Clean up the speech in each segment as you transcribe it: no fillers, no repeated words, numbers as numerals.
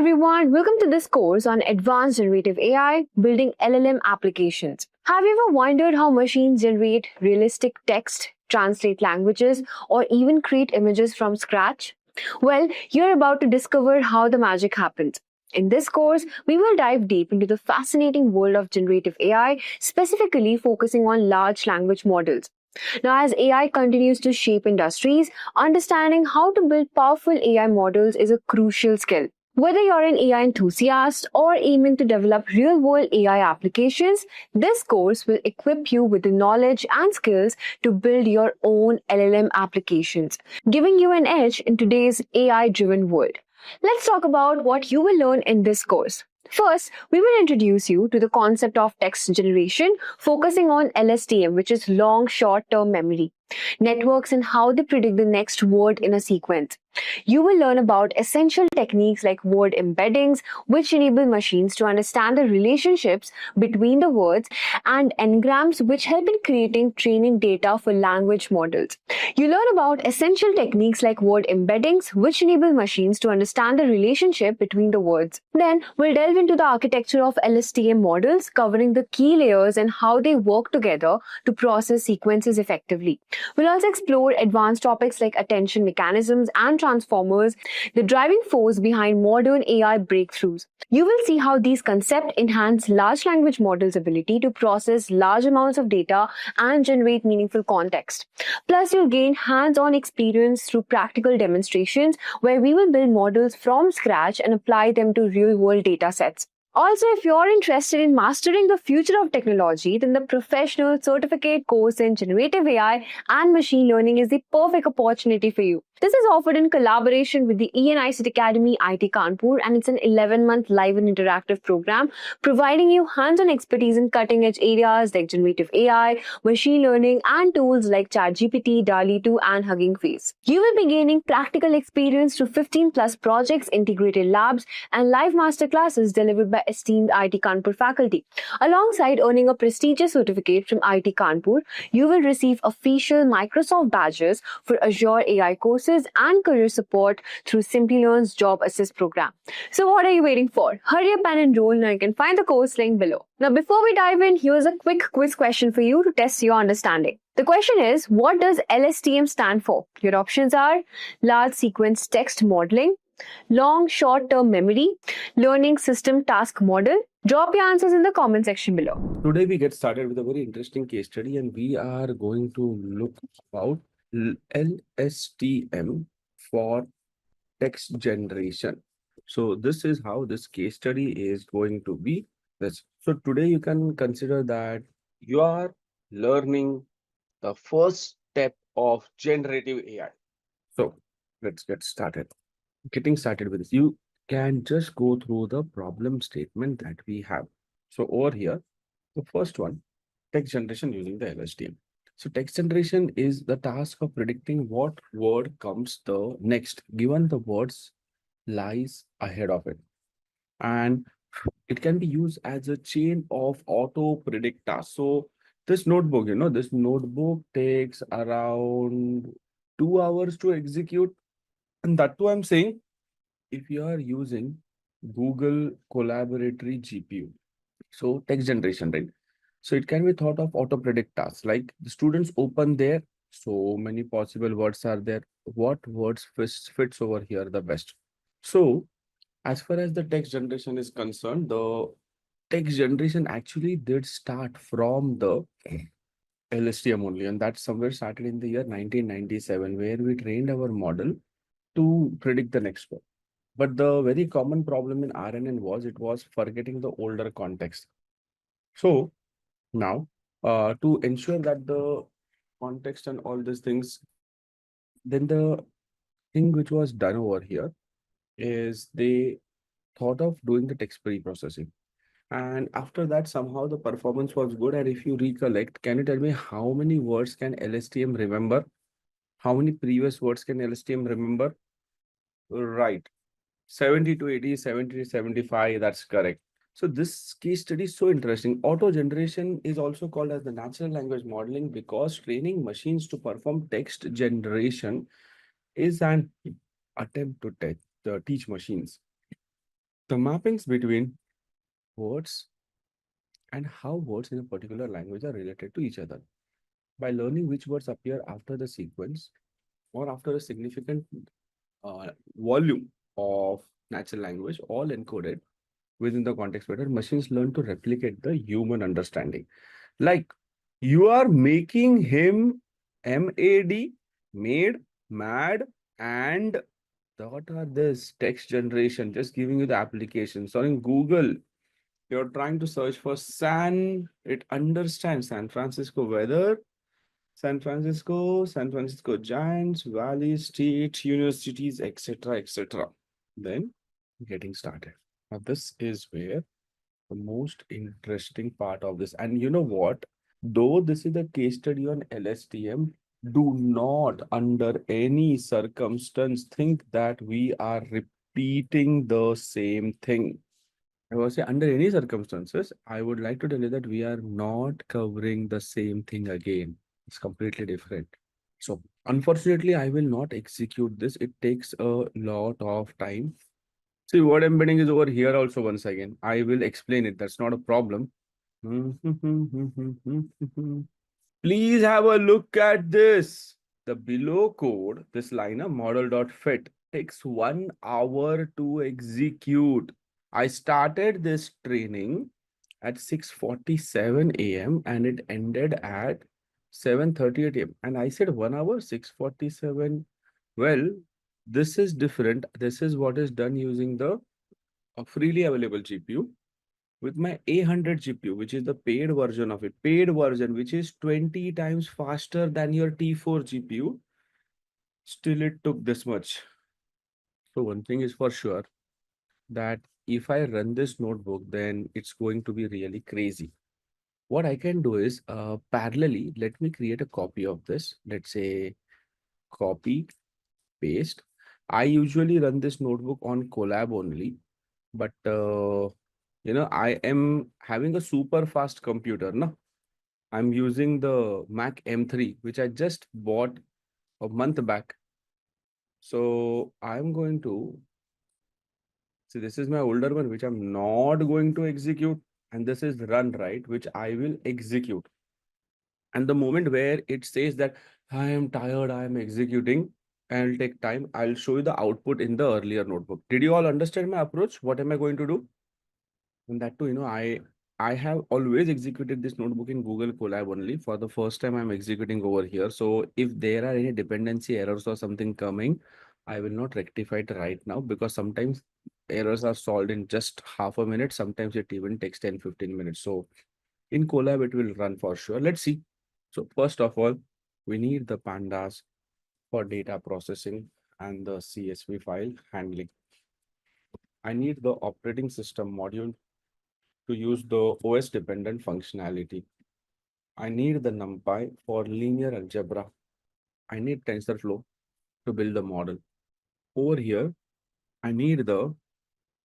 everyone, welcome to this course on Advanced Generative AI, Building LLM Applications. Have you ever wondered how machines generate realistic text, translate languages, or even create images from scratch? Well, you're about to discover how the magic happens. In this course, we will dive deep into the fascinating world of generative AI, specifically focusing on large language models. Now, as AI continues to shape industries, understanding how to build powerful AI models is a crucial skill. Whether you're an AI enthusiast or aiming to develop real-world AI applications, this course will equip you with the knowledge and skills to build your own LLM applications, giving you an edge in today's AI-driven world. Let's talk about what you will learn in this course. First, we will introduce you to the concept of text generation, focusing on LSTM, which is long short-term memory, networks and how they predict the next word in a sequence. You will learn about essential techniques like word embeddings, which enable machines to understand the relationships between the words, and n-grams, which help in creating training data for language models. You learn about essential techniques like word embeddings, which enable machines to understand the relationship between the words. Then, we'll delve into the architecture of LSTM models, covering the key layers and how they work together to process sequences effectively. We'll also explore advanced topics like attention mechanisms and transformers, the driving force behind modern AI breakthroughs. You will see how these concepts enhance large language models' ability to process large amounts of data and generate meaningful context. Plus, you'll gain hands-on experience through practical demonstrations where we will build models from scratch and apply them to real-world data sets. Also, if you're interested in mastering the future of technology, then the professional certificate course in generative AI and machine learning is the perfect opportunity for you. This is offered in collaboration with the ENICET Academy IT Kanpur, and it's an 11-month live and interactive program providing you hands-on expertise in cutting-edge areas like generative AI, machine learning, and tools like ChatGPT, DALL-E 2, and Hugging Face. You will be gaining practical experience through 15+ projects, integrated labs, and live masterclasses delivered by esteemed IT Kanpur faculty. Alongside earning a prestigious certificate from IT Kanpur, you will receive official Microsoft badges for Azure AI courses and career support through Simplilearn's Job Assist program. So what are you waiting for? Hurry up and enroll now. You can find the course link below. Now, before we dive in, here's a quick quiz question for you to test your understanding. The question is, what does LSTM stand for? Your options are large sequence text modeling, long short-term memory, learning system task model. Drop your answers in the comment section below. Today we get started with a very interesting case study, and we are going to look about LSTM for text generation. So this is how this case study is going to be. So today you can consider that you are learning the first step of generative AI. So let's get started. Getting started with this, you can just go through the problem statement that we have. So over here, the first one, text generation using the LSTM. So text generation is the task of predicting what word comes the next, given the words lies ahead of it. And it can be used as a chain of auto predict tasks. So this notebook, this notebook takes around 2 hours to execute. And that too, I'm saying, if you are using Google Collaboratory GPU, so text generation, right? So it can be thought of auto predict tasks, like the students open there, so many possible words are there. What words fits over here the best? So as far as the text generation is concerned, the text generation actually did start from the LSTM only, and that somewhere started in the year 1997, where we trained our model to predict the next word. But the very common problem in RNN was it was forgetting the older context. So now, to ensure that the context and all these things, then the thing which was done over here is they thought of doing the text pre-processing. And after that, somehow the performance was good. And if you recollect, can you tell me how many words can LSTM remember? How many previous words can LSTM remember? Right. 70 to 80, 70 to 75, that's correct. So this case study is so interesting. Auto generation is also called as the natural language modeling because training machines to perform text generation is an attempt to teach machines The mappings between words and how words in a particular language are related to each other. By learning which words appear after the sequence or after a significant volume of natural language, all encoded within the context vector, machines learn to replicate the human understanding. Like you are making him MAD, made, mad, and what are this text generation? Just giving you the application. So in Google, you're trying to search for it understands San Francisco weather, San Francisco Giants, valleys, states, universities, etc., etc. Then getting started. Now, this is where the most interesting part of this. And you know what? Though this is a case study on LSTM, do not under any circumstance think that we are repeating the same thing. I was say under any circumstances, I would like to tell you that we are not covering the same thing again. It's completely different. So unfortunately, I will not execute this. It takes a lot of time. See, word embedding is over here also once again. I will explain it. That's not a problem. Please have a look at this. The below code, this liner model.fit takes 1 hour to execute. I started this training at 6:47 a.m. and it ended at 7:38 a.m. And I said 1 hour, 6:47. Well, this is different. This is what is done using the freely available GPU with my A100 GPU, which is the paid version of it, paid version, which is 20 times faster than your T4 GPU. Still, it took this much. So one thing is for sure that if I run this notebook, then it's going to be really crazy. What I can do is parallelly, let me create a copy of this. Let's say copy, paste. I usually run this notebook on Colab only, but I am having a super fast computer. No, I'm using the Mac M3, which I just bought a month back. So I'm going to see this is my older one, which I'm not going to execute. And this is run, right, which I will execute. And the moment where it says that I am tired, I am executing, I'll take time, I'll show you the output in the earlier notebook. Did you all understand my approach? What am I going to do? And that too, I have always executed this notebook in Google Colab only. For the first time, I'm executing over here. So if there are any dependency errors or something coming, I will not rectify it right now because sometimes errors are solved in just half a minute. Sometimes it even takes 10-15 minutes. So in Colab, it will run for sure. Let's see. So first of all, we need the pandas for data processing and the CSV file handling. I need the operating system module to use the OS dependent functionality. I need the NumPy for linear algebra. I need TensorFlow to build the model. Over here, I need the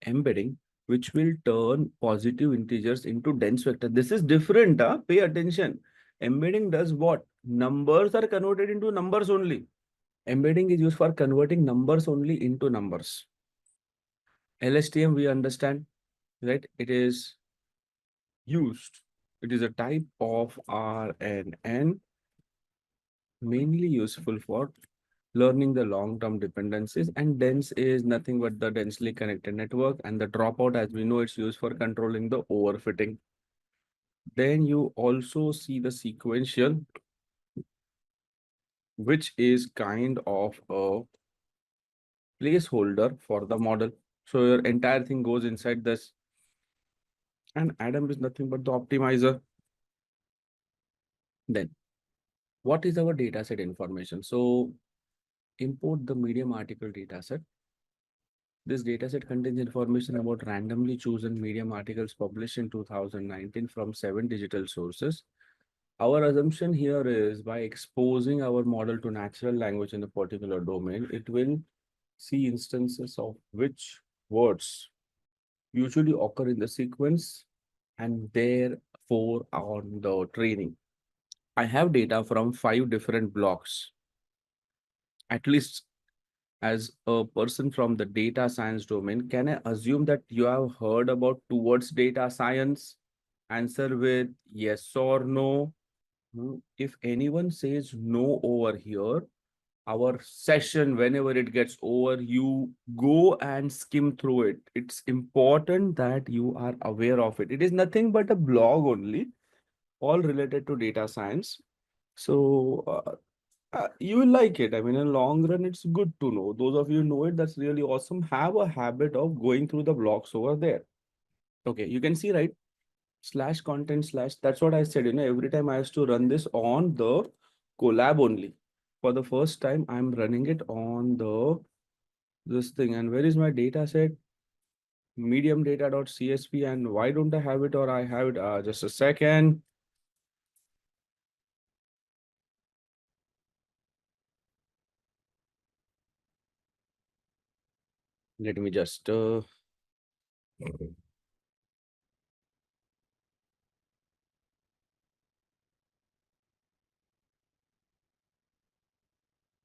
embedding, which will turn positive integers into dense vector. This is different. Pay attention. Embedding does what? Numbers are converted into numbers only. Embedding is used for converting numbers only into numbers. LSTM, we understand, right? It is used. It is a type of RNN mainly useful for learning the long-term dependencies, and dense is nothing but the densely connected network, and the dropout, as we know, it's used for controlling the overfitting. Then you also see the sequential, which is kind of a placeholder for the model. So your entire thing goes inside this, and Adam is nothing but the optimizer. Then what is our dataset information? So import the medium article dataset. This dataset contains information about randomly chosen medium articles published in 2019 from 7 digital sources. Our assumption here is by exposing our model to natural language in a particular domain, it will see instances of which words usually occur in the sequence and therefore on the training. I have data from 5 different blocks, at least as a person from the data science domain, can I assume that you have heard about towards data science? Answer with yes or no. If anyone says no over here, our session, whenever it gets over, you go and skim through it. It's important that you are aware of it. It is nothing but a blog only, all related to data science. So you will like it. I mean, in long run, it's good to know. Those of you know it, that's really awesome. Have a habit of going through the blogs over there. Okay, you can see, right? Slash content slash. That's what I said. Every time I have to run this on the collab only. For the first time, I'm running it on the this thing. And where is my data set? Medium data.csv. And why don't I have it, or I have it? Just a second. Let me just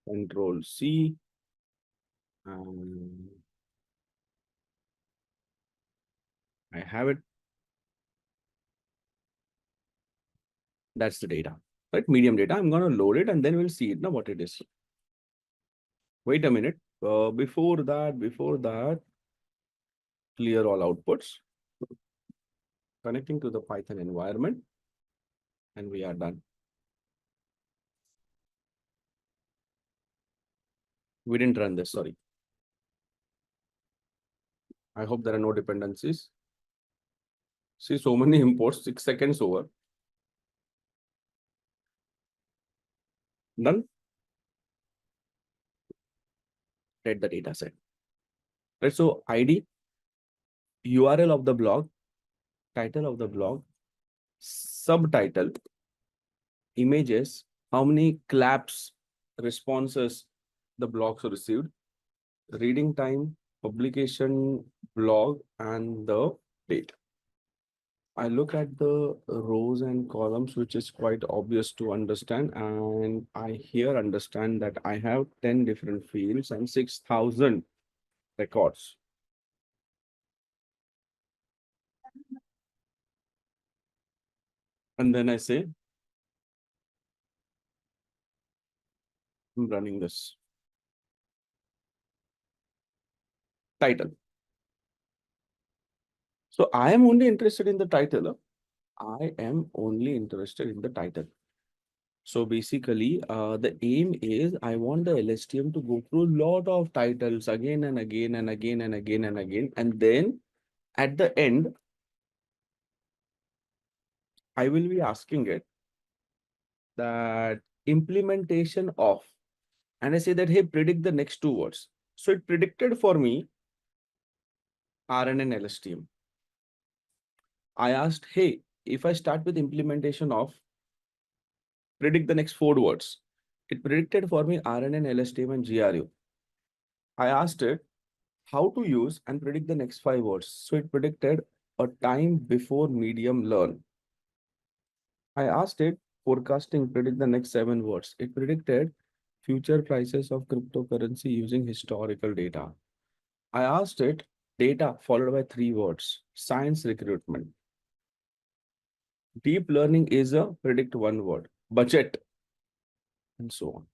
Control C. I have it. That's the data, right? Medium data. I'm going to load it and then we'll see it now what it is. Wait a minute. Before that, clear all outputs. Connecting to the Python environment. And we are done. We didn't run this, sorry. I hope there are no dependencies. See, so many imports, 6 seconds over. Done. Get the data set. Right, so ID, URL of the blog, title of the blog, subtitle, images, how many claps, responses the blogs received, reading time, publication, blog, and the date. I look at the rows and columns, which is quite obvious to understand. And I here understand that I have 10 different fields and 6,000 records. And then I say, I'm running this. Title. So I am only interested in the title. I am only interested in the title. So basically, the aim is I want the LSTM to go through a lot of titles again and again and again and again and again. And then at the end, I will be asking it that implementation of, and I say that, hey, predict the next two words. So it predicted for me RN and LSTM. I asked, hey, if I start with implementation of, predict the next four words. It predicted for me RN and LSTM and GRU. I asked it how to use and predict the next five words. So it predicted a time before medium learn. I asked it forecasting, predict the next seven words. It predicted future prices of cryptocurrency using historical data. I asked it data followed by three words, science recruitment. Deep learning is a predict one word, budget, and so on.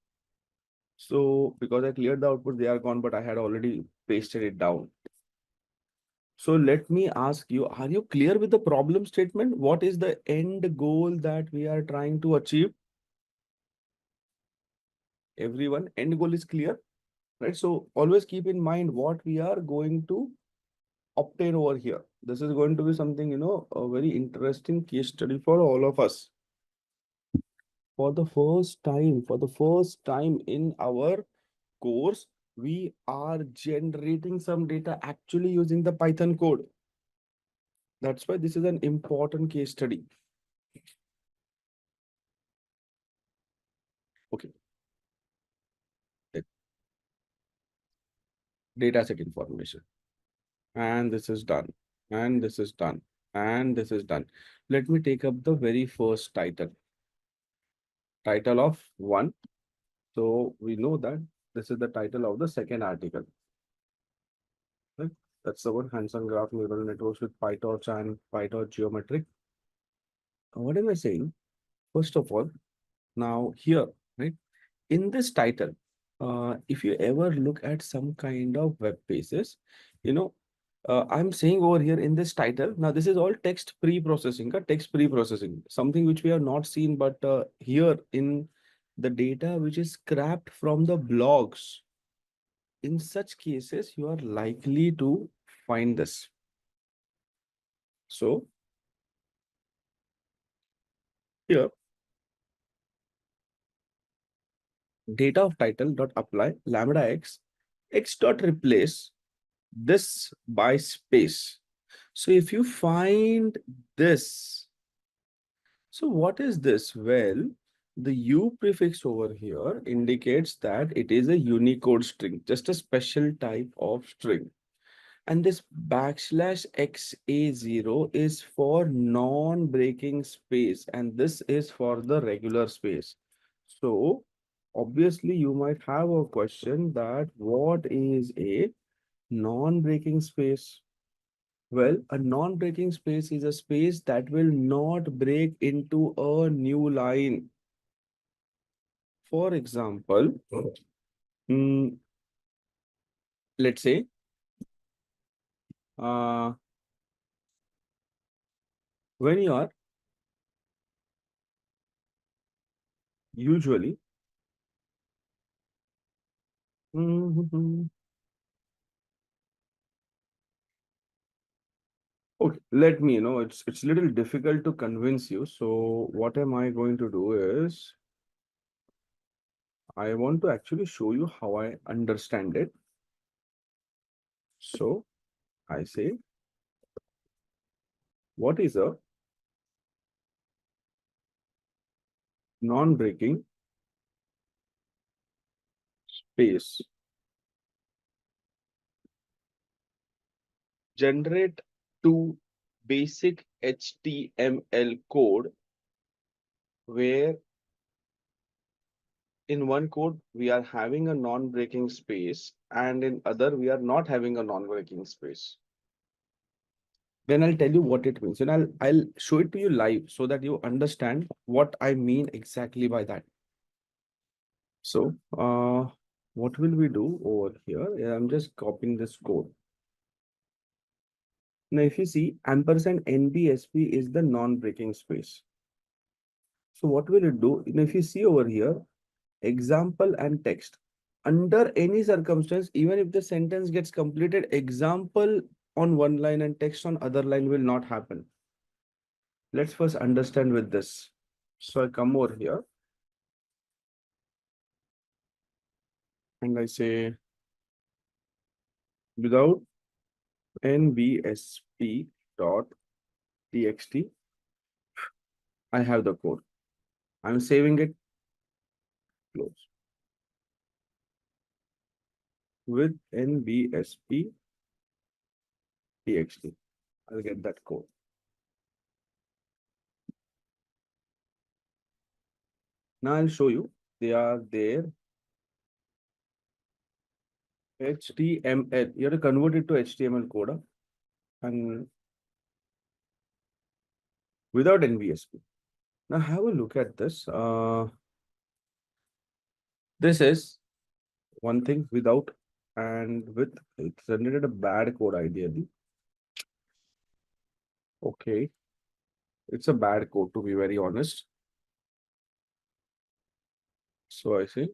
So because I cleared the output, they are gone, but I had already pasted it down. So let me ask you, are you clear with the problem statement? What is the end goal that we are trying to achieve? Everyone, end goal is clear, right? So always keep in mind what we are going to obtain over here. This is going to be something, a very interesting case study for all of us. For the first time in our course, we are generating some data actually using the Python code. That's why this is an important case study. Okay. Data set information. And this is done. And this is done. And this is done. Let me take up the very first title. Title of one. So we know that This is the title of the second article. Right? That's the one, hands-on graph neural networks with PyTorch and PyTorch geometric. What am I saying? First of all, now here, right? In this title, if you ever look at some kind of web pages, you know, I'm saying over here in this title, now this is all text pre-processing, something which we have not seen, but here in the data which is scrapped from the blogs, in such cases, you are likely to find this. So here, data of title dot apply lambda x dot replace this by space. So if you find this, so what is this? Well, the U prefix over here indicates that it is a Unicode string, just a special type of string. And this backslash XA0 is for non-breaking space, and this is for the regular space. So obviously you might have a question that what is a non-breaking space? Well, a non-breaking space is a space that will not break into a new line. For example, mm, let's say uh, when you are usually okay, let me know. It's a little difficult to convince you. So what am I going to do is I want to actually show you how I understand it. So I say, what is a non-breaking space? Generate two basic HTML code where in one code we are having a non-breaking space and in other we are not having a non-breaking space. Then I'll tell you what it means, and I'll show it to you live so that you understand what I mean exactly by that. So what will we do over here? Yeah, I'm just copying this code. Now if you see ampersand NBSP is the non-breaking space. So what will it do? Now, if you see over here, example and text. Under any circumstance, even if the sentence gets completed, example on one line and text on other line will not happen. Let's first understand with this. So I come over here and I say without nbsp dot txt, I have the code. I'm saving it, close. With nbsp txt, I'll get that code. Now I'll show you. They are there. HTML. You have to convert it to HTML code and without NBSP. Now have a look at this. This is one thing without and with. It generated a bad code ideally. Okay, it's a bad code to be very honest. So I say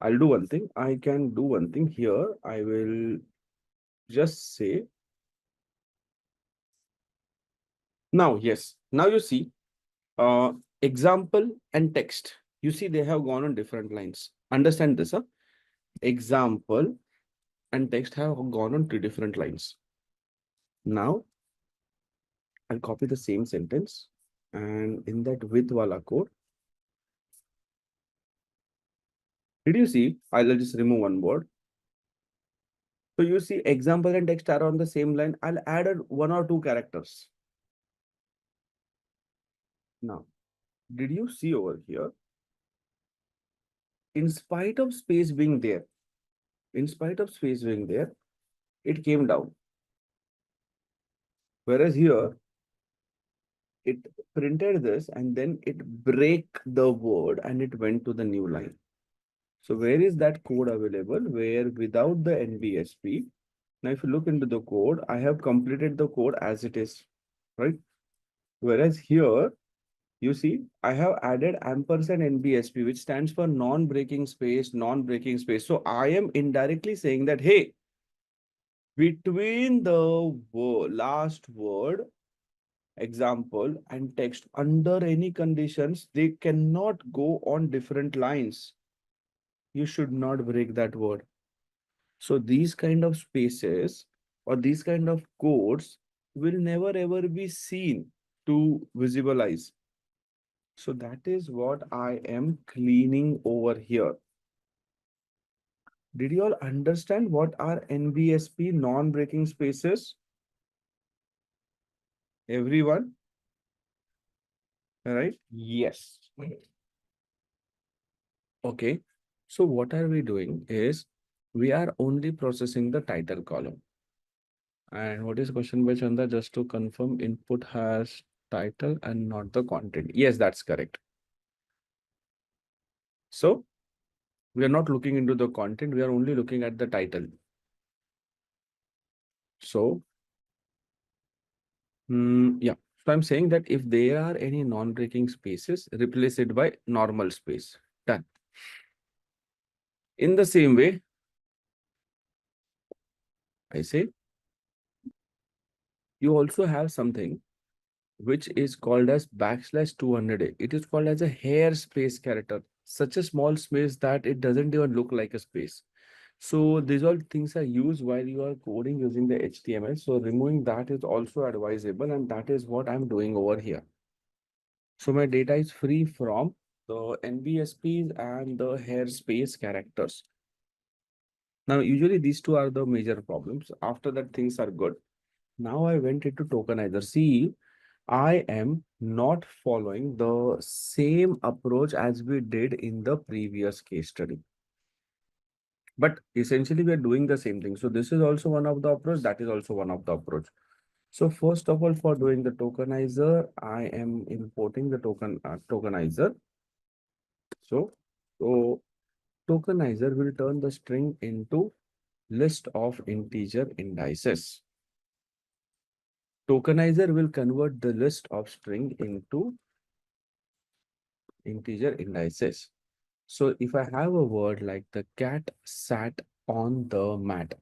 I'll do one thing. I can do one thing here. I will just say now. Yes, now you see example and text. You see they have gone on different lines. Understand this, huh? Example and text have gone on 3 different lines. Now I'll copy the same sentence and in that with wala code, did you see? I'll just remove one word. So you see example and text are on the same line. I'll add 1 or 2 characters. Now, did you see over here? in spite of space being there, in spite of space being there, it came down. Whereas here, it printed this and then it break the word and it went to the new line. So where is that code available? Where without the NBSP, now if you look into the code, I have completed the code as it is, right? Whereas here, you see, I have added ampersand NBSP, which stands for non-breaking space, non-breaking space. So I am indirectly saying that, hey, between the last word, example, and text, under any conditions, they cannot go on different lines. You should not break that word. So these kind of spaces or these kind of codes will never ever be seen to visualize. So that is what I am cleaning over here. Did you all understand what are NBSP non-breaking spaces? Everyone? Right? Yes. Okay. So what are we doing is we are only processing the title column. And what is question by Chanda? Just to confirm, input has title and not the content. Yes, that's correct. So we are not looking into the content. We are only looking at the title. So, yeah. So I'm saying that if there are any non-breaking spaces, replace it by normal space. Done. In the same way, I say you also have something which is called as backslash 200. It is called as a hair space character, such a small space that it doesn't even look like a space. So these all things are used while you are coding using the HTML. So removing that is also advisable, and that is what I'm doing over here. So my data is free from the NBSPs and the hair space characters. Now, usually these two are the major problems. After that, things are good. Now I went into Tokenizer. See, I am not following the same approach as we did in the previous case study. But essentially, we are doing the same thing. So this is also one of the approach. That is also one of the approach. So first of all, for doing the tokenizer, I am importing the tokenizer. So tokenizer will turn the string into list of integer indices. Tokenizer will convert the list of string into integer indices. So if I have a word like the cat sat on the mat,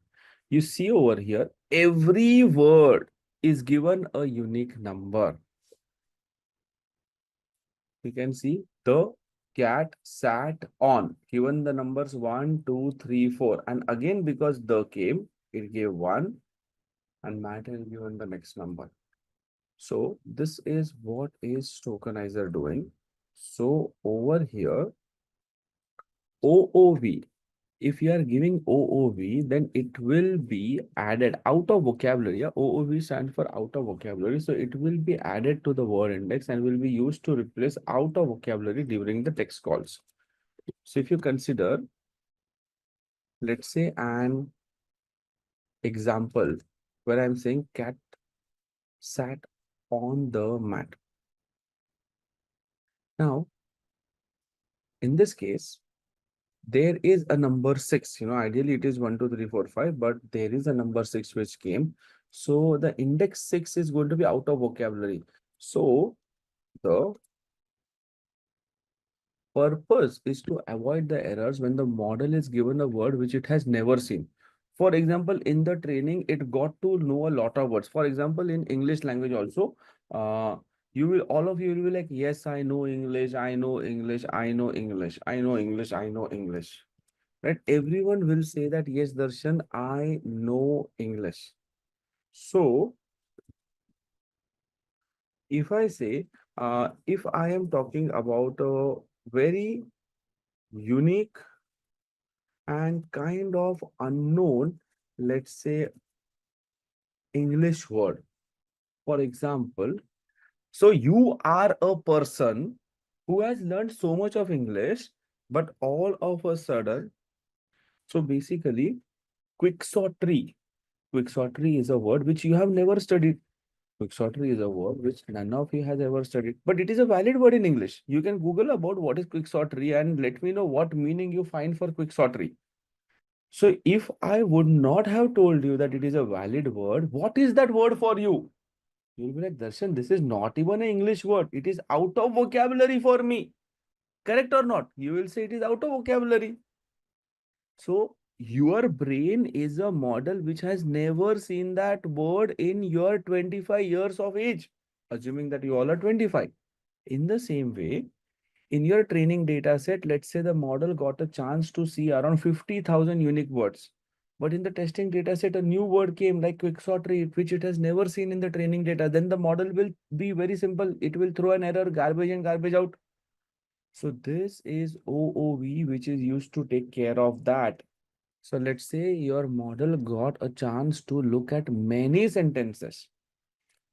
you see over here, every word is given a unique number. You can see the cat sat on, given the numbers 1, 2, 3, 4. And again, because the came, it gave 1 and mat is given the next number. So this is what is tokenizer doing. So over here, OOV, if you are giving OOV, then it will be added out of vocabulary. Yeah? OOV stands for out of vocabulary. So it will be added to the word index and will be used to replace out of vocabulary during the text calls. So if you consider, let's say an example where I'm saying cat sat on the mat. Now, in this case, there is a number 6, ideally it is 1, 2, 3, 4, 5, but there is a number 6 which came. So the index 6 is going to be out of vocabulary. So the purpose is to avoid the errors when the model is given a word which it has never seen. For example, in the training, it got to know a lot of words. For example, in English language also, all of you will be like, yes, I know English, I know English, I know English, I know English, I know English. Right? Everyone will say that, yes, Darshan, I know English. So if I say, if I am talking about a very unique and kind of unknown, let's say, English word, for example, so you are a person who has learned so much of English But all of a sudden, so basically, quixotry. Quixotry is a word which you have never studied. Quixotry is a word which none of you has ever studied, but it is a valid word in English. You can Google about what is quixotry and let me know what meaning you find for quixotry. So if I would not have told you that it is a valid word, what is that word for you? You'll be like, Darshan, this is not even an English word. It is out of vocabulary for me. Correct or not? You will say it is out of vocabulary. So your brain is a model which has never seen that word in your 25 years of age, assuming that you all are 25. In the same way, in your training data set, let's say the model got a chance to see around 50,000 unique words. But in the testing data set, a new word came like quixotry, which it has never seen in the training data. Then the model will be very simple. It will throw an error, garbage in, garbage out. So this is OOV, which is used to take care of that. So let's say your model got a chance to look at many sentences.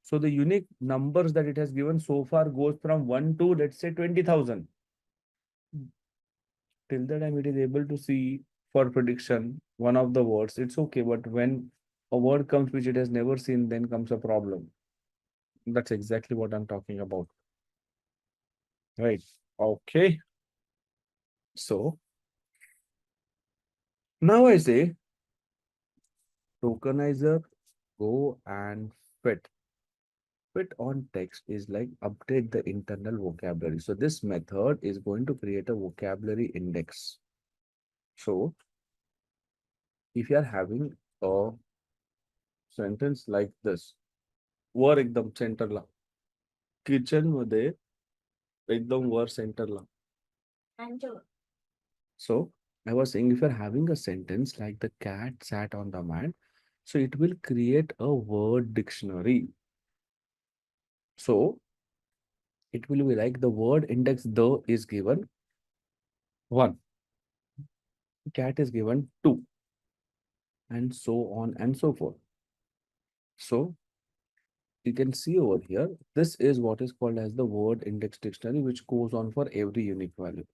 So the unique numbers that it has given so far goes from 1 to, let's say, 20,000. Till the time it is able to see for prediction one of the words, it's okay. But when a word comes which it has never seen, then comes a problem. That's exactly what I'm talking about. Right. Okay. So now I say tokenizer, go and fit. Fit on text is like update the internal vocabulary. So this method is going to create a vocabulary index. So if you are having a sentence like this, वर एकदम सेंटरला kitchen मध्ये एकदम वर सेंटरला. So I was saying if you're having a sentence like the cat sat on the mat, so it will create a word dictionary. So it will be like the word index the is given 1, cat is given 2, and so on and so forth. So you can see over here, this is what is called as the word index dictionary, which goes on for every unique value.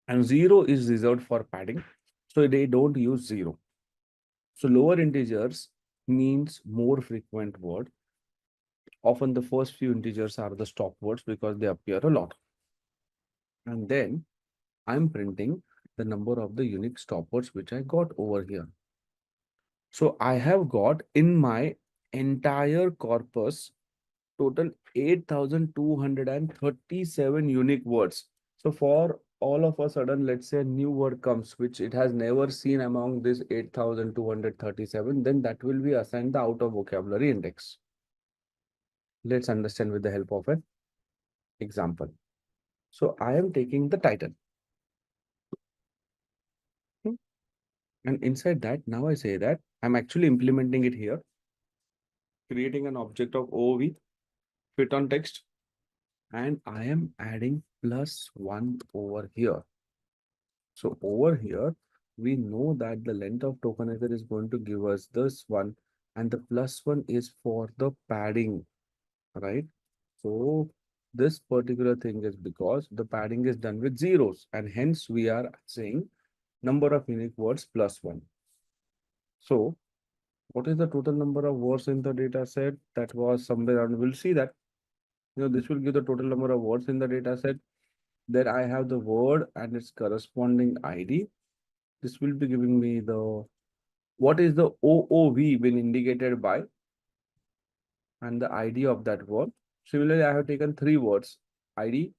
And 0 is reserved for padding. So they don't use 0. So lower integers means more frequent word. Often the first few integers are the stop words because they appear a lot. And then I'm printing the number of the unique stop words which I got over here. So I have got in my entire corpus total 8,237 unique words. So for all of a sudden, let's say a new word comes, which it has never seen among this 8,237, then that will be assigned the out of vocabulary index. Let's understand with the help of an example. So I am taking the title. And inside that, now I say that I'm actually implementing it here, creating an object of OOV, fit on text, and I am adding +1 over here. So over here, we know that the length of tokenizer is going to give us this one, and the +1 is for the padding, right? So this particular thing is because the padding is done with zeros, and hence we are saying number of unique words +1. So what is the total number of words in the data set? That was somewhere around, we'll see that. This will give the total number of words in the data set. Then I have the word and its corresponding ID. This will be giving me the what is the OOV been indicated by and the ID of that word. Similarly, I have taken 3 words, ID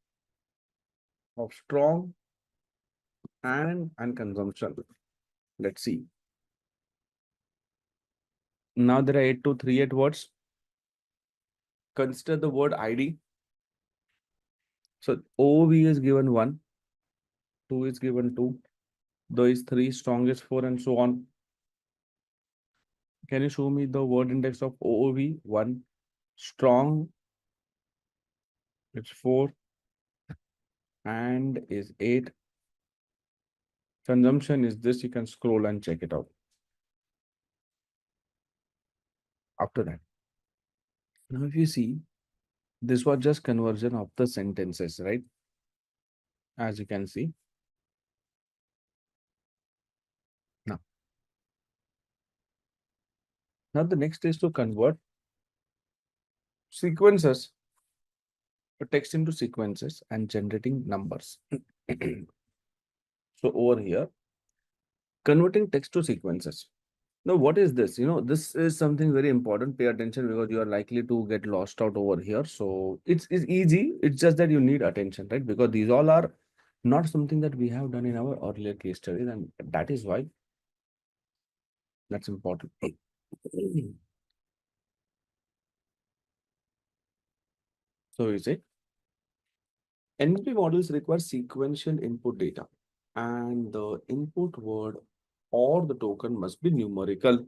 of strong and consumption. Let's see. Now there are 8238 words. Consider the word ID. So OOV is given 1, 2 is given 2, the is 3, strong is 4, and so on. Can you show me the word index of OOV? 1, strong, it's 4, and is 8. Consumption is this, you can scroll and check it out. After that, now if you see, this was just conversion of the sentences, right? as you can see. Now, now the next is to convert sequences, text into sequences and generating numbers. So over here, converting text to sequences. Now, what is this? This is something very important. Pay attention because you are likely to get lost out over here. So it's easy. It's just that you need attention, right? Because these all are not something that we have done in our earlier case studies, and that is why that's important. So we say NLP models require sequential input data, and the input word or the token must be numerical.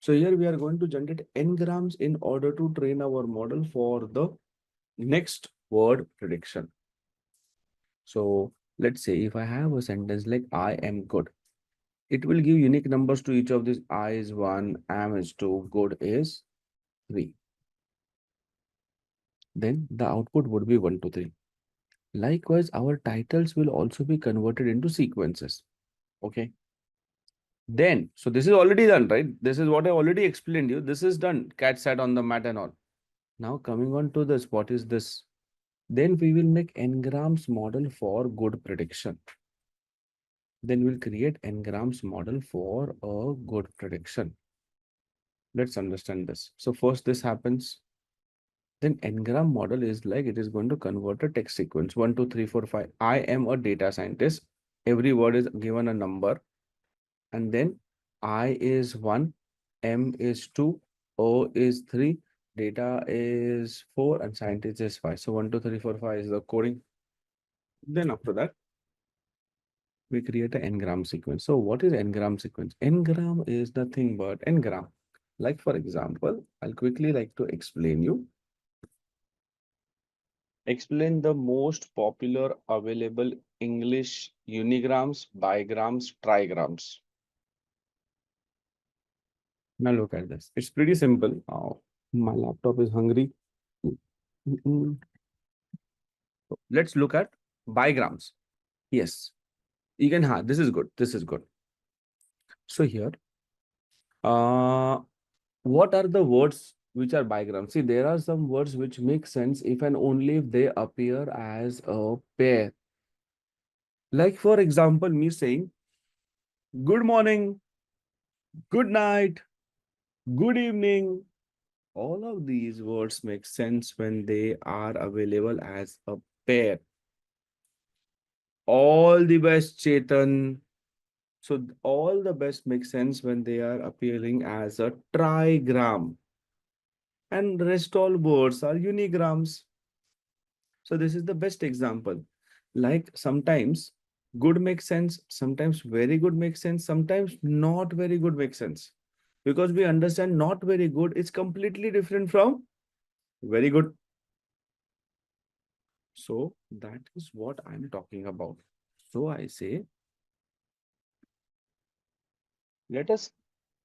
So here we are going to generate n-grams in order to train our model for the next word prediction. So let's say if I have a sentence like I am good, it will give unique numbers to each of these. I is 1, am is 2, good is 3. Then the output would be 1, 2, 3. Likewise, our titles will also be converted into sequences. Okay. Then, so this is already done, right? This is what I already explained you. This is done. Cat sat on the mat and all. Now coming on to this, what is this? Then we will make n-grams model for good prediction. Then we'll create n-grams model for a good prediction. Let's understand this. So first this happens. Then n-gram model is like it is going to convert a text sequence 1, 2, 3, 4, 5. I am a data scientist. Every word is given a number. And then I is 1, M is 2, O is 3, data is 4, and scientist is 5. So 1, 2, 3, 4, 5 is the coding. Then after that, we create an n-gram sequence. So what is n-gram sequence? N-gram is nothing but n-gram. Like for example, I'll quickly like to explain you. Explain the most popular available English unigrams, bigrams, trigrams. Now look at this. It's pretty simple. Oh, my laptop is hungry. Let's look at bigrams. Yes, you can have. This is good. This is good. So here, what are the words which are bigrams? See, there are some words which make sense if and only if they appear as a pair. Like for example, me saying, good morning, good night, good evening. All of these words make sense when they are available as a pair. All the best, Chetan. So all the best makes sense when they are appearing as a trigram. And rest all words are unigrams. So this is the best example. Like sometimes good makes sense, sometimes very good makes sense, sometimes not very good makes sense. Because we understand not very good is completely different from very good. So that is what I'm talking about. So I say, let us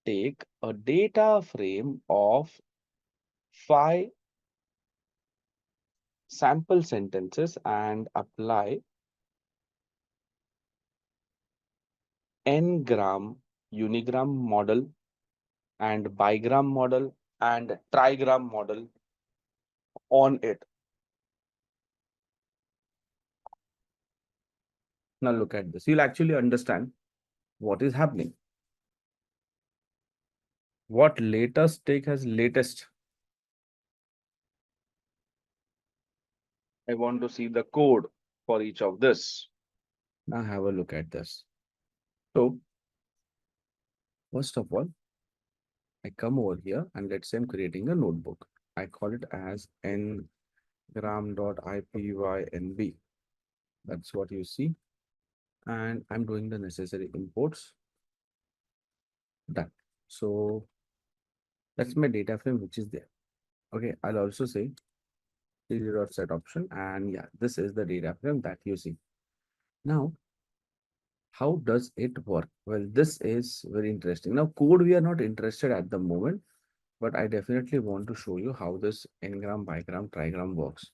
take a data frame of 5 sample sentences and apply n-gram unigram model and bigram model and trigram model on it. Now look at this. You'll actually understand what is happening. What latest take has latest. I want to see the code for each of this. Now have a look at this. So first of all, I come over here and let's say I'm creating a notebook. I call it as ngram.ipynb. That's what you see. And I'm doing the necessary imports. Done. So that's my data frame, which is there. Okay, I'll also say set option. And yeah, this is the data frame that you see. Now, how does it work? Well, this is very interesting. Now, code we are not interested at the moment, but I definitely want to show you how this n-gram, bigram, trigram works.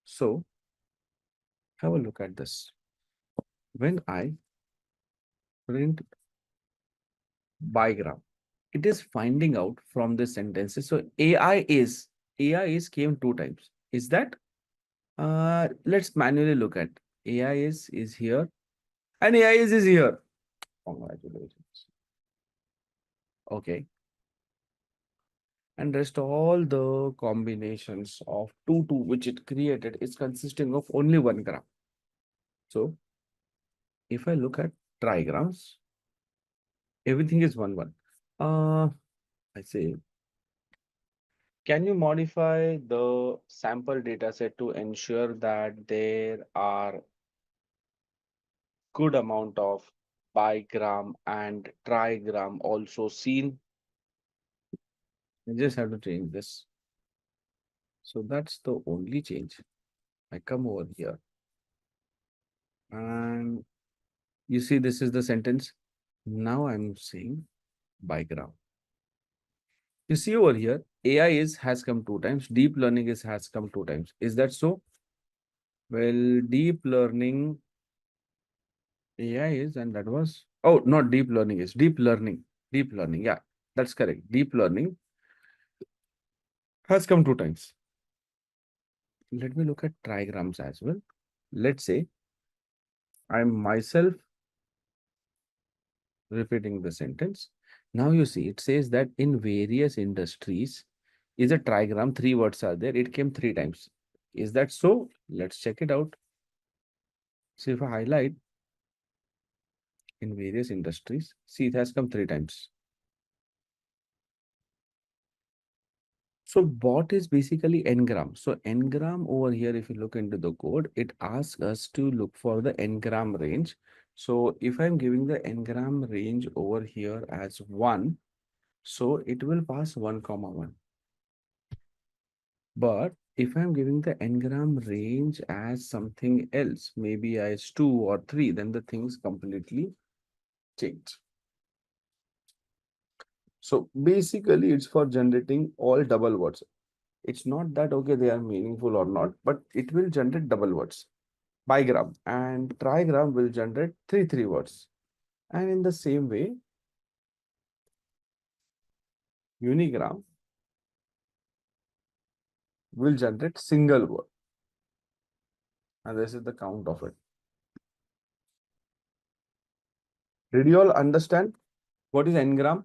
So Have a look at this. When I print bigram, it is finding out from the sentences. So AI is came two times. Is that let's manually look at AI is here and AI is here. Congratulations. Okay. And rest all the combinations of two which it created is consisting of only one gram. So if I look at trigrams, everything is one. I say, can you modify the sample data set to ensure that there are good amount of bigram and trigram also seen? I just have to change this. So that's the only change. I come over here and you see this is the sentence. Now I'm saying bigram. You see over here, AI has come two times, deep learning has come two times. Is that so? Well, deep learning AI is, and that was, oh, not deep learning is, deep learning. Deep learning, yeah, that's correct. Deep learning has come two times. Let me look at trigrams as well. Let's say I'm myself repeating the sentence. Now you see, it says that in various industries is a trigram, three words are there. It came three times. Is that so? Let's check it out. So if I highlight in various industries, see it has come three times. So bot is basically n-gram. So n-gram over here, if you look into the code, it asks us to look for the n-gram range. So if I'm giving the n-gram range over here as 1, so it will pass 1 comma 1. But if I'm giving the n-gram range as something else, maybe as 2 or 3, then the things completely change. So basically, it's for generating all double words. It's not that, okay, they are meaningful or not, but it will generate double words. Bigram and trigram will generate three words. And in the same way, unigram will generate single word. And this is the count of it. Did you all understand what is n-gram?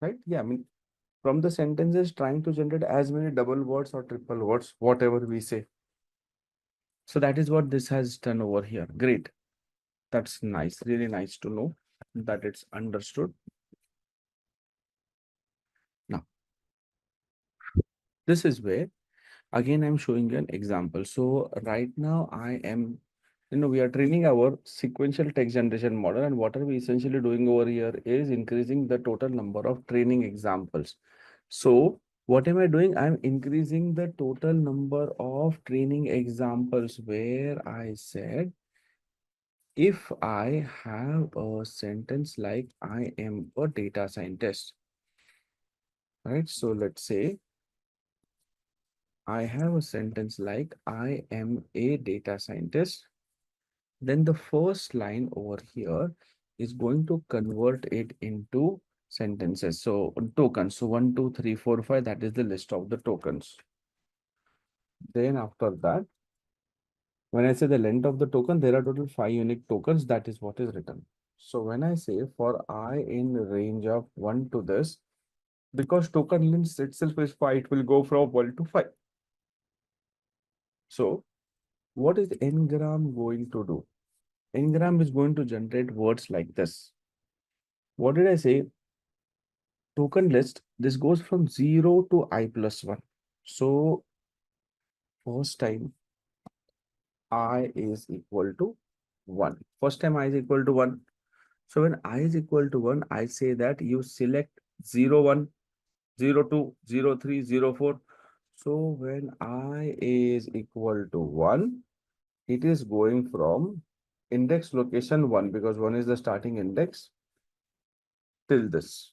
Right? Yeah, I mean, from the sentences trying to generate as many double words or triple words, whatever we say. So that is what this has done over here. Great. That's nice. Really nice to know that it's understood. Now, this is where, again, I'm showing you an example. So right now I am, we are training our sequential text generation model. And what are we essentially doing over here is increasing the total number of training examples. So what am I doing? I'm increasing the total number of training examples where I said, if I have a sentence like I am a data scientist, right? So let's say I have a sentence like I am a data scientist. Then the first line over here is going to convert it into sentences. So tokens. So 1, 2, 3, 4, 5, that is the list of the tokens. Then after that, when I say the length of the token, there are total 5 unique tokens. That is what is written. So when I say for I in range of 1 to this, because token length itself is 5, it will go from 1 to 5. So what is n-gram going to do? N-gram is going to generate words like this. What did I say? Token list, this goes from 0 to I plus 1. So first time I is equal to 1. First time I is equal to 1. So when I is equal to 1, I say that you select 0, 1, 0, 2, 0, 3, 0, 4. So when I is equal to 1, it is going from index location 1, because 1 is the starting index, till this.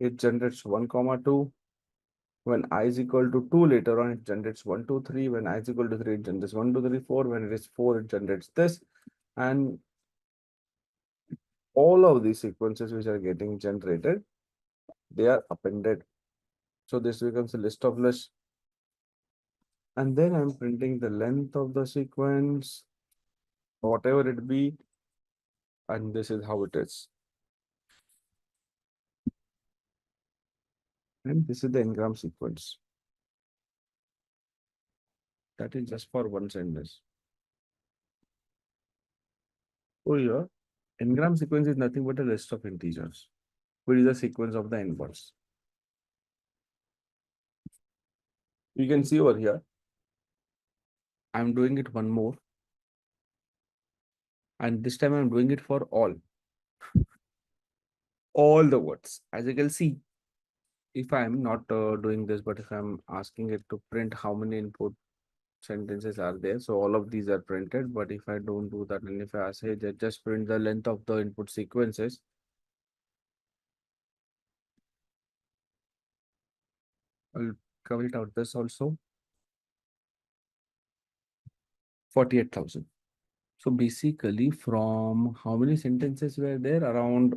it generates 1, comma 2. When I is equal to 2 later on, it generates 1, 2, 3. When I is equal to 3, it generates 1, 2, 3, 4. When it is 4, it generates this. And all of these sequences which are getting generated, they are appended. So this becomes a list of lists. And then I'm printing the length of the sequence, whatever it be. And this is how it is. And this is the n-gram sequence. That is just for one sentence. Oh yeah, n-gram sequence is nothing but a list of integers, which is the sequence of the n words. You can see over here, I'm doing it one more. And this time I'm doing it for all the words. As you can see, if I'm not doing this, but if I'm asking it to print how many input sentences are there, so all of these are printed. But if I don't do that, and if I say that just print the length of the input sequences, I'll comment out this also, 48,000. So basically, from how many sentences were there? Around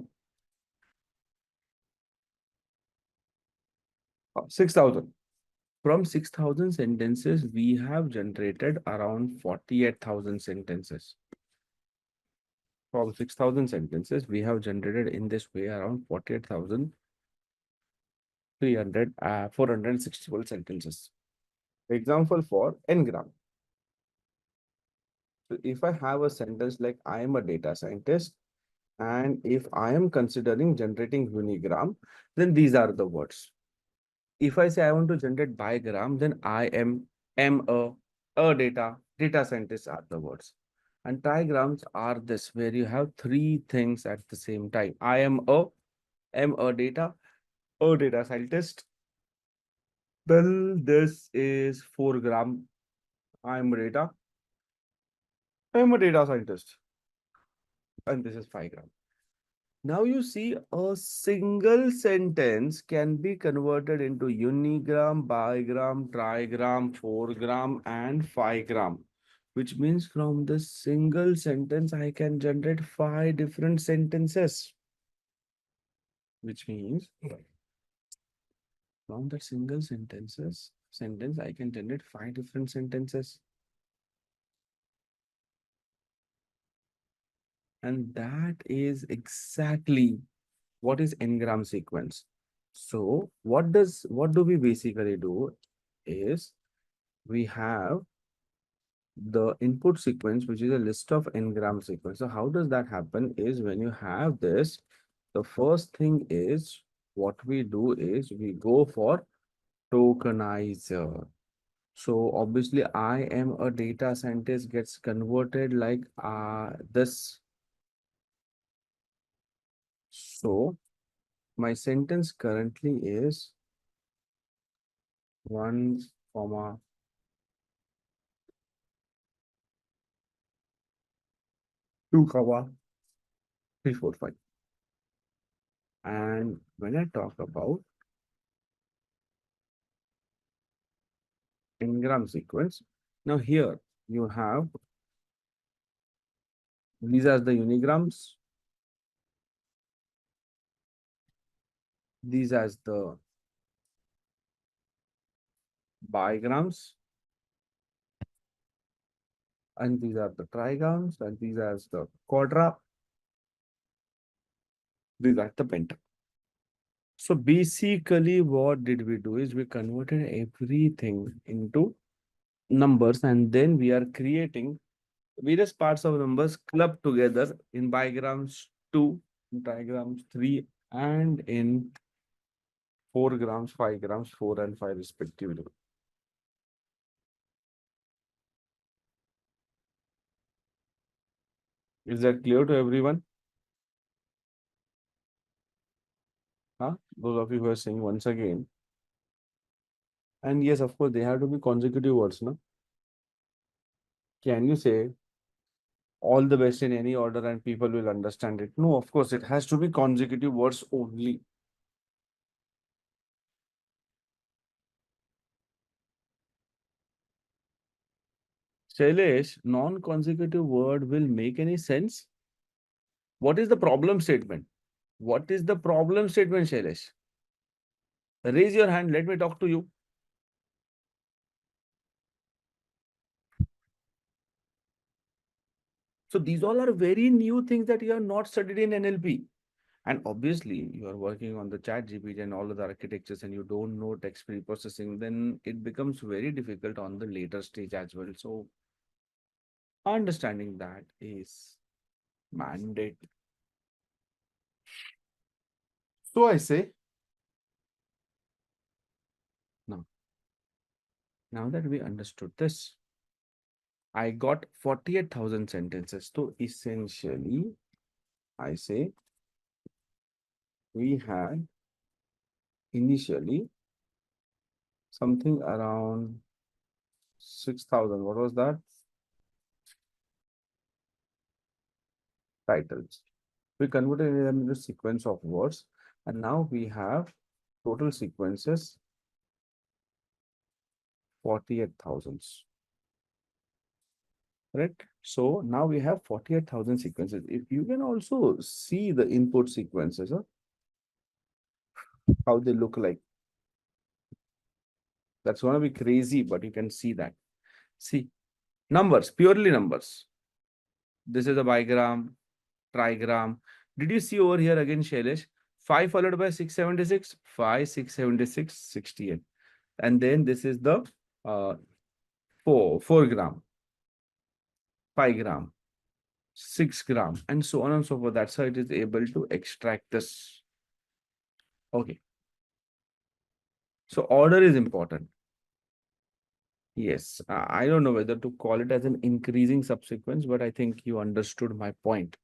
6,000. From 6,000 sentences, we have generated around 48,000 sentences. From 6,000 sentences, we have generated in this way around 48,300, 461 sentences. Example for n-gram. So if I have a sentence like I am a data scientist, and if I am considering generating unigram, then these are the words. If I say I want to generate bigram, then am a data scientist are the words. And trigrams are this, where you have three things at the same time. Am a data scientist. Then this is 4 gram. I'm a data scientist. And this is 5 gram. Now you see a single sentence can be converted into unigram, bigram, trigram, 4 gram, and 5 gram, which means from this single sentence, I can generate 5 different sentences, which means from that single sentence, I can generate 5 different sentences. And that is exactly what is n-gram sequence. So what do we basically do is we have the input sequence, which is a list of n-gram sequence. So how does that happen is when you have this, the first thing is what we do is we go for tokenizer. So obviously I am a data scientist gets converted like this. So my sentence currently is 1, comma 2, comma 3, 4, 5. And when I talk about n-gram sequence, now here you have these are the unigrams, these are the bigrams, and these are the trigrams, and these are the quadra, these are the penta. So basically, what did we do is we converted everything into numbers, and then we are creating various parts of numbers clubbed together in bigrams 2, in trigrams 3, and in 4 grams, 5 grams, 4 and 5 respectively. Is that clear to everyone? Huh? Those of you who are saying once again. And yes, of course, they have to be consecutive words, no? Can you say all the best in any order and people will understand it? No, of course, it has to be consecutive words only. Shailesh, non-consecutive word will make any sense? What is the problem statement? What is the problem statement, Shailesh? Raise your hand. Let me talk to you. So these all are very new things that you have not studied in NLP. And obviously, you are working on the chat GPT and all of the architectures and you don't know text preprocessing, then it becomes very difficult on the later stage as well. So understanding that is mandate. So I say, now, now that we understood this, I got 48,000 sentences. So essentially, I say we had initially something around 6,000. What was that? Titles. We converted them into sequence of words, and now we have total sequences 48,000. Right? So now we have 48,000 sequences. If you can also see the input sequences, how they look like. That's going to be crazy, but you can see that. See, numbers, purely numbers. This is a bigram, trigram. Did you see over here again, Shailesh? 5 followed by 676, 5, 676, 68. And then this is the 4 gram, 5 gram, 6 gram, and so on and so forth. That's how it is able to extract this. Okay. So order is important. Yes, I don't know whether to call it as an increasing subsequence, but I think you understood my point.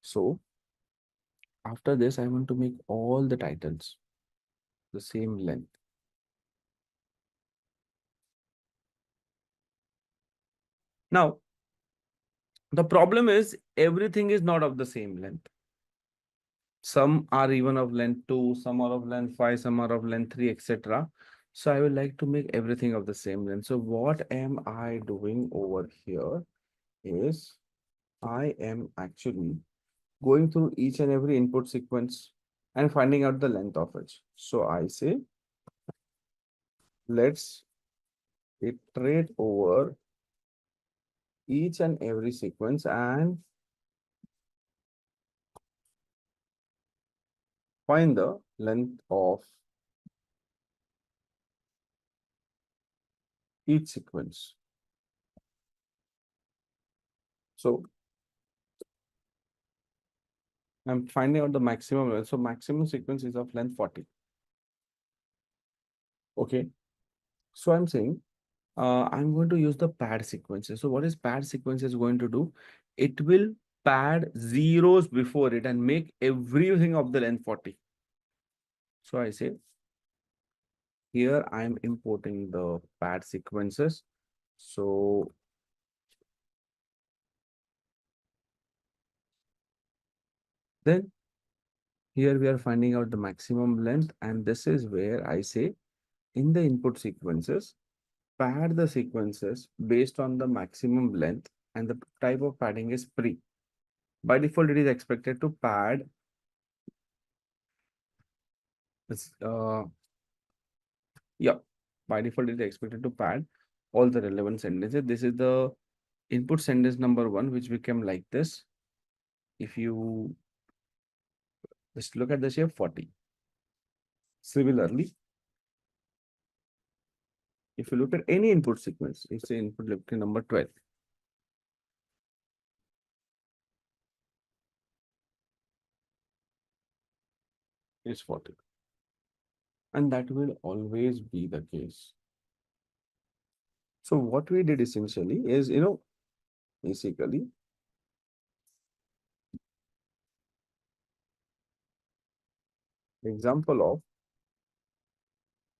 So after this, I want to make all the titles the same length. Now, the problem is everything is not of the same length. Some are even of length 2, some are of length 5, some are of length 3, etc. So I would like to make everything of the same length. So what am I doing over here is I am actually going through each and every input sequence and finding out the length of it. So I say, let's iterate over each and every sequence and find the length of each sequence. So I'm finding out the maximum length. So maximum sequence is of length 40. Okay. So I'm saying I'm going to use the pad sequences. So what is pad sequences going to do? It will pad zeros before it and make everything of the length 40. So I say here I'm importing the pad sequences. So then here we are finding out the maximum length, and this is where I say in the input sequences, pad the sequences based on the maximum length, and the type of padding is pre. By default, it is expected to pad this, yeah, by default, it is expected to pad all the relevant sentences. This is the input sentence number 1, which became like this. If you just look at the shape 40. Similarly, if you look at any input sequence, it's the input number 12. Is 40. And that will always be the case. So what we did essentially is, basically example of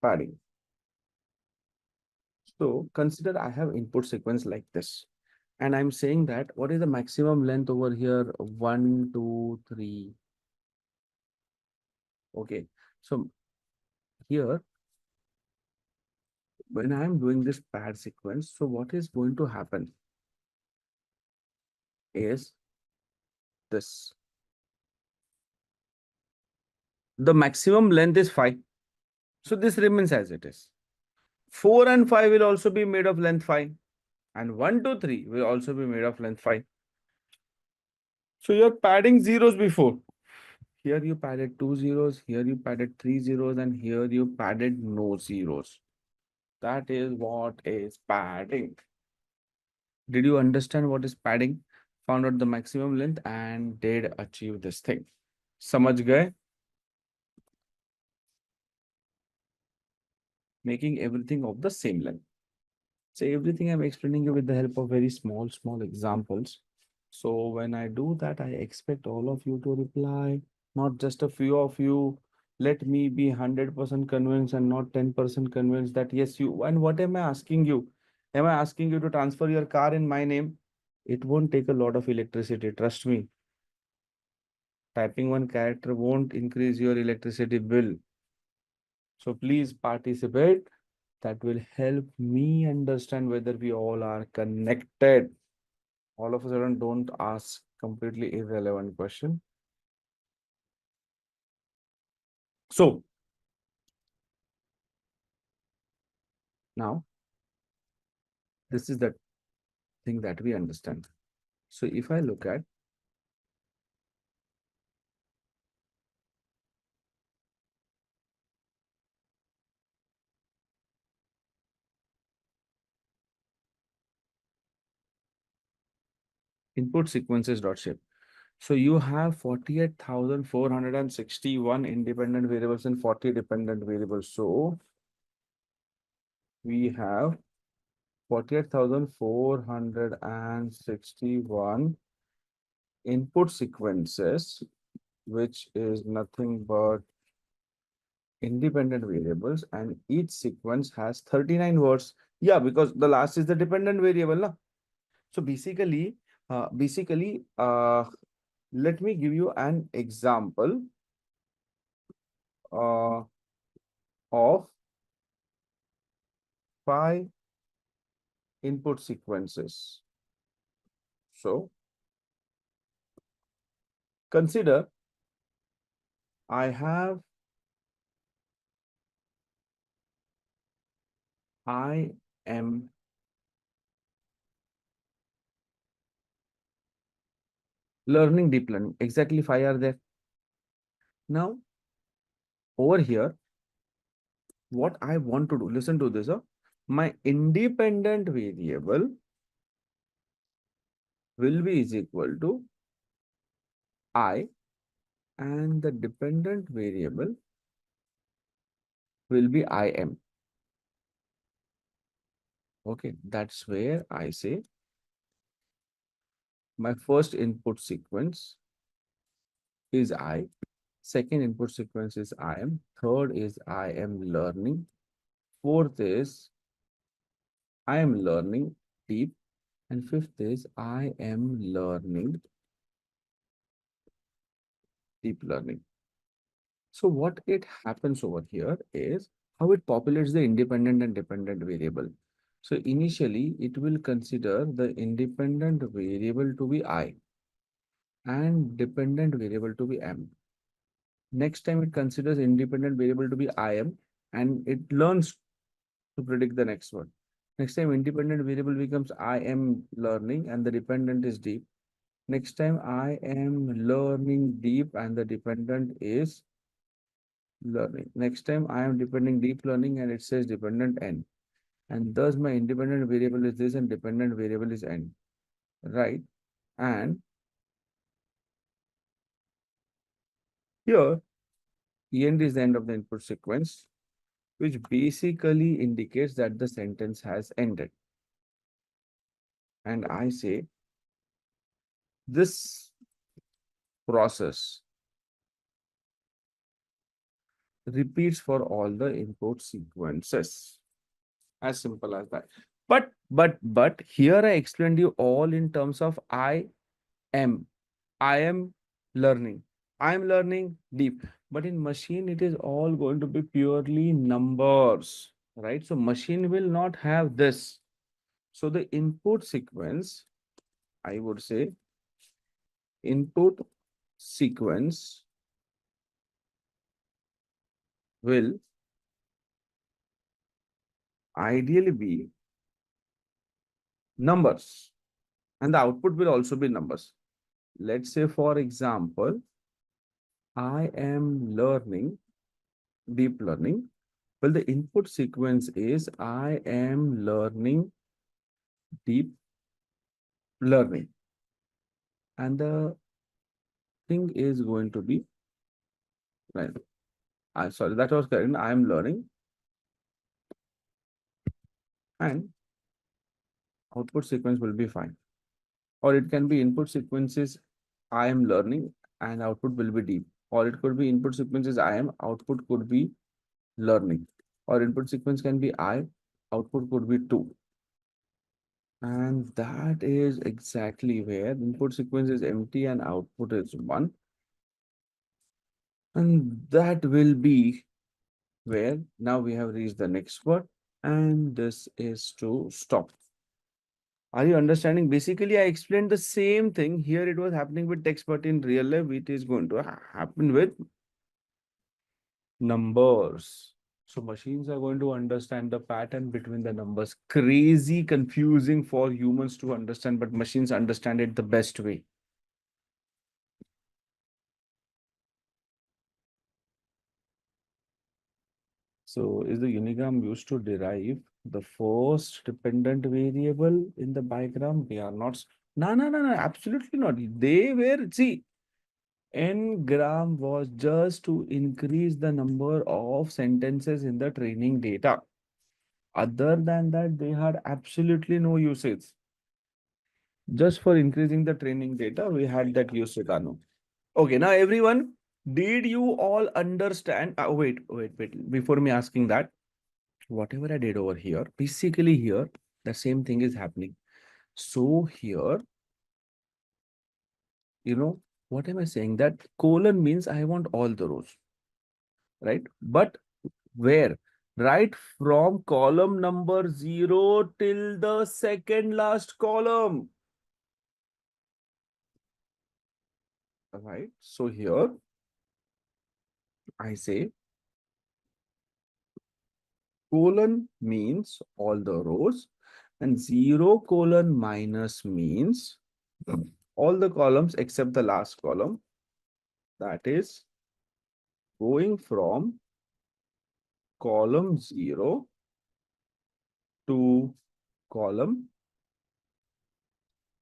padding. So consider I have input sequence like this. And I'm saying that what is the maximum length over here? 1, 2, 3. Okay. So here when I'm doing this pad sequence, so what is going to happen is this. The maximum length is 5. So this remains as it is. 4 and 5 will also be made of length 5. And 1, 2, 3 will also be made of length 5. So you're padding zeros before. Here you padded 2 zeros, here you padded 3 zeros, and here you padded no zeros. That is what is padding. Did you understand what is padding? Found out the maximum length and did achieve this thing. समझ गए? Making everything of the same length. So everything I'm explaining you with the help of very small examples. So when I do that, I expect all of you to reply, not just a few of you. Let me be 100% convinced and not 10% convinced that yes, you. And what am I asking you? Am I asking you to transfer your car in my name? It won't take a lot of electricity. Trust me. Typing one character won't increase your electricity bill. So please participate. That will help me understand whether we all are connected. All of a sudden, don't ask completely irrelevant question. So now this is the thing that we understand. So if I look at input sequences dot shape. So you have 48,461 independent variables and 40 dependent variables. So we have 48,461 input sequences, which is nothing but independent variables, and each sequence has 39 words. Yeah, because the last is the dependent variable. Na? So basically, let me give you an example uh, of 5 input sequences. So consider I have I am learning deep learning. Exactly 5 are there. Now over here, what I want to do, listen to this. My independent variable will be is equal to I, and the dependent variable will be IM. Okay, that's where I say my first input sequence is I, second input sequence is IM, third is I am learning, fourth is I am learning deep, and fifth is I am learning deep learning. So what it happens over here is how it populates the independent and dependent variable. So initially it will consider the independent variable to be I and dependent variable to be M. Next time it considers independent variable to be IM and it learns to predict the next one. Next time independent variable becomes I am learning and the dependent is deep. Next time I am learning deep and the dependent is learning. Next time I am depending deep learning and it says dependent N. And thus my independent variable is this and dependent variable is N. Right? And here, end is the end of the input sequence, which basically indicates that the sentence has ended. And I say this process repeats for all the input sequences. As simple as that. But here I explained you all in terms of I am. I am learning. I am learning deep. But in machine, it is all going to be purely numbers. right? So machine will not have this. So the input sequence, I would say, input sequence will ideally be numbers, and the output will also be numbers. Let's say, for example, I am learning deep learning. Well, the input sequence is I am learning deep learning. And the thing is going to be, right? I sorry, that was correct. I am learning, and output sequence will be fine. Or it can be input sequences I am learning and output will be deep. Or it could be input sequences I am, output could be learning. Or input sequence can be I, output could be two. And that is exactly where input sequence is empty and output is one. And that will be where now we have reached the next word. And this is to stop. Are you understanding? Basically, I explained the same thing. Here it was happening with text, but in real life, it is going to happen with numbers. So machines are going to understand the pattern between the numbers. Crazy confusing for humans to understand, but machines understand it the best way. So is the unigram used to derive the first dependent variable in the bigram? They are not. No, no, no, no, absolutely not. They were, see, Ngram was just to increase the number of sentences in the training data. Other than that, they had absolutely no usage. Just for increasing the training data, we had that usage, Anu. Okay, now everyone, did you all understand? Wait. Before me asking that, whatever I did over here, basically here, the same thing is happening. So here, what am I saying? That colon means I want all the rows, right? But where? Right from column number 0 till the second last column. Right. So here I say colon means all the rows and 0 colon minus means all the columns except the last column. That is going from column 0 to column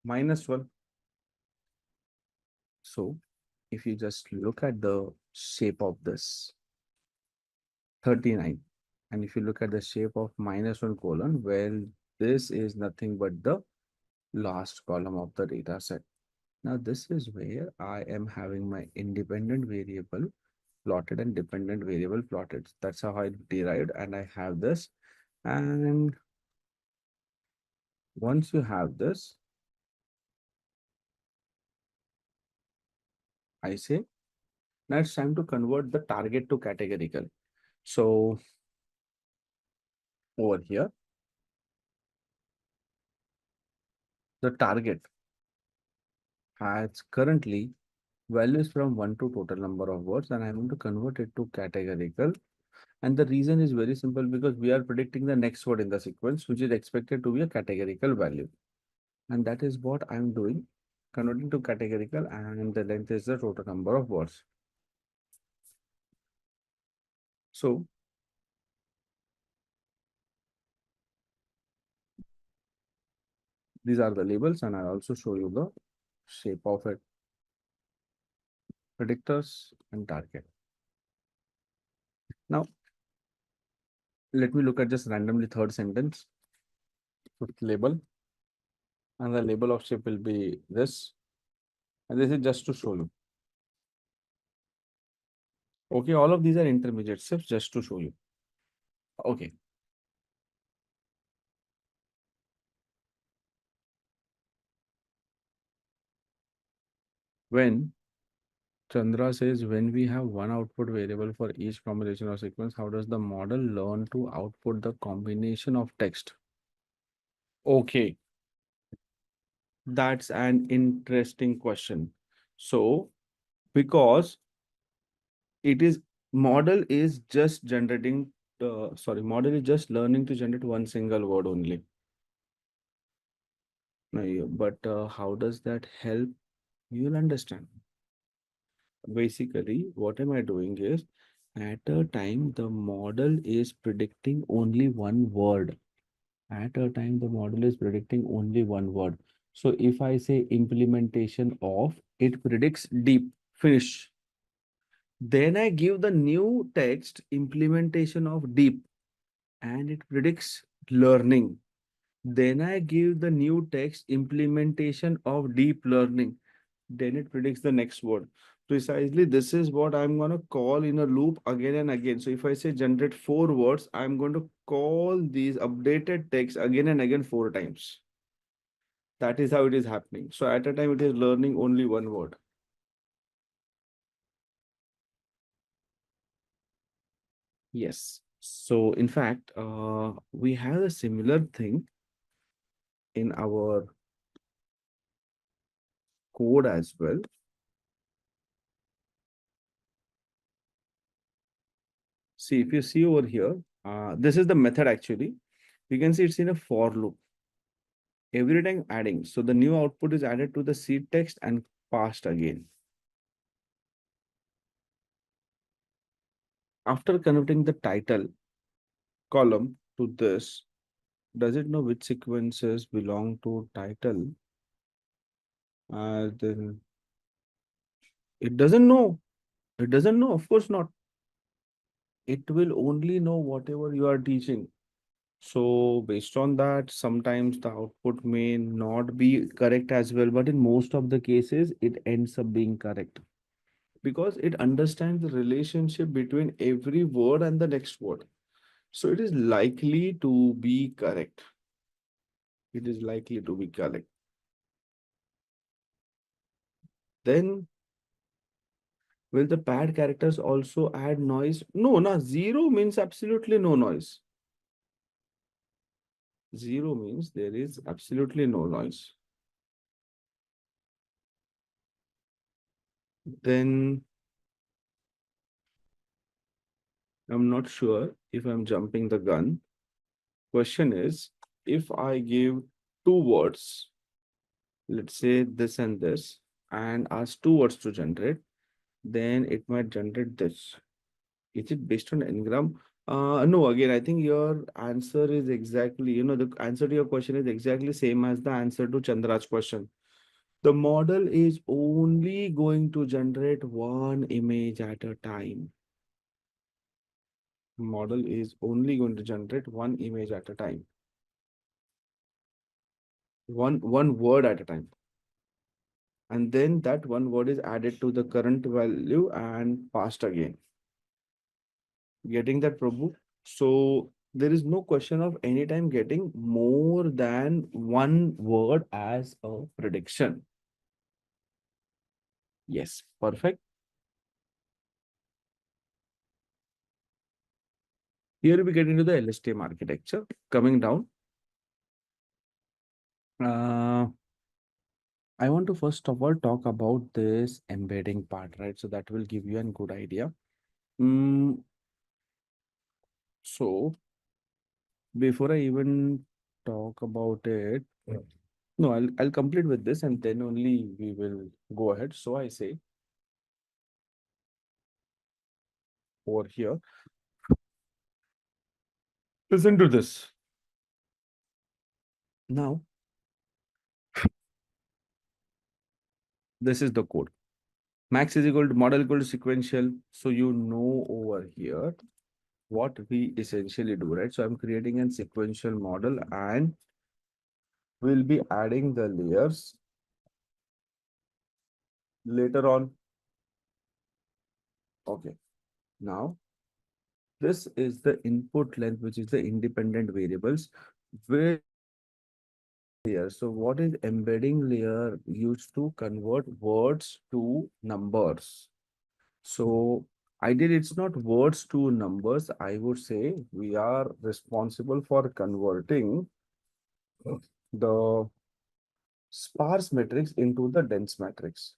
-1. So if you just look at the shape of this 39, and if you look at the shape of -1 colon, well, this is nothing but the last column of the data set. Now, this is where I am having my independent variable plotted and dependent variable plotted. That's how I derived, and I have this. And once you have this, I say, now it's time to convert the target to categorical. So over here, the target has currently values from 1 to total number of words, and I'm going to convert it to categorical. And the reason is very simple, because we are predicting the next word in the sequence, which is expected to be a categorical value. And that is what I'm doing, converting to categorical, and the length is the total number of words. So these are the labels, and I'll also show you the shape of it. Predictors and target. Now, let me look at just randomly third sentence with label. And the label of shape will be this. And this is just to show you. Okay, all of these are intermediate steps just to show you. Okay. When Chandra says, when we have one output variable for each combination or sequence, how does the model learn to output the combination of text? Okay, that's an interesting question. So, because it is model is just generating, model is just learning to generate one single word only. But how does that help? You'll understand. Basically, what am I doing is at a time the model is predicting only one word. At a time the model is predicting only one word. So if I say implementation of, it predicts deep, finish. Then I give the new text implementation of deep and it predicts learning. Then I give the new text implementation of deep learning. Then it predicts the next word. Precisely, this is what I'm going to call in a loop again and again. So if I say generate 4 words, I'm going to call these updated text again and again 4 times. That is how it is happening. So at a time, it is learning only one word. Yes. So in fact, we have a similar thing in our code as well. See, if you see over here, this is the method actually. You can see it's in a for loop. Every time adding. So the new output is added to the seed text and passed again. After converting the title column to this, does it know which sequences belong to title? Then it doesn't know. It doesn't know. Of course not. It will only know whatever you are teaching. So based on that, sometimes the output may not be correct as well, but in most of the cases, it ends up being correct because it understands the relationship between every word and the next word. So it is likely to be correct. It is likely to be correct. Then will the pad characters also add noise? No, no, zero means absolutely no noise. Zero means there is absolutely no noise. Then I'm not sure if I'm jumping the gun. Question is, if I give 2 words, let's say this and this, and ask 2 words to generate, then it might generate this. Is it based on engram? No, again, I think your answer is exactly, the answer to your question is exactly same as the answer to Chandra's question. The model is only going to generate one image at a time. Model is only going to generate one image at a time. One word at a time. And then that one word is added to the current value and passed again. Getting that, Prabhu? So there is no question of any time getting more than one word as a prediction. Yes, perfect. Here we get into the LSTM architecture. Coming down, I want to first of all talk about this embedding part, right? So that will give you a good idea. Mm, so before I even talk about it, no, I'll complete with this and then only we will go ahead. So I say over here, listen to this. Now, this is the code. Max is equal to model equal to sequential. So you know over here what we essentially do, right? So I'm creating a sequential model and we'll be adding the layers later on. Okay. Now, this is the input length, which is the independent variables. Where layer. So what is embedding layer used to convert words to numbers? So ideally, it's not words to numbers. I would say we are responsible for converting the sparse matrix into the dense matrix,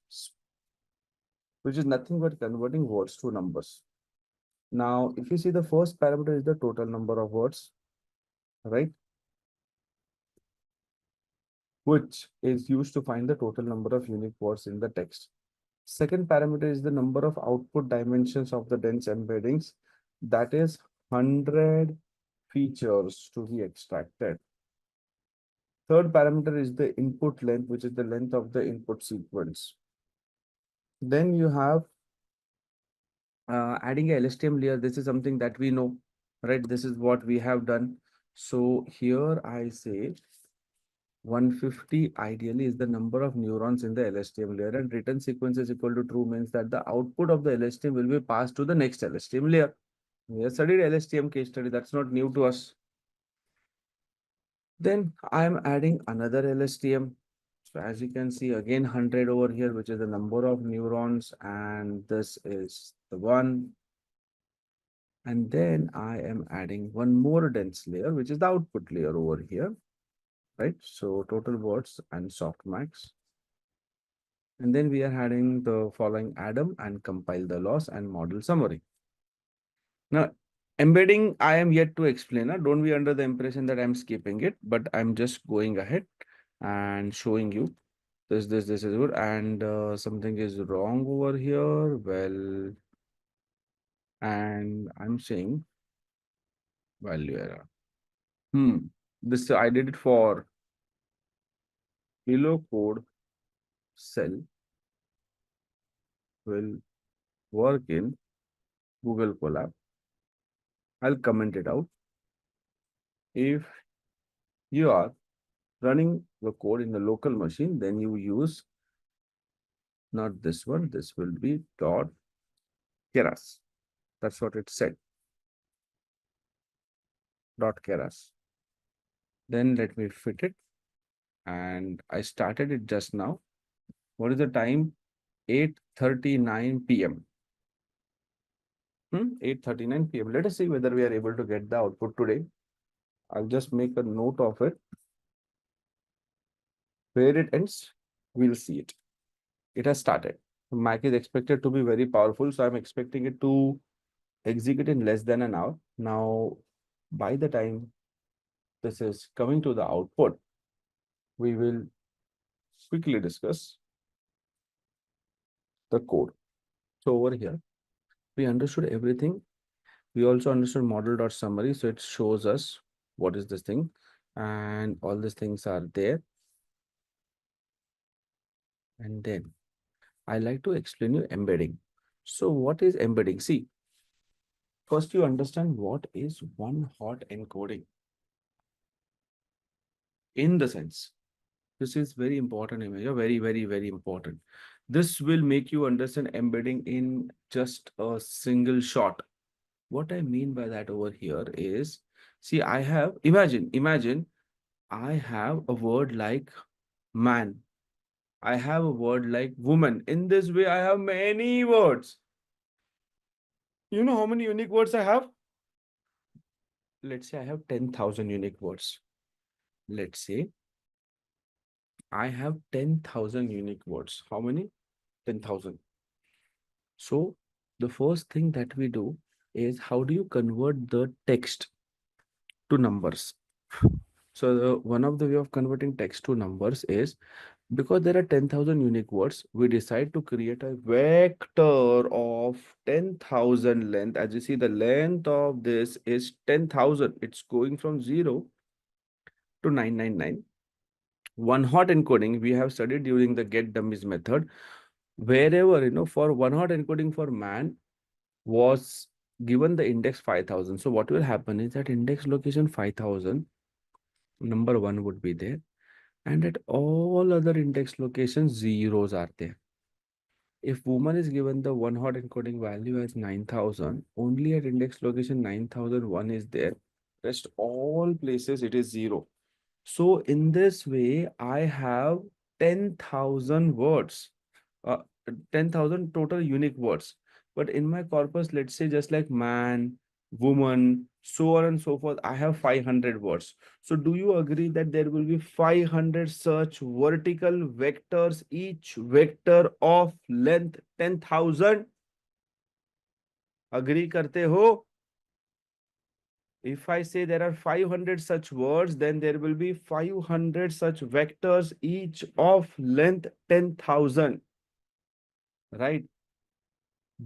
which is nothing but converting words to numbers. Now, if you see, the first parameter is the total number of words, right? Which is used to find the total number of unique words in the text. Second parameter is the number of output dimensions of the dense embeddings. That is 100 features to be extracted. Third parameter is the input length, which is the length of the input sequence. Then you have adding a LSTM layer. This is something that we know, right? This is what we have done. So here I say 150 ideally is the number of neurons in the LSTM layer, and return sequence is equal to true means that the output of the LSTM will be passed to the next LSTM layer. We have studied LSTM case study. That's not new to us. Then I am adding another LSTM. So as you can see, again 100 over here, which is the number of neurons, and this is the one. And then I am adding one more dense layer, which is the output layer over here, right? So total words and softmax. And then we are adding the following atom and compile the loss and model summary. Now, embedding, I am yet to explain. Don't be under the impression that I'm skipping it, but I'm just going ahead and showing you this is good, and something is wrong over here. Well, and I'm saying value error. This I did it for kilo code cell will work in Google Colab. I'll comment it out. If you are running the code in the local machine, then you use not this one. This will be dot keras. That's what it said. Dot keras. Then let me fit it. And I started it just now. What is the time? 8:39 p.m. 8:39 p.m. Let us see whether we are able to get the output today. I'll just make a note of it. Where it ends, we'll see it. It has started. Mac is expected to be very powerful, so I'm expecting it to execute in less than an hour. Now, by the time this is coming to the output, we will quickly discuss the code. So over here, we understood everything. We also understood model.summary. So it shows us what is this thing, and all these things are there. And then I like to explain you embedding. So what is embedding? See, first you understand what is one hot encoding. In the sense, this is very important, very important. This will make you understand embedding in just a single shot. What I mean by that over here is, see, I have, imagine I have a word like man. I have a word like woman. In this way, I have many words. You know how many unique words I have? Let's say I have 10,000 unique words. Let's say I have 10,000 unique words. How many? 10,000. So the first thing that we do is, how do you convert the text to numbers? So one of the way of converting text to numbers is, because there are 10,000 unique words, we decide to create a vector of 10,000 length. As you see, the length of this is 10,000. It's going from 0 to 999. One hot encoding we have studied during the get dummies method. Wherever, for one hot encoding for man was given the index 5,000. So what will happen is that index location 5,000, number 1 would be there. And at all other index locations, zeros are there. If woman is given the one hot encoding value as 9,000, only at index location 9,001 is there. Rest all places it is 0. So in this way, I have 10,000 words, uh, 10,000 total unique words. But in my corpus, let's say just like man, woman, so on and so forth, I have 500 words. So do you agree that there will be 500 such vertical vectors, each vector of length 10,000? Agree karte ho? If I say there are 500 such words, then there will be 500 such vectors, each of length 10,000, right?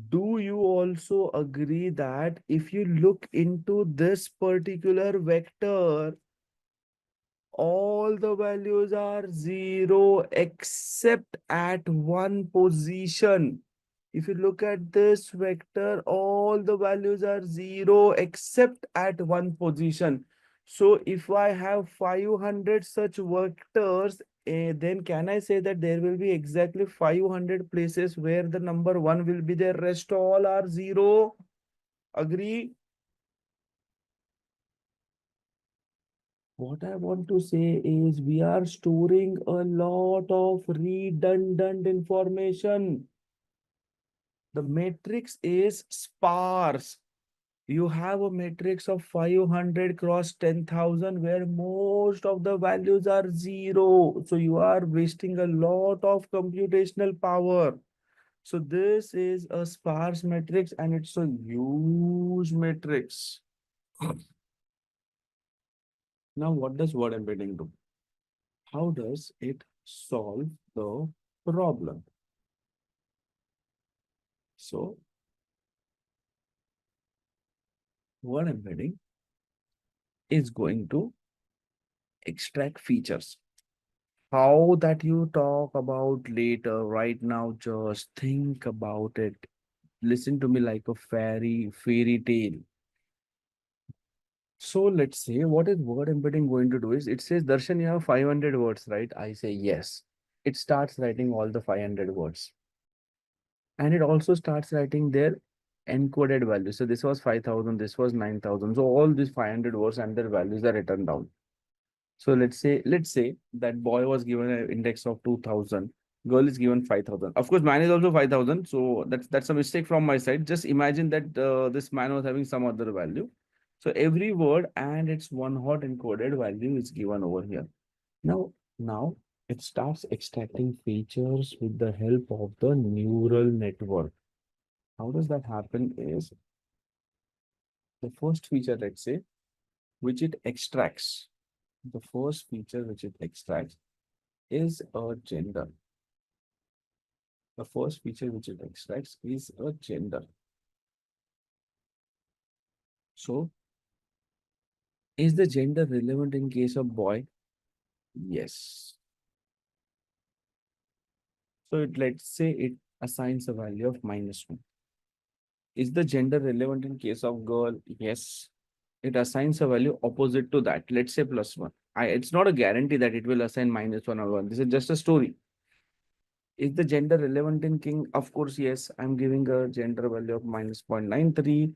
Do you also agree that if you look into this particular vector, all the values are zero except at one position? If you look at this vector, all the values are zero except at one position. So if I have 500 such vectors, then can I say that there will be exactly 500 places where the number one will be there, rest all are zero? Agree? What I want to say is we are storing a lot of redundant information. The matrix is sparse. You have a matrix of 500 cross 10,000 where most of the values are zero. So you are wasting a lot of computational power. So this is a sparse matrix and it's a huge matrix. Now, what does word embedding do? How does it solve the problem? So, word embedding is going to extract features. How that you talk about later, right now, just think about it. Listen to me like a fairy tale. So let's say what is word embedding going to do is it says, Darshan, you have 500 words, right? I say yes. It starts writing all the 500 words. And it also starts writing their encoded value. So this was 5,000, this was 9,000. So all these 500 words and their values are written down. So let's say that boy was given an index of 2,000, girl is given 5,000. Of course, man is also 5,000. So that's a mistake from my side. Just imagine that this man was having some other value. So every word and its one hot encoded value is given over here. Now it starts extracting features with the help of the neural network. How does that happen is the first feature, let's say, which it extracts, the first feature which it extracts is a gender. The first feature which it extracts is a gender. So, is the gender relevant in case of boy? Yes. So, let's say it assigns a value of -1. Is the gender relevant in case of girl? Yes. It assigns a value opposite to that. Let's say +1. It's not a guarantee that it will assign -1 or 1. This is just a story. Is the gender relevant in king? Of course, yes. I'm giving a gender value of -0.93.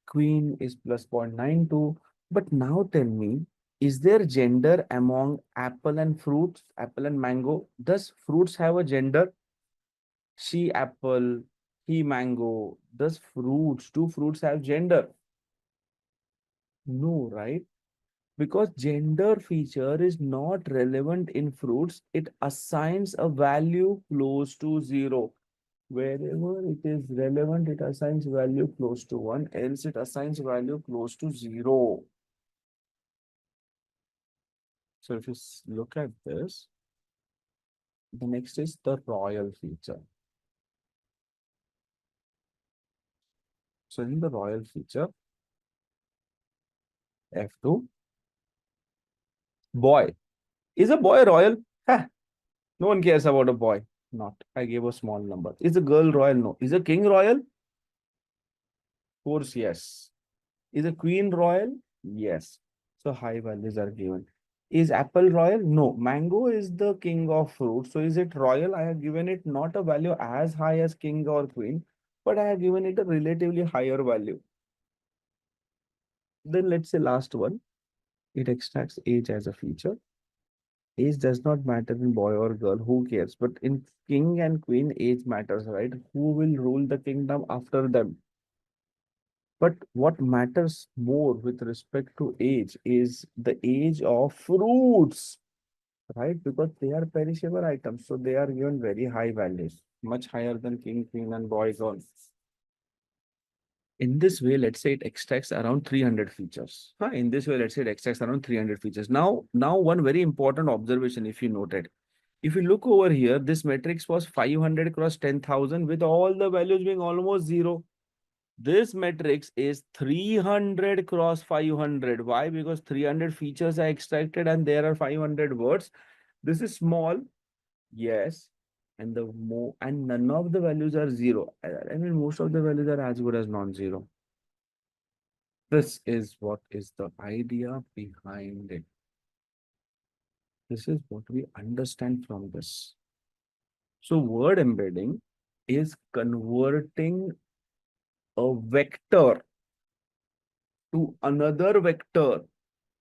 Queen is +0.92. But now tell me, is there gender among apple and fruits, apple and mango? Does fruits have a gender? She apple, he mango. Do fruits have gender? No, right? Because gender feature is not relevant in fruits, it assigns a value close to 0. Wherever it is relevant, it assigns value close to 1, else it assigns value close to 0. So if you look at this, the next is the royal feature. So in the royal feature, F2, boy. Is a boy royal? Huh. No one cares about a boy. Not. I gave a small number. Is a girl royal? No. Is a king royal? Of course, yes. Is a queen royal? Yes. So high values are given. Is apple royal? No. Mango is the king of fruit. So is it royal? I have given it not a value as high as king or queen, but I have given it a relatively higher value. Then let's say last one. It extracts age as a feature. Age does not matter in boy or girl, who cares? But in king and queen, age matters, right? Who will rule the kingdom after them? But what matters more with respect to age is the age of fruits, right? Because they are perishable items, so they are given very high values, much higher than king, queen, and boy, girl. In this way, let's say it extracts around 300 features. In this way, let's say it extracts around 300 features. Now one very important observation, if you noted, if you look over here, this matrix was 500 cross 10,000 with all the values being almost zero. This matrix is 300 cross 500. Why? Because 300 features are extracted and there are 500 words. This is small, yes, and the more and none of the values are zero. I mean, most of the values are as good as non-zero. This is what is the idea behind it. This is what we understand from this. So word embedding is converting a vector to another vector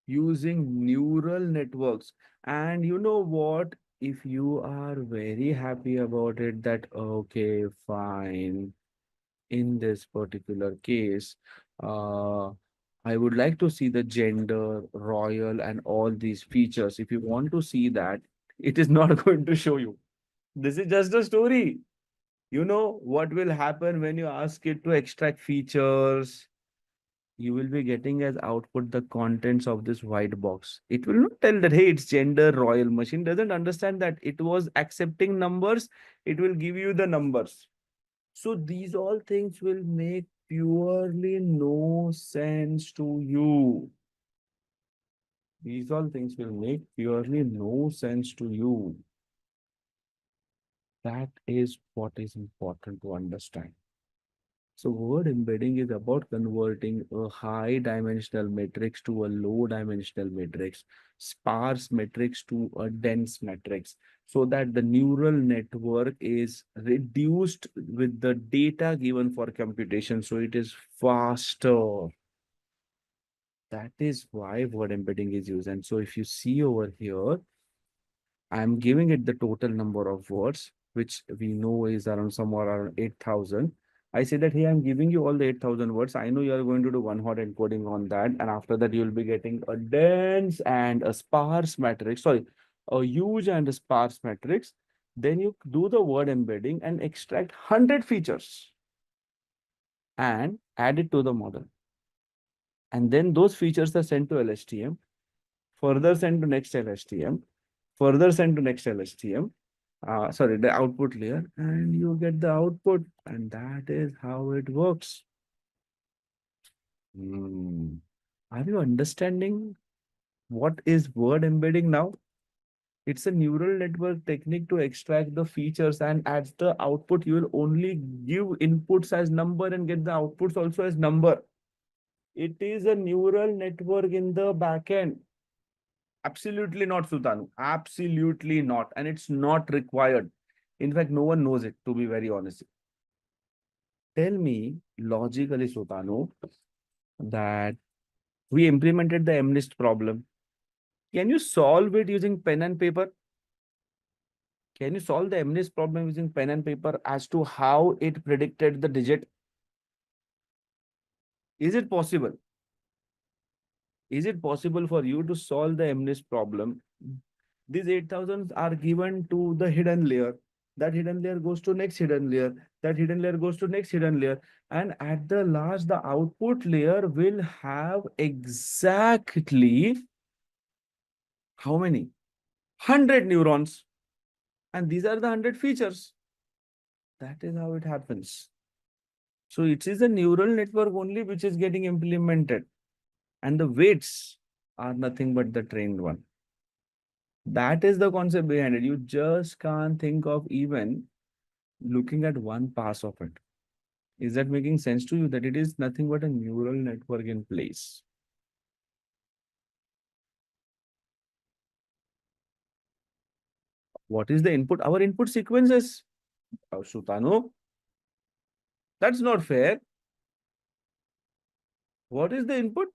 using neural networks. And you know what? If you are very happy about it, that okay, fine. In this particular case, uh, I would like to see the gender, royal, and all these features. If you want to see that, it is not going to show you. This is just a story. You know what will happen when you ask it to extract features? You will be getting as output the contents of this white box. It will not tell that, hey, it's gender royal. Machine doesn't understand that it was accepting numbers. It will give you the numbers. So these all things will make purely no sense to you. These all things will make purely no sense to you. That is what is important to understand. So word embedding is about converting a high dimensional matrix to a low dimensional matrix, sparse matrix to a dense matrix, so that the neural network is reduced with the data given for computation. So it is faster. That is why word embedding is used. And so if you see over here, I'm giving it the total number of words, which we know is around somewhere around 8,000. I say that, hey, I'm giving you all the 8,000 words. I know you are going to do one hot encoding on that. And after that, you'll be getting a dense and a sparse matrix. Sorry, a huge and a sparse matrix. Then you do the word embedding and extract 100 features and add it to the model. And then those features are sent to LSTM, further sent to next LSTM, further sent to next LSTM, sorry, the output layer, and you get the output, and that is how it works. Are you understanding what is word embedding now? It's a neural network technique to extract the features, and at the output, you will only give inputs as number and get the outputs also as number. It is a neural network in the backend. Absolutely not, Sutanu. Absolutely not. And it's not required. In fact, no one knows it, to be very honest. Tell me logically, Sutanu, that we implemented the MNIST problem. Can you solve it using pen and paper? Can you solve the MNIST problem using pen and paper as to how it predicted the digit? Is it possible? Is it possible for you to solve the MNIST problem? These 8,000 are given to the hidden layer. That hidden layer goes to next hidden layer. That hidden layer goes to next hidden layer. And at the last, the output layer will have exactly how many? 100 neurons. And these are the 100 features. That is how it happens. So it is a neural network only which is getting implemented. And the weights are nothing but the trained one. That is the concept behind it. You just can't think of even looking at one pass of it. Is that making sense to you that it is nothing but a neural network in place? What is the input? Our input sequences. Sutanu, that's not fair. What is the input?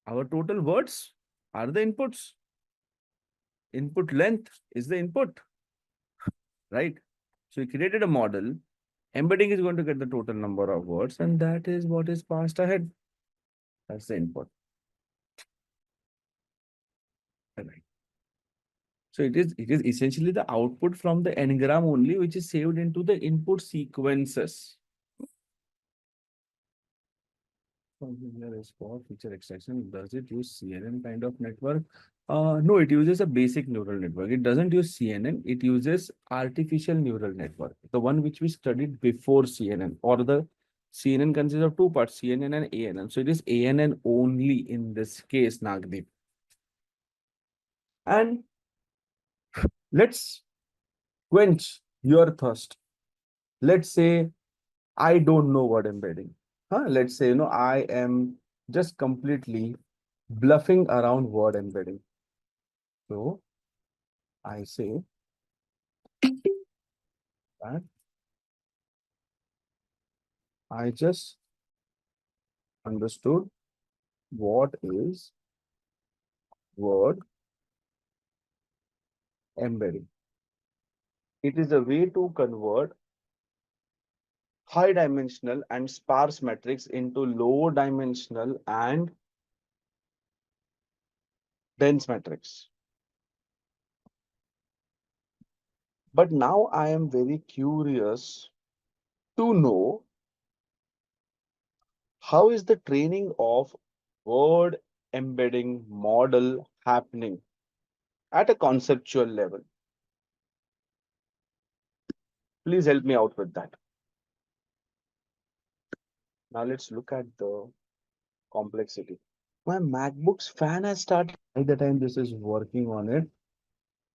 Our total words are the inputs. Input length is the input, right? So we created a model. Embedding is going to get the total number of words, and that is what is passed ahead. That's the input. Right. So it is essentially the output from the n-gram only, which is saved into the input sequences. So here is for feature extraction. Does it use CNN kind of network? No, it uses a basic neural network. It doesn't use CNN. It uses artificial neural network, the one which we studied before CNN, or the CNN consists of two parts, CNN and ANN. So it is ANN only in this case, Nagdeep. And let's quench your thirst. Let's say I don't know what embedding. Let's say, I am just completely bluffing around word embedding. So I say that I just understood what is word embedding. It is a way to convert high dimensional and sparse metrics into low dimensional and dense metrics. But now I am very curious to know, how is the training of word embedding model happening at a conceptual level? Please help me out with that. Now let's look at the complexity. My MacBook's fan has started by the time this is working on it.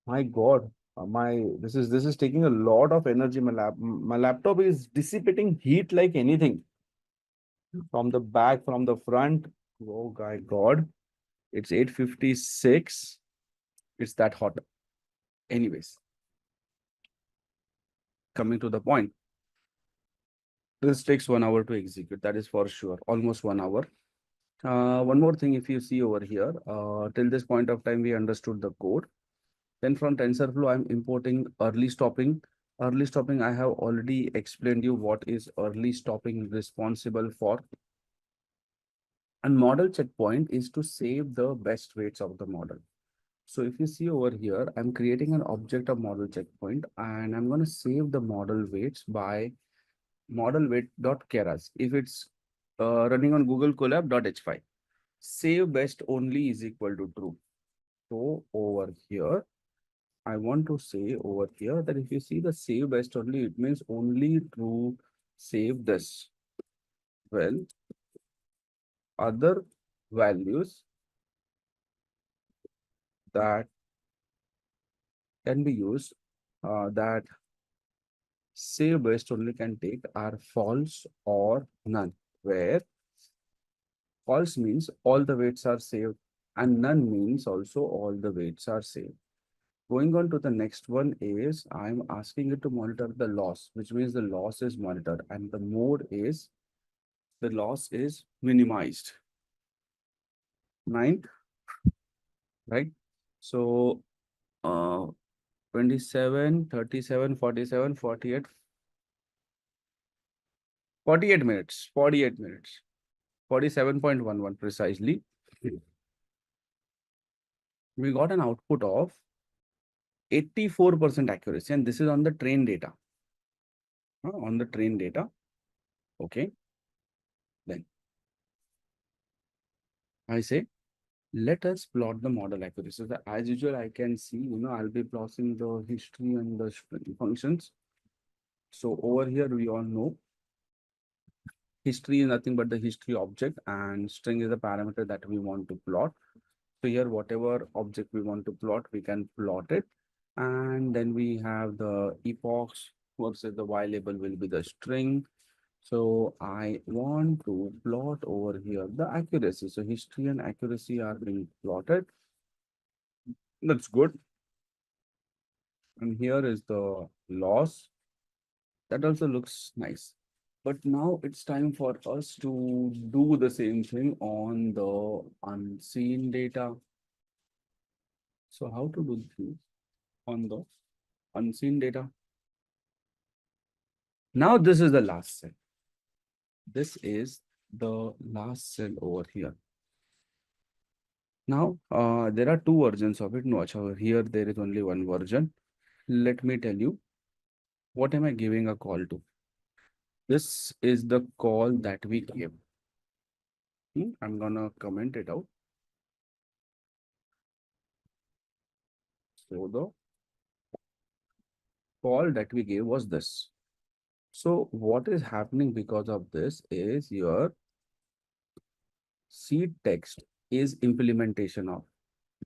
My God, my this is taking a lot of energy. My laptop is dissipating heat like anything. From the back, from the front. Oh my God, it's 8:56. It's that hot. Anyways, coming to the point. This takes 1 hour to execute. That is for sure. Almost 1 hour. One more thing, if you see over here, till this point of time, we understood the code. Then from TensorFlow, I'm importing early stopping. Early stopping, I have already explained you what is early stopping responsible for. And model checkpoint is to save the best weights of the model. So if you see over here, I'm creating an object of model checkpoint, and I'm going to save the model weights by model weight.keras. If it's running on Google Colab.h5, save best only is equal to true. So over here, I want to say over here that if you see the save best only, it means only true save this. Well, other values that can be used, that save best only can take, are false or none, where false means all the weights are saved and none means also all the weights are saved. Going on to the next one is, I'm asking it to monitor the loss, which means the loss is monitored and the mode is, the loss is minimized. 9, right? So 27, 37, 47, 48, 48 minutes, 48 minutes, 47.11 precisely. We got an output of 84% accuracy, and this is on the train data. On the train data. Okay. Then I say, let us plot the model accuracy. So as usual, I can see, I'll be plotting the history and the functions. So over here, we all know history is nothing but the history object, and string is the parameter that we want to plot. So here, whatever object we want to plot, we can plot it. And then we have the epochs versus the y label will be the string. So I want to plot over here the accuracy. So history and accuracy are being plotted. That's good. And here is the loss. That also looks nice. But now it's time for us to do the same thing on the unseen data. So how to do this on the unseen data? Now this is the last cell. This is the last cell over here. Now, there are two versions of it. No, acha, here there is only one version. Let me tell you, what am I giving a call to? This is the call that we gave. I'm gonna comment it out. So the call that we gave was this. So what is happening because of this is your seed text is implementation of.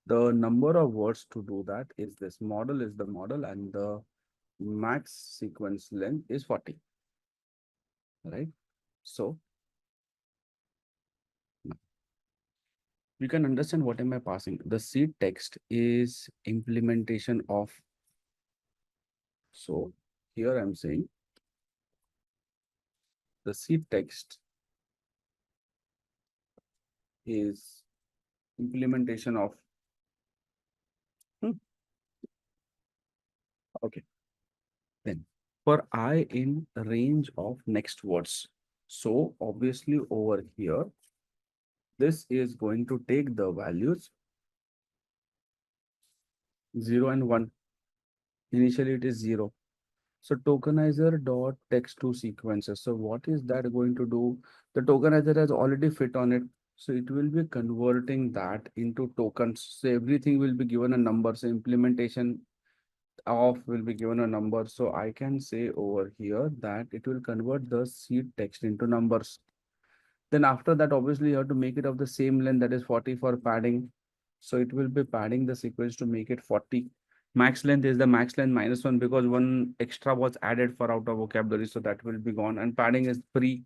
The number of words to do that is this. Model is the model and the max sequence length is 40. Right? So you can understand what am I passing. The seed text is implementation of. So here I'm saying the seed text is implementation of. Okay. Then for I in range of next words. So obviously over here, this is going to take the values 0 and 1. Initially it is 0. So tokenizer dot text to sequences. So what is that going to do? The tokenizer has already fit on it. So it will be converting that into tokens. So everything will be given a number. So implementation of will be given a number. So I can say over here that it will convert the seed text into numbers. Then after that, obviously you have to make it of the same length, that is 40 for padding. So it will be padding the sequence to make it 40. Max length is the max length minus 1 because one extra was added for out of vocabulary. So that will be gone. And padding is pre.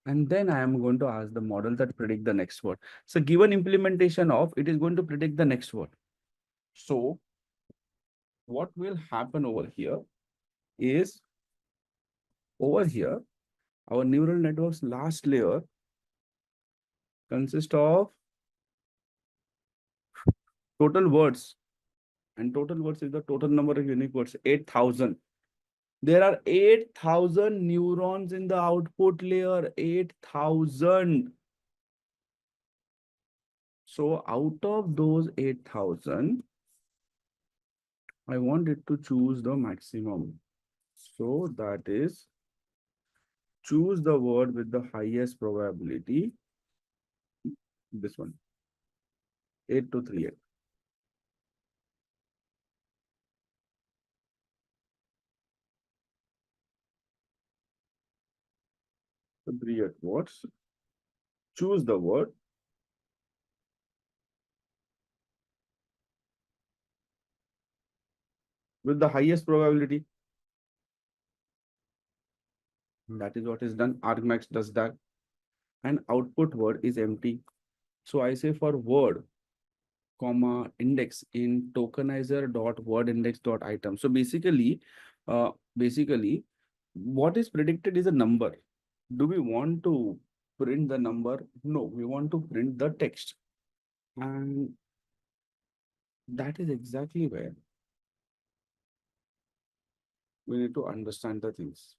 And then I am going to ask the model that predict the next word. So given implementation of, it is going to predict the next word. So what will happen over here is over here, our neural network's last layer consists of total words. And total words is the total number of unique words, 8,000. There are 8,000 neurons in the output layer, 8,000. So out of those 8,000, I want it to choose the maximum. So that is choose the word with the highest probability. This one, 8238. So 38 words. Choose the word. With the highest probability. That is what is done. Argmax does that. And output word is empty. So I say for word, comma, index in tokenizer dot word index dot item. So basically, what is predicted is a number. Do we want to print the number? No, we want to print the text. And that is exactly where we need to understand the things.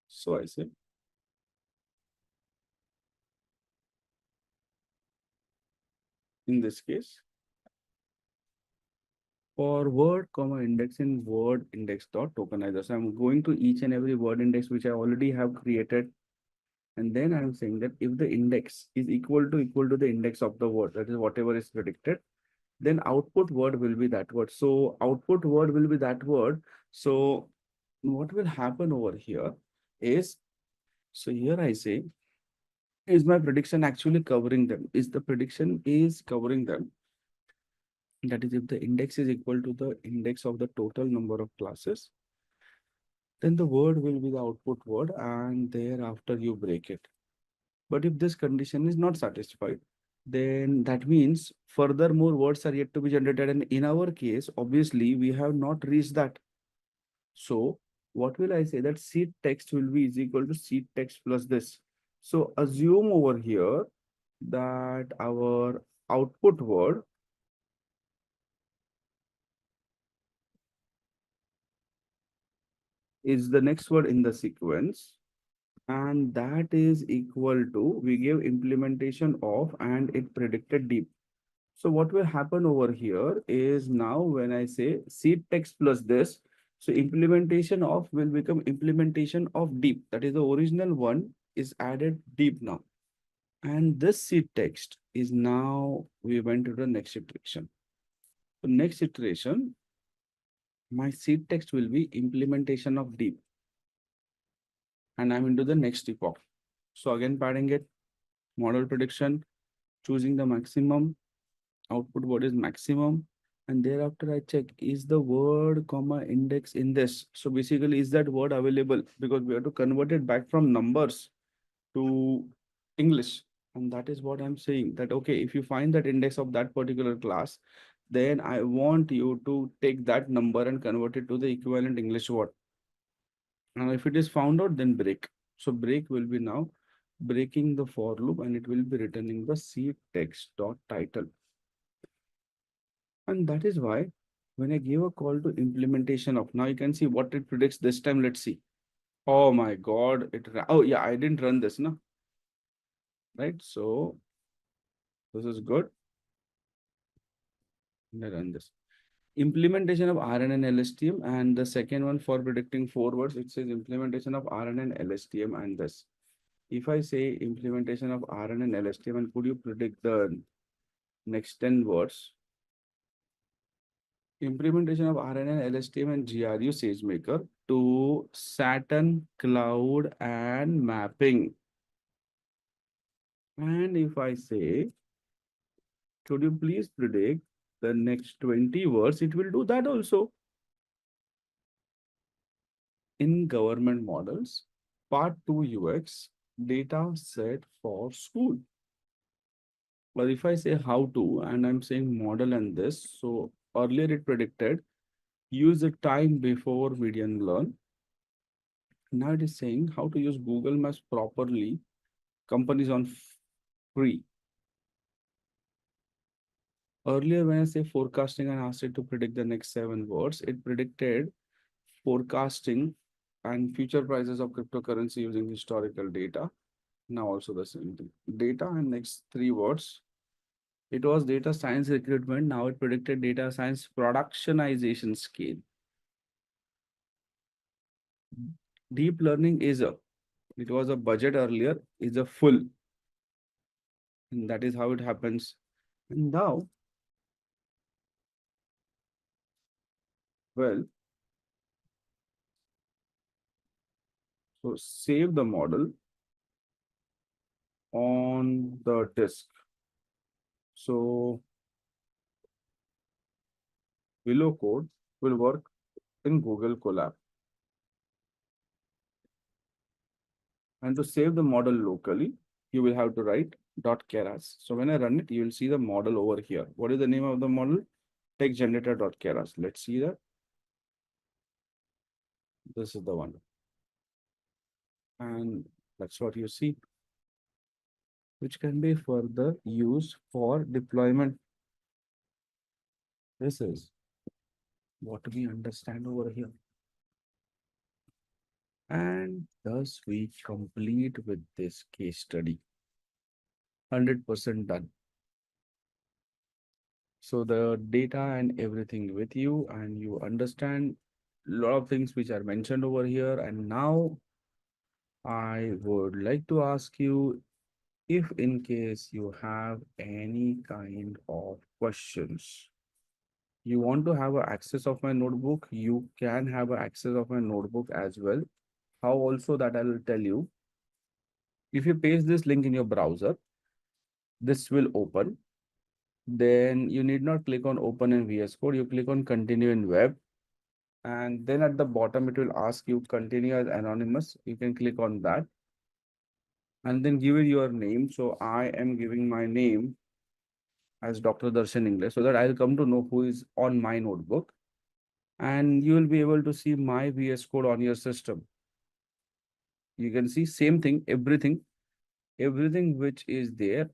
So I say, in this case, for word, comma, index in word index dot tokenizer. So I'm going to each and every word index which I already have created. And then I'm saying that if the index is equal to the index of the word, that is whatever is predicted, then output word will be that word. So output word will be that word. So what will happen over here is, so here I say, is my prediction actually covering them? Is the prediction is covering them? That is, if the index is equal to the index of the total number of classes, then the word will be the output word and thereafter you break it. But if this condition is not satisfied, then that means further more words are yet to be generated. And in our case, obviously, we have not reached that. So what will I say? That seed text will be is equal to seed text plus this. So assume over here that our output word is the next word in the sequence, and that is equal to, we give implementation of, and it predicted deep. So what will happen over here is, now when I say seed text plus this, so implementation of will become implementation of deep. That is the original one is added deep now. And this seed text is now, we went to the next iteration. So next iteration, my seed text will be implementation of deep. And I'm into the next epoch. So again, padding it, model prediction, choosing the maximum, output word is maximum. And thereafter I check, is the word comma index in this? So basically, is that word available? Because we have to convert it back from numbers to English. And that is what I'm saying, that, okay, if you find that index of that particular class, then I want you to take that number and convert it to the equivalent English word. And if it is found out, then break. So break will be now breaking the for loop, and it will be returning the seed text dot title. And that is why when I give a call to implementation of, now you can see what it predicts this time. Let's see. Oh my God. Oh yeah, I didn't run this, no? Right. So this is good. I run this. Implementation of RN and LSTM, and the second one for predicting forwards, it says implementation of RN and LSTM and this. If I say implementation of RN and LSTM, and could you predict the next 10 words? Implementation of RN and LSTM and GRU SageMaker to Saturn, cloud, and mapping. And if I say, could you please predict the next 20 words, it will do that also. In government models, part 2 UX, data set for school. But if I say how to, and I'm saying model and this, so earlier it predicted use the time before median learn. Now it is saying how to use Google Maps properly, companies on free. Earlier, when I say forecasting and asked it to predict the next 7 words, it predicted forecasting and future prices of cryptocurrency using historical data. Now also the same thing. Data and next 3 words. It was data science recruitment. Now it predicted data science productionization scale. Deep learning is it was a budget earlier, is a full. And that is how it happens. And now, well, so save the model on the disk. So below code will work in Google Colab. And to save the model locally, you will have to write .keras. So when I run it, you will see the model over here. What is the name of the model? Text generator.keras. Let's see that. This is the one. And that's what you see, which can be further used for deployment. This is what we understand over here. And thus we complete with this case study. 100% done. So the data and everything with you, and you understand a lot of things which are mentioned over here. And now I would like to ask you, if in case you have any kind of questions, you want to have access of my notebook, you can have access of my notebook as well. How also, that I will tell you. If you paste this link in your browser, this will open. Then you need not click on open in VS Code. You click on continue in web. And then at the bottom, it will ask you continue as anonymous. You can click on that. And then give it your name. So I am giving my name as Dr. Darshan English, so that I'll come to know who is on my notebook. And you will be able to see my VS Code on your system. You can see same thing, everything which is there.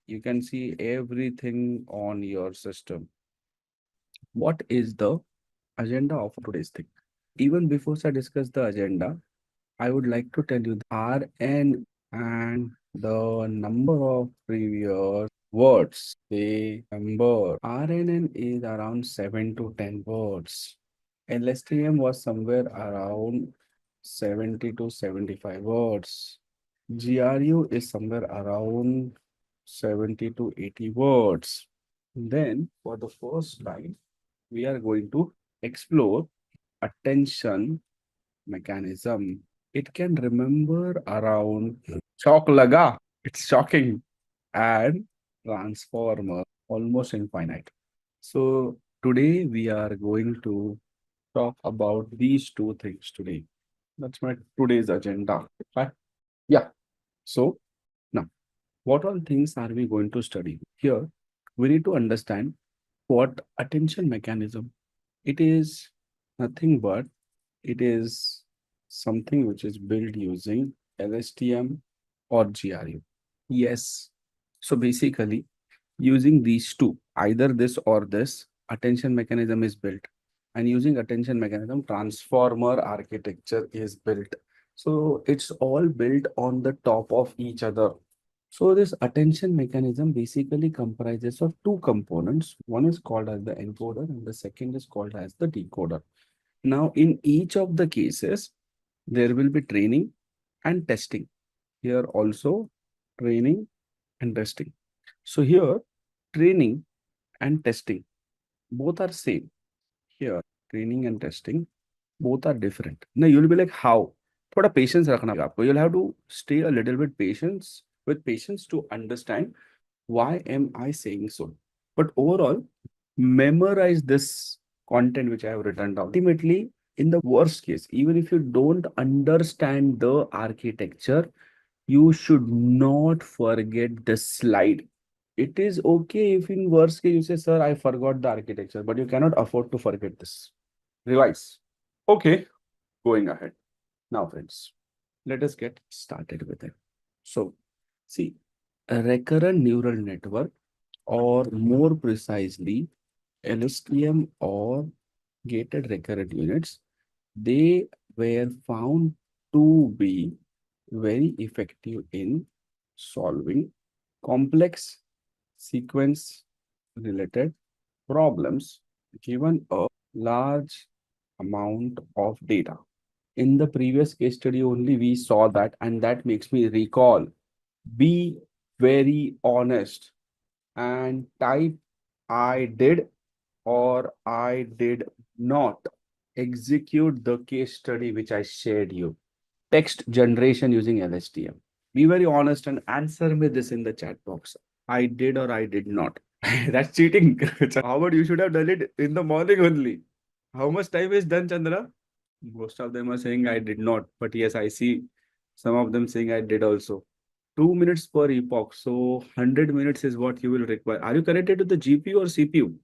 You can see everything on your system. What is the agenda of today's thing? Even before I discuss the agenda, I would like to tell you RN and the number of previous words they number. RNN is around 7 to 10 words. LSTM was somewhere around 70 to 75 words. GRU is somewhere around 70 to 80 words. Then, for the first time, we are going to explore attention mechanism. It can remember around shock laga. It's shocking and transformer almost infinite. So today we are going to talk about these two things today. That's my today's agenda. Right? Yeah. So now, what all things are we going to study? Here, we need to understand what attention mechanism. It is nothing but it is something which is built using LSTM or GRU. Yes. So basically, using these two, either this or this, attention mechanism is built. And using attention mechanism, transformer architecture is built. So it's all built on the top of each other. So this attention mechanism basically comprises of two components. One is called as the encoder and the second is called as the decoder. Now, in each of the cases, there will be training and testing. Here also training and testing. So here training and testing both are same. Here training and testing both are different. Now you'll be like, how? थोड़ा patience रखना पड़ेगा आपको. You'll have to stay a little bit patience with patience to understand why am I saying so. But overall, memorize this content which I have written down. Ultimately, in the worst case, even if you don't understand the architecture, you should not forget the slide. It is okay if in worst case you say, sir, I forgot the architecture, but you cannot afford to forget this. Revise. Okay, going ahead. Now, friends, let us get started with it. So, see, a recurrent neural network, or more precisely, LSTM or gated recurrent units, they were found to be very effective in solving complex sequence related problems given a large amount of data. In the previous case study only we saw that, and that makes me recall, be very honest and type I did or I did not execute the case study which I shared you. Text generation using LSTM. Be very honest and answer me this in the chat box. I did or I did not. That's cheating. How about you should have done it in the morning only? How much time is done, Chandra? Most of them are saying I did not, but yes, I see some of them saying I did also. 2 minutes per epoch, so 100 minutes is what you will require. Are you connected to the GPU or CPU?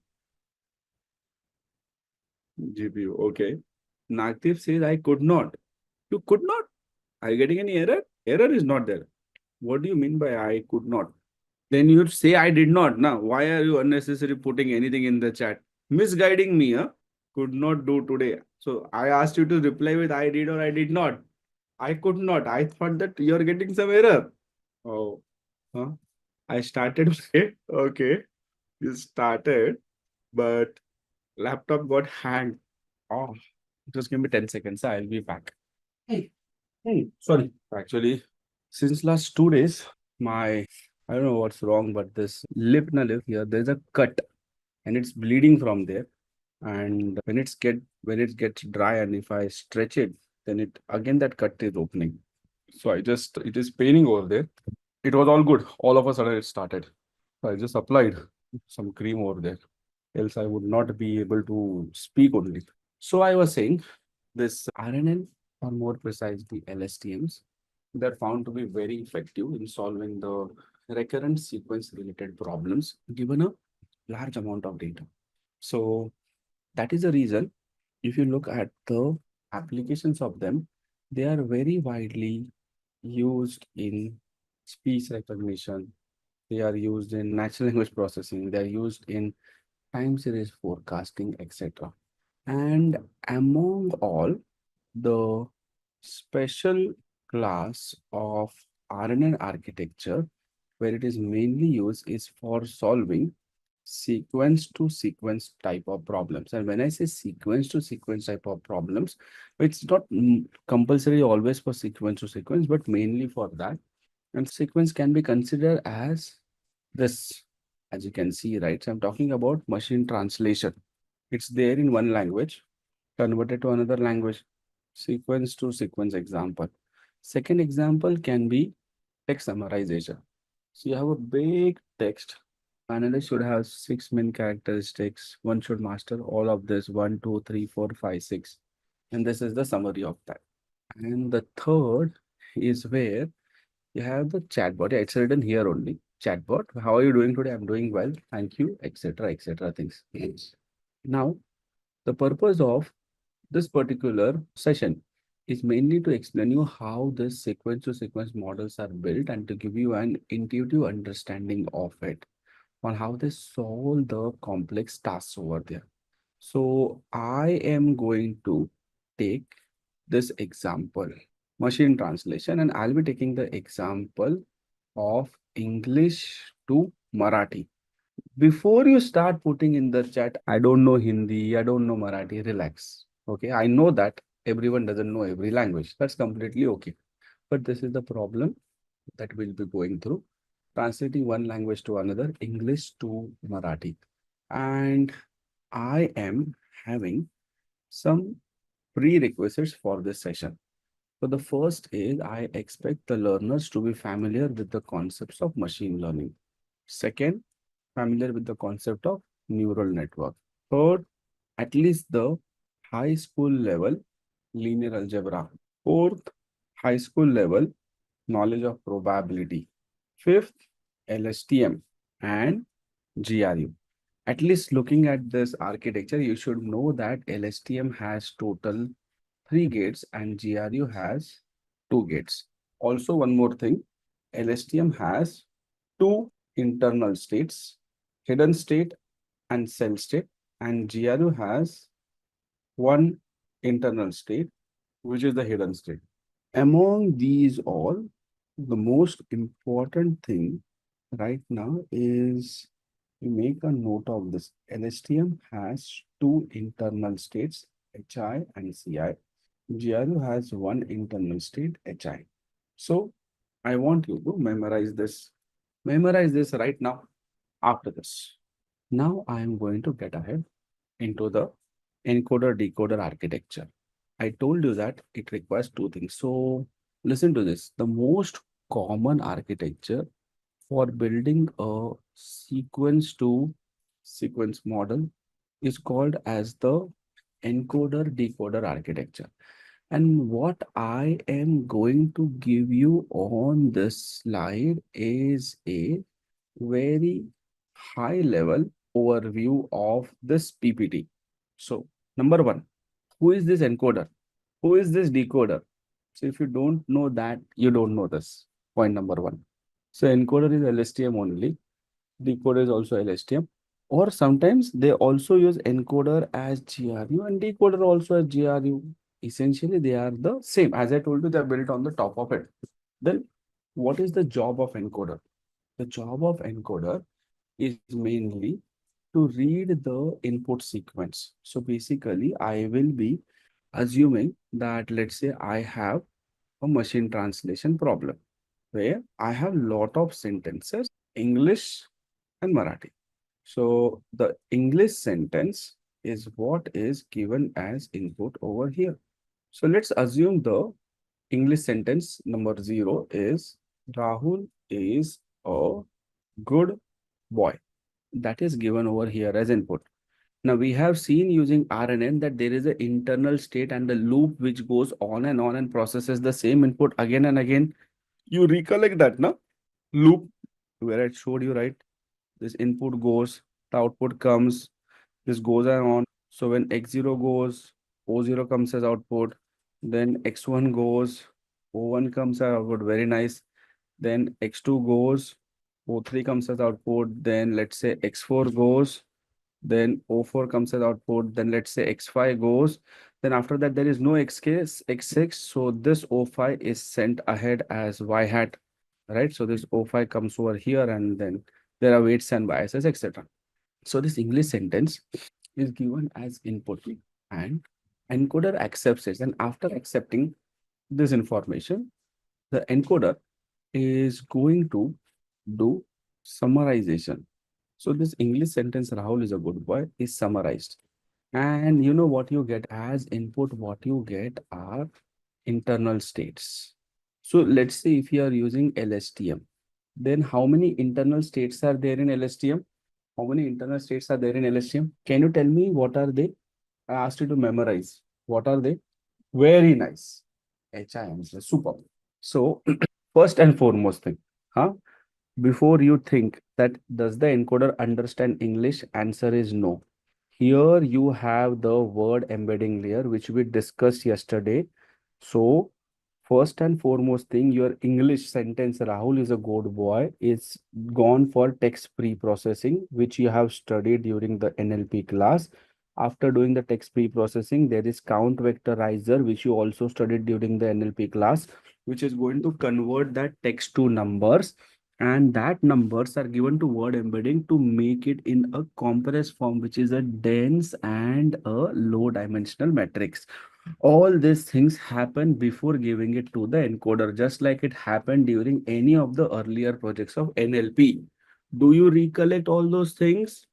GPU, okay. Nagdeep says I could not. You could not? Are you getting any error? Error is not there. What do you mean by I could not? Then you say I did not. Now, why are you unnecessarily putting anything in the chat? Misguiding me, huh? Could not do today. So I asked you to reply with I did or I did not. I could not. I thought that you're getting some error. Oh, huh? I started. Okay, okay. You started, but laptop got hanged. Oh, just give me 10 seconds. I'll be back. Hey, hey, sorry. Actually, since last 2 days, my I don't know what's wrong, but this lip here, there's a cut and it's bleeding from there. And when it gets dry and if I stretch it, then it again that cut is opening. So it is paining over there. It was all good. All of a sudden it started. So I just applied some cream over there. Else I would not be able to speak only. So I was saying this RNN, or more precisely LSTMs, they're found to be very effective in solving the recurrent sequence related problems given a large amount of data. So that is the reason, if you look at the applications of them, they are very widely used in speech recognition. They are used in natural language processing. They are used in time series forecasting, etc. And among all, the special class of RNN architecture, where it is mainly used, is for solving sequence to sequence type of problems. And when I say sequence to sequence type of problems, it's not compulsory always for sequence to sequence, but mainly for that. And sequence can be considered as this, as you can see, right? So I'm talking about machine translation. It's there in one language, converted to another language, sequence to sequence example. Second example can be text summarization. So you have a big text. Analyst should have six main characteristics. One should master all of this: one, two, three, four, five, six. And this is the summary of that. And the third is where you have the chatbot. Yeah, it's written here only. Chatbot. How are you doing today? I'm doing well. Thank you, etc., etc. things. Yes. Now, the purpose of this particular session is mainly to explain you how this sequence to sequence models are built and to give you an intuitive understanding of it on how they solve the complex tasks over there. So I am going to take this example, machine translation, and I'll be taking the example of English to Marathi. Before you start putting in the chat, I don't know Hindi, I don't know Marathi, relax. Okay, I know that everyone doesn't know every language. That's completely okay. But this is the problem that we'll be going through, translating one language to another, English to Marathi. And I am having some prerequisites for this session. So the first is I expect the learners to be familiar with the concepts of machine learning. Second, familiar with the concept of neural network. Third, at least the high school level linear algebra. Fourth, high school level knowledge of probability. Fifth, LSTM and GRU. At least looking at this architecture, you should know that LSTM has total 3 gates and GRU has 2 gates. Also, one more thing, LSTM has two internal states, hidden state and cell state, and GRU has one internal state, which is the hidden state. Among these all, the most important thing right now is you make a note of this. LSTM has two internal states, HI and CI. GRU has one internal state, HI. So I want you to memorize this. Memorize this right now after this. Now I am going to get ahead into the encoder-decoder architecture. I told you that it requires two things. So listen to this. The most common architecture for building a sequence to sequence model is called as the encoder-decoder architecture. And what I am going to give you on this slide is a very high level overview of this PPT. So, number one, who is this encoder? Who is this decoder? So, if you don't know that, you don't know this. Point number one. So, encoder is LSTM only. Decoder is also LSTM. Or sometimes they also use encoder as GRU and decoder also as GRU. Essentially, they are the same. As I told you, they are built on the top of it. Then, what is the job of encoder? The job of encoder is mainly to read the input sequence. So basically, I will be assuming that let's say I have a machine translation problem where I have lot of sentences, English and Marathi. So the English sentence is what is given as input over here. So let's assume the English sentence number 0 is Rahul is a good boy. That is given over here as input. Now we have seen using RNN that there is an internal state and the loop which goes on and processes the same input again and again. You recollect that, no? Loop where I showed you, right? This input goes, the output comes, this goes on. So when X0 goes, O0 comes as output, then X1 goes, O1 comes as output, very nice. Then X2 goes, O3 comes as output, then let's say X4 goes, then O4 comes as output, then let's say X5 goes, then after that there is no X6, so this O5 is sent ahead as Y hat, right? So this O5 comes over here and then there are weights and biases, etc. So this English sentence is given as input and encoder accepts it. And after accepting this information, the encoder is going to do summarization. So this English sentence, Rahul is a good boy, is summarized. And you know what you get as input, what you get are internal states. So let's say if you are using LSTM, then how many internal states are there in LSTM? How many internal states are there in LSTM? Can you tell me what are they? I asked you to memorize. What are they? Very nice. HIM, super. So first and foremost thing, huh? Before you think that does the encoder understand English, answer is no. Here you have the word embedding layer, which we discussed yesterday. So first and foremost thing, your English sentence, Rahul is a good boy, is gone for text pre-processing, which you have studied during the NLP class. After doing the text pre-processing, there is count vectorizer, which you also studied during the NLP class, which is going to convert that text to numbers. And that numbers are given to word embedding to make it in a compressed form, which is a dense and a low dimensional matrix. All these things happen before giving it to the encoder, just like it happened during any of the earlier projects of NLP. Do you recollect all those things?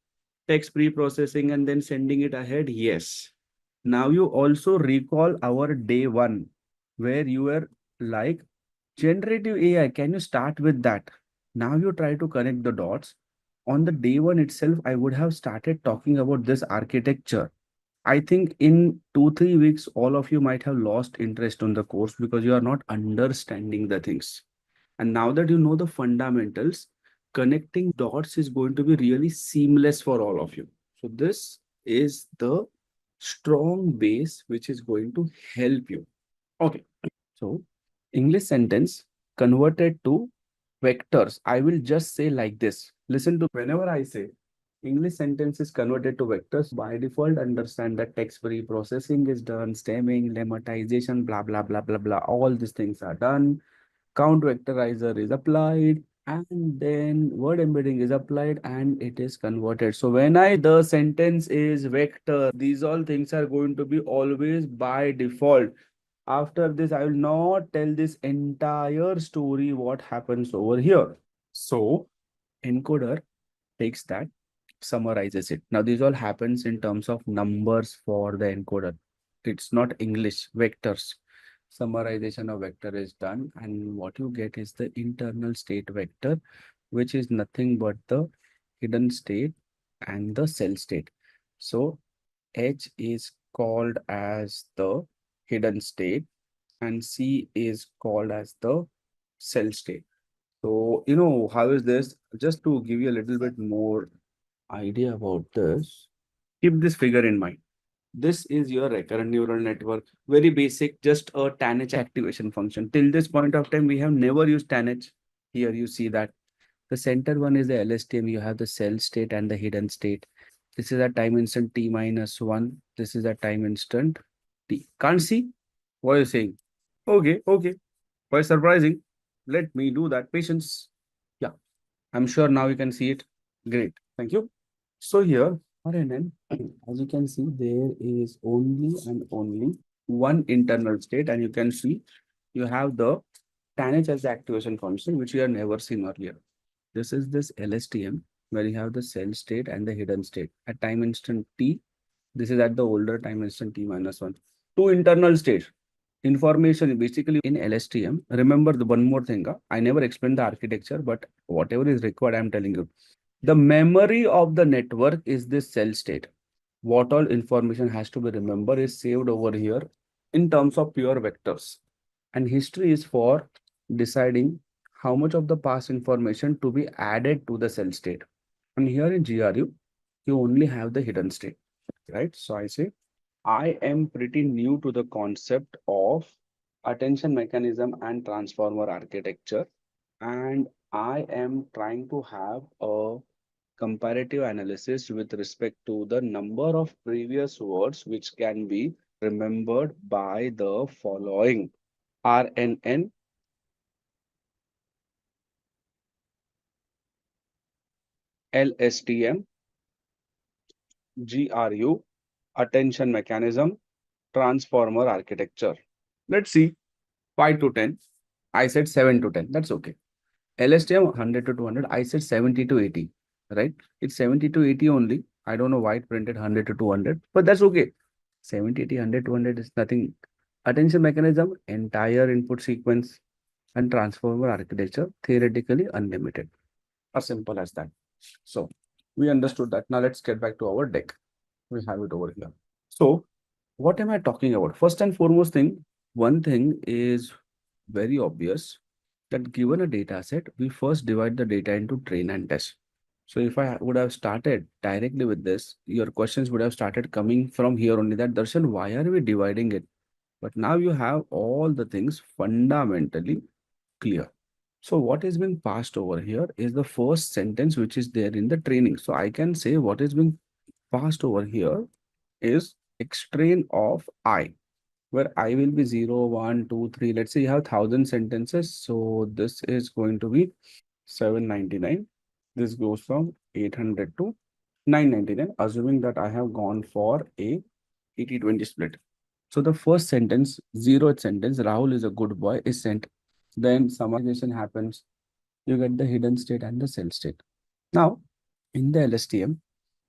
Text pre-processing and then sending it ahead? Yes. Now you also recall our day one, where you were like, generative AI, can you start with that? Now you try to connect the dots. On the day one itself, I would have started talking about this architecture. I think in 2, 3 weeks, all of you might have lost interest on the course because you are not understanding the things. And now that you know the fundamentals, connecting dots is going to be really seamless for all of you. So this is the strong base which is going to help you. Okay. So English sentence converted to vectors. I will just say like this. Listen to whenever I say English sentence is converted to vectors, by default, understand that text pre-processing is done, stemming, lemmatization, blah, blah, blah, blah, blah. All these things are done. Count vectorizer is applied, and then word embedding is applied, and it is converted. So when I the sentence is vector, these all things are going to be always by default. After this, I will not tell this entire story what happens over here. So encoder takes that, summarizes it. Now, this all happens in terms of numbers for the encoder. It's not English, vectors. Summarization of vector is done, and what you get is the internal state vector, which is nothing but the hidden state and the cell state. So H is called as the hidden state, and C is called as the cell state. So, how is this? Just to give you a little bit more idea about this, keep this figure in mind. This is your recurrent neural network. Very basic, just a tanh activation function. Till this point of time, we have never used tanh. Here you see that. The center one is the LSTM. You have the cell state and the hidden state. This is a time instant t minus 1. This is a time instant t. Can't see? What are you saying? Okay, okay. Quite surprising. Let me do that. Patience. Yeah, I'm sure now you can see it. Great. Thank you. So here, RNN, as you can see, there is only and only one internal state, and you can see you have the tanh as the activation function, which you have never seen earlier. This is this LSTM, where you have the cell state and the hidden state. At time instant t, this is at the older time instant t minus 1. Two internal states. Information basically in LSTM. Remember the one more thing. I never explained the architecture, but whatever is required, I'm telling you. The memory of the network is this cell state. What all information has to be remembered is saved over here in terms of pure vectors. And history is for deciding how much of the past information to be added to the cell state. And here in GRU, you only have the hidden state, right? So I say, I am pretty new to the concept of attention mechanism and transformer architecture. And I am trying to have a comparative analysis with respect to the number of previous words which can be remembered by the following: RNN, LSTM, GRU, attention mechanism, transformer architecture. Let's see, 5 to 10. I said 7 to 10. That's okay. LSTM 100 to 200. I said 70 to 80. Right? It's 70 to 80 only. I don't know why it printed 100 to 200, but that's okay. 70, 80, 100, 200 is nothing. Attention mechanism, entire input sequence, and transformer architecture, theoretically unlimited. As simple as that. So we understood that. Now let's get back to our deck. We have it over here. So what am I talking about? First and foremost thing, one thing is very obvious that given a data set, we first divide the data into train and test. So if I would have started directly with this, your questions would have started coming from here only, that Darshan, why are we dividing it? But now you have all the things fundamentally clear. So what is being passed over here is the first sentence which is there in the training. So I can say what is being passed over here is extrain of I, where I will be 0, 1, 2, 3. Let's say you have 1,000 sentences. So this is going to be 799. This goes from 800 to 999, assuming that I have gone for a 80-20 split. So the first sentence, 0th sentence, Rahul is a good boy, is sent. Then summarization happens. You get the hidden state and the cell state. Now, in the LSTM,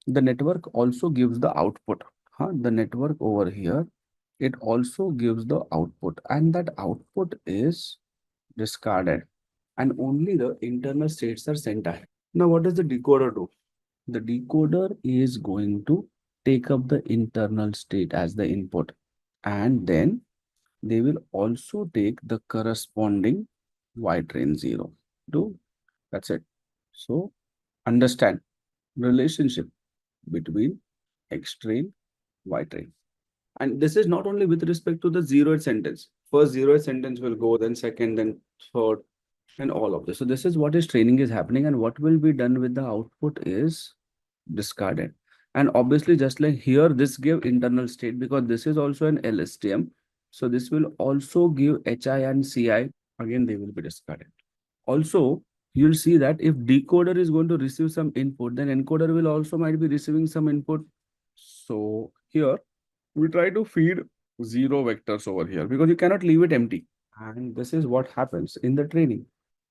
the network also gives the output. The network over here, it also gives the output, and that output is discarded, and only the internal states are sent out. Now, what does the decoder do? The decoder is going to take up the internal state as the input, and then they will also take the corresponding Y train 0. That's it. So understand relationship between X train, Y train. And this is not only with respect to the 0th sentence. First 0th sentence will go, then second, then third, and all of this. So this is what is training is happening, and what will be done with the output is discarded. And obviously, just like here, this give internal state because this is also an LSTM. So this will also give HI and CI. Again, they will be discarded. Also, you'll see that if decoder is going to receive some input, then encoder will also might be receiving some input. So here we try to feed 0 vectors over here because you cannot leave it empty. And this is what happens in the training.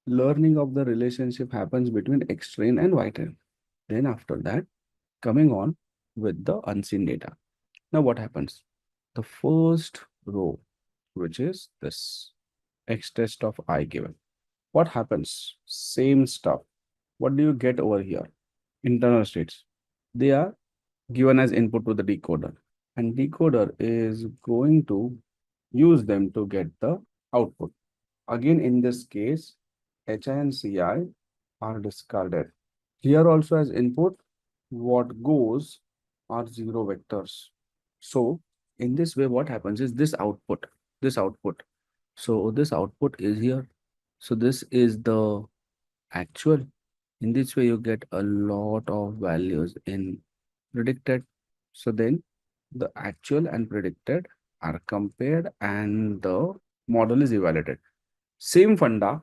Learning of the relationship happens between X train and Y train. Then after that, coming on with the unseen data. Now what happens? The first row, which is this X test of I given. What happens? Same stuff. What do you get over here? Internal states. They are given as input to the decoder, and decoder is going to use them to get the output. Again, in this case, HI and CI are discarded. Here also as input, what goes are 0 vectors. So in this way, what happens is this output. So this output is here. So this is the actual. In this way, you get a lot of values in predicted. So then the actual and predicted are compared and the model is evaluated. Same funda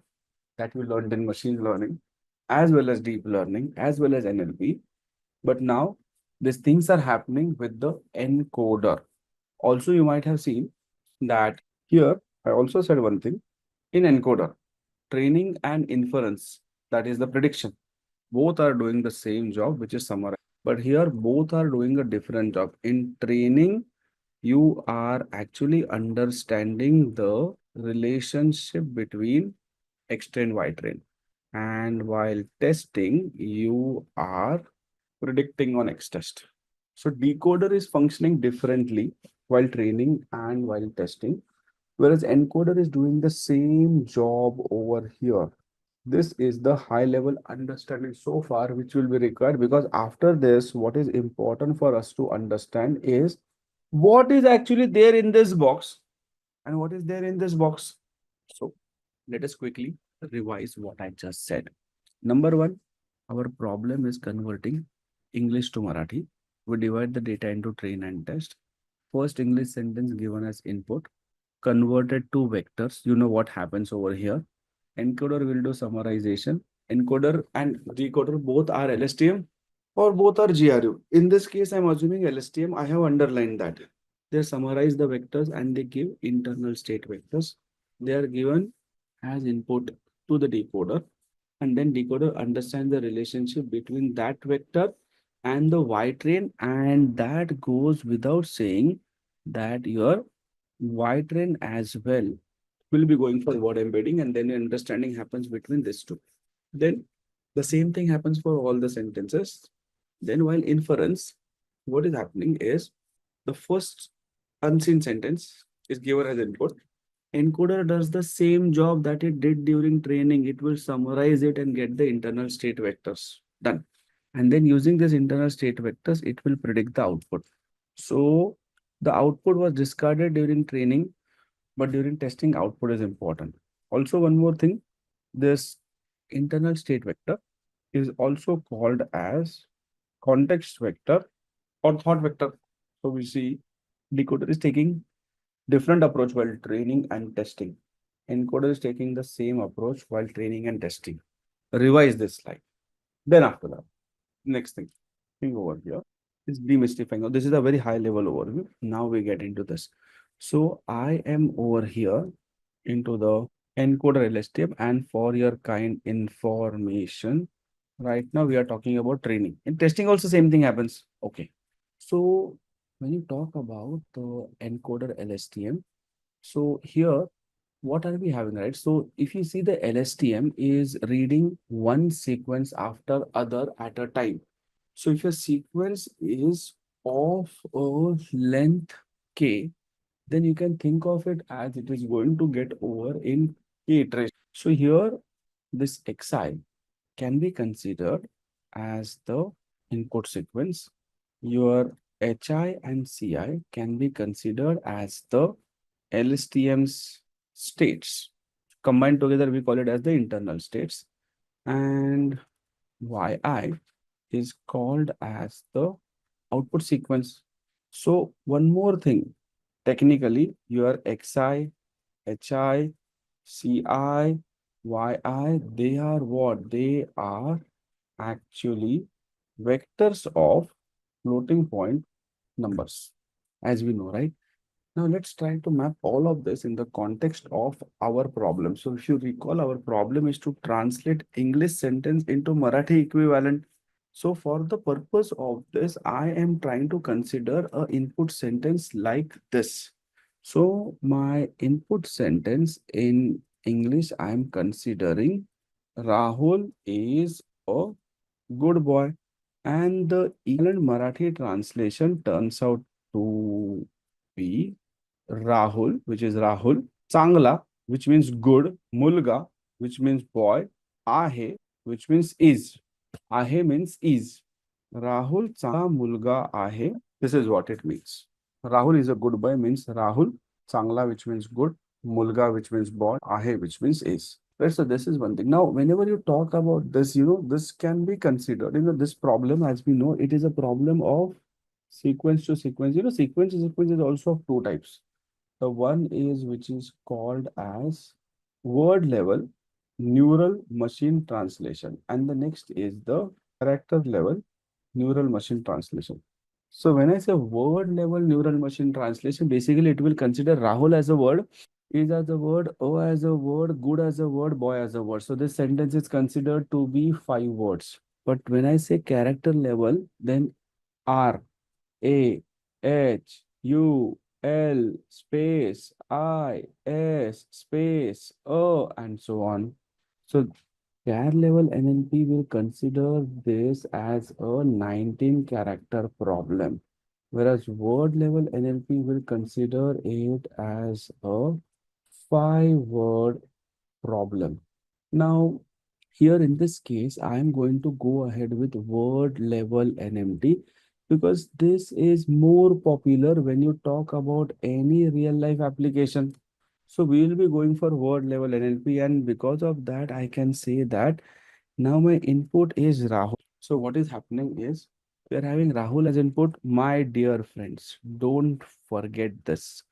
that we learned in machine learning, as well as deep learning, as well as NLP. But now these things are happening with the encoder. Also, you might have seen that here, I also said one thing in encoder, training and inference, that is the prediction. Both are doing the same job, which is summarized. But here, both are doing a different job. In training, you are actually understanding the relationship between X train, Y train. And while testing, you are predicting on X test. So decoder is functioning differently while training and while testing, whereas encoder is doing the same job over here. This is the high level understanding so far, which will be required, because after this, what is important for us to understand is what is actually there in this box and what is there in this box. So let us quickly revise what I just said. Number one, Our problem is converting English to Marathi. We divide the data into train and test. First English sentence given as input, converted to vectors. You know what happens over here. Encoder will do summarization. Encoder and decoder both are LSTM or both are GRU. In this case, I'm assuming LSTM. I have underlined that. They summarize the vectors and they give internal state vectors. They are given as input to the decoder, and then decoder understands the relationship between that vector and the Y train, and that goes without saying that your Y train as well will be going for word embedding, and then understanding happens between these two. Then the same thing happens for all the sentences. Then while inference, what is happening is the first unseen sentence is given as input. Encoder does the same job that it did during training. It will summarize it and get the internal state vectors done. And then using this internal state vectors, it will predict the output. So the output was discarded during training, but during testing, output is important. Also, one more thing, this internal state vector is also called as context vector or thought vector. So we see decoder is taking different approach while training and testing. Encoder is taking the same approach while training and testing. Revise this slide. Then after that, next thing over here is demystifying. Now, this is a very high level overview. Now we get into this. So I am over here into the encoder LSTM, and for your kind information, right now we are talking about training. In testing also same thing happens. Okay. So when you talk about the encoder LSTM, so here what are we having, right? So if you see the LSTM is reading one sequence after other at a time. So if your sequence is of a length k, then you can think of it as it is going to get over in k iterations. So here this xi can be considered as the input sequence. Your hi and ci can be considered as the LSTM's states. Combined together, we call it as the internal states. And yi is called as the output sequence. So one more thing, technically, your xi, hi, ci, yi, they are what? They are actually vectors of floating point numbers, as we know, right? Now let's try to map all of this in the context of our problem. So if you recall, our problem is to translate English sentence into Marathi equivalent. So for the purpose of this, I am trying to consider a input sentence like this. So my input sentence in English, I am considering Rahul is a good boy. And the equivalent Marathi translation turns out to be Rahul, which is Rahul, Changla, which means good, Mulga, which means boy, Ahe, which means is. Ahe means is. Rahul Changla Mulga Ahe. This is what it means. Rahul is a good boy means Rahul, Changla, which means good, Mulga, which means boy, Ahe, which means is. Right, so this is one thing. Now, whenever you talk about this, this can be considered. This problem, as we know, it is a problem of sequence to sequence. Sequence to sequence is also of two types. The one is which is called as word level neural machine translation, and the next is the character level neural machine translation. So when I say word level neural machine translation, basically it will consider Rahul as a word, is as a word, O as a word, good as a word, boy as a word. So this sentence is considered to be 5 words. But when I say character level, then R, A, H, U, L, space, I, S, space, O, and so on. So CAR level NLP will consider this as a 19 character problem, whereas word level NLP will consider it as a 5 word problem. Now, here in this case, I am going to go ahead with word level NMT because this is more popular when you talk about any real life application. So we will be going for word level NLP, and because of that, I can say that Now my input is Rahul. So what is happening is we are having Rahul as input. My dear friends, don't forget this.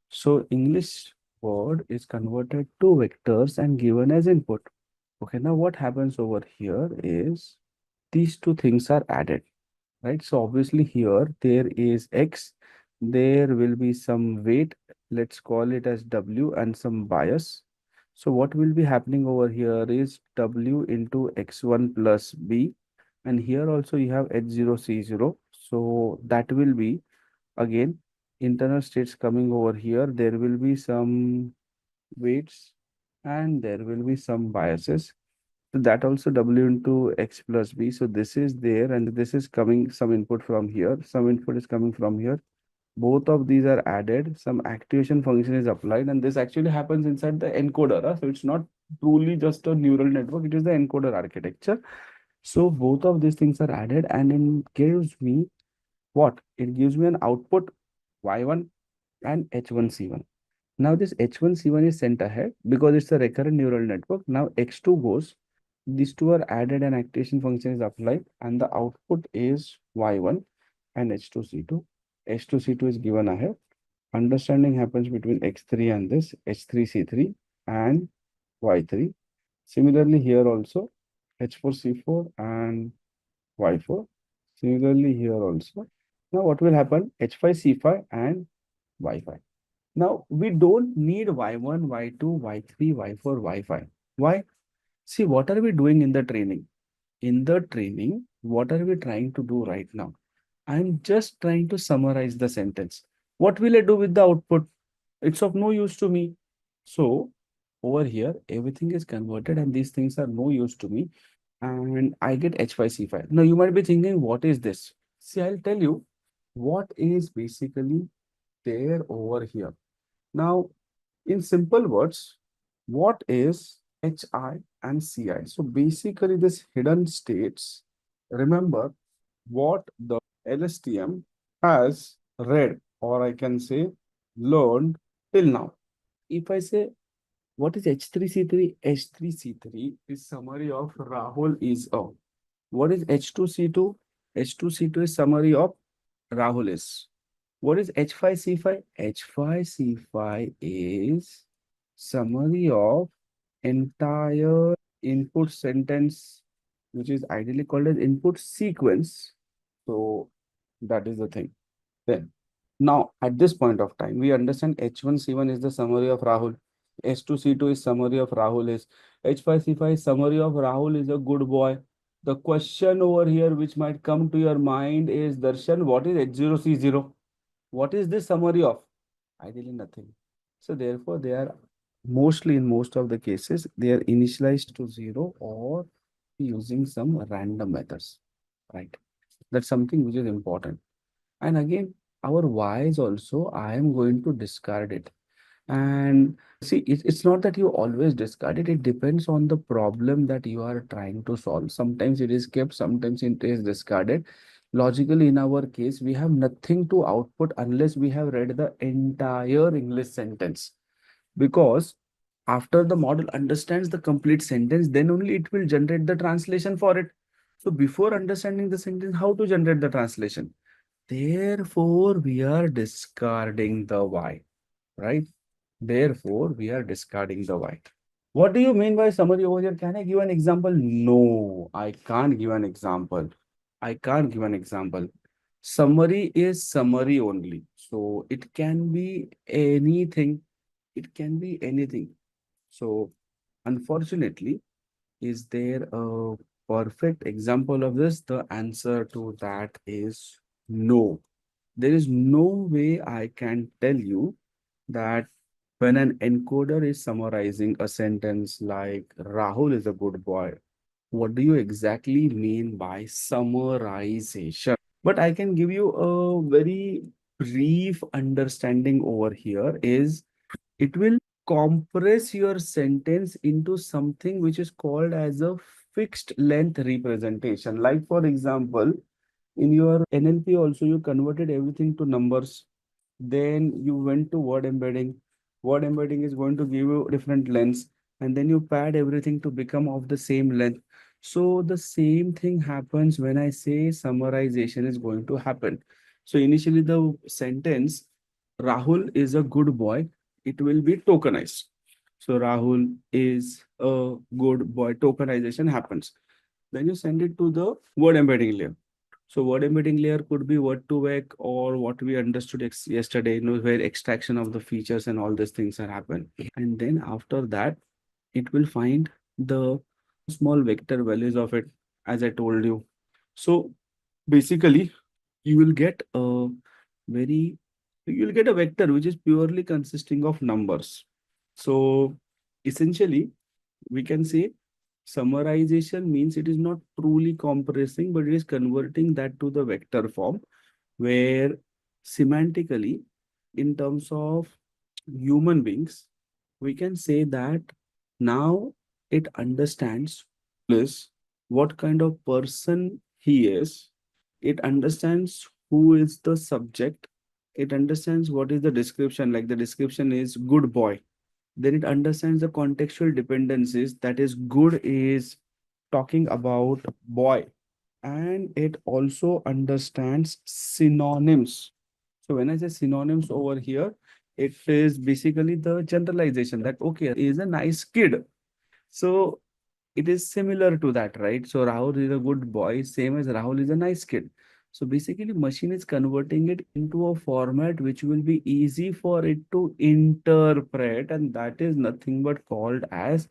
So English word is converted to vectors and given as input. Okay, now what happens over here is these two things are added, right? So obviously here there is X, there will be some weight, let's call it as W and some bias. So what will be happening over here is W into X1 plus B, and here also you have H0 C0. So that will be again internal states coming over here. There will be some weights and there will be some biases. So that also W into X plus B. So this is there and this is coming some input from here. Some input is coming from here. Both of these are added. Some activation function is applied and this actually happens inside the encoder. So it's not truly just a neural network. It is the encoder architecture. So both of these things are added and it gives me what? It gives me an output Y1 and H1C1. Now this H1C1 is sent ahead because it's a recurrent neural network. Now X2 goes, these two are added and activation function is applied and the output is Y1 and H2C2. H2C2 is given ahead. Understanding happens between X3 and this H3C3 and Y3. Similarly here also H4C4 and Y4. Similarly here also. Now what will happen? H5C5 and Y5. Now, we don't need Y1, Y2, Y3, Y4, Y5. Why? See, what are we doing in the training? In the training, what are we trying to do right now? I'm just trying to summarize the sentence. What will I do with the output? It's of no use to me. So, over here, everything is converted and these things are no use to me. And I get H5C5. Now, you might be thinking, what is this? See, I'll tell you what is basically there over here. Now, in simple words, what is HI and CI? So basically, this hidden states, remember what the LSTM has read, or I can say learned till now. If I say what is H3C3? H3C3 is summary of Rahul is a. What is H2C2? H2C2 is summary of Rahul is. What is H5C5? H5C5 is summary of entire input sentence, which is ideally called as input sequence. So that is the thing. Then, now at this point of time, we understand H1C1 is the summary of Rahul. H2C2 is summary of Rahul is. H5C5 is summary of Rahul is a good boy. The question over here which might come to your mind is, Darshan, what is H0C0? What is this summary of? Ideally nothing. So therefore, they are mostly in most of the cases, they are initialized to zero or using some random methods, right? That's something which is important. And again, our whys also, I am going to discard it. And see, it's not that you always discard it. It depends on the problem that you are trying to solve. Sometimes it is kept, sometimes it is discarded. Logically, in our case, we have nothing to output unless we have read the entire English sentence. Because after the model understands the complete sentence, then only it will generate the translation for it. So before understanding the sentence, how to generate the translation? Therefore, we are discarding the why, right? Therefore, we are discarding the why. What do you mean by summary over here? Can I give an example? No, I can't give an example. I can't give an example. Summary is summary only. So it can be anything. It can be anything. So unfortunately, is there a perfect example of this? The answer to that is no. There is no way I can tell you that when an encoder is summarizing a sentence like Rahul is a good boy, what do you exactly mean by summarization? But I can give you a very brief understanding over here is it will compress your sentence into something which is called as a fixed length representation. Like for example, in your NLP also you converted everything to numbers. Then you went to word embedding. Word embedding is going to give you different lengths, and then you pad everything to become of the same length. So the same thing happens when I say summarization is going to happen. So initially the sentence, Rahul is a good boy, it will be tokenized. So Rahul is a good boy. Tokenization happens. Then you send it to the word embedding layer. So word embedding layer could be word to vec or what we understood yesterday, where extraction of the features and all these things are happen. And then after that, it will find the small vector values of it, as I told you. So basically, you will get a very, you'll get a vector which is purely consisting of numbers. So essentially, we can say summarization means it is not truly compressing, but it is converting that to the vector form, where semantically, in terms of human beings, we can say that now it understands is what kind of person he is. It understands who is the subject. It understands what is the description, like the description is good boy. Then it understands the contextual dependencies, that is good is talking about boy, and it also understands synonyms. So when I say synonyms over here, it is basically the generalization that okay, is a nice kid. So it is similar to that, right? So Rahul is a good boy, same as Rahul is a nice kid. So basically, machine is converting it into a format which will be easy for it to interpret, and that is nothing but called as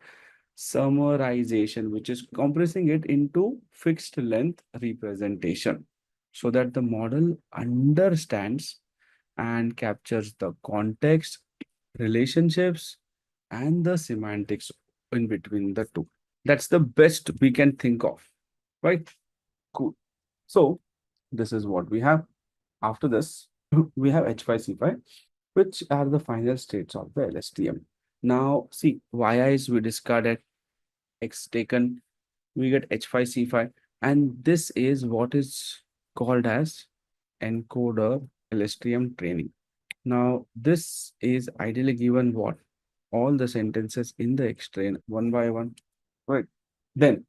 summarization, which is compressing it into fixed length representation so that the model understands and captures the context, relationships, and the semantics in between the two. That's the best we can think of, right? Cool. So this is what we have. After this, we have H5, C5, which are the final states of the LSTM. Now, see, YIs we discarded, X taken, we get H5, C5, and this is what is called as encoder LSTM training. Now, this is ideally given what? All the sentences in the extrain one by one, right? Then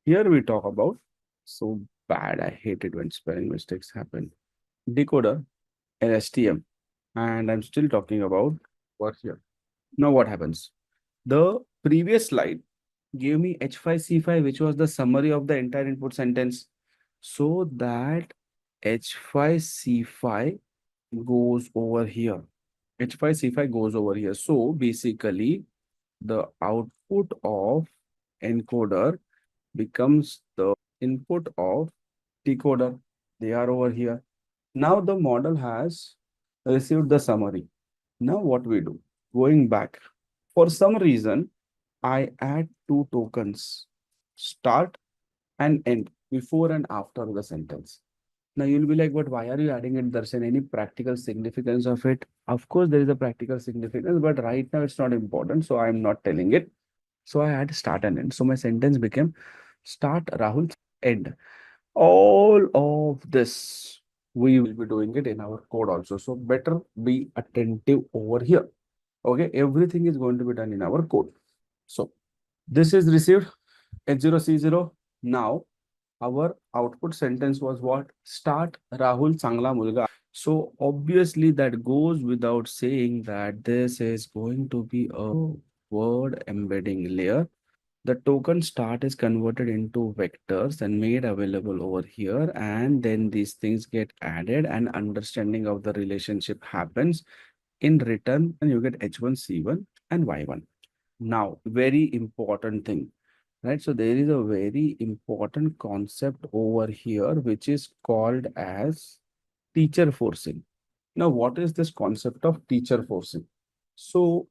here we talk about, so bad, I hate it when spelling mistakes happen. Decoder, LSTM, and I'm still talking about what here. Now what happens? The previous slide gave me H5, C5, which was the summary of the entire input sentence. So that H5, C5 goes over here. H5, C5 goes over here. So basically, the output of encoder becomes the input of decoder. They are over here. Now the model has received the summary. Now what we do? Going back. For some reason, I add two tokens, start and end, before and after the sentence. Now you'll be like, but why are you adding it, Darshan? Any practical significance of it? Of course, there is a practical significance, but right now it's not important, so I'm not telling it. So I had start and end. So my sentence became start Rahul, end. All of this we will be doing it in our code also. So better be attentive over here. Okay, everything is going to be done in our code. So this is received H0 C0. Now our output sentence was what? Start Rahul Changla Mulga. So obviously that goes without saying that this is going to be a word embedding layer. The token start is converted into vectors and made available over here, and then these things get added and understanding of the relationship happens. In return, and you get H1, C1 and Y1. Now, very important thing, right? So there is a very important concept over here, which is called as teacher forcing. Now, what is this concept of teacher forcing? So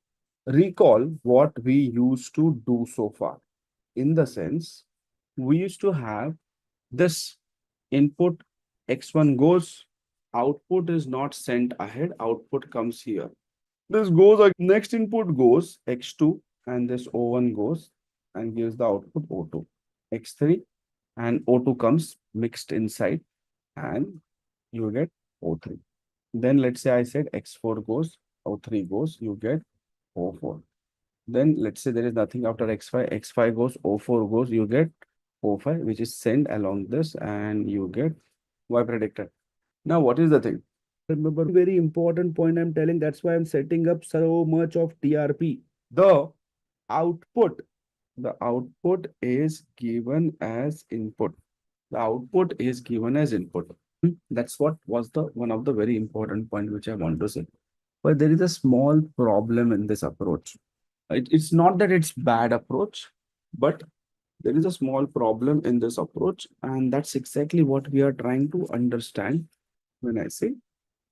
recall what we used to do so far. In the sense, we used to have this input X1 goes, output is not sent ahead, output comes here. This goes, like next input goes X2 and this O1 goes and gives the output O2. X3 and O2 comes mixed inside and you get O3. Then let's say I said X4 goes, O3 goes, you get O4. Then let's say there is nothing after X5, X5 goes, O4 goes, you get O5, which is sent along this, and you get Y predicted. Now, what is the thing? Remember, very important point I'm telling. That's why I'm setting up so much of TRP. The output, the output is given as input. The output is given as input. That's what was the one of the very important point which I want to say. But there is a small problem in this approach. It's not that it's bad approach, but there is a small problem in this approach, and that's exactly what we are trying to understand when I say.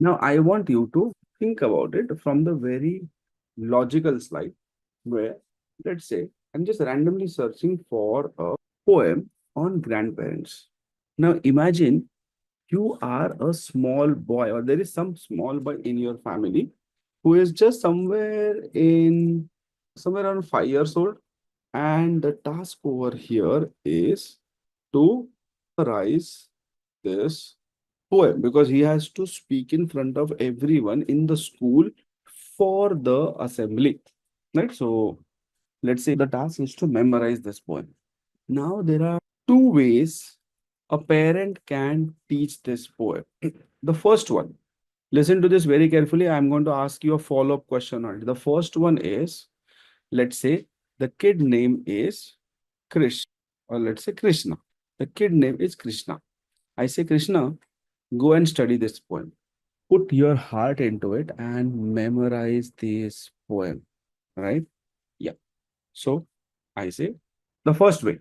Now, I want you to think about it from the very logical slide where, let's say, I'm just randomly searching for a poem on grandparents. Now, imagine you are a small boy, or there is some small boy in your family who is just somewhere around 5 years old, and the task over here is to summarize this poem because he has to speak in front of everyone in the school for the assembly. Right? So let's say the task is to memorize this poem. Now there are two ways a parent can teach this poem. The first one, listen to this very carefully. I'm going to ask you a follow-up question on it. The first one is, let's say the kid name is Krish, or let's say Krishna. The kid name is Krishna. I say, Krishna, go and study this poem. Put your heart into it and memorize this poem, right? Yeah. So I say the first way.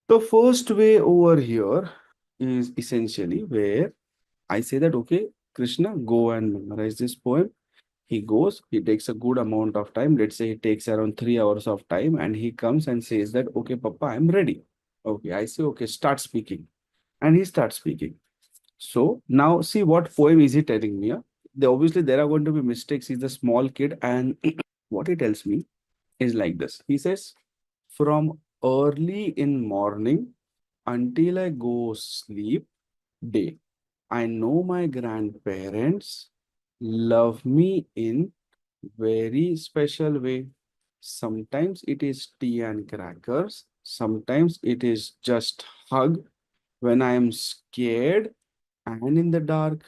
The first way over here is essentially where I say that, okay, Krishna, go and memorize this poem. He goes, he takes a good amount of time. Let's say he takes around 3 hours of time, and he comes and says that, okay, Papa, I'm ready. Okay, I say, okay, start speaking. And he starts speaking. So now see what poem is he telling me? Obviously, there are going to be mistakes. He's a small kid, and what he tells me is like this. He says, from early in morning until I go sleep, day. I know my grandparents love me in very special way. Sometimes it is tea and crackers. Sometimes it is just hug when I am scared and in the dark.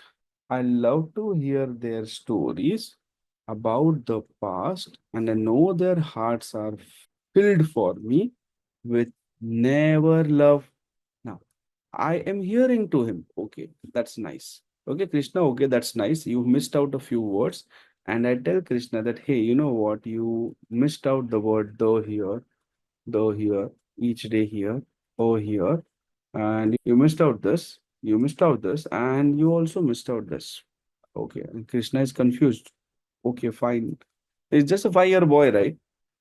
I love to hear their stories about the past, and I know their hearts are filled for me with never love. Now, I am hearing to him. Okay, that's nice. Okay, Krishna, okay, that's nice. You missed out a few words. And I tell Krishna that, hey, you know what? You missed out the word though here, each day here, oh here. And you missed out this, you missed out this, and you also missed out this. Okay, and Krishna is confused. Okay, fine. It's just a 5 year boy, right?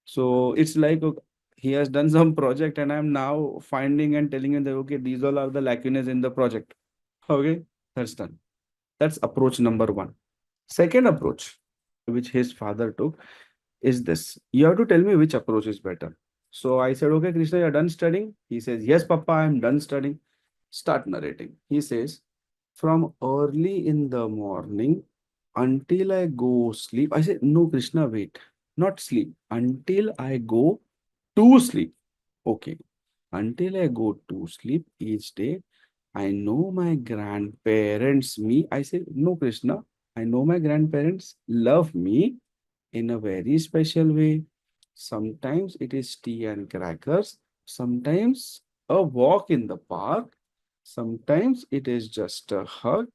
So it's like okay, he has done some project, and I'm now finding and telling him that okay, these all are the lacunas in the project. Okay, that's done. That's approach number one. Second approach, which his father took, is this. You have to tell me which approach is better. So I said, okay, Krishna, you're done studying? He says, yes, Papa, I'm done studying. Start narrating. He says, from early in the morning until I go sleep. I said, no, Krishna, wait, not sleep. Until I go to sleep. Okay. Until I go to sleep each day, I know my grandparents, me. I said, no, Krishna, I know my grandparents love me in a very special way. Sometimes it is tea and crackers, sometimes a walk in the park, sometimes it is just a hug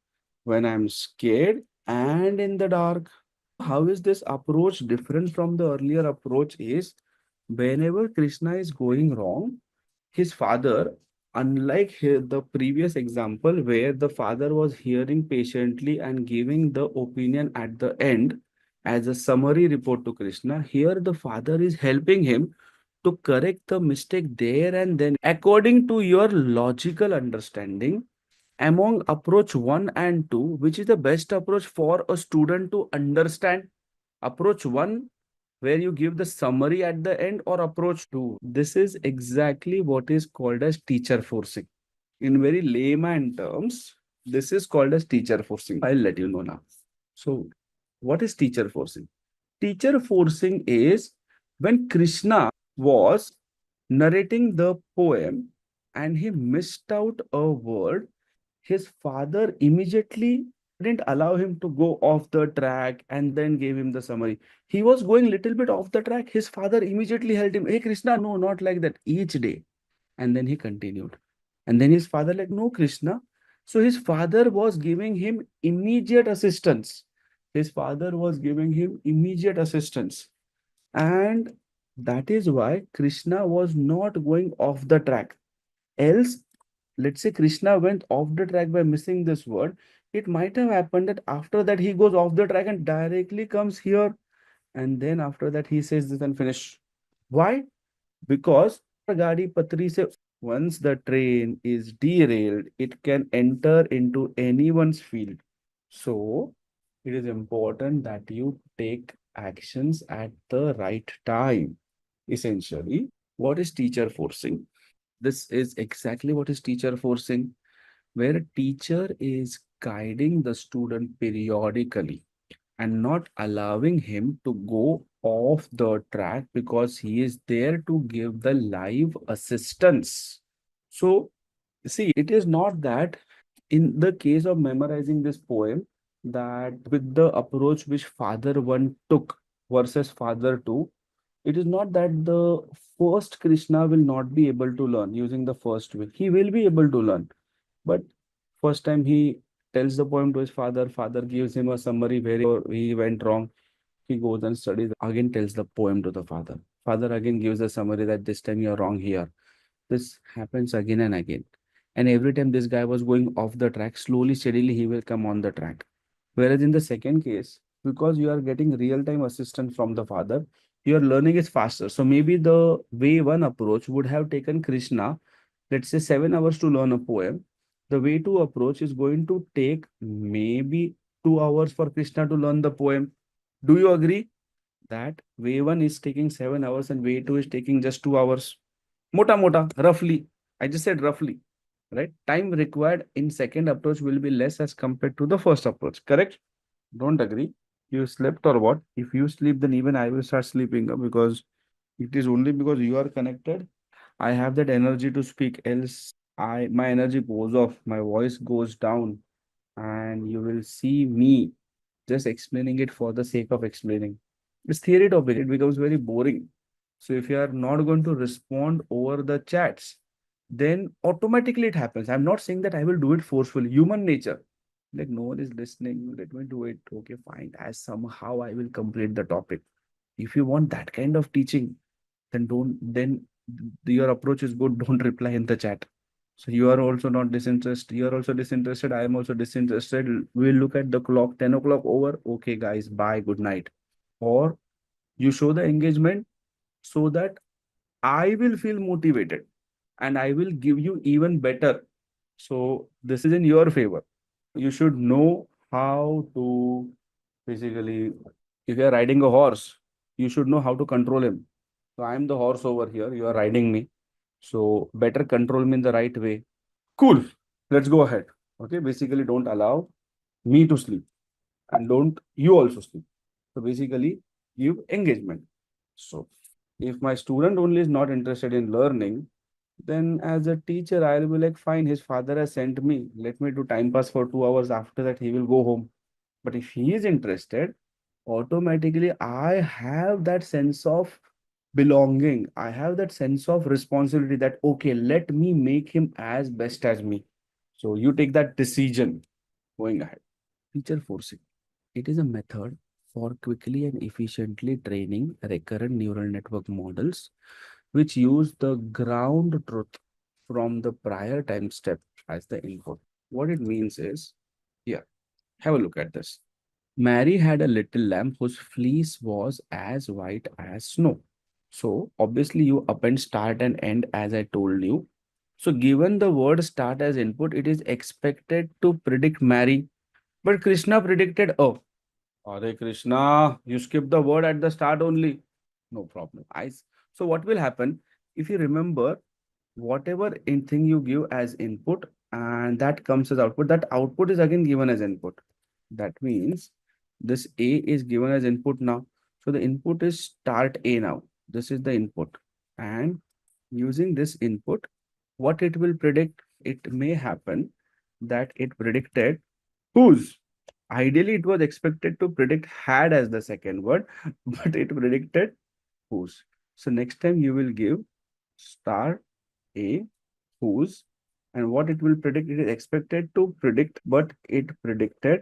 when I'm scared and in the dark. How is this approach different from the earlier approach? Is whenever Krishna is going wrong, his father, unlike the previous example where the father was hearing patiently and giving the opinion at the end as a summary report to Krishna, here the father is helping him to correct the mistake there and then according to your logical understanding among approach 1 and 2, which is the best approach for a student to understand. Approach 1, where you give the summary at the end, or approach 2. This is exactly what is called as teacher forcing. In very layman terms, this is called as teacher forcing. I'll let you know now. So, what is teacher forcing? Teacher forcing is when Krishna was narrating the poem. and he missed out a word. His father immediately didn't allow him to go off the track and then gave him the summary. He was going little bit off the track. His father immediately held him. Hey, Krishna, no, not like that. Each day. And then he continued. And then his father, like, no, Krishna. So his father was giving him immediate assistance. His father was giving him immediate assistance. And that is why Krishna was not going off the track. Else, let's say Krishna went off the track by missing this word, it might have happened that after that he goes off the track and directly comes here, and then after that he says this and finish. Why? Because Gadi Patri se once the train is derailed, it can enter into anyone's field. So it is important that you take actions at the right time. Essentially, what is teacher forcing? This is exactly what is teacher forcing, where a teacher is guiding the student periodically and not allowing him to go off the track because he is there to give the live assistance. So, see, it is not that in the case of memorizing this poem, that with the approach which father one took versus father two, it is not that the first Krishna will not be able to learn using the first way. He will be able to learn. But first time he tells the poem to his father, father gives him a summary where he went wrong. He goes and studies, again tells the poem to the father. Father again gives a summary that this time you're wrong here. This happens again and again. And every time this guy was going off the track, slowly, steadily, he will come on the track. Whereas in the second case, because you are getting real-time assistance from the father, your learning is faster. So maybe the way one approach would have taken Krishna, let's say 7 hours to learn a poem. The way two approach is going to take maybe 2 hours for Krishna to learn the poem. Do you agree that way one is taking 7 hours and way two is taking just 2 hours? Mota mota, roughly. I just said roughly, right? Time required in second approach will be less as compared to the first approach, correct? Don't agree? You slept or what? If you sleep, then even I will start sleeping because it is only because you are connected. I have that energy to speak. Else, my energy goes off, my voice goes down, and you will see me just explaining it for the sake of explaining. It's theory topic. It becomes very boring. So if you are not going to respond over the chats, then automatically it happens. I'm not saying that I will do it forcefully. Human nature. Like no one is listening. Let me do it. Okay, fine. As somehow I will complete the topic. If you want that kind of teaching, then don't then your approach is good. Don't reply in the chat. So you are also not disinterested. You are also disinterested. I am also disinterested. We'll look at the clock. 10 o'clock over. Okay, guys. Bye. Good night. Or you show the engagement so that I will feel motivated and I will give you even better. So this is in your favor. You should know how to basically, if you are riding a horse, you should know how to control him. So I am the horse over here. You are riding me. So better control me in the right way. Cool. Let's go ahead. Okay. Basically, don't allow me to sleep and don't you also sleep. So basically, give engagement. So if my student only is not interested in learning, then as a teacher, I'll be like, fine, his father has sent me. Let me do time pass for 2 hours. After that, he will go home. But if he is interested, automatically I have that sense of belonging. I have that sense of responsibility that, okay, let me make him as best as me. So you take that decision going ahead. Teacher forcing. It is a method for quickly and efficiently training recurrent neural network models which use the ground truth from the prior time step as the input. What it means is, here, have a look at this. Mary had a little lamb whose fleece was as white as snow. So obviously you append start and end as I told you. So given the word start as input, it is expected to predict Mary. But Krishna predicted, oh, Hare Krishna, you skip the word at the start only. No problem. So what will happen if you remember whatever thing you give as input and that comes as output, that output is again given as input. That means this A is given as input now. So the input is start A now. This is the input. And using this input, what it will predict, it may happen that it predicted whose. Ideally, it was expected to predict had as the second word, but it predicted whose. So next time you will give star a whose, and what it will predict, it is expected to predict, but it predicted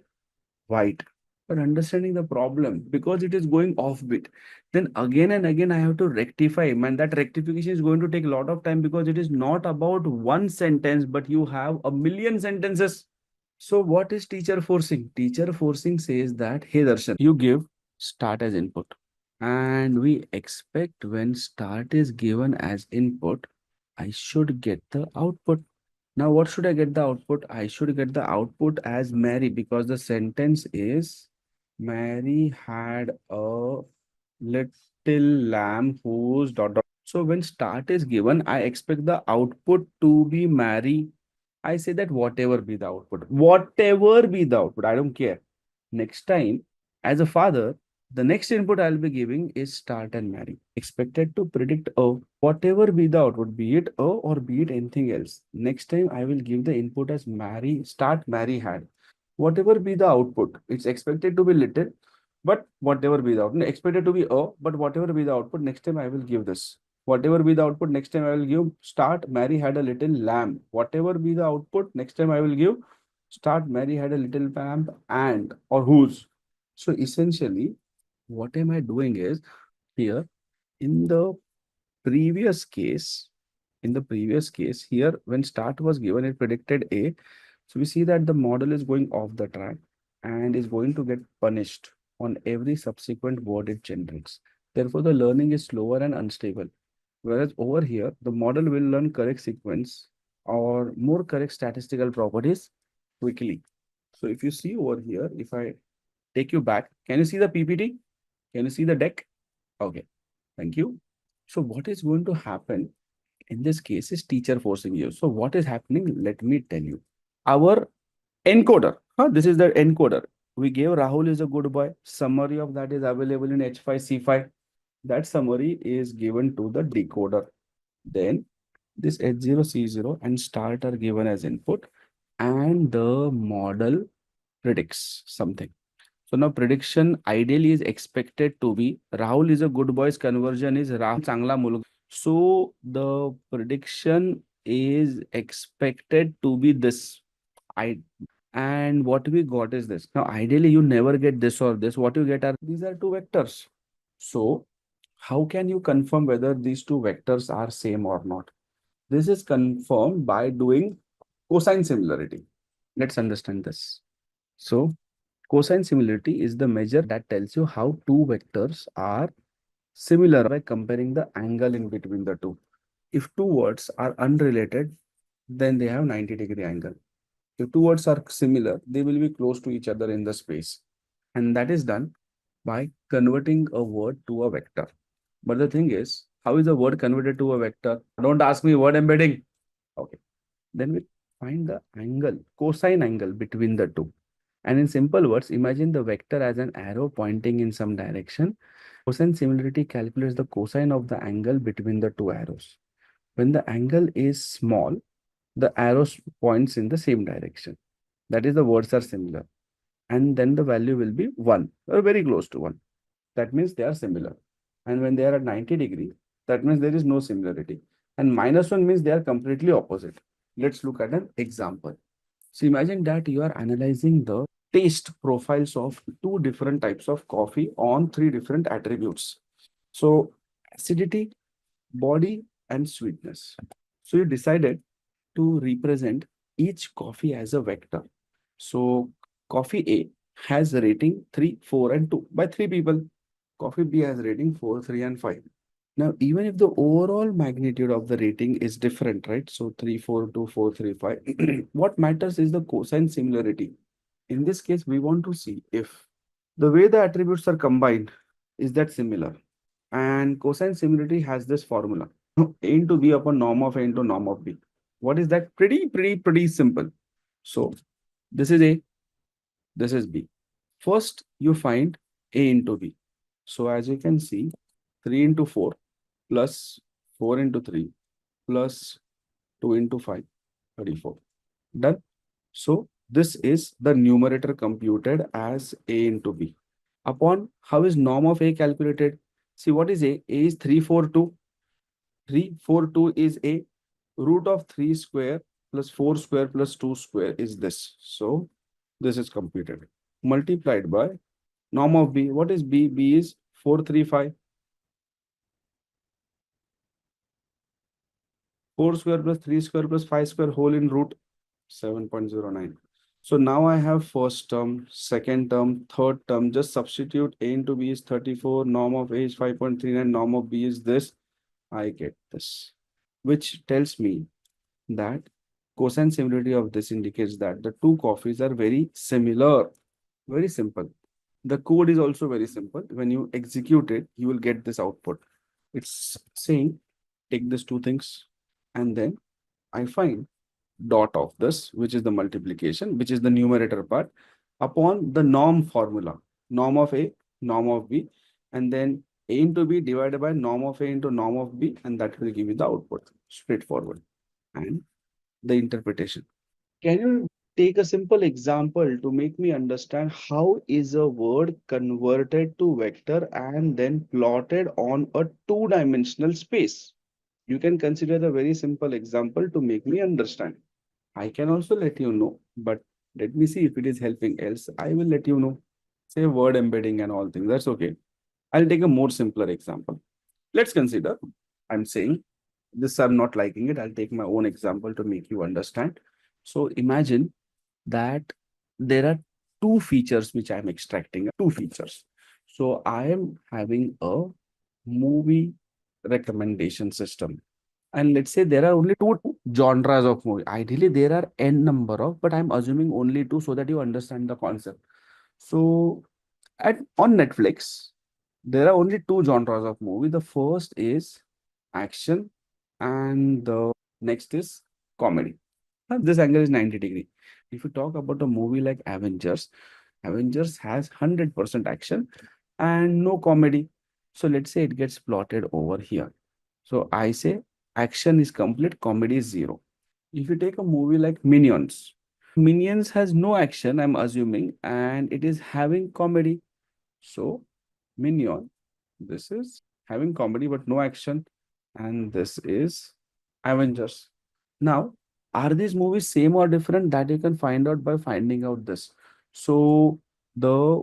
white. But understanding the problem, because it is going offbeat, then again and again I have to rectify, and that rectification is going to take a lot of time because it is not about one sentence, but you have a million sentences. So what is teacher forcing? Teacher forcing says that, hey Darshan, you give start as input. And we expect when start is given as input, I should get the output. Now, what should I get the output? I should get the output as Mary, because the sentence is Mary had a little lamb whose dot dot. So when start is given, I expect the output to be Mary. I say that whatever be the output, I don't care. Next time, as a father, the next input I'll be giving is start and marry. Expected to predict a, whatever be the output, be it a or be it anything else. Next time I will give the input as marry, start, marry, had. Whatever be the output, it's expected to be little, but whatever be the output, expected to be a, but whatever be the output, next time I will give this. Whatever be the output, next time I will give start, Mary had a little lamb. Whatever be the output, next time I will give start, Mary had a little lamb and or whose. So essentially, what am I doing is here in the previous case, here, when start was given, it predicted A. So we see that the model is going off the track and is going to get punished on every subsequent word it generates. Therefore, the learning is slower and unstable. Whereas over here, the model will learn correct sequence or more correct statistical properties quickly. So if you see over here, if I take you back, can you see the PPT? Can you see the deck? Okay, thank you. So what is going to happen in this case is teacher forcing you. So what is happening? Let me tell you. Our encoder, this is the encoder. We gave Rahul is a good boy. Summary of that is available in H5C5. That summary is given to the decoder. Then this H0, C0 and start are given as input, and the model predicts something. So now prediction ideally is expected to be Rahul is a good boy's conversion is Rahul changla mulga. So the prediction is expected to be this. I and what we got is this. Now ideally you never get this or this. What you get are these are two vectors. So how can you confirm whether these two vectors are same or not? This is confirmed by doing cosine similarity. Let's understand this. So cosine similarity is the measure that tells you how two vectors are similar by comparing the angle in between the two. If two words are unrelated, then they have 90-degree angle. If two words are similar, they will be close to each other in the space. And that is done by converting a word to a vector. But the thing is, how is a word converted to a vector? Don't ask me word embedding. Okay. Then we find the angle, cosine angle between the two. And in simple words, imagine the vector as an arrow pointing in some direction. Cosine similarity calculates the cosine of the angle between the two arrows. When the angle is small, the arrows points in the same direction. That is, the words are similar. And then the value will be 1 or very close to 1. That means they are similar. And when they are at 90-degree, that means there is no similarity. And -1 means they are completely opposite. Let's look at an example. So imagine that you are analyzing the taste profiles of two different types of coffee on three different attributes. So acidity, body, and sweetness. So you decided to represent each coffee as a vector. So coffee A has a rating 3, 4, and 2 by 3 people. Coffee B has rating 4, 3, and 5. Now, even if the overall magnitude of the rating is different, right? So 3, 4, 2, 4, 3, 5. What matters is the cosine similarity. In this case, we want to see if the way the attributes are combined is that similar. And cosine similarity has this formula. A into B upon norm of A into norm of B. What is that? Pretty simple. So this is A, this is B. First, you find A into B. So as you can see, 3 into 4 plus 4 into 3 plus 2 into 5, 34. Done. So this is the numerator computed as A into B. Upon how is norm of A calculated? See what is A? A is 342. 342 is A. Root of 3 square plus 4 square plus 2 square is this. So this is computed. Multiplied by norm of B. What is B? B is 435. 4 square plus 3 square plus 5 square whole in root 7.09. So now I have first term, second term, third term. Just substitute A into B is 34, norm of A is 5.39, norm of B is this. I get this, which tells me that cosine similarity of this indicates that the two coffees are very similar. Very simple. The code is also very simple. When you execute it, you will get this output. It's saying, take these two things, and then I find dot of this, which is the multiplication, which is the numerator part, upon the norm formula, norm of A, norm of B, and then A into B divided by norm of A into norm of B, and that will give you the output, straightforward. And the interpretation. Can you take a simple example to make me understand how is a word converted to vector and then plotted on a two-dimensional space? You can consider a very simple example to make me understand. I can also let you know, but let me see if it is helping. Else, I will let you know. Say word embedding and all things. That's okay. I'll take a more simpler example. Let's consider. I'm saying this, I'm not liking it. I'll take my own example to make you understand. So imagine that there are two features which I'm extracting. Two features. So I am having a movie recommendation system. And let's say there are only two genres of movie. Ideally, there are n number of, but I'm assuming only two so that you understand the concept. So on Netflix, there are only two genres of movie. The first is action, and the next is comedy. And this angle is 90-degree. If you talk about a movie like Avengers, Avengers has 100% action and no comedy. So let's say it gets plotted over here. So I say action is complete, comedy is zero. If you take a movie like Minions has no action, I'm assuming, and it is having comedy. So Minion, this is having comedy but no action, and this is Avengers. Now, are these movies same or different? That you can find out by finding out this. So the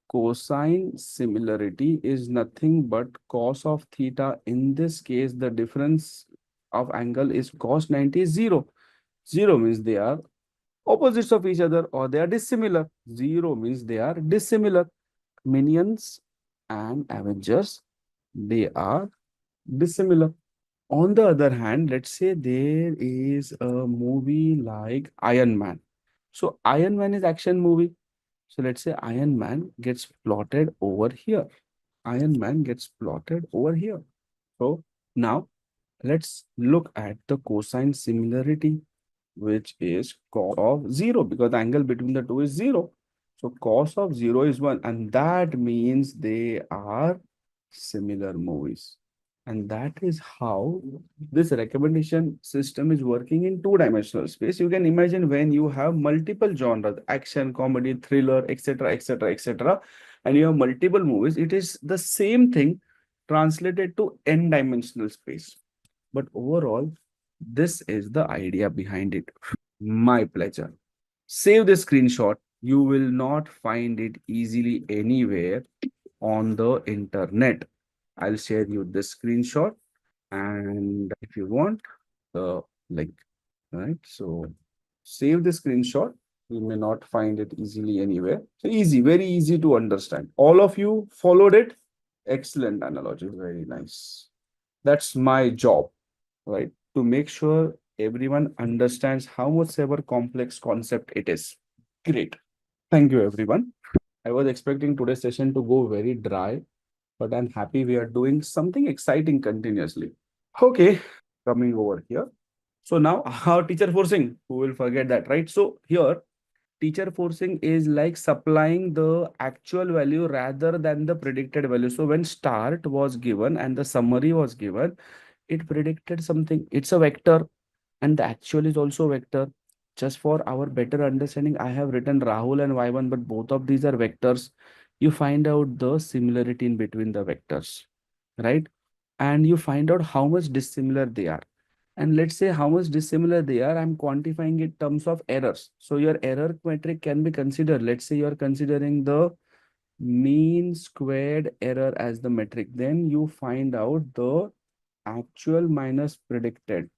cosine similarity is nothing but cos of theta. In this case, the difference of angle is cos 90 is zero. Zero means they are opposites of each other or they are dissimilar. Zero means they are dissimilar. Minions and Avengers, they are dissimilar. On the other hand, let's say there is a movie like Iron Man. So Iron Man is action movie. So let's say Iron Man gets plotted over here. Iron Man gets plotted over here. So now let's look at the cosine similarity, which is cos of 0 because the angle between the two is 0. So cos of 0 is 1, and that means they are similar movies. And that is how this recommendation system is working in two-dimensional space. You can imagine when you have multiple genres, action, comedy, thriller, etc., etc., etc., and you have multiple movies, it is the same thing translated to n-dimensional space. But overall, this is the idea behind it. My pleasure. Save the screenshot. You will not find it easily anywhere on the internet. I'll share you this screenshot, and if you want the link, right? So save the screenshot. You may not find it easily anywhere. So easy, very easy to understand. All of you followed it. Excellent analogy. Very nice. That's my job, right? To make sure everyone understands how much ever complex concept it is. Great. Thank you, everyone. I was expecting today's session to go very dry, but I'm happy we are doing something exciting continuously. Okay, coming over here. So now how teacher forcing, who will forget that, right? So here, teacher forcing is like supplying the actual value rather than the predicted value. So when start was given and the summary was given, it predicted something. It's a vector. and the actual is also vector. Just for our better understanding, I have written Rahul and Y1, but both of these are vectors. You find out the similarity in between the vectors, right? And you find out how much dissimilar they are. And let's say how much dissimilar they are, I'm quantifying it in terms of errors. So your error metric can be considered. Let's say you're considering the mean squared error as the metric. Then you find out the actual minus predicted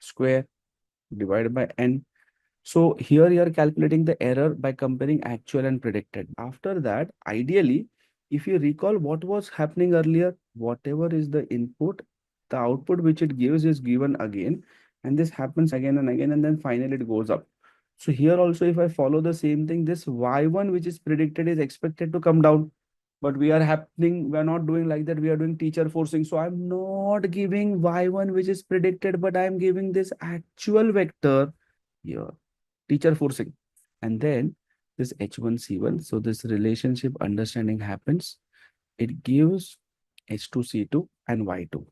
square divided by n. So here you are calculating the error by comparing actual and predicted. After that, ideally, if you recall what was happening earlier, whatever is the input, the output which it gives is given again, and this happens again and again, and then finally it goes up. So here also, if I follow the same thing, this y1 which is predicted is expected to come down. But we are not doing like that. We are doing teacher forcing. So I'm not giving y1 which is predicted, but I'm giving this actual vector here, teacher forcing. And then this H1 C1. So this relationship understanding happens. It gives H2 C2 and Y2.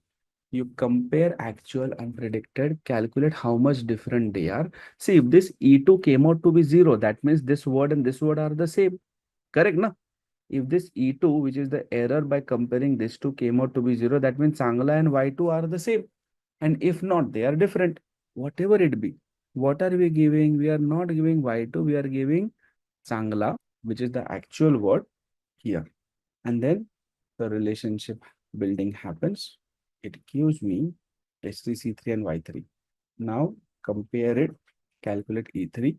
You compare actual and predicted, calculate how much different they are. See, if this E2 came out to be 0, that means this word and this word are the same. Correct, na? If this E2, which is the error by comparing this two, came out to be 0, that means Sangla and Y2 are the same. And if not, they are different. Whatever it be. What are we giving? We are not giving Y2, we are giving Sangla, which is the actual word here. And then the relationship building happens. It gives me S3, C3, and Y3. Now compare it, calculate E3,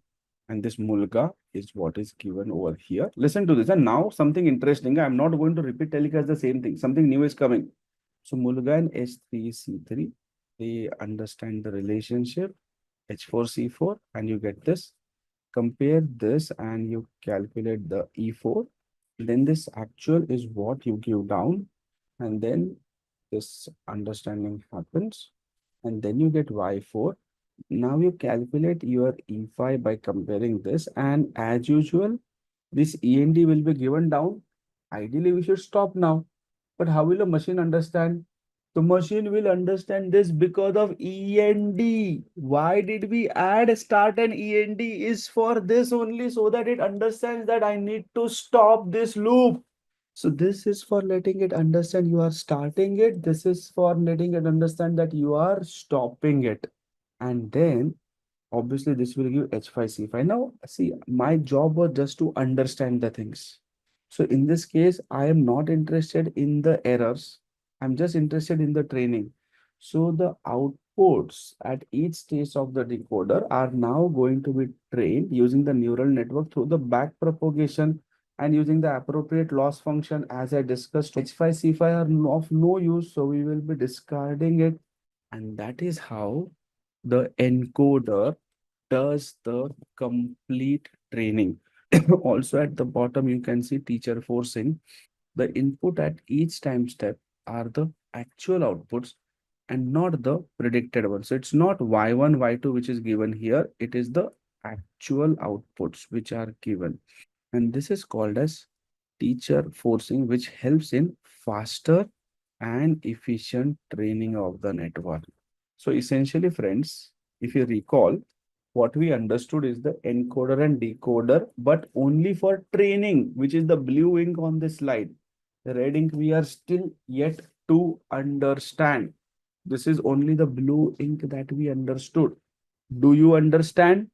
and this Mulga is what is given over here. Listen to this. And now something interesting. I'm not going to repeat telecast the same thing. Something new is coming. So Mulga and S3, C3, they understand the relationship H4, C4, and you get this. Compare this and you calculate the E4. Then this actual is what you give down, and then this understanding happens, and then you get Y4. Now you calculate your E5 by comparing this, and as usual, this END will be given down. Ideally, we should stop now. But how will a machine understand? The machine will understand this because of END. Why did we add start and END is for this only, so that it understands that I need to stop this loop. So this is for letting it understand you are starting it. This is for letting it understand that you are stopping it. And then obviously this will give H5, C5. Now, see, my job was just to understand the things. So in this case, I am not interested in the errors. I'm just interested in the training. So the outputs at each stage of the decoder are now going to be trained using the neural network through the back propagation and using the appropriate loss function. As I discussed, H5, C5 are of no use, so we will be discarding it. And that is how the encoder does the complete training. Also at the bottom, you can see teacher forcing. The input at each time step are the actual outputs and not the predicted ones. So it's not Y1, Y2, which is given here. It is the actual outputs which are given. And this is called as teacher forcing, which helps in faster and efficient training of the network. So essentially, friends, if you recall, what we understood is the encoder and decoder, but only for training, which is the blue ink on this slide. The red ink we are still yet to understand. This is only the blue ink that we understood. Do you understand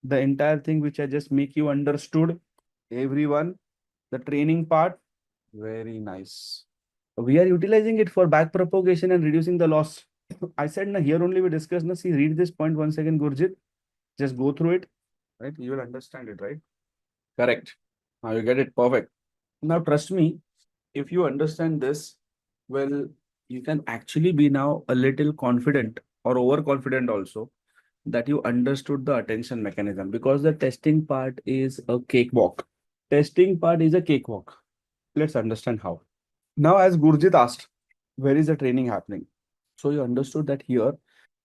the entire thing which I just make you understood? Everyone, the training part, very nice. We are utilizing it for back propagation and reducing the loss. I said, na, here only we discussed, na, see, read this point once again, Gurjit. Just go through it, right? You will understand it, right? Correct. Now you get it perfect. Now, trust me, if you understand this, well, you can actually be now a little confident or overconfident also that you understood the attention mechanism, because the testing part is a cakewalk. Testing part is a cakewalk. Let's understand how. Now, as Gurjit asked, where is the training happening? So you understood that here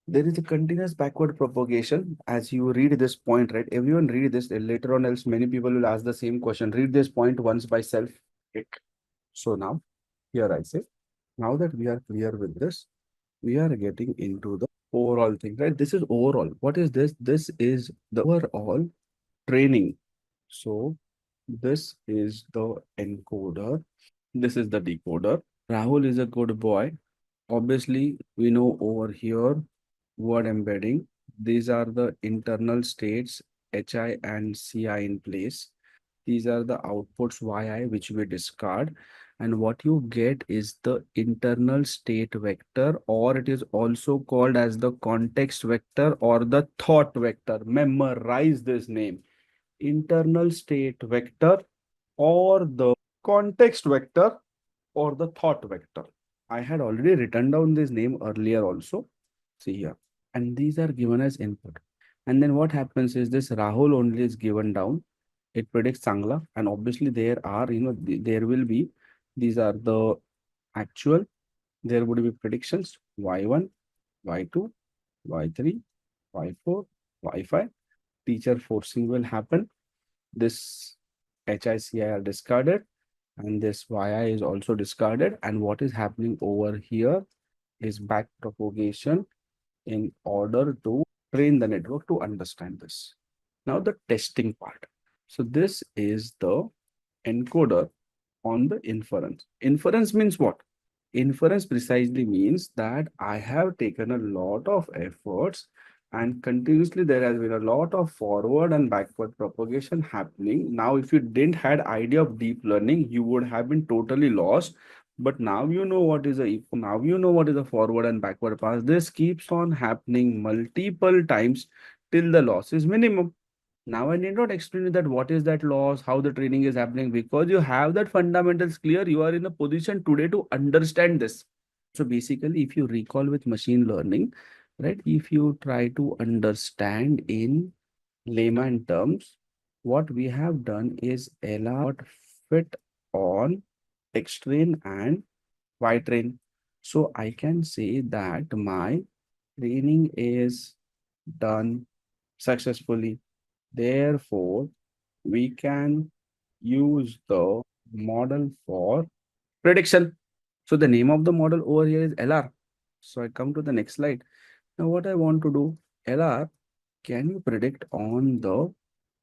there is a continuous backward propagation. As you read this point, right? Everyone read this later on, else many people will ask the same question. Read this point once by self. So now, here I say, now that we are clear with this, we are getting into the overall thing, right? This is overall. What is this? This is the overall training. So this is the encoder. This is the decoder. Rahul is a good boy. Obviously, we know over here word embedding. These are the internal states HI and CI in place. These are the outputs YI which we discard. And what you get is the internal state vector, or it is also called as the context vector or the thought vector. Memorize this name. Internal state vector or the context vector or the thought vector. I had already written down this name earlier also. See here. And these are given as input. And then what happens is this Rahul only is given down. It predicts Sangla. And obviously there are, there will be, these are the actual, there would be predictions Y1, Y2, Y3, Y4, Y5. Teacher forcing will happen. This HICI are discarded and this YI is also discarded. And what is happening over here is back propagation in order to train the network to understand this. Now the testing part. So this is the encoder on the inference. Inference means what? Inference precisely means that I have taken a lot of efforts and continuously there has been a lot of forward and backward propagation happening. Now, if you didn't had idea of deep learning, you would have been totally lost. But now you know what is a forward and backward pass. This keeps on happening multiple times till the loss is minimum. Now I need not explain you that what is that loss, how the training is happening, because you have that fundamentals clear. You are in a position today to understand this. So basically, if you recall with machine learning, right, if you try to understand in layman terms, what we have done is LR fit on X train and Y train. So I can say that my training is done successfully. Therefore, we can use the model for prediction. So the name of the model over here is LR. So I come to the next slide. Now what I want to do, LR, can you predict on the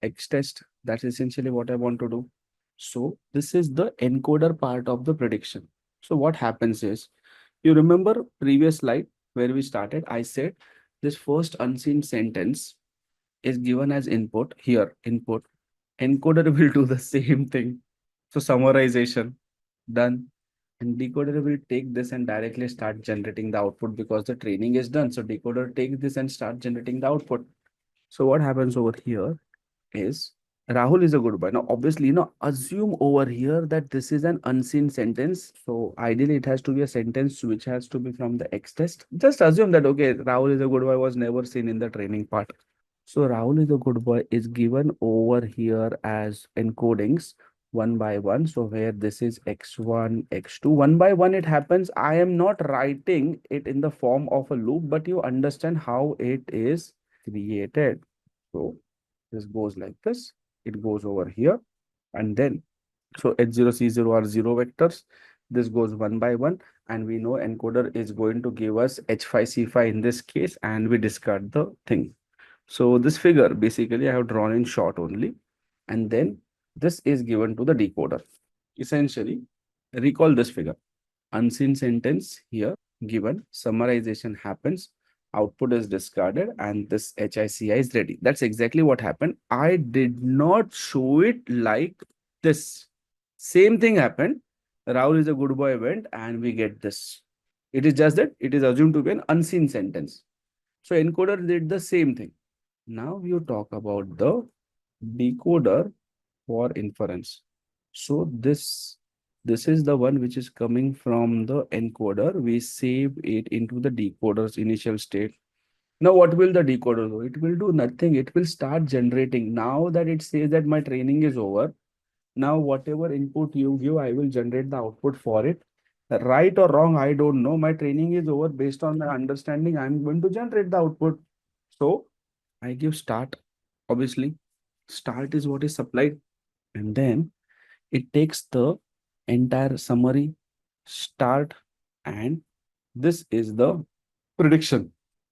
X test? That's essentially what I want to do. So this is the encoder part of the prediction. So what happens is, you remember previous slide where we started, I said this first unseen sentence is given as input here, input. Encoder will do the same thing. So summarization, done. And decoder will take this and directly start generating the output because the training is done. So decoder takes this and start generating the output. So what happens over here is Rahul is a good boy. Now, obviously, assume over here that this is an unseen sentence. So ideally, it has to be a sentence which has to be from the X test. Just assume that, okay, Rahul is a good boy was never seen in the training part. So Rahul is a good boy is given over here as encodings one by one. So where this is x1, x2, one by one it happens. I am not writing it in the form of a loop, but you understand how it is created. So this goes like this. It goes over here. And then, so H0, C0 are zero vectors. This goes one by one. And we know encoder is going to give us H5, C5 in this case. And we discard the thing. So this figure, basically, I have drawn in short only. And then this is given to the decoder. Essentially, recall this figure. Unseen sentence here given, summarization happens, output is discarded, and this HICI is ready. That's exactly what happened. I did not show it like this. Same thing happened. Rahul is a good boy event, and we get this. It is just that it is assumed to be an unseen sentence. So encoder did the same thing. Now you talk about the decoder for inference. So this is the one which is coming from the encoder. We save it into the decoder's initial state. Now what will the decoder do? It will do nothing. It will start generating. Now that it says that my training is over, now whatever input you give, I will generate the output for it. Right or wrong, I don't know. My training is over. Based on my understanding, I'm going to generate the output. So I give start. Obviously, start is what is supplied. And then it takes the entire summary, start, and this is the prediction.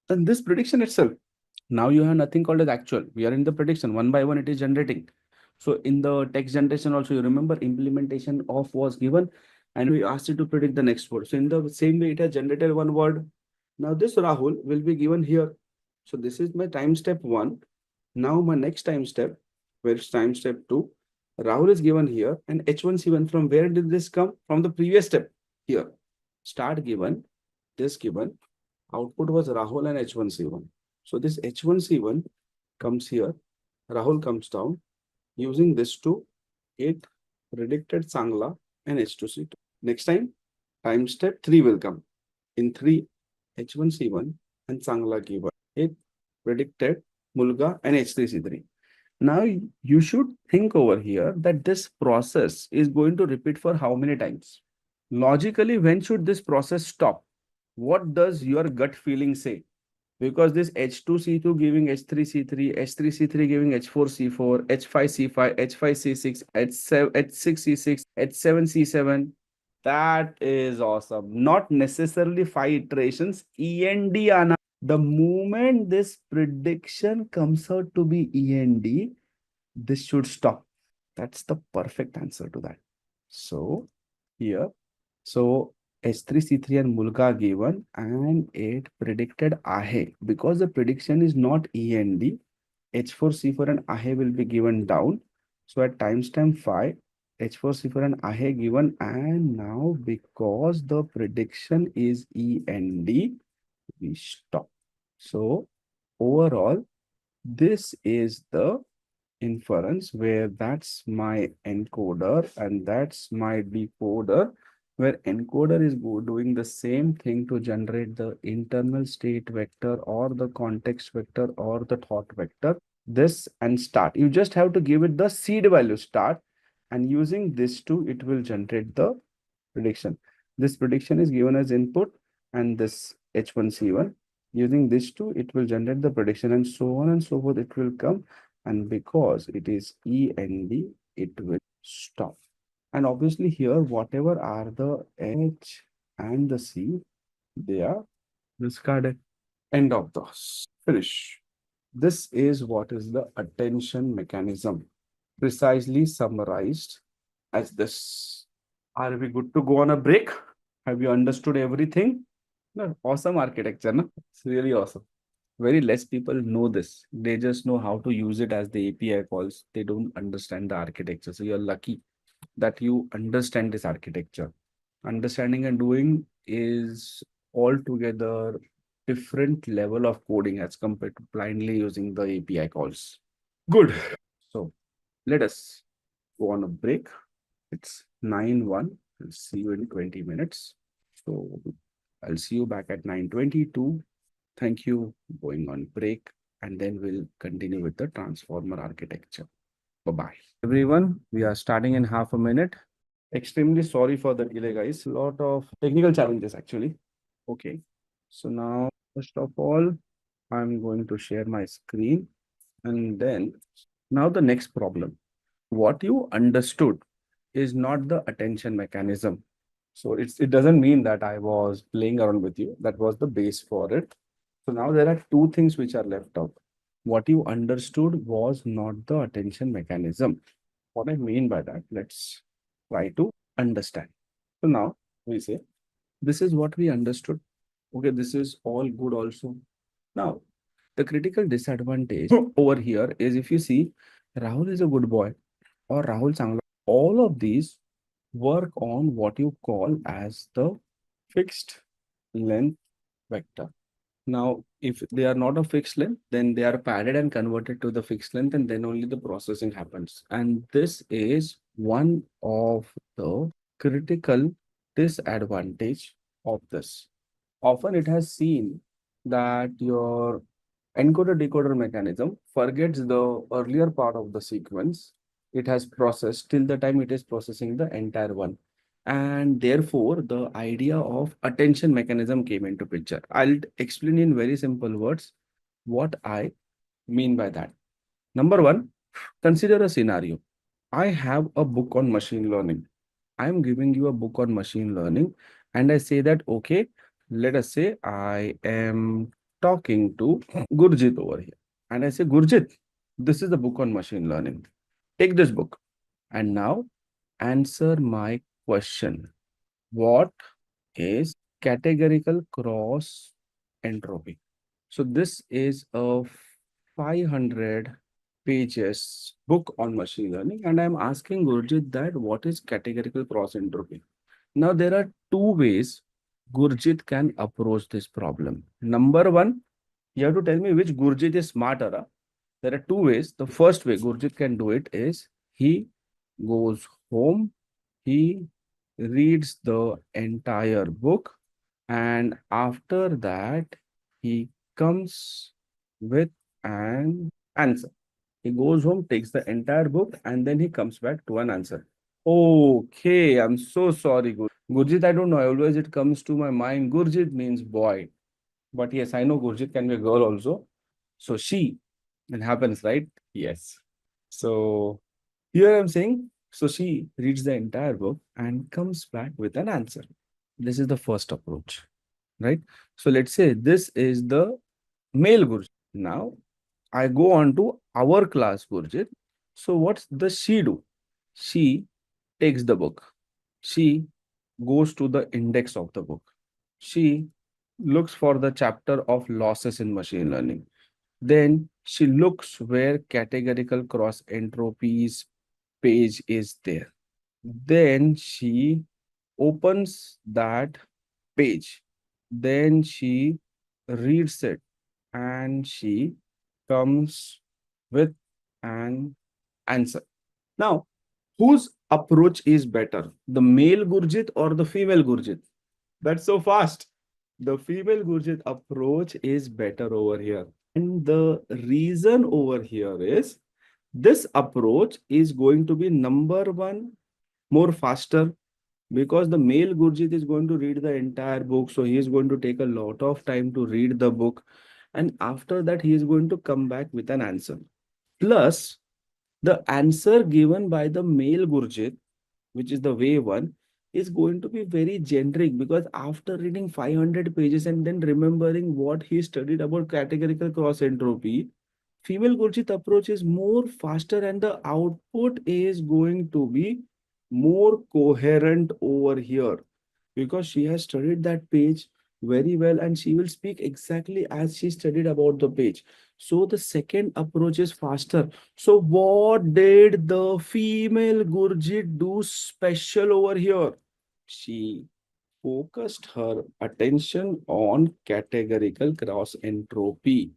And this prediction itself, now you have nothing called as actual. We are in the prediction. One by one, it is generating. So in the text generation also, you remember implementation of was given and we asked it to predict the next word. So in the same way, it has generated one word. Now this Rahul will be given here. So this is my time step one. Now my next time step, where is time step two? Rahul is given here and H1C1 from where did this come? From the previous step here. Start given, this given, output was Rahul and H1C1. So this H1C1 comes here, Rahul comes down. Using this two, it predicted Sangla and H2C2. Next time step 3 will come. In 3, H1C1 and Sangla given. It predicted Mulga and H3C3. Now you should think over here that this process is going to repeat for how many times? Logically, when should this process stop? What does your gut feeling say? Because this H2C2 giving H3C3, H3C3 giving H4C4, H5C5, H5C6, H6C6, H7C7. That is awesome. Not necessarily 5 iterations. END, Anna. The moment this prediction comes out to be END, this should stop. That's the perfect answer to that. So here, so H3C3 and Mulga given and it predicted AHE. Because the prediction is not END, H4C4 and AHE will be given down. So at timestamp 5, H4C4 and AHE given, and now because the prediction is END, we stop. So overall, this is the inference where that's my encoder and that's my decoder, where encoder is doing the same thing to generate the internal state vector or the context vector or the thought vector. This and start. You just have to give it the seed value start, and using this two, it will generate the prediction. This prediction is given as input and this H1C1. Using this two, it will generate the prediction and so on and so forth. It will come, and because it is END, it will stop. And obviously here, whatever are the H and the C, they are discarded. End of the finish. This is what is the attention mechanism, precisely summarized as this. Are we good to go on a break? Have you understood everything? No, awesome architecture, no? It's really awesome. Very less people know this. They just know how to use it as the API calls. They don't understand the architecture. So you're lucky that you understand this architecture. Understanding and doing is altogether different level of coding as compared to blindly using the API calls. Good. So let us go on a break. It's 9:01. I'll see you in 20 minutes. So I'll see you back at 9:22. Thank you. Going on break, and then we'll continue with the transformer architecture. Bye-bye. Everyone, we are starting in half a minute. Extremely sorry for the delay, guys. A lot of technical challenges, actually. Okay. So now, first of all, I'm going to share my screen. And then, now the next problem. What you understood is not the attention mechanism. So it doesn't mean that I was playing around with you. That was the base for it. So now there are two things which are left out. What you understood was not the attention mechanism. What I mean by that, let's try to understand. So now we say, this is what we understood. Okay, this is all good also. Now, the critical disadvantage over here is if you see, Rahul is a good boy or Rahul Sangla, all of these work on what you call as the fixed length vector. Now, if they are not a fixed length, then they are padded and converted to the fixed length, and then only the processing happens. And this is one of the critical disadvantage of this. Often it has seen that your encoder-decoder mechanism forgets the earlier part of the sequence. It has processed till the time it is processing the entire one. And therefore, the idea of attention mechanism came into picture. I'll explain in very simple words what I mean by that. Number one, consider a scenario. I have a book on machine learning. I'm giving you a book on machine learning, and I say that, okay, let us say I am talking to Gurjit over here. And I say, Gurjit, this is the book on machine learning. Take this book. And now answer my question. What is categorical cross entropy? So this is a 500 pages book on machine learning, and I'm asking Gurjit that what is categorical cross entropy? Now there are two ways Gurjit can approach this problem. Number one, you have to tell me which Gurjit is smarter. There are two ways. The first way Gurjit can do it is he goes home, he reads the entire book, and after that, he comes with an answer. He goes home, takes the entire book, and then he comes back to an answer. Okay, I'm so sorry, Gurjit. I don't know. Always it comes to my mind. Gurjit means boy. But yes, I know Gurjit can be a girl also. So she, it happens, right? Yes. So here I'm saying, so she reads the entire book and comes back with an answer. This is the first approach, right? So let's say this is the male Gurjit. Now I go on to our class Gurjit. So what does she do? She takes the book. She goes to the index of the book. She looks for the chapter of losses in machine learning. Then she looks where categorical cross entropies page is there. Then she opens that page. Then she reads it and she comes with an answer. Now, whose approach is better? The male Gurjit or the female Gurjit? That's so fast. The female Gurjit approach is better over here. And the reason over here is this approach is going to be number one, more faster, because the male Gurjit is going to read the entire book. So he is going to take a lot of time to read the book. And after that, he is going to come back with an answer. Plus, the answer given by the male Gurjit, which is the way one, is going to be very generic, because after reading 500 pages and then remembering what he studied about categorical cross entropy, female Gurjit approach is more faster and the output is going to be more coherent over here, because she has studied that page very well and she will speak exactly as she studied about the page. So the second approach is faster. So what did the female Gurjit do special over here? She focused her attention on categorical cross entropy.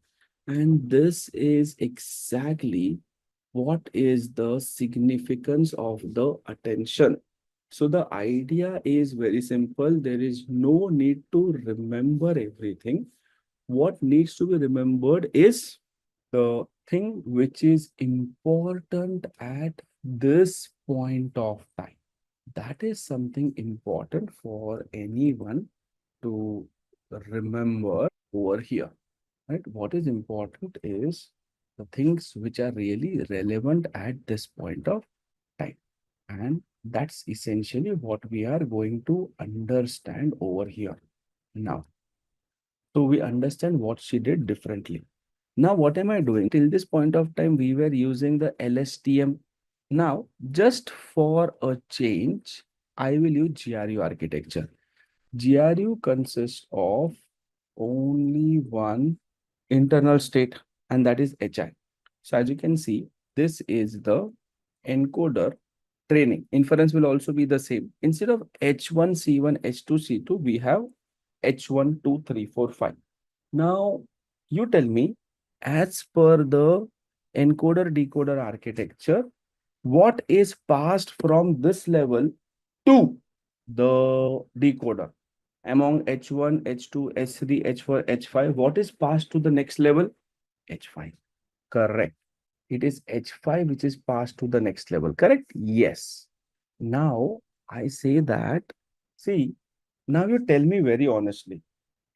And this is exactly what is the significance of the attention. So the idea is very simple. There is no need to remember everything. What needs to be remembered is the thing which is important at this point of time. That is something important for anyone to remember over here, right? What is important is the things which are really relevant at this point of time. And that's essentially what we are going to understand over here now. So we understand what she did differently. Now, what am I doing? Till this point of time, we were using the LSTM. Now, just for a change, I will use GRU architecture. GRU consists of only one internal state, and that is HI. So as you can see, this is the encoder training. Inference will also be the same. Instead of H1, C1, H2, C2, we have H1, 2, 3, 4, 5. Now, you tell me, as per the encoder-decoder architecture, what is passed from this level to the decoder? Among H1, H2, H3, H4, H5, what is passed to the next level? H5. Correct. It is H5 which is passed to the next level. Correct? Yes. Now, I say that, see, now you tell me very honestly,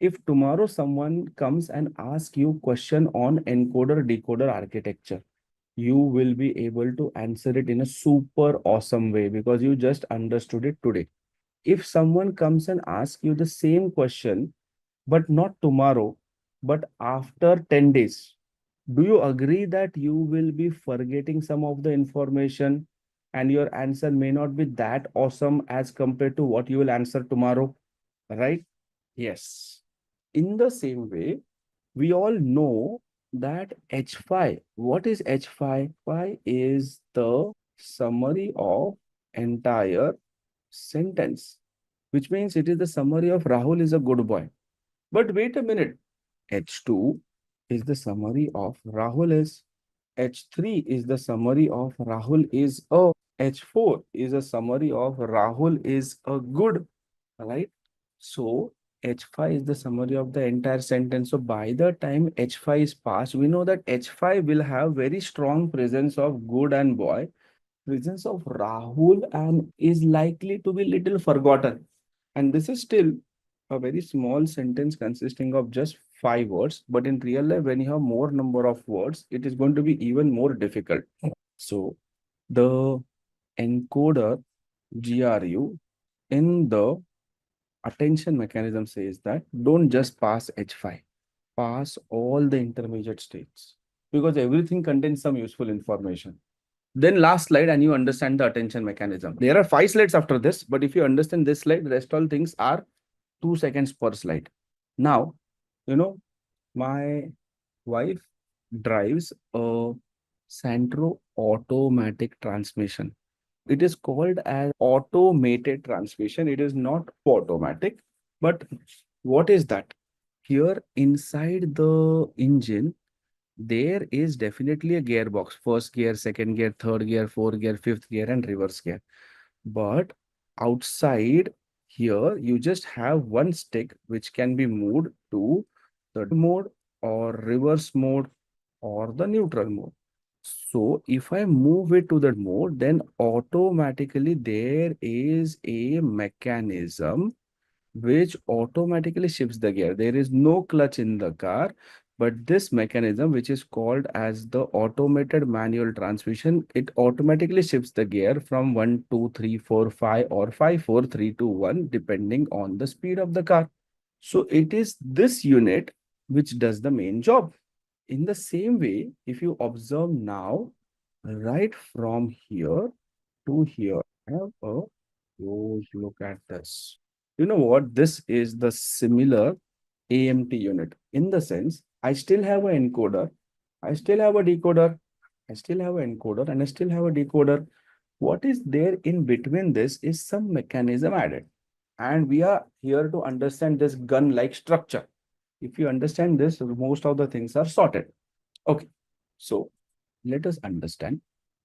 if tomorrow someone comes and asks you question on encoder-decoder architecture, you will be able to answer it in a super awesome way because you just understood it today. If someone comes and asks you the same question, but not tomorrow, but after 10 days, do you agree that you will be forgetting some of the information and your answer may not be that awesome as compared to what you will answer tomorrow, right? Yes. In the same way, we all know that H5, what is H5? H5 is the summary of entire sentence, which means it is the summary of Rahul is a good boy. But wait a minute, H2 is the summary of Rahul is. H3 is the summary of Rahul is a. H4 is a summary of Rahul is a good, right? So H5 is the summary of the entire sentence. So by the time H5 is passed, we know that H5 will have very strong presence of good and boy. Presence of Rahul and is likely to be little forgotten. And this is still a very small sentence consisting of just 5 words. But in real life, when you have more number of words, it is going to be even more difficult. So the encoder GRU in the attention mechanism says that don't just pass H5, pass all the intermediate states because everything contains some useful information. Then last slide and you understand the attention mechanism. There are 5 slides after this, but if you understand this slide, rest all things are 2 seconds per slide. Now, my wife drives a Santro automatic transmission. It is called as automated transmission. It is not automatic. But what is that? Here inside the engine, there is definitely a gearbox. First gear, second gear, third gear, fourth gear, fifth gear, and reverse gear. But outside here, you just have one stick which can be moved to the mode or reverse mode or the neutral mode. So if I move it to that mode, then automatically there is a mechanism which automatically shifts the gear. There is no clutch in the car, but this mechanism, which is called as the automated manual transmission, it automatically shifts the gear from 1, 2, 3, 4, 5 or 5, 4, 3, 2, 1, depending on the speed of the car. So it is this unit which does the main job. In the same way, if you observe now, right from here to here, I have a close look at this. You know what? This is the similar AMT unit in the sense I still have an encoder, I still have a decoder, I still have an encoder, and I still have a decoder. What is there in between this is some mechanism added. And we are here to understand this gun-like structure. If you understand this, most of the things are sorted. Okay, so let us understand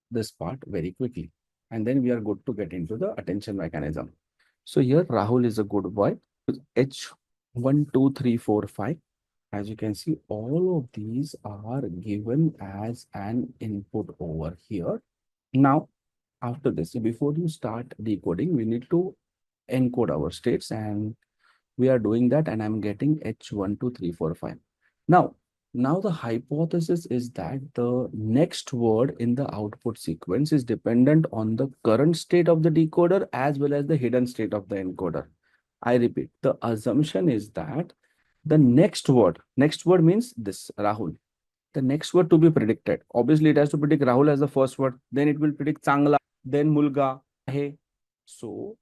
this part very quickly. And then we are good to get into the attention mechanism. So here Rahul is a good boy. H1, 2, 3, 4, 5. As you can see, all of these are given as an input over here. Now, after this, before you start decoding, we need to encode our states and we are doing that and I'm getting H1, 2, 3, 4, 5. Now the hypothesis is that the next word in the output sequence is dependent on the current state of the decoder as well as the hidden state of the encoder. I repeat, the assumption is that the next word means this, Rahul. The next word to be predicted. Obviously, it has to predict Rahul as the first word. Then it will predict Changla, then Mulga, Hai. So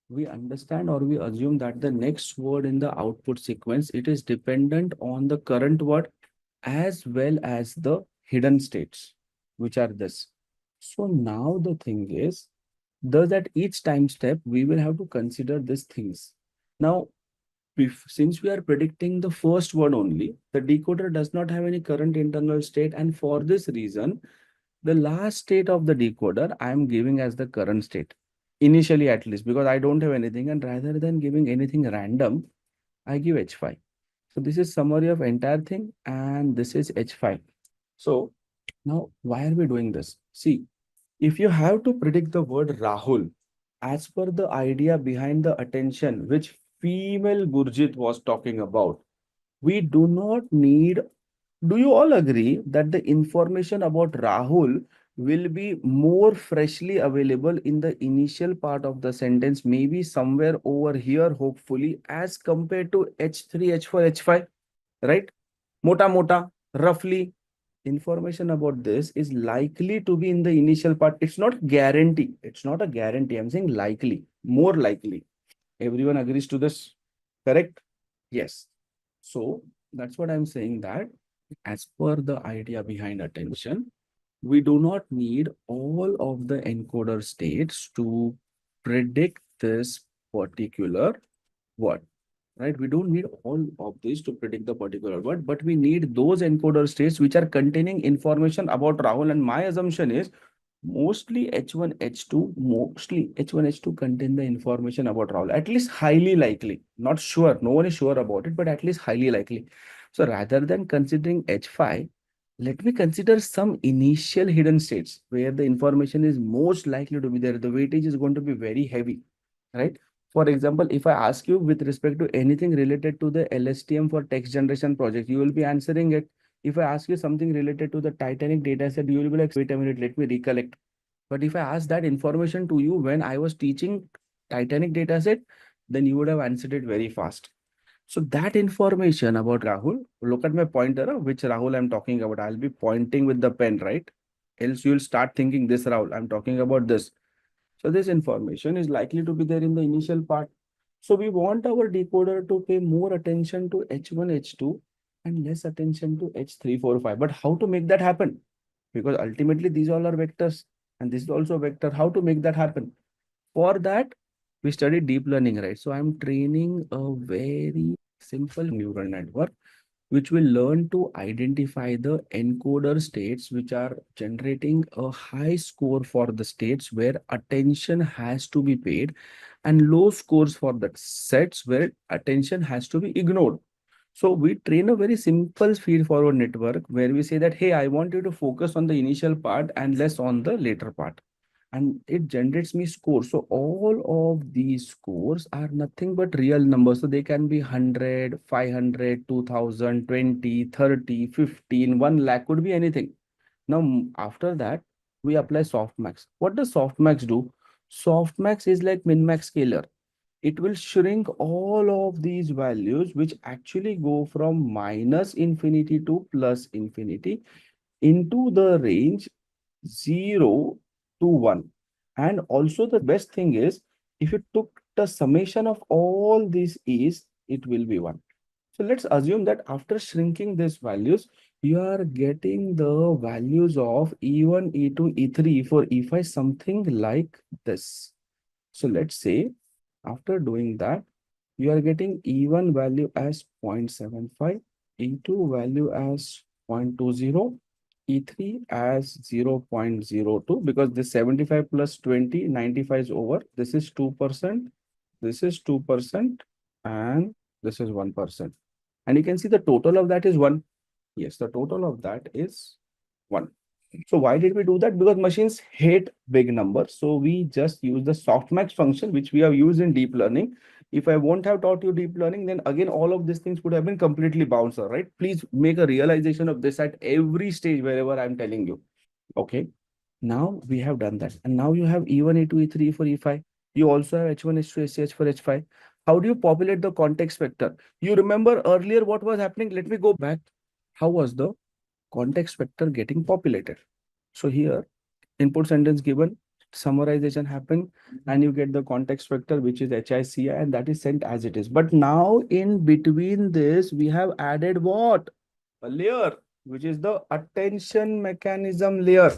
we understand or we assume that the next word in the output sequence, it is dependent on the current word as well as the hidden states, which are this. So now the thing is, thus at each time step, we will have to consider these things. Now, since we are predicting the first word only, the decoder does not have any current internal state. And for this reason, the last state of the decoder, I am giving as the current state. Initially, at least, because I don't have anything. And rather than giving anything random, I give H5. So this is summary of entire thing. And this is H5. So now, why are we doing this? See, if you have to predict the word Rahul, as per the idea behind the attention, which female Gurjit was talking about, we do not need. Do you all agree that the information about Rahul will be more freshly available in the initial part of the sentence, maybe somewhere over here, hopefully, as compared to H3, H4, H5, right? Mota, roughly, information about this is likely to be in the initial part. It's not guarantee. It's not a guarantee. I'm saying likely, more likely. Everyone agrees to this, correct? Yes. So that's what I'm saying, that as per the idea behind attention, we do not need all of the encoder states to predict this particular word, right? We don't need all of these to predict the particular word, but we need those encoder states which are containing information about Rahul. And my assumption is mostly H1, H2, mostly H1, H2 contain the information about Rahul, at least highly likely. Not sure, no one is sure about it, but at least highly likely. So rather than considering H5, let me consider some initial hidden states where the information is most likely to be there. The weightage is going to be very heavy, right? For example, if I ask you with respect to anything related to the LSTM for text generation project, you will be answering it. If I ask you something related to the Titanic dataset, you will be like, wait a minute, let me recollect. But if I ask that information to you when I was teaching Titanic dataset, then you would have answered it very fast. So that information about Rahul, look at my pointer, which Rahul I'm talking about. I'll be pointing with the pen, right? Else you'll start thinking this Rahul, I'm talking about this. So this information is likely to be there in the initial part. So we want our decoder to pay more attention to H1, H2 and less attention to H3, 4, 5. But how to make that happen? Because ultimately these all are vectors and this is also a vector. How to make that happen? For that, we study deep learning, right? So I'm training a very simple neural network which will learn to identify the encoder states which are generating a high score for the states where attention has to be paid and low scores for the sets where attention has to be ignored. So we train a very simple feed forward network where we say that, hey, I want you to focus on the initial part and less on the later part. And it generates me scores. So all of these scores are nothing but real numbers. So they can be 100, 500, 2000, 20, 30, 15, 1 lakh, could be anything. Now, after that, we apply softmax. What does softmax do? Softmax is like min-max scaler. It will shrink all of these values, which actually go from minus infinity to plus infinity into the range 0 to 1. And also the best thing is, if you took the summation of all these e's, it will be 1. So let's assume that after shrinking these values, you are getting the values of E1, E2, E3 for E5, something like this. So let's say after doing that, you are getting E1 value as 0.75, E2 value as 0.20, E3 as 0.02, because this 75 plus 20, 95 is over. This is 2%, this is 2%, and this is 1%. And you can see the total of that is 1. Yes, the total of that is 1. So why did we do that? Because machines hate big numbers. So we just use the softmax function, which we have used in deep learning. If I won't have taught you deep learning, then again, all of these things would have been completely bouncer, right? Please make a realization of this at every stage wherever I'm telling you. Okay. Now we have done that. And now you have E1, E2, E3, E4, E5. You also have H1, H2, HCH for H5. How do you populate the context vector? You remember earlier what was happening? Let me go back. How was the context vector getting populated? So here, input sentence given, summarization happened, and you get the context vector, which is HICI, and that is sent as it is. But now in between this, we have added what? A layer, which is the attention mechanism layer,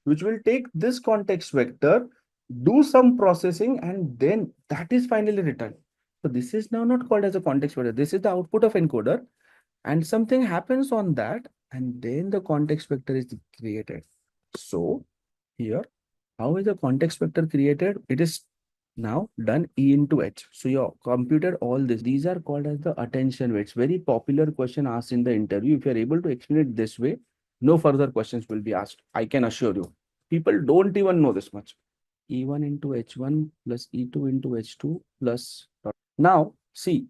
which will take this context vector, do some processing, and then that is finally returned. So this is now not called as a context vector. This is the output of encoder, and something happens on that, and then the context vector is created. So here, how is the context vector created? It is now done E into H. So you computed all this. These are called as the attention weights. Very popular question asked in the interview. If you are able to explain it this way, no further questions will be asked. I can assure you. People don't even know this much. E1 into H1 plus E2 into H2 plus. Now, see,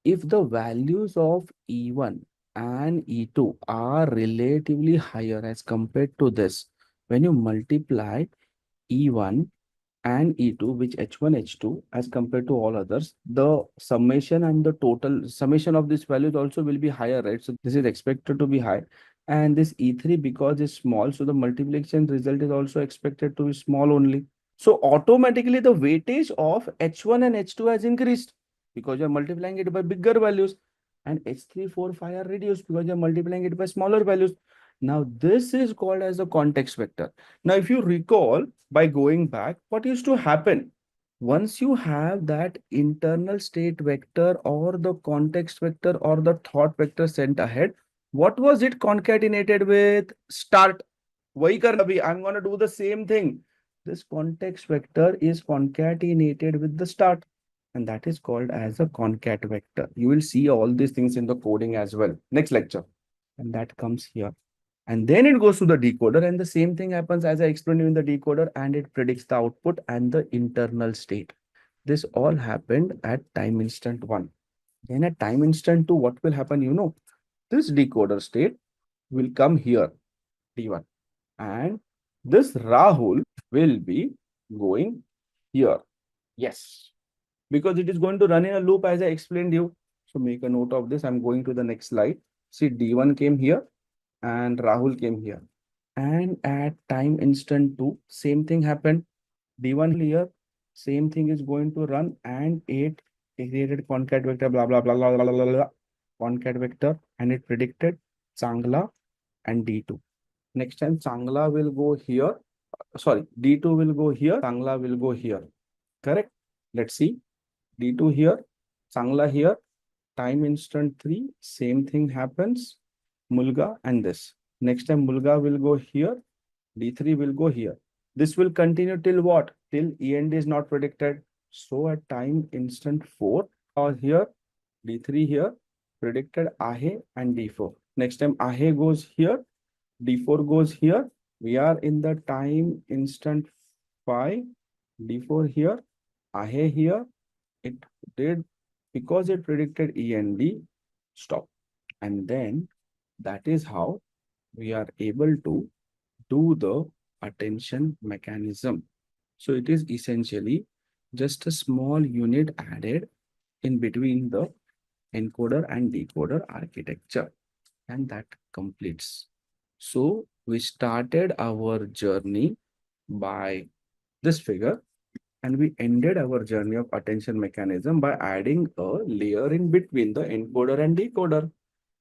if the values of E1 and E2 are relatively higher as compared to this, when you multiply E1 and E2, which H1, H2, as compared to all others, the summation and the total summation of these values also will be higher, right? So this is expected to be high. And this E3, because it's small, so the multiplication result is also expected to be small only. So automatically the weightage of H1 and H2 has increased because you're multiplying it by bigger values. And H3, 4, 5 are reduced because you're multiplying it by smaller values. Now this is called as the context vector. Now, if you recall, by going back, what used to happen? Once you have that internal state vector or the context vector or the thought vector sent ahead, what was it concatenated with? Start. वही करना अभी. I'm going to do the same thing. This context vector is concatenated with the start. And that is called as a concat vector. You will see all these things in the coding as well. Next lecture. And that comes here. And then it goes to the decoder, and the same thing happens as I explained in the decoder, and it predicts the output and the internal state. This all happened at time instant 1. Then at time instant 2, what will happen? This decoder state will come here, D1. And this Rahul will be going here. Yes. Because it is going to run in a loop as I explained you. So make a note of this. I'm going to the next slide. See, D1 came here and Rahul came here. And at time instant 2, same thing happened. D1 here, same thing is going to run, and it created concat vector, blah, blah, blah, blah, blah, blah, blah, concat vector, and it predicted Changla and D2. Next time, Changla will go here. Sorry, D2 will go here, Changla will go here. Correct? Let's see. D2 here, Changla here, time instant 3, same thing happens. Mulga and this. Next time, Mulga will go here, D3 will go here. This will continue till what? Till END is not predicted. So at time instant 4, or here, D3 here, predicted AHE and D4. Next time AHE goes here, D4 goes here. We are in the time instant 5, D4 here, AHE here. It did, because it predicted END, stop. And then that is how we are able to do the attention mechanism. So it is essentially just a small unit added in between the encoder and decoder architecture, and that completes. So we started our journey by this figure, and we ended our journey of attention mechanism by adding a layer in between the encoder and decoder.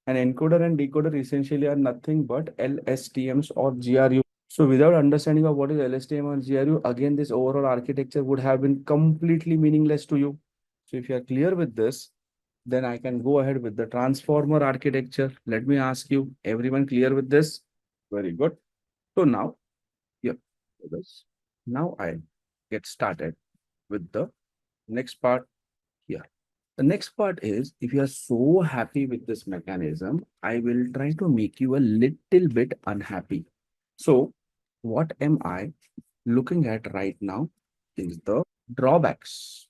An encoder and decoder essentially are nothing but LSTMs or GRU. So without understanding of what is LSTM or GRU, again, this overall architecture would have been completely meaningless to you. So if you are clear with this, then I can go ahead with the transformer architecture. Let me ask you, everyone clear with this? Very good. So now, yeah, now I get started with the next part here. The next part is, if you are so happy with this mechanism, I will try to make you a little bit unhappy. So what am I looking at right now is the drawbacks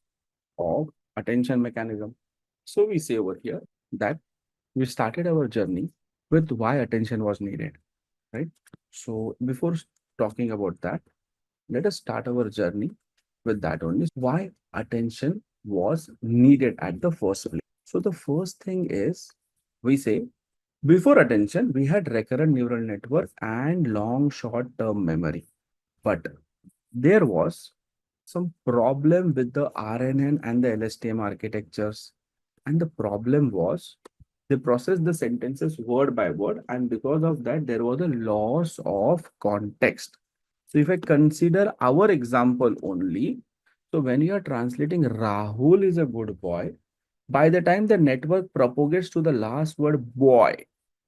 of attention mechanism. So we say over here that we started our journey with why attention was needed, right? So before talking about that, let us start our journey with that only. Why attention was needed at the first place. So the first thing is, we say before attention, we had recurrent neural network and long short-term memory. But there was some problem with the RNN and the LSTM architectures. And the problem was they processed the sentences word by word. And because of that, there was a loss of context. So if I consider our example only, so when you are translating Rahul is a good boy, by the time the network propagates to the last word boy,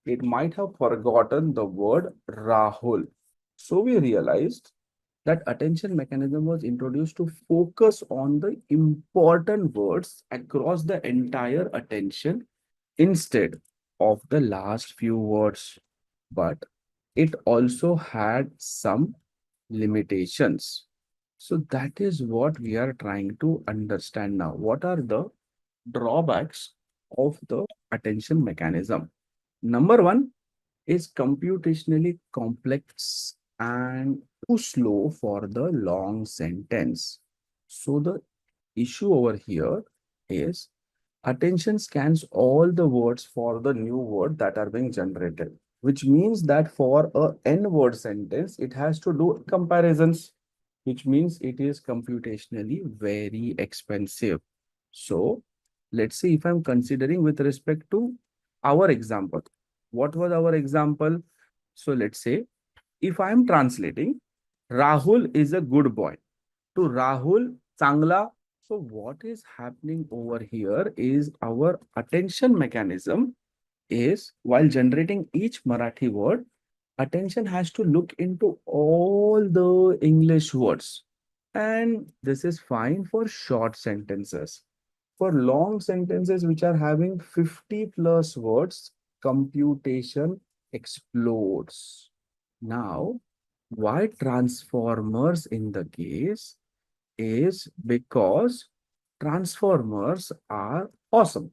it might have forgotten the word Rahul. So we realized that attention mechanism was introduced to focus on the important words across the entire attention instead of the last few words. But it also had some limitations. So that is what we are trying to understand now. What are the drawbacks of the attention mechanism? Number one is computationally complex and too slow for the long sentence. So the issue over here is attention scans all the words for the new word that are being generated, which means that for a n word sentence, it has to do comparisons, which means it is computationally very expensive. So let's see if I'm considering with respect to our example. What was our example? So let's say if I'm translating, Rahul is a good boy to Rahul Changla. So what is happening over here is our attention mechanism is while generating each Marathi word, attention has to look into all the English words. And this is fine for short sentences. For long sentences which are having 50 plus words, computation explodes. Now, why transformers in the case is because transformers are awesome.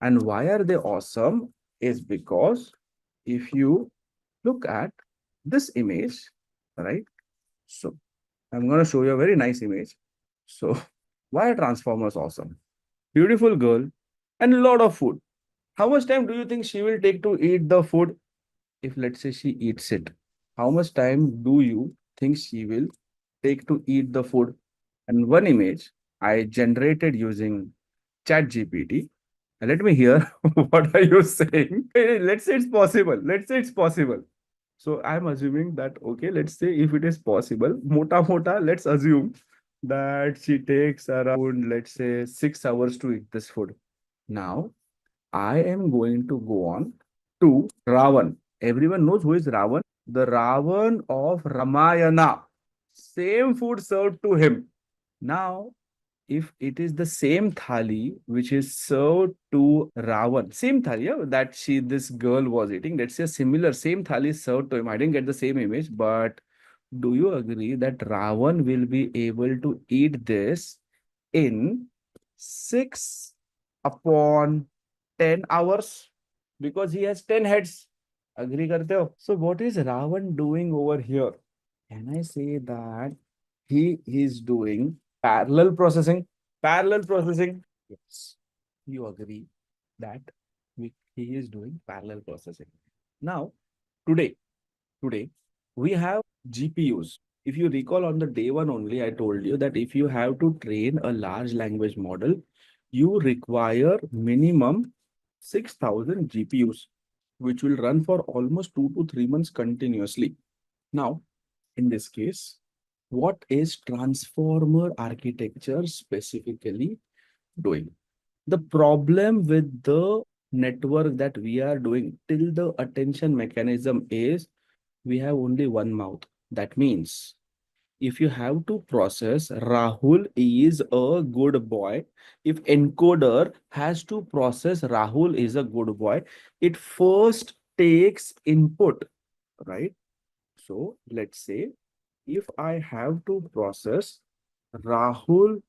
And why are they awesome is because if you look at this image, right? So I'm going to show you a very nice image. So why are transformers awesome? Beautiful girl and a lot of food. How much time do you think she will take to eat the food? If let's say she eats it, how much time do you think she will take to eat the food? And one image I generated using ChatGPT. Let me hear what are you saying? Let's say it's possible. Let's say it's possible. So I'm assuming that okay, let's say if it is possible, mota, let's assume that she takes around, let's say, 6 hours to eat this food. Now I am going to go on to Ravan. Everyone knows who is Ravan? The Ravan of Ramayana. Same food served to him. Now, if it is the same thali which is served to Ravan, same thali that this girl was eating, let's say similar, same thali is served to him. I didn't get the same image, but do you agree that Ravan will be able to eat this in 6 upon 10 hours because he has 10 heads? Agree karte ho? So what is Ravan doing over here? Can I say that he is doing parallel processing? Parallel processing. Yes, you agree that he is doing parallel processing. Now, today, today we have GPUs. If you recall on the day one only, I told you that if you have to train a large language model, you require minimum 6,000 GPUs, which will run for almost 2 to 3 months continuously. Now, in this case, what is transformer architecture specifically doing? The problem with the network that we are doing till the attention mechanism is we have only one mouth. That means if you have to process Rahul is a good boy, if encoder has to process Rahul is a good boy, it first takes input, right? So let's say if I have to process Rahul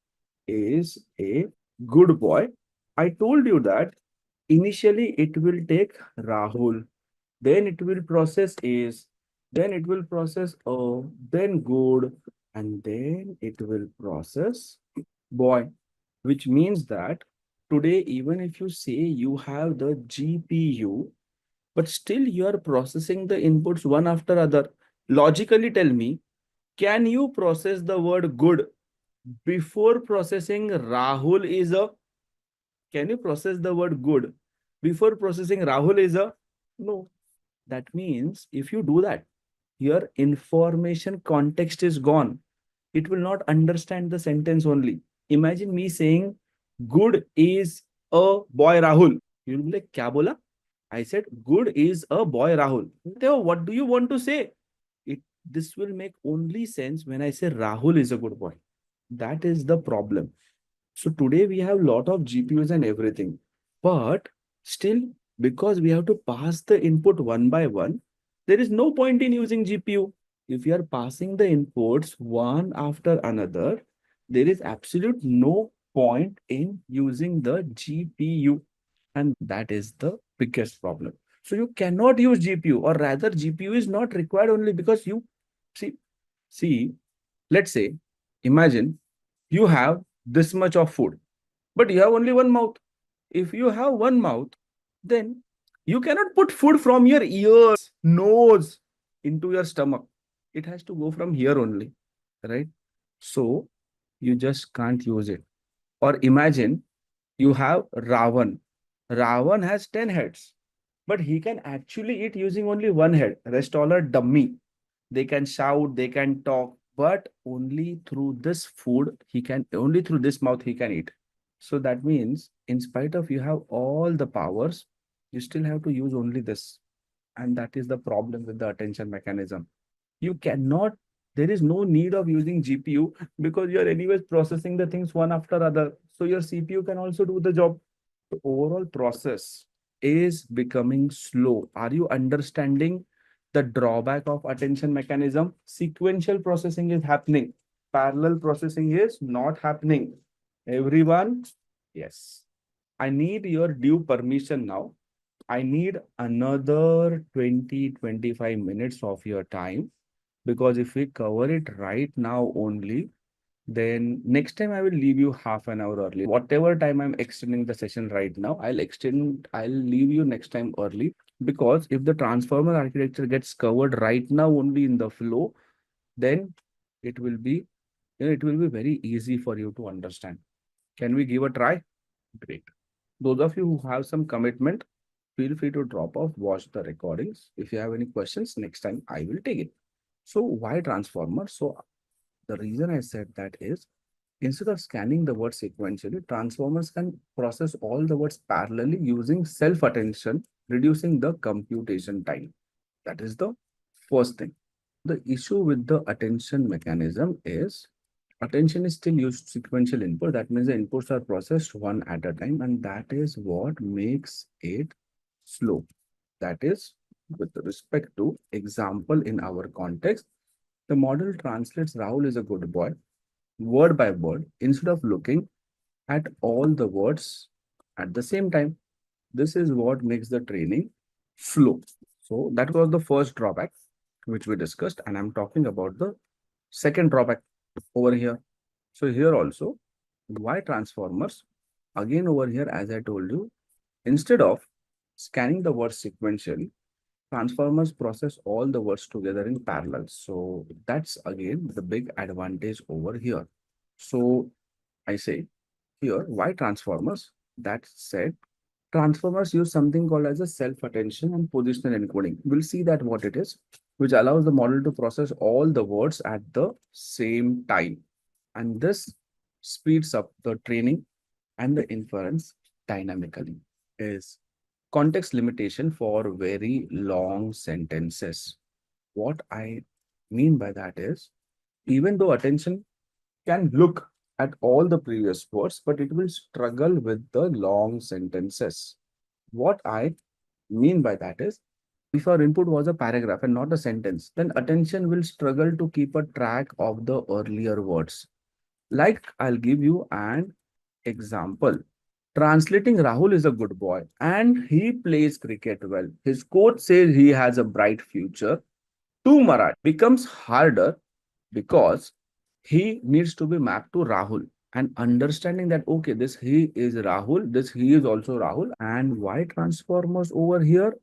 is a good boy, I told you that initially it will take Rahul, then it will process is, then it will process then good, and then it will process boy, which means that today, even if you say you have the GPU, but still you are processing the inputs one after other. Logically, tell me, can you process the word good before processing Rahul is a? Can you process the word good before processing Rahul is a? No. That means if you do that, your information context is gone. It will not understand the sentence only. Imagine me saying, good is a boy Rahul. You'll be like, kya bola? I said, good is a boy Rahul. Theo, what do you want to say? This will make only sense when I say Rahul is a good boy. That is the problem. So today we have a lot of GPUs and everything, but still, because we have to pass the input one by one, there is no point in using GPU. If you are passing the inputs one after another, there is absolute no point in using the GPU. And that is the biggest problem. So you cannot use GPU, or rather GPU is not required only because you See, see, let's say, imagine you have this much of food, but you have only one mouth. If you have one mouth, then you cannot put food from your ears, nose into your stomach. It has to go from here only, right? So you just can't use it. Or imagine you have Ravan. Ravan has 10 heads, but he can actually eat using only one head. Rest all are dummy. They can shout, they can talk, but only through this food, only through this mouth, he can eat. So that means, in spite of you have all the powers, you still have to use only this. And that is the problem with the attention mechanism. You cannot, there is no need of using GPU because you're anyways processing the things one after other. So your CPU can also do the job. The overall process is becoming slow. Are you understanding the drawback of attention mechanism? Sequential processing is happening. Parallel processing is not happening. Everyone, yes. I need your due permission now. I need another 20-25 minutes of your time because if we cover it right now only, then next time I will leave you half an hour early. Whatever time I'm extending the session right now, I'll leave you next time early because if the transformer architecture gets covered right now only in the flow, then it will be, it will be very easy for you to understand. Can we give a try? Great. Those of you who have some commitment, feel free to drop off, watch the recordings. If you have any questions, next time I will take it. So why transformer? So the reason I said that is instead of scanning the word sequentially, transformers can process all the words parallelly using self-attention, reducing the computation time. That is the first thing. The issue with the attention mechanism is attention is still used sequential input. That means the inputs are processed one at a time, and that is what makes it slow. That is with respect to example in our context, the model translates Rahul is a good boy word by word instead of looking at all the words at the same time. This is what makes the training slow. So that was the first drawback which we discussed, and I'm talking about the second drawback over here. So here also, why transformers? Again over here, as I told you, instead of scanning the words sequentially, transformers process all the words together in parallel. So that's again the big advantage over here. So I say here, why transformers? That said, transformers use something called as a self-attention and positional encoding. We'll see that what it is, which allows the model to process all the words at the same time. And this speeds up the training and the inference dynamically. Is context limitation for very long sentences. What I mean by that is, even though attention can look at all the previous words, but it will struggle with the long sentences. What I mean by that is, if our input was a paragraph and not a sentence, then attention will struggle to keep a track of the earlier words. Like, I'll give you an example. Translating Rahul is a good boy and he plays cricket well. His coach says he has a bright future. To Marathi becomes harder because he needs to be mapped to Rahul and understanding that, okay, this he is Rahul, this he is also Rahul. And why transformers over here?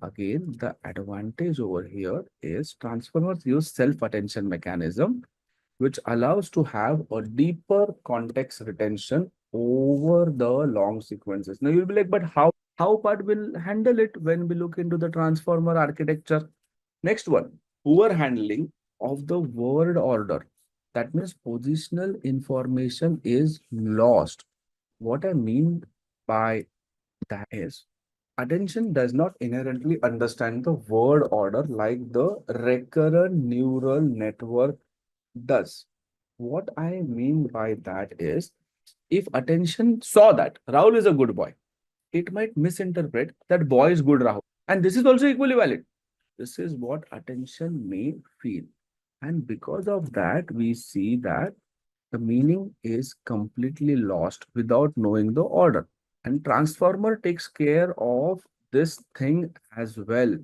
Again, the advantage over here is transformers use self-attention mechanism, which allows to have a deeper context retention over the long sequences. Now you'll be like, but how part will handle it when we look into the transformer architecture? Next one, poor handling of the word order. That means positional information is lost. What I mean by that is attention does not inherently understand the word order like the recurrent neural network does. What I mean by that is if attention saw that Rahul is a good boy, it might misinterpret that boy is good Rahul. And this is also equally valid. This is what attention may feel. And because of that, we see that the meaning is completely lost without knowing the order. And transformer takes care of this thing as well.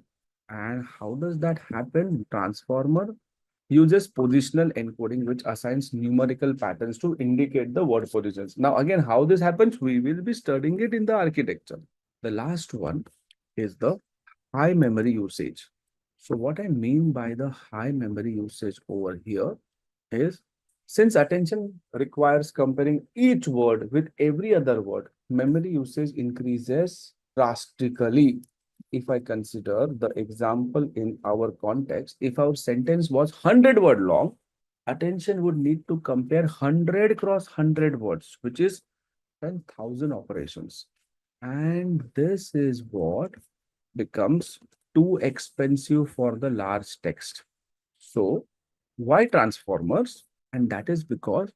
And how does that happen? Transformer uses positional encoding, which assigns numerical patterns to indicate the word positions. Now, again, how this happens, we will be studying it in the architecture. The last one is the high memory usage. So what I mean by the high memory usage over here is, since attention requires comparing each word with every other word, memory usage increases drastically. If I consider the example in our context, if our sentence was 100 word long, attention would need to compare 100 cross 100 words, which is 10,000 operations. And this is what becomes too expensive for the large text. So, why transformers? And that is because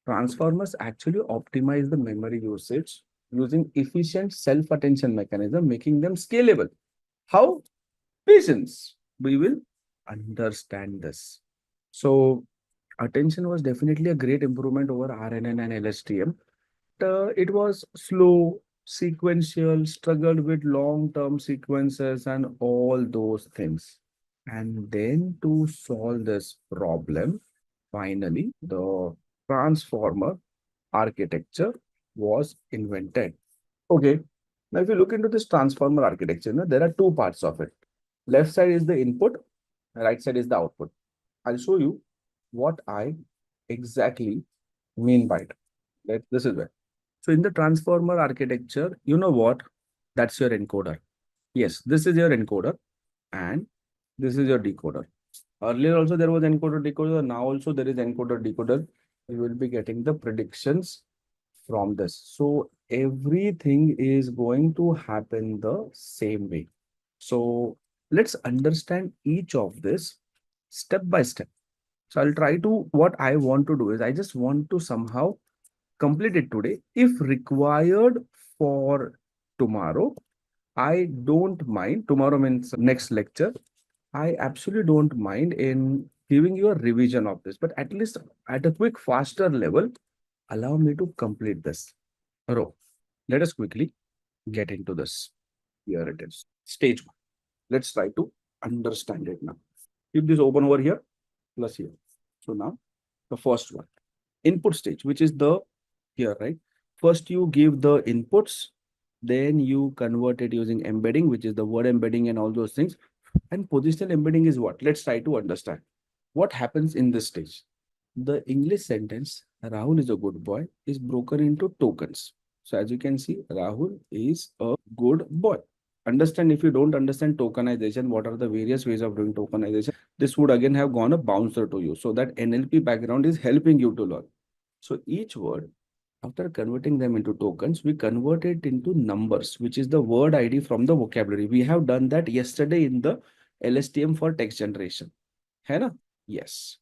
transformers actually optimize the memory usage using efficient self-attention mechanism, making them scalable. How? Patience. We will understand this. So, attention was definitely a great improvement over RNN and LSTM. It was slow, sequential, struggled with long-term sequences and all those things. And then to solve this problem, finally, the transformer architecture was invented. Okay. Now, if you look into this transformer architecture, there are two parts of it. Left side is the input, right side is the output. I'll show you what I exactly mean by it. This is where. So in the transformer architecture, you know what? That's your encoder. Yes, this is your encoder and this is your decoder. Earlier also there was encoder decoder. Now also there is encoder decoder. You will be getting the predictions from this. So everything is going to happen the same way. So let's understand each of this step by step. So I'll try to, what I want to do is I just want to somehow complete it today. If required for tomorrow, I don't mind. Tomorrow means next lecture. I absolutely don't mind in giving you a revision of this, but at least at a quick, faster level, allow me to complete this row. Let us quickly get into this. Here it is. Stage one. Let's try to understand it now. Keep this open over here, plus here. So now the first one, input stage, which is the here, right? First, you give the inputs, then you convert it using embedding, which is the word embedding and all those things. And positional embedding is what? Let's try to understand. What happens in this stage? The English sentence, Rahul is a good boy, is broken into tokens. So as you can see, Rahul is a good boy. Understand, if you don't understand tokenization, what are the various ways of doing tokenization? This would again have gone a bouncer to you. So that NLP background is helping you to learn. So each word, after converting them into tokens, we convert it into numbers, which is the word ID from the vocabulary. We have done that yesterday in the LSTM for text generation. है ना? Yes.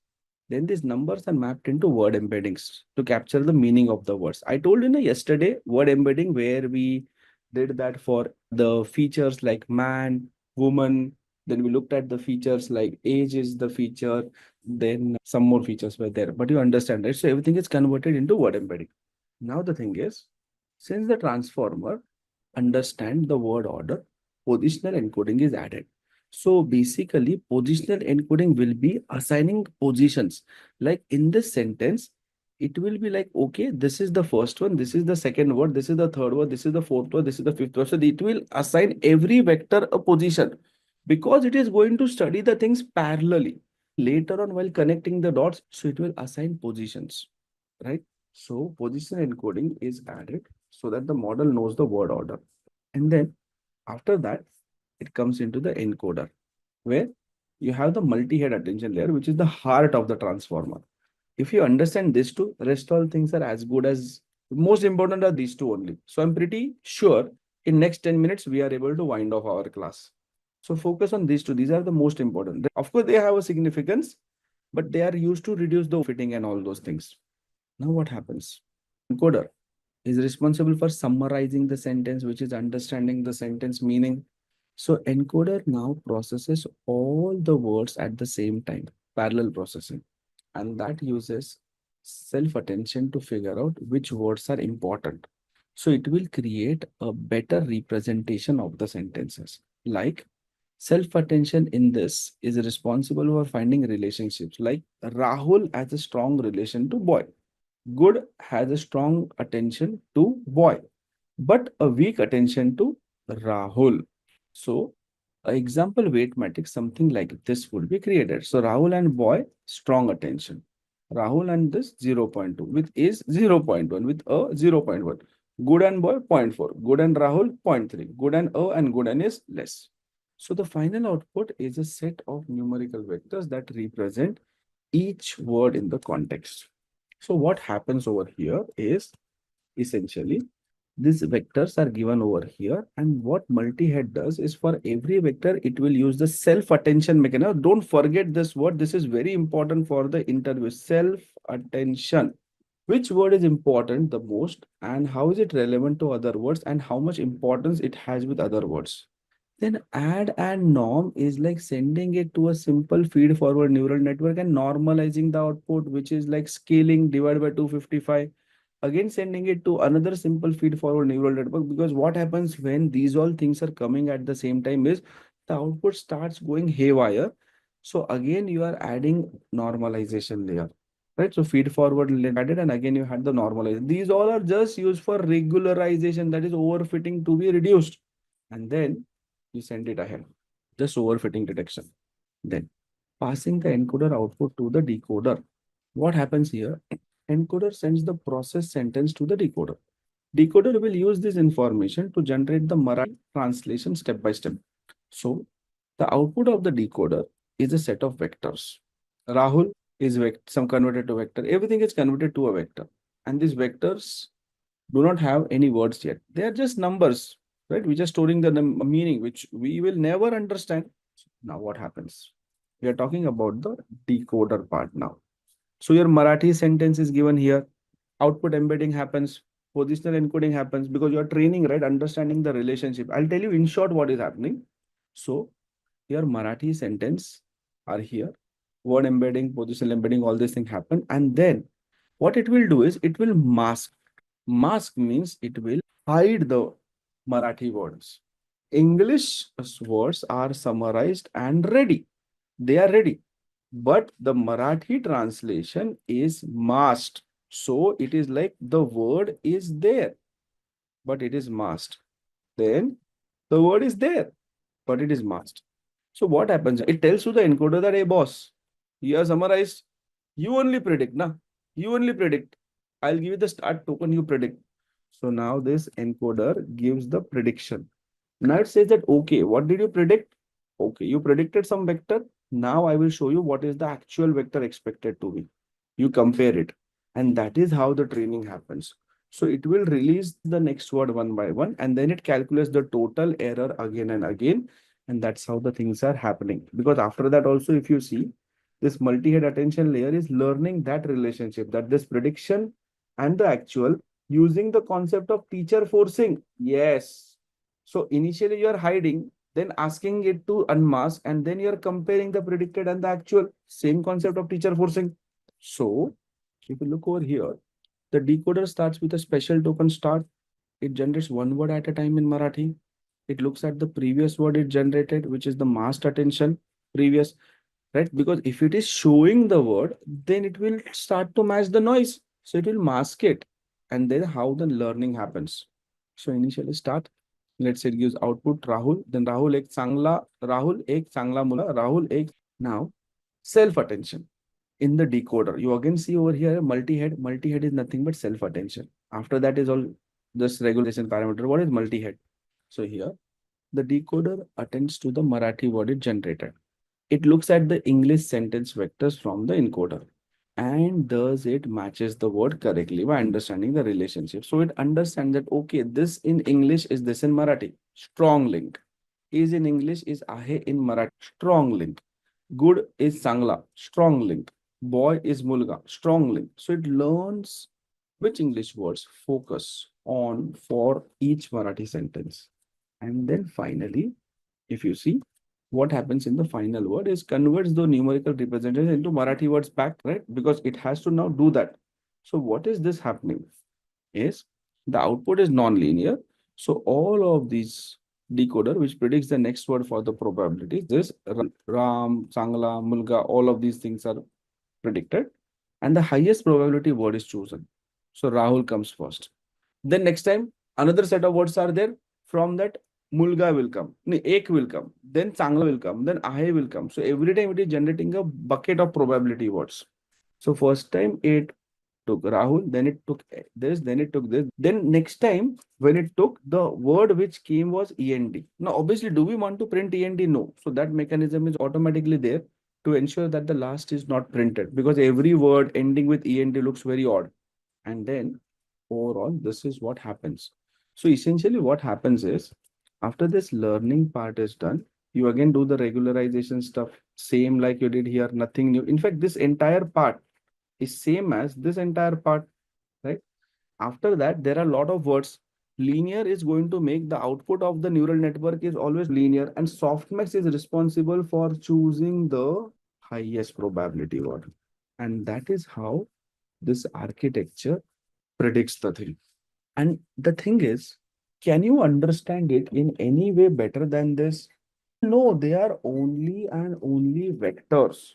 Then these numbers are mapped into word embeddings to capture the meaning of the words. I told you yesterday word embedding where we did that for the features like man, woman. Then we looked at the features like age is the feature. Then some more features were there. But you understand, right? So everything is converted into word embedding. Now the thing is, since the transformer understand the word order, positional encoding is added. So basically, positional encoding will be assigning positions. Like in this sentence, it will be like, okay, this is the first one, this is the second word, this is the third word, this is the fourth word, this is the fifth word. So it will assign every vector a position because it is going to study the things parallelly. Later on, while connecting the dots, so it will assign positions, right? So position encoding is added so that the model knows the word order. And then after that, it comes into the encoder where you have the multi-head attention layer, which is the heart of the transformer. If you understand these two, rest all things are as good as most important are these two only. So I'm pretty sure in next 10 minutes, we are able to wind off our class. So focus on these two. These are the most important. Of course, they have a significance, but they are used to reduce the fitting and all those things. Now what happens? Encoder is responsible for summarizing the sentence, which is understanding the sentence meaning. So encoder now processes all the words at the same time, parallel processing, and that uses self-attention to figure out which words are important. So it will create a better representation of the sentences. Like Self-attention in this is responsible for finding relationships. Like Rahul has a strong relation to boy. Good has a strong attention to boy, but a weak attention to Rahul. So, an example weight matrix, something like this would be created. So, Rahul and boy, strong attention. Rahul and this 0.2 with is 0.1 with a 0.1. Good and boy 0.4. Good and Rahul 0.3. Good and good and is less. So, the final output is a set of numerical vectors that represent each word in the context. So what happens over here is essentially these vectors are given over here, and what multi-head does is for every vector it will use the self-attention mechanism. Don't forget this word. This is very important for the interview. Self-attention. Which word is important the most, and how is it relevant to other words, and how much importance it has with other words. Then add and norm is like sending it to a simple feed forward neural network and normalizing the output, which is like scaling divided by 255. Again, sending it to another simple feed forward neural network, because what happens when these all things are coming at the same time is the output starts going haywire. So again, you are adding normalization layer, right? So feed forward added, and again you had the normalization. These all are just used for regularization, that is overfitting to be reduced. And then you send it ahead, just overfitting detection. Then passing the encoder output to the decoder. What happens here? Encoder sends the process sentence to the decoder. Decoder will use this information to generate the Marathi translation step by step. So the output of the decoder is a set of vectors. Rahul is some converted to vector. Everything is converted to a vector. And these vectors do not have any words yet. They are just numbers, right? We're just storing the meaning, which we will never understand. Now, what happens? We are talking about the decoder part now. So your Marathi sentence is given here. Output embedding happens. Positional encoding happens because you are training, right? Understanding the relationship. I'll tell you in short what is happening. So your Marathi sentence are here. Word embedding, positional embedding, all these things happen. And then what it will do is it will mask. Mask means it will hide the Marathi words. English words are summarized and ready. They are ready. But the Marathi translation is masked. So it is like the word is there, but it is masked. Then the word is there, but it is masked. So what happens? It tells to the encoder that, hey boss, you are summarized. You only predict, na? You only predict. I'll give you the start token, you predict. So now this encoder gives the prediction. Now it says that, okay, what did you predict? Okay, you predicted some vector. Now I will show you what is the actual vector expected to be. You compare it. And that is how the training happens. So it will release the next word one by one, and then it calculates the total error again and again. And that's how the things are happening. Because after that also, if you see, this multi-head attention layer is learning that relationship, that this prediction and the actual using the concept of teacher forcing. Yes. So initially you are hiding, then asking it to unmask, and then you are comparing the predicted and the actual. Same concept of teacher forcing. So if you look over here, the decoder starts with a special token start. It generates one word at a time in Marathi. It looks at the previous word it generated, which is the masked attention previous, right? Because if it is showing the word, then it will start to match the noise. So it will mask it. And then how the learning happens. So initially start, let's say it gives output Rahul, then Rahul ek changla mula, Rahul ek. Now self-attention in the decoder. You again see over here multi-head. Multi-head is nothing but self-attention. After that is all this regularization parameter. What is multi-head? So here the decoder attends to the Marathi word it generated. It looks at the English sentence vectors from the encoder, and thus it matches the word correctly by understanding the relationship. So it understands that, okay, this in English is this in Marathi. Strong link. Is in English is ahe in Marathi. Strong link. Good is Sangla. Strong link. Boy is Mulga. Strong link. So it learns which English words focus on for each Marathi sentence. And then finally, if you see, what happens in the final word is converts the numerical representation into Marathi words back, right? Because it has to now do that. So what is this happening? Is the output is non-linear. So all of these decoder, which predicts the next word for the probability. This Ram, Sangla, Mulga, all of these things are predicted, and the highest probability word is chosen. So Rahul comes first. Then next time, another set of words are there. From that, Mulga will come, no, Ek will come, then Sangla will come, then Ahe will come. So every time it is generating a bucket of probability words. So first time it took Rahul, then it took this, then it took this. Then next time, when it took, the word which came was END. Now, obviously, do we want to print END? No. So that mechanism is automatically there to ensure that the last is not printed, because every word ending with END looks very odd. And then overall, this is what happens. So essentially what happens is, after this learning part is done, you again do the regularization stuff, same like you did here, nothing new. In fact, this entire part is same as this entire part, right? After that, there are a lot of words. Linear is going to make the output of the neural network is always linear, and softmax is responsible for choosing the highest probability word. And that is how this architecture predicts the thing. And the thing is, can you understand it in any way better than this? No, they are only and only vectors.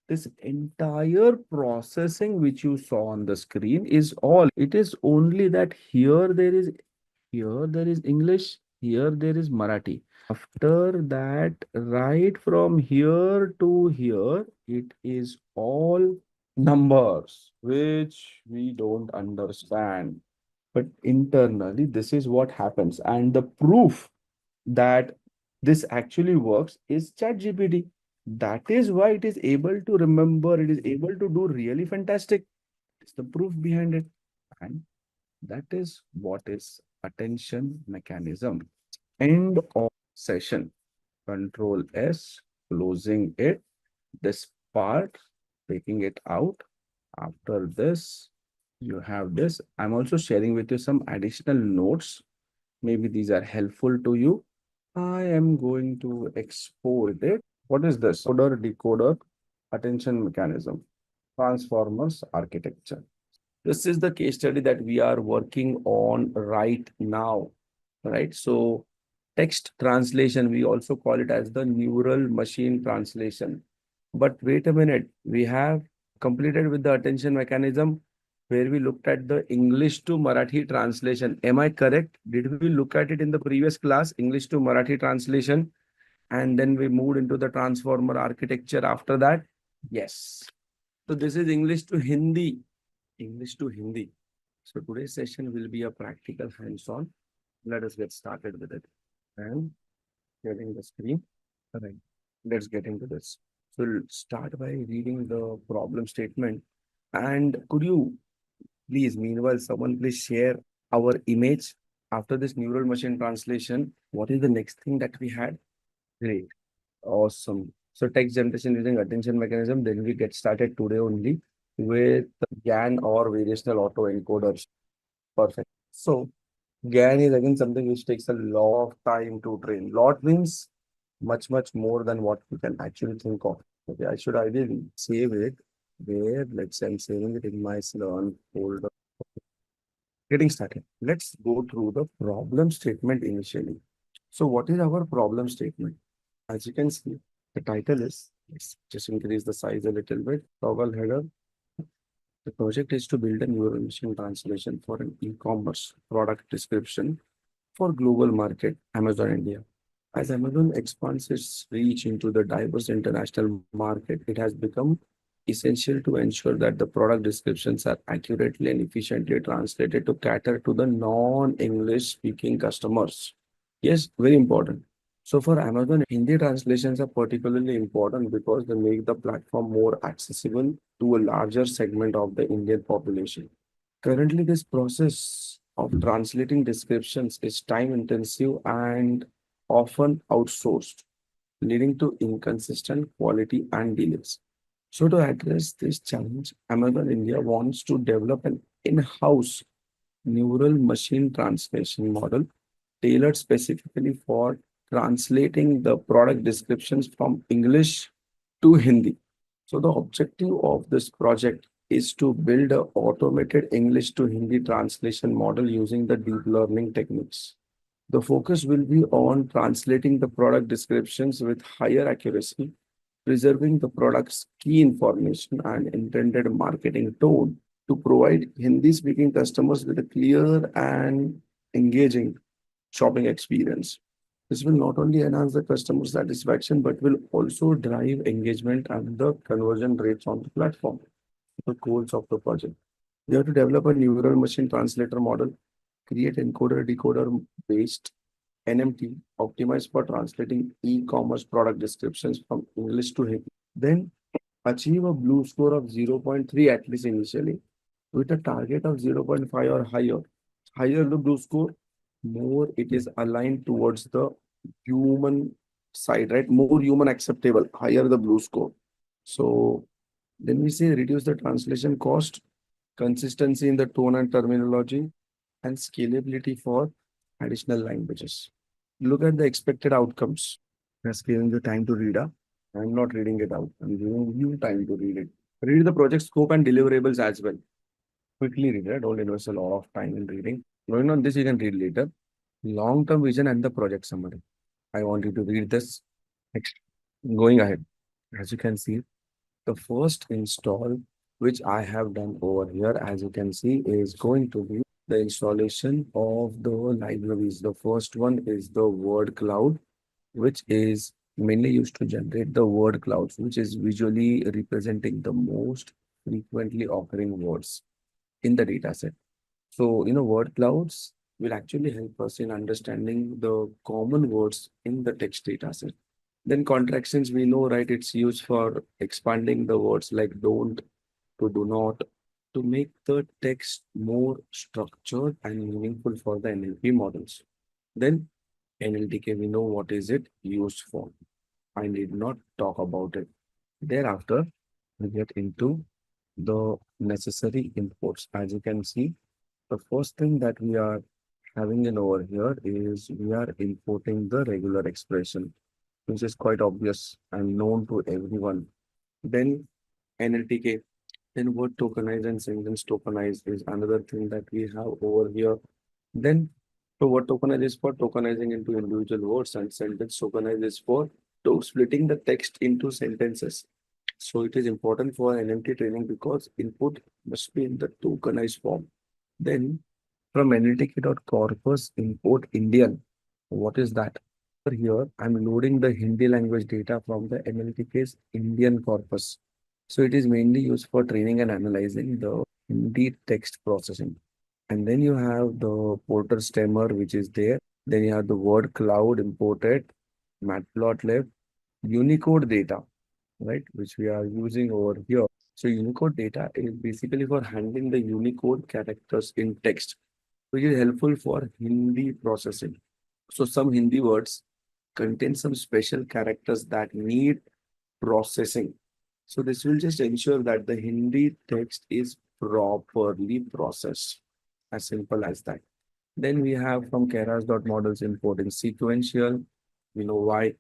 This entire processing which you saw on the screen is all. It is only that here there is English, here there is Marathi. After that, right from here to here, it is all numbers which we don't understand. But internally, this is what happens. And the proof that this actually works is ChatGPT. That is why it is able to remember, it is able to do really fantastic. It's the proof behind it. And that is what is attention mechanism. End of session. Control S, closing it. This part, taking it out. After this, you have this. I'm also sharing with you some additional notes. Maybe these are helpful to you. I am going to export it. What is this? Encoder-decoder attention mechanism, transformers architecture. This is the case study that we are working on right now, right? So text translation, we also call it as the neural machine translation. But wait a minute, we have completed with the attention mechanism where we looked at the English to Marathi translation. Am I correct? Did we look at it in the previous class, English to Marathi translation? And then we moved into the transformer architecture after that? Yes. So this is English to Hindi. English to Hindi. So today's session will be a practical hands-on. Let us get started with it. And getting the screen. All right. Let's get into this. So we'll start by reading the problem statement. And could you please, meanwhile, someone please share our image after this neural machine translation. What is the next thing that we had? Great. Awesome. So text generation using attention mechanism. Then we get started today only with GAN or variational autoencoders. Perfect. So GAN is again something which takes a lot of time to train. Lot means much, much more than what we can actually think of. Okay, I should ideally save it where, let's say I'm saving it in my Learn folder. Getting started. Let's go through the problem statement initially. So what is our problem statement? As you can see, the title is, let's just increase the size a little bit, toggle header. The project is to build a neural machine translation for an e-commerce product description for global market, Amazon India. As Amazon expands its reach into the diverse international market, it has become essential to ensure that the product descriptions are accurately and efficiently translated to cater to the non-English speaking customers. Yes, very important. So for Amazon, Hindi translations are particularly important because they make the platform more accessible to a larger segment of the Indian population. Currently, this process of translating descriptions is time intensive and often outsourced, leading to inconsistent quality and delays. So to address this challenge, Amazon India wants to develop an in-house neural machine translation model tailored specifically for translating the product descriptions from English to Hindi. So the objective of this project is to build an automated English to Hindi translation model using the deep learning techniques. The focus will be on translating the product descriptions with higher accuracy, preserving the product's key information and intended marketing tone to provide Hindi speaking customers with a clear and engaging shopping experience. This will not only enhance the customer satisfaction but will also drive engagement and the conversion rates on the platform. The goals of the project. We have to develop a neural machine translator model, create encoder-decoder based NMT, optimized for translating e-commerce product descriptions from English to Hindi. Then achieve a blue score of zero point 0.3 at least initially, with a target of zero point 0.5 or higher. Higher the blue score, more it is aligned towards the human side, right? More human acceptable, higher the blue score. So then we say reduce the translation cost, consistency in the tone and terminology, and scalability for additional languages. Look at the expected outcomes. Just giving you time to read up. I'm not reading it out. I'm giving you time to read it. Read the project scope and deliverables as well. Quickly read it. Don't invest a lot of time in reading. Going on this, you can read later. Long-term vision and the project summary. I want you to read this. Next, going ahead. As you can see, the first install which I have done over here, as you can see, is going to be the installation of the libraries. The first one is the word cloud, which is mainly used to generate the word clouds, which is visually representing the most frequently occurring words in the data set. So, word clouds will actually help us in understanding the common words in the text data set. Then contractions, we know, right? It's used for expanding the words like don't to do not to make the text more structured and meaningful for the NLP models. Then NLTK, we know what is it used for. I need not talk about it. Thereafter, we get into the necessary imports. As you can see, the first thing that we are having in over here is we are importing the regular expression, which is quite obvious and known to everyone. Then NLTK, then word tokenize and sentence tokenize is another thing that we have over here. Then, so what tokenize is for tokenizing into individual words, and sentence tokenize is for splitting the text into sentences. So it is important for NLT training because input must be in the tokenized form. Then from NLTK.corpus import Indian. What is that? Here, I'm loading the Hindi language data from the NLTK's Indian corpus. So it is mainly used for training and analyzing the Hindi text processing. And then you have the porter stemmer, which is there. Then you have the word cloud imported, matplotlib, Unicode data, right, which we are using over here. So Unicode data is basically for handling the Unicode characters in text, which is helpful for Hindi processing. So some Hindi words contain some special characters that need processing. So this will just ensure that the Hindi text is properly processed. As simple as that. Then we have from keras.models importing sequential. We know why.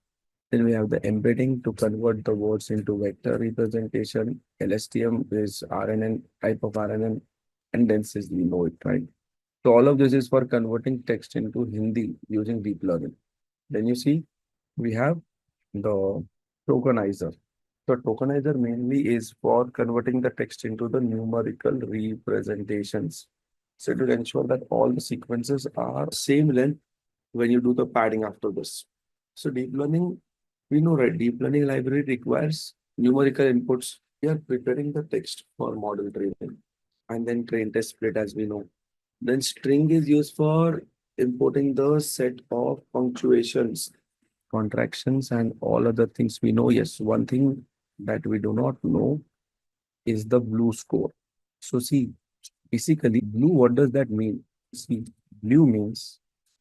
Then we have the embedding to convert the words into vector representation. LSTM is RNN, type of RNN, and denses, we know it, right? So all of this is for converting text into Hindi using deep learning. Then you see, we have the tokenizer. The tokenizer mainly is for converting the text into the numerical representations. So it will ensure that all the sequences are same length when you do the padding after this. So deep learning, we know, right? Deep learning library requires numerical inputs. We are preparing the text for model training and then train test split as we know. Then string is used for importing the set of punctuations, contractions, and all other things we know. Yes, one thing that we do not know is the blue score. So see, basically blue, what does that mean? See, blue means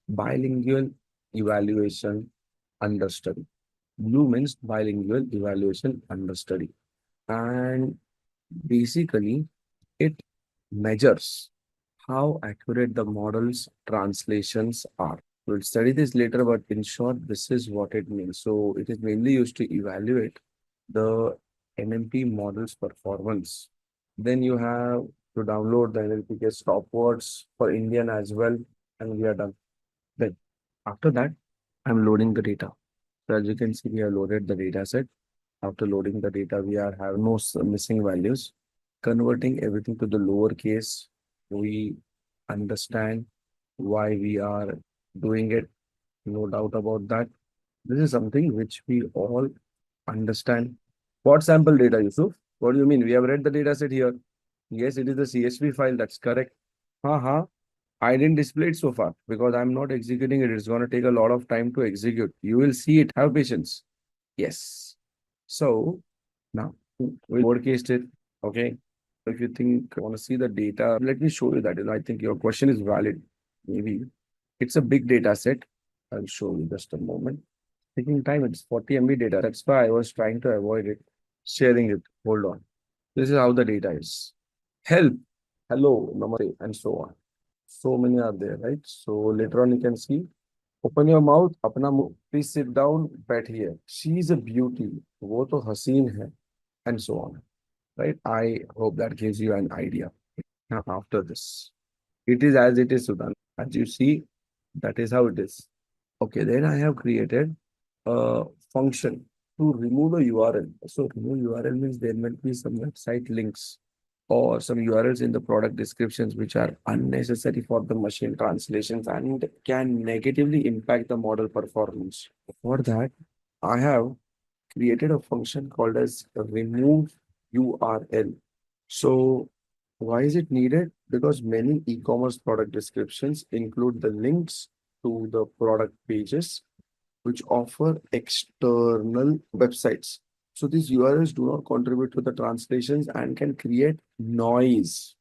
bilingual evaluation understudy. Blue means bilingual evaluation understudy. And basically it measures how accurate the model's translations are. We'll study this later, but in short, this is what it means. So it is mainly used to evaluate the NMP model's performance. Then you have to download the NLPK stopwords for Indian as well, and we are done. Then After that, I'm loading the data. So as you can see, we have loaded the data set. After loading the data, we are have no missing values. Converting everything to the lowercase, we understand why we are doing it. No doubt about that. This is something which we all understand. What sample data, Yusuf? What do you mean? We have read the data set here. Yes, it is the CSV file. That's correct. Haha. I didn't display it so far because I'm not executing it. It's going to take a lot of time to execute. You will see it. Have patience. Yes. So now we lowercase it. Okay. If you think want to see the data, let me show you that. I think your question is valid. Maybe it's a big data set. I'll show you just a moment. Taking time, it's 40 MB data. That's why I was trying to avoid it, sharing it. Hold on. This is how the data is. Help, hello, namaste, and so on. So many are there, right? So later on you can see. Open your mouth, अपना मुंह. Please sit down, बैठिए. She is a beauty. वो तो हसीन है, and so on. Right? I hope that gives you an idea. Now after this, it is as it is, Sudan. As you see, that is how it is. Okay, then I have created a function to remove the URL. So remove URL means there might be some website links or some URLs in the product descriptions which are unnecessary for the machine translations and can negatively impact the model performance. For that, I have created a function called as remove URL. So why is it needed? Because many e-commerce product descriptions include the links to the product pages which offer external websites. So these URLs do not contribute to the translations and can create noise.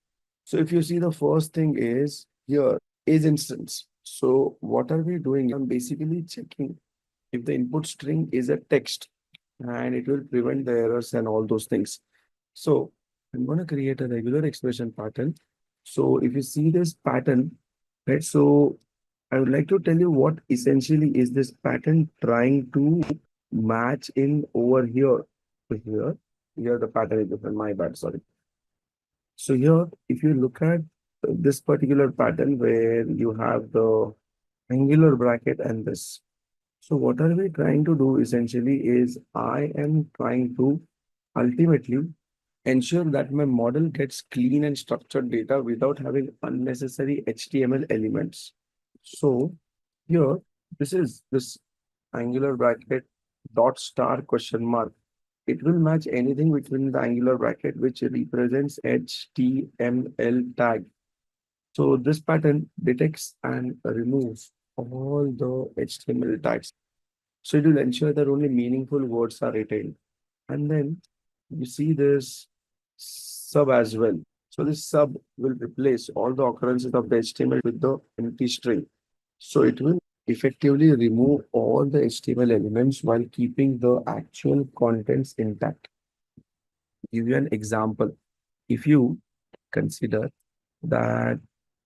So if you see, the first thing is here is instance. So what are we doing? I'm basically checking if the input string is a text, and it will prevent the errors and all those things. So I'm going to create a regular expression pattern. So if you see this pattern, right? So I would like to tell you what essentially is this pattern trying to match in over here. So here the pattern is different. My bad, sorry. So here, if you look at this particular pattern where you have the angular bracket and this. So what are we trying to do essentially is I am trying to ultimately ensure that my model gets clean and structured data without having unnecessary HTML elements. So here, this is this angular bracket dot star question mark. It will match anything between the angular bracket which represents HTML tag. So this pattern detects and removes all the HTML tags. So it will ensure that only meaningful words are retained. And then you see this sub as well. So this sub will replace all the occurrences of the HTML with the empty string. So it will effectively remove all the HTML elements while keeping the actual contents intact. Give you an example. If you consider that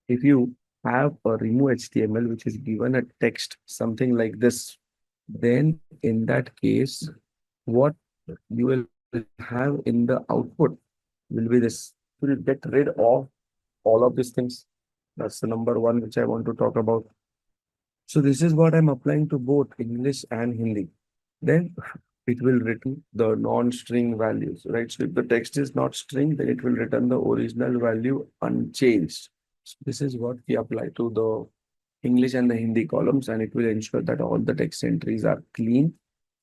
if you have a remove HTML which is given a text, something like this, then in that case, what you will have in the output will be this. You will get rid of all of these things. That's the number one which I want to talk about. So this is what I'm applying to both English and Hindi. Then it will return the non-string values, right? So if the text is not string, then it will return the original value unchanged. So this is what we apply to the English and the Hindi columns, and it will ensure that all the text entries are clean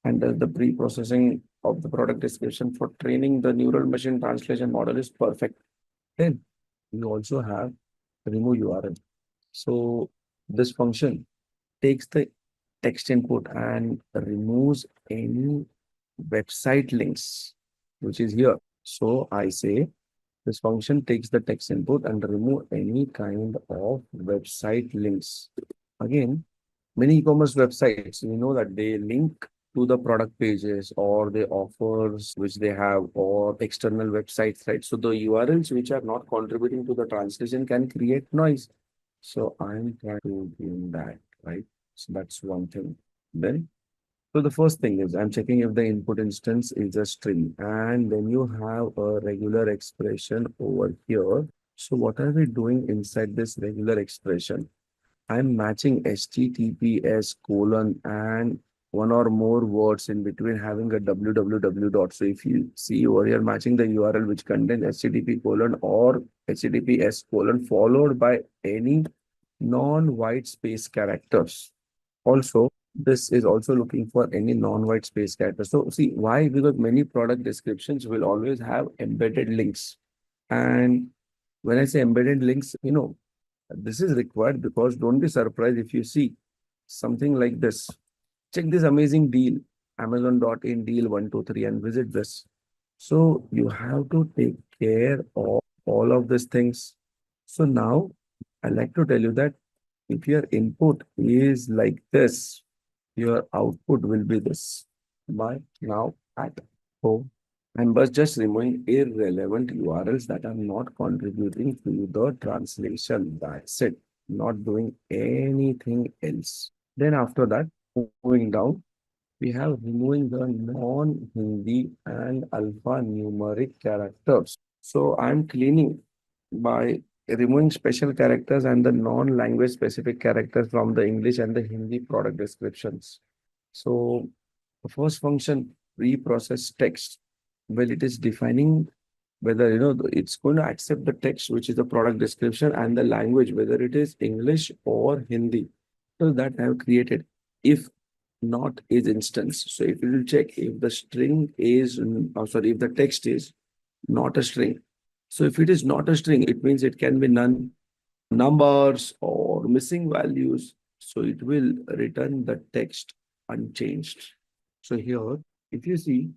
and the pre-processing of the product description for training the neural machine translation model is perfect. Then we also have remove URL. So this function takes the text input and removes any website links, which is here. So I say this function takes the text input and remove any kind of website links. Again, many e-commerce websites, you know that they link to the product pages or the offers which they have or external websites, right? So the URLs which are not contributing to the translation can create noise. So I'm trying to do that, right? So that's one thing. Then, so the first thing is I'm checking if the input instance is a string, and then you have a regular expression over here. So what are we doing inside this regular expression? I'm matching HTTPS colon and one or more words in between having a www dot. So if you see over here matching the URL which contains HTTP colon or HTTPS colon followed by any non-white space characters. Also, this is also looking for any non-white space characters. So see why? Because many product descriptions will always have embedded links. And when I say embedded links, this is required because don't be surprised if you see something like this. Check this amazing deal, Amazon.in deal 123 and visit this. So you have to take care of all of these things. So now I like to tell you that if your input is like this, your output will be this. By now at home. I'm just removing irrelevant URLs that are not contributing to the translation. That's it. Not doing anything else. Then after that, moving down, we have removing the non-Hindi and alphanumeric characters. So I'm cleaning by removing special characters and the non-language specific characters from the English and the Hindi product descriptions. So the first function, reprocess text, well, it is defining whether it's going to accept the text, which is the product description, and the language, whether it is English or Hindi. So that I have created. If not is instance. So if you will check if the string is, sorry, if the text is not a string. So if it is not a string, it means it can be none, numbers or missing values. So it will return the text unchanged. So here, if you see,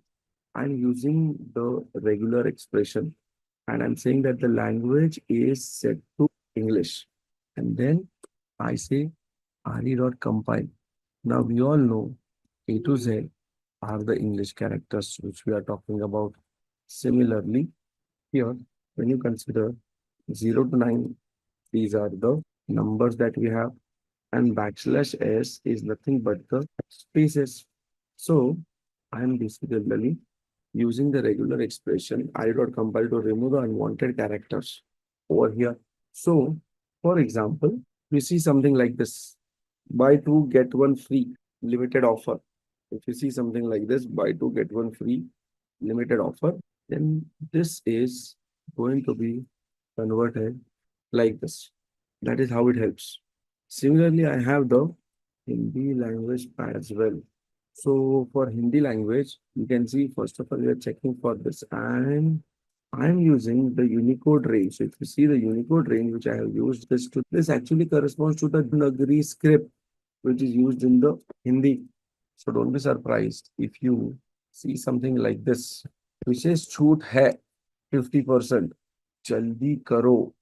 I'm using the regular expression and I'm saying that the language is set to English. And then I say re.compile. Now we all know A to Z are the English characters which we are talking about. Similarly, here, when you consider 0 to 9, these are the numbers that we have, and backslash s is nothing but the spaces. So I am basically using the regular expression I.compile to remove the unwanted characters over here. So, for example, we see something like this: buy two, get one free, limited offer. If you see something like this, buy two, get one free, limited offer, then this is going to be converted like this. That is how it helps. Similarly, I have the Hindi language pad as well. So for Hindi language, you can see, first of all, we are checking for this, and I'm using the Unicode range. So if you see the Unicode range, which I have used this actually corresponds to the Nagari script, which is used in the Hindi. So don't be surprised if you see something like this, which says shoot hai 50%, jaldi karo.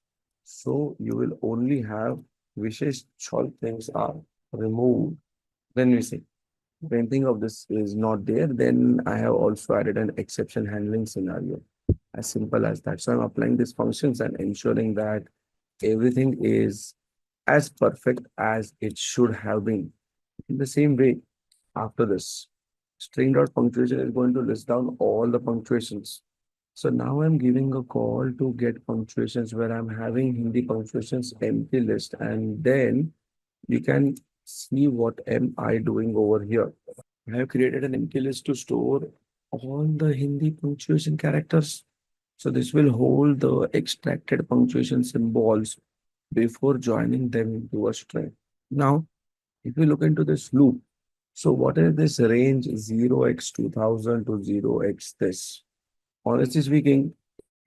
So you will only have wishes, all things are removed. Then we say, if anything of this is not there, then I have also added an exception handling scenario. As simple as that. So I'm applying these functions and ensuring that everything is as perfect as it should have been. In the same way, after this, string dot punctuation is going to list down all the punctuations. So now I'm giving a call to get punctuations where I'm having Hindi punctuations empty list, and then you can see what am I doing over here. I have created an empty list to store all the Hindi punctuation characters. So this will hold the extracted punctuation symbols before joining them into a string. Now, if you look into this loop, so what is this range 0x2000 to 0x this? Honestly speaking,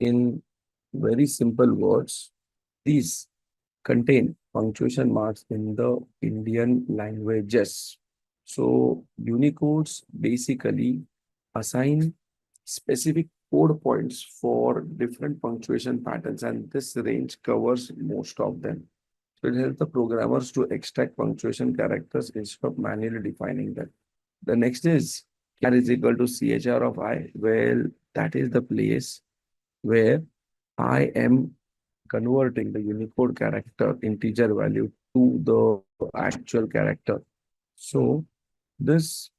in very simple words, these contain punctuation marks in the Indian languages. So Unicodes basically assign specific code points for different punctuation patterns, and this range covers most of them. So it helps the programmers to extract punctuation characters instead of manually defining them. The next is R is equal to CHR of I. Well, that is the place where I am converting the Unicode character integer value to the actual character. So this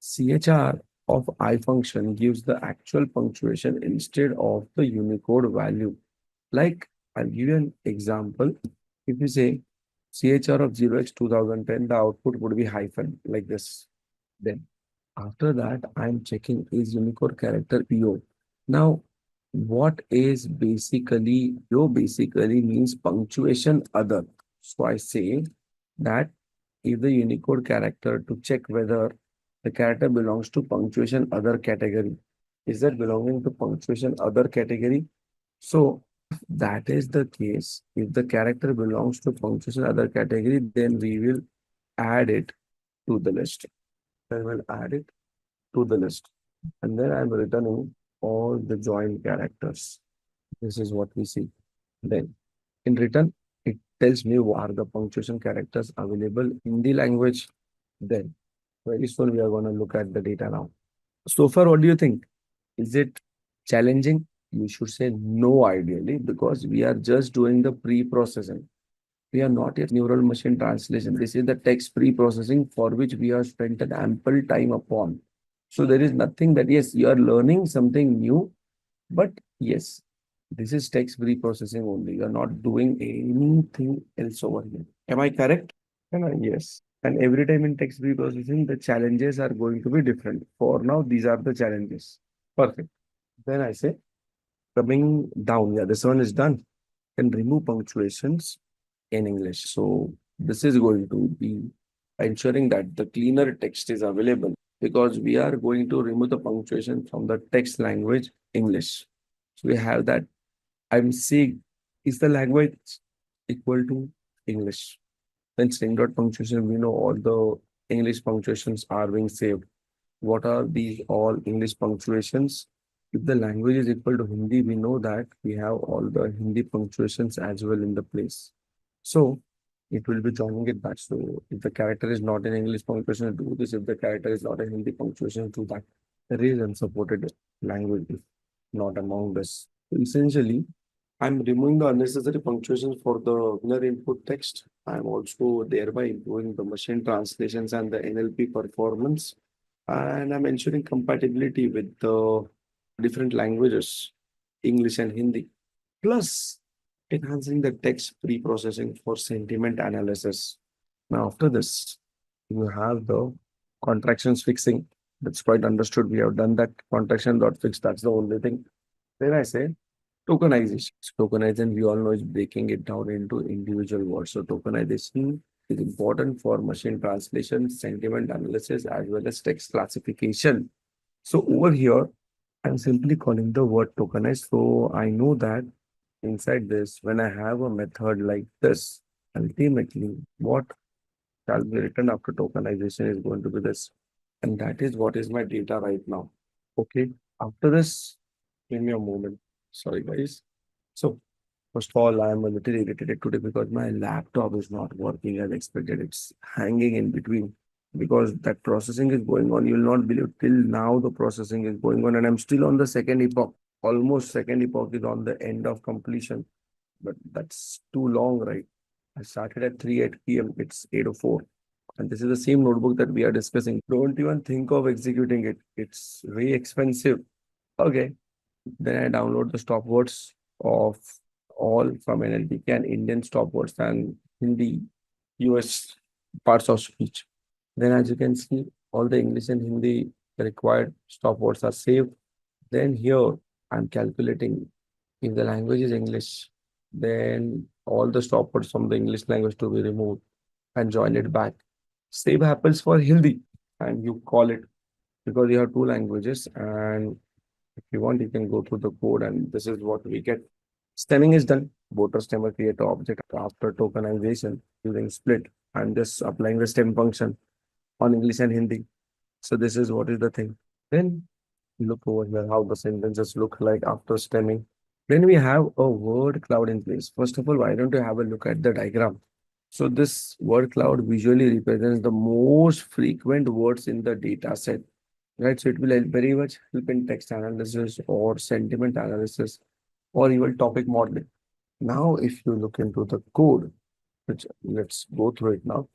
CHR of I function gives the actual punctuation instead of the Unicode value. Like, I'll give you an example. If you say CHR of 0x 2010, the output would be hyphen like this. Then after that, I'm checking is Unicode character PO. Now, what is basically PO basically means punctuation other. So I say that if the Unicode character to check whether the character belongs to punctuation other category. Is that belonging to punctuation other category? So if that is the case, if the character belongs to punctuation other category, then we will add it to the list. Then we'll add it to the list. And then I'm returning all the joined characters. This is what we see. Then in return, it tells me what are the punctuation characters available in the language. Then very soon we are going to look at the data now. So far, what do you think? Is it challenging? You should say no, ideally, because we are just doing the pre-processing. We are not yet neural machine translation. This is the text pre-processing for which we have spent an ample time upon. So there is nothing that, yes, you are learning something new, but yes, this is text pre-processing only. You are not doing anything else over here. Am I correct? Yes. And every time in text pre-processing, the challenges are going to be different. For now, these are the challenges. Perfect. Then I say, coming down, yeah, this one is done. And remove punctuations in English. So this is going to be ensuring that the cleaner text is available because we are going to remove the punctuation from the text language English. So we have that. I'm seeing is the language equal to English. Then string dot punctuation, we know all the English punctuations are being saved. What are these all English punctuations? If the language is equal to Hindi, we know that we have all the Hindi punctuations as well in the place. So it will be joining it back. So if the character is not in English punctuation, do this. If the character is not in Hindi punctuation, do that. There is unsupported language if not among us. Essentially, I'm removing the unnecessary punctuations for the inner input text. I'm also thereby improving the machine translations and the NLP performance. And I'm ensuring compatibility with the different languages, English and Hindi. Plus, enhancing the text pre-processing for sentiment analysis. Now, after this, you have the contractions fixing. That's quite understood. We have done that contraction dot fix. That's the only thing. Then I say tokenization. Tokenization, we all know, is breaking it down into individual words. So tokenization is important for machine translation, sentiment analysis, as well as text classification. So over here, I'm simply calling the word tokenize. So I know that inside this, when I have a method like this, ultimately what shall be written after tokenization is going to be this. And that is what is my data right now. Okay. After this, give me a moment. Sorry, guys. So first of all, I am a little irritated today because my laptop is not working as expected. It's hanging in between because that processing is going on. You'll not believe till now the processing is going on, and I'm still on the second epoch. Almost second epoch is on the end of completion, but that's too long, right? I started at 3 p.m. It's 8:04. And this is the same notebook that we are discussing. Don't even think of executing it. It's very expensive. Okay. Then I download the stopwords of all from NLTK and Indian stopwords and Hindi, US parts of speech. Then as you can see, all the English and Hindi required stopwords are saved. Then here I'm calculating if the language is English, then all the stopwords from the English language to be removed and join it back. Same happens for Hindi and you call it because you have two languages and if you want, you can go through the code and this is what we get. Stemming is done. Voter stemmer create an object after tokenization using split. I'm just applying the stem function on English and Hindi. So this is what is the thing. Then look over here how the sentences look like after stemming. Then we have a word cloud in place. First of all, why don't you have a look at the diagram? So this word cloud visually represents the most frequent words in the data set, right? So it will very much help in text analysis or sentiment analysis or even topic modeling. Now, if you look into the code, which let's go through it now.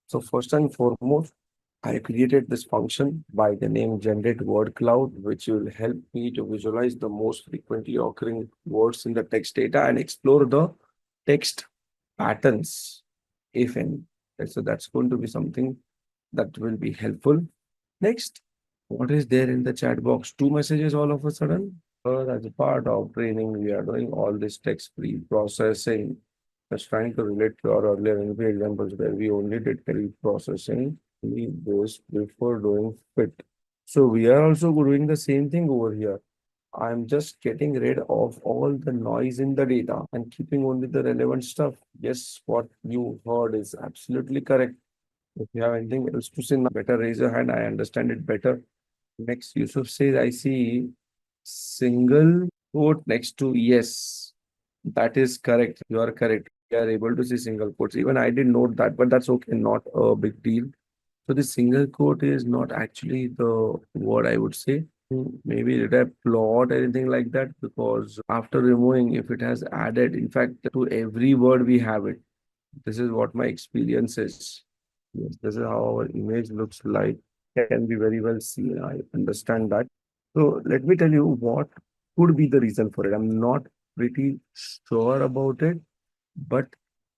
So first and foremost, I created this function by the name generate word cloud, which will help me to visualize the most frequently occurring words in the text data and explore the text patterns. if any. So that's going to be something that will be helpful. Next, what is there in the chat box? Two messages all of a sudden. As a part of training, we are doing all this text pre-processing. Just trying to relate to our earlier NLP examples where we only did pre-processing. We those before doing fit. So we are also doing the same thing over here. I'm just getting rid of all the noise in the data and keeping only the relevant stuff. Yes, what you heard is absolutely correct. If you have anything else to say, now, better raise your hand. I understand it better. Next, Yusuf says, I see single quote next to yes. That is correct. You are correct. We are able to see single quotes. Even I did note that, but that's okay. Not a big deal. So the single quote is not actually the word I would say. Maybe did I plot anything like that? Because after removing, if it has added, in fact, to every word we have it. This is what my experience is. Yes, this is how our image looks like. Can be very well seen. I understand that. So let me tell you what could be the reason for it. I'm not pretty sure about it, but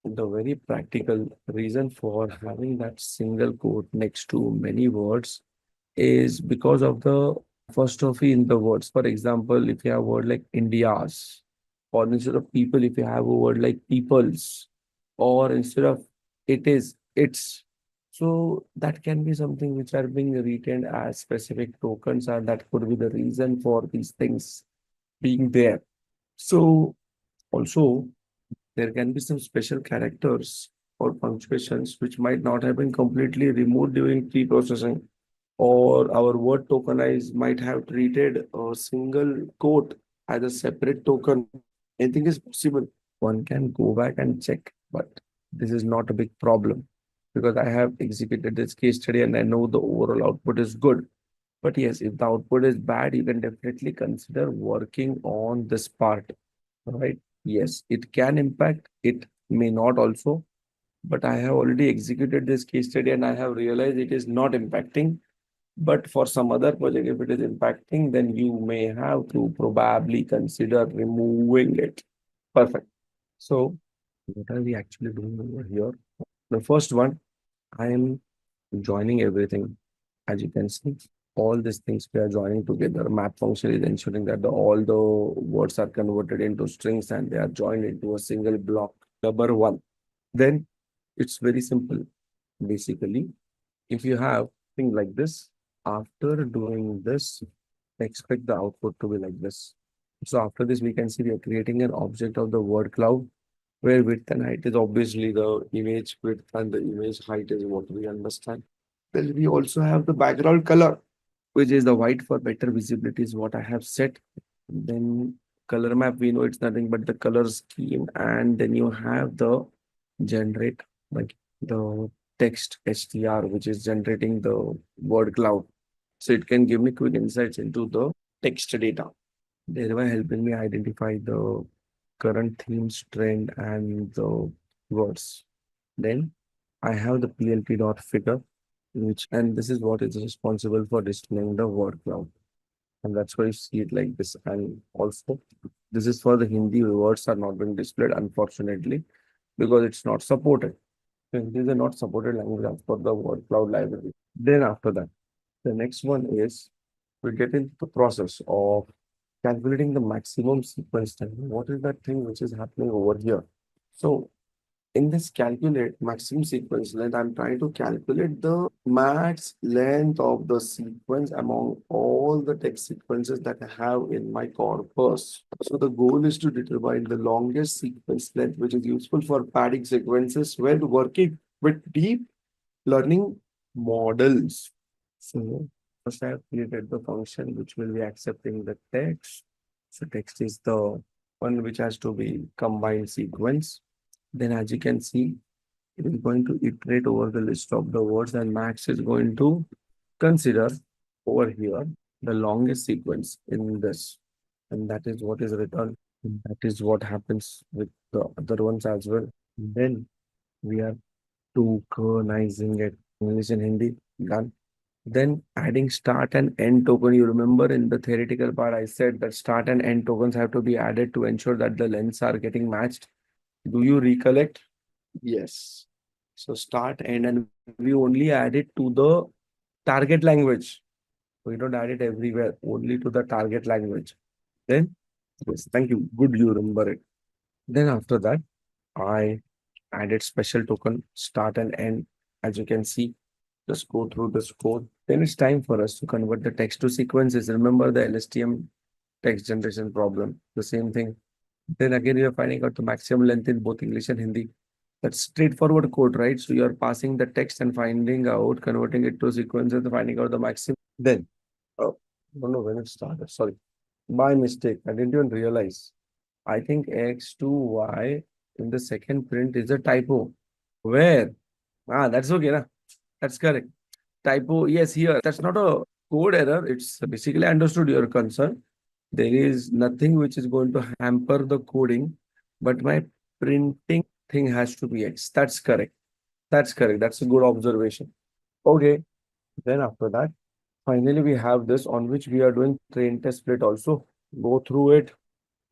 the very practical reason for having that single quote next to many words is because of the apostrophe in the words. For example, if you have a word like India's, or instead of people, if you have a word like people's, or instead of it is, it's. So that can be something which are being retained as specific tokens, and that could be the reason for these things being there. So also there can be some special characters or punctuations which might not have been completely removed during pre-processing, or our word tokenize might have treated a single quote as a separate token. Anything is possible. One can go back and check, but this is not a big problem because I have executed this case study and I know the overall output is good. But yes, if the output is bad, you can definitely consider working on this part, right? Yes, it can impact, it may not also, but I have already executed this case study and I have realized it is not impacting. But for some other project, if it is impacting, then you may have to probably consider removing it. Perfect. So, what are we actually doing over here? The first one, I am joining everything. As you can see, all these things we are joining together. Map function is ensuring that all the words are converted into strings and they are joined into a single block. Number one. Then it's very simple. Basically, if you have thing like this, after doing this, expect the output to be like this. So after this, we can see we are creating an object of the word cloud where width and height is obviously the image width and the image height is what we understand. Then we also have the background color, which is the white for better visibility is what I have set. Then color map, we know it's nothing but the color scheme. And then you have the generate, like the text str, which is generating the word cloud. So it can give me quick insights into the text data, thereby helping me identify the current themes, trend, and the words. Then I have the PLP.figure, which, and this is what is responsible for displaying the word cloud. And that's why you see it like this. And also, this is for the Hindi words are not being displayed, unfortunately, because it's not supported. So Hindi is a not supported language as per the word cloud library. Then after that, the next one is we get into the process of calculating the maximum sequence time. What is that thing which is happening over here? So in this calculate maximum sequence length, I'm trying to calculate the max length of the sequence among all the text sequences that I have in my corpus. So the goal is to determine the longest sequence length, which is useful for padding sequences when working with deep learning models. So first I have created the function which will be accepting the text. So text is the one which has to be combined sequence. Then as you can see, it is going to iterate over the list of the words and Max is going to consider over here the longest sequence in this. And that is what is written. And that is what happens with the other ones as well. Then we are tokenizing it. English and Hindi, done. Then adding start and end token. You remember in the theoretical part, I said that start and end tokens have to be added to ensure that the lengths are getting matched. Do you recollect? Yes. So start end, and we only add it to the target language. We don't add it everywhere, only to the target language. Then, yes, thank you. Good, you remember it. Then after that, I added special token, start and end. As you can see, just go through this code. Then it's time for us to convert the text to sequences. Remember the LSTM text generation problem, the same thing. Then again, we are finding out the maximum length in both English and Hindi. That's straightforward code, right? So you are passing the text and finding out, converting it to sequences and finding out the maximum. Then, oh, I don't know when it started. Sorry, my mistake. I didn't even realize. I think X to Y in the second print is a typo. Where? Ah, that's okay, na? That's correct. Typo, yes, here. That's not a code error. It's basically understood your concern. There is nothing which is going to hamper the coding, but my printing thing has to be X. That's correct. That's correct. That's a good observation. Okay. Then after that, finally we have this on which we are doing train test split also. Go through it.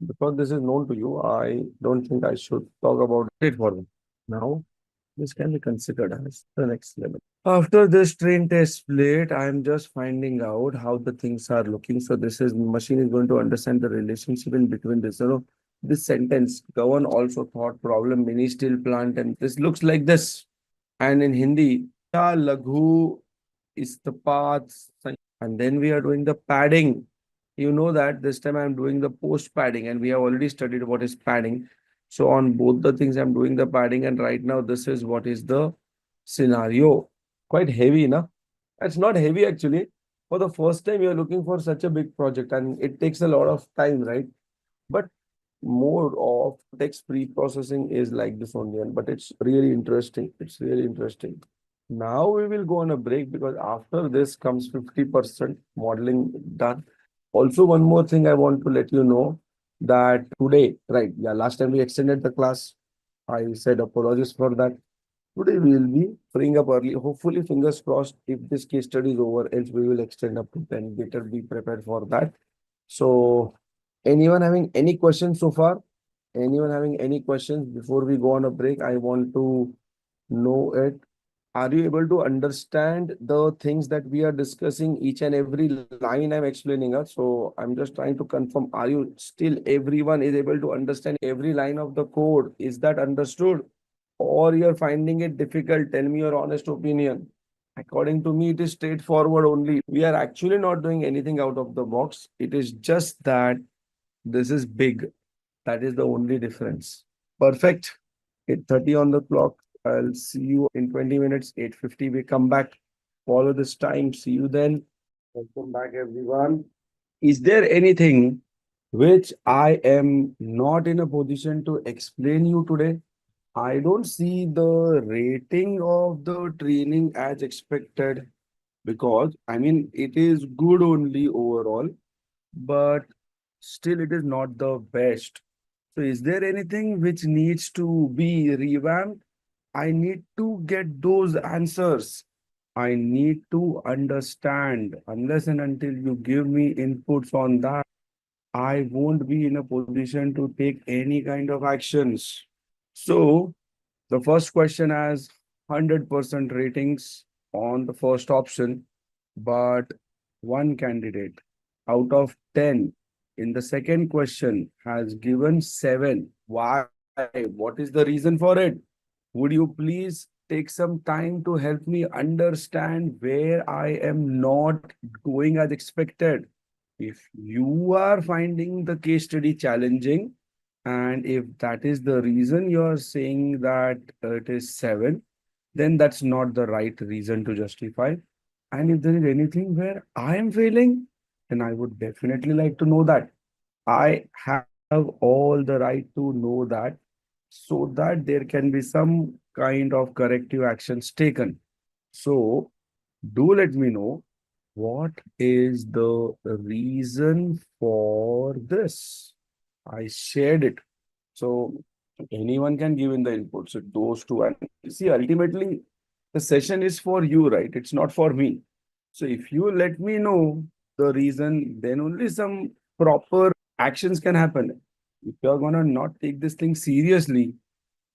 Because this is known to you, I don't think I should talk about it for them. Now, this can be considered as the next level. After this train test split, I'm just finding out how the things are looking. So this is machine is going to understand the relationship in between this. This sentence, govern also thought problem, mini steel plant, and this looks like this. And in Hindi, ya laghu is the path. And then we are doing the padding. You know that this time I'm doing the post padding, and we have already studied what is padding. So on both the things, I'm doing the padding, and right now this is what is the scenario. Quite heavy, na? It's not heavy actually. For the first time, you're looking for such a big project, and it takes a lot of time, right? But more of text pre-processing is like this only, but it's really interesting. It's really interesting. Now we will go on a break because after this comes 50% modeling done. Also, one more thing I want to let you know that today, right? Yeah, last time we extended the class. I said apologies for that. Today we will be freeing up early. Hopefully, fingers crossed, if this case study is over, else we will extend up to 10. Better be prepared for that. So, anyone having any questions so far? Anyone having any questions before we go on a break? I want to know it. Are you able to understand the things that we are discussing, each and every line I'm explaining? So I'm just trying to confirm, are you still everyone is able to understand every line of the code? Is that understood? Or you're finding it difficult? Tell me your honest opinion. According to me, it is straightforward only. We are actually not doing anything out of the box. It is just that this is big. That is the only difference. Perfect. 8:30 on the clock. I'll see you in 20 minutes. 8:50 we come back. Follow this time. See you then. Welcome back, everyone. Is there anything which I am not in a position to explain you today? I don't see the rating of the training as expected because I mean it is good only overall, but still it is not the best. So is there anything which needs to be revamped? I need to get those answers. I need to understand. Unless and until you give me inputs on that, I won't be in a position to take any kind of actions. So the first question has 100% ratings on the first option, but one candidate out of 10 in the second question has given 7. Why? What is the reason for it? Would you please take some time to help me understand where I am not going as expected? If you are finding the case study challenging, and if that is the reason you are saying that it is 7, then that's not the right reason to justify. And if there is anything where I am failing, then I would definitely like to know that. I have all the right to know that so that there can be some kind of corrective actions taken. So, do let me know what is the reason for this. I shared it. So anyone can give in the input. So those two, and see, ultimately, the session is for you, right? It's not for me. So if you let me know the reason, then only some proper actions can happen. If you're gonna not take this thing seriously,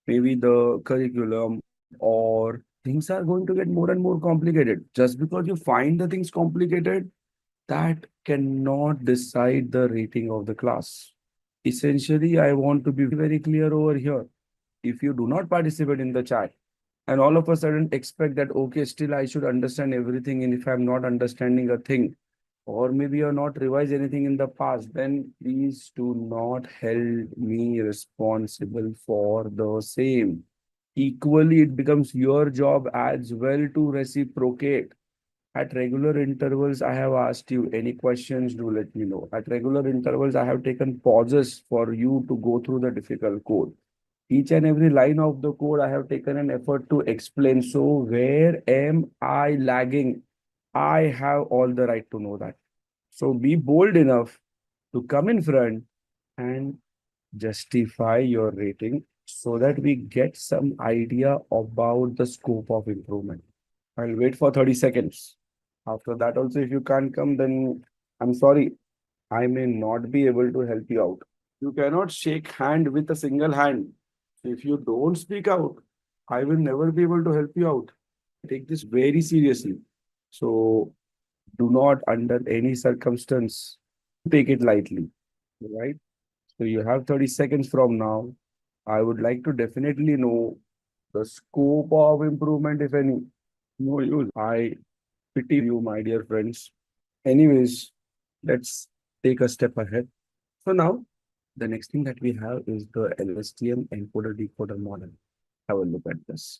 maybe the curriculum, or things are going to get more and more complicated. Just because you find the things complicated, that cannot decide the rating of the class. Essentially, I want to be very clear over here. If you do not participate in the chat and all of a sudden expect that, okay, still I should understand everything, and if I'm not understanding a thing, or maybe you're not revised anything in the past, then please do not hold me responsible for the same. Equally, it becomes your job as well to reciprocate. At regular intervals, I have asked you any questions, do let me know. At regular intervals, I have taken pauses for you to go through the difficult code. Each and every line of the code, I have taken an effort to explain. So, where am I lagging? I have all the right to know that. So, be bold enough to come in front and justify your rating so that we get some idea about the scope of improvement. I'll wait for 30 seconds. After that, also, if you can't come, then I'm sorry, I may not be able to help you out. You cannot shake hand with a single hand. If you don't speak out, I will never be able to help you out. Take this very seriously. So do not, under any circumstance, take it lightly. Right? So you have 30 seconds from now. I would like to definitely know the scope of improvement, if any. No use. I pity you, my dear friends. Anyways, let's take a step ahead. So now, the next thing that we have is the LSTM encoder-decoder model. Have a look at this.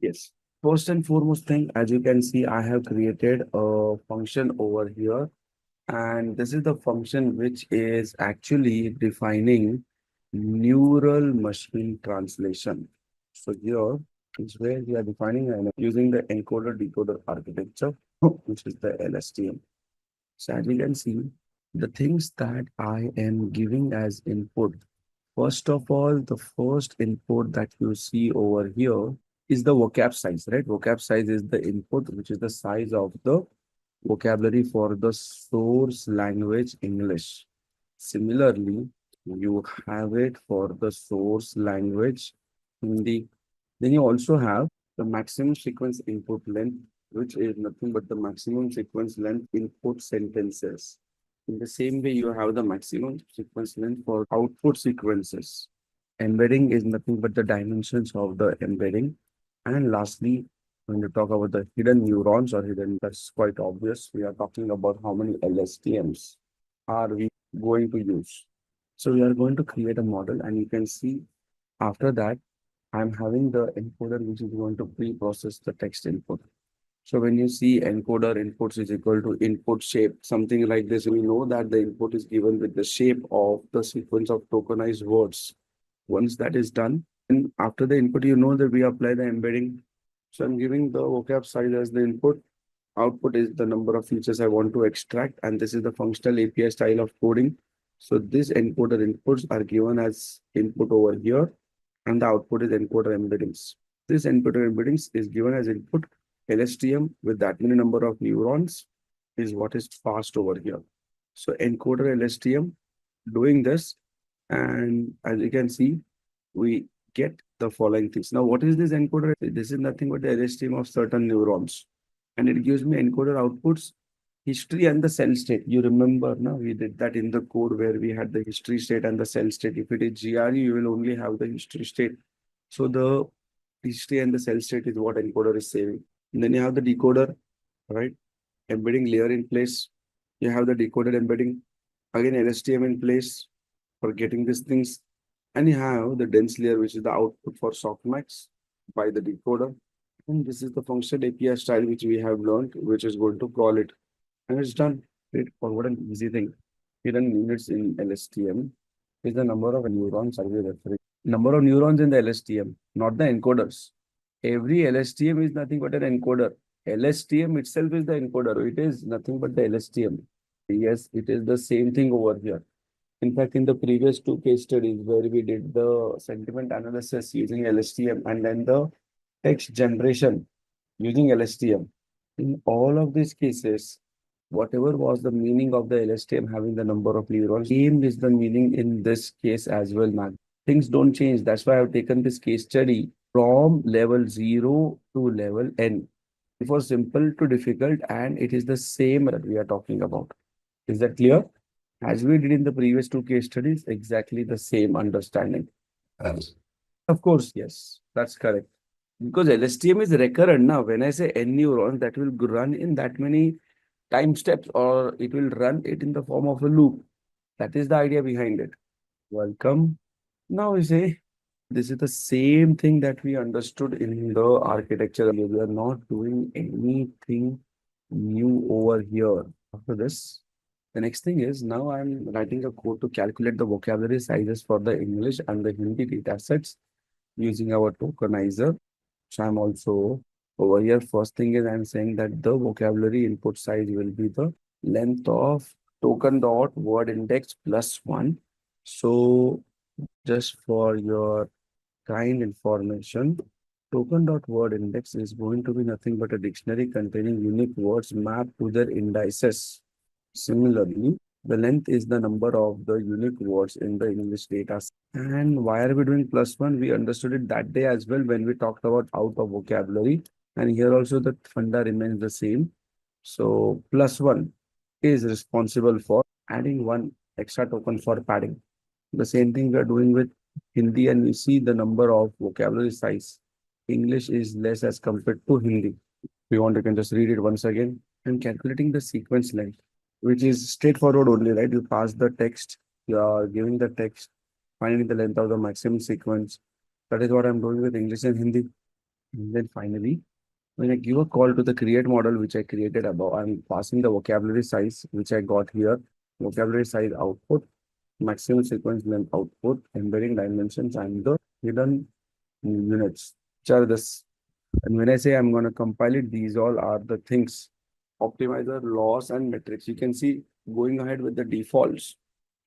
Yes. First and foremost thing, as you can see, I have created a function over here. And this is the function which is actually defining neural machine translation. So here is where we are defining and using the encoder-decoder architecture, which is the LSTM. So as you can see, the things that I am giving as input, first of all, the first input that you see over here is the vocab size, right? Vocab size is the input, which is the size of the vocabulary for the source language English. Similarly, you have it for the source language Hindi. Then you also have the maximum sequence input length, which is nothing but the maximum sequence length input sentences. In the same way, you have the maximum sequence length for output sequences. Embedding is nothing but the dimensions of the embedding. And lastly, when you talk about the hidden neurons or hidden, that's quite obvious. We are talking about how many LSTMs are we going to use. So we are going to create a model, and you can see after that, I'm having the encoder which is going to pre-process the text input. So when you see encoder inputs is equal to input shape, something like this, we know that the input is given with the shape of the sequence of tokenized words. Once that is done, and after the input, you know that we apply the embedding. So I'm giving the vocab size as the input. Output is the number of features I want to extract, and this is the functional API style of coding. So this encoder inputs are given as input over here, and the output is encoder embeddings. This encoder embeddings is given as input. LSTM with that many number of neurons is what is passed over here. So encoder LSTM doing this, and as you can see, we get the following things. Now, what is this encoder? This is nothing but the LSTM of certain neurons, and it gives me encoder outputs, history and the cell state. You remember, now we did that in the code where we had the history state and the cell state. If it is GRE, you will only have the history state. So the history and the cell state is what encoder is saving. And then you have the decoder, right? Embedding layer in place. You have the decoded embedding. Again, LSTM in place for getting these things. And you have the dense layer, which is the output for softmax by the decoder. And this is the functional API style which we have learned, which is going to call it. And it's done. Straightforward and easy thing. Hidden units in LSTM is the number of neurons are we referring. Number of neurons in the LSTM, not the encoders. Every LSTM is nothing but an encoder. LSTM itself is the encoder. It is nothing but the LSTM. Yes, it is the same thing over here. In fact, in the previous two case studies where we did the sentiment analysis using LSTM and then the text generation using LSTM, in all of these cases, whatever was the meaning of the LSTM having the number of neurons, same is the meaning in this case as well, man. Things don't change. That's why I've taken this case study from level 0 to level N. For simple to difficult, and it is the same that we are talking about. Is that clear? As we did in the previous two case studies, exactly the same understanding. Yes. Of course, yes, that's correct. Because LSTM is recurrent now. When I say n neurons, that will run in that many time steps, or it will run it in the form of a loop. That is the idea behind it. Welcome. Now we say this is the same thing that we understood in the architecture. We are not doing anything new over here. After this, the next thing is now I'm writing a code to calculate the vocabulary sizes for the English and the Hindi data sets using our tokenizer. So I'm also over here. First thing is I'm saying that the vocabulary input size will be the length of token dot word index plus one. So just for your kind information, token dot word index is going to be nothing but a dictionary containing unique words mapped to their indices. Similarly, the length is the number of the unique words in the English data. And why are we doing plus one? We understood it that day as well when we talked about out of vocabulary. And here also the funda remains the same. So plus one is responsible for adding one extra token for padding. The same thing we are doing with Hindi, and we see the number of vocabulary size. English is less as compared to Hindi. If you want, you can just read it once again. And calculating the sequence length, which is straightforward only, right? You pass the text, you are giving the text, finding the length of the maximum sequence. That is what I'm doing with English and Hindi. And then finally, when I give a call to the create model, which I created above, I'm passing the vocabulary size, which I got here, vocabulary size output, maximum sequence length output, embedding dimensions, and the hidden units, which are this. And when I say I'm going to compile it, these all are the things. Optimizer, loss, and metrics. You can see going ahead with the defaults.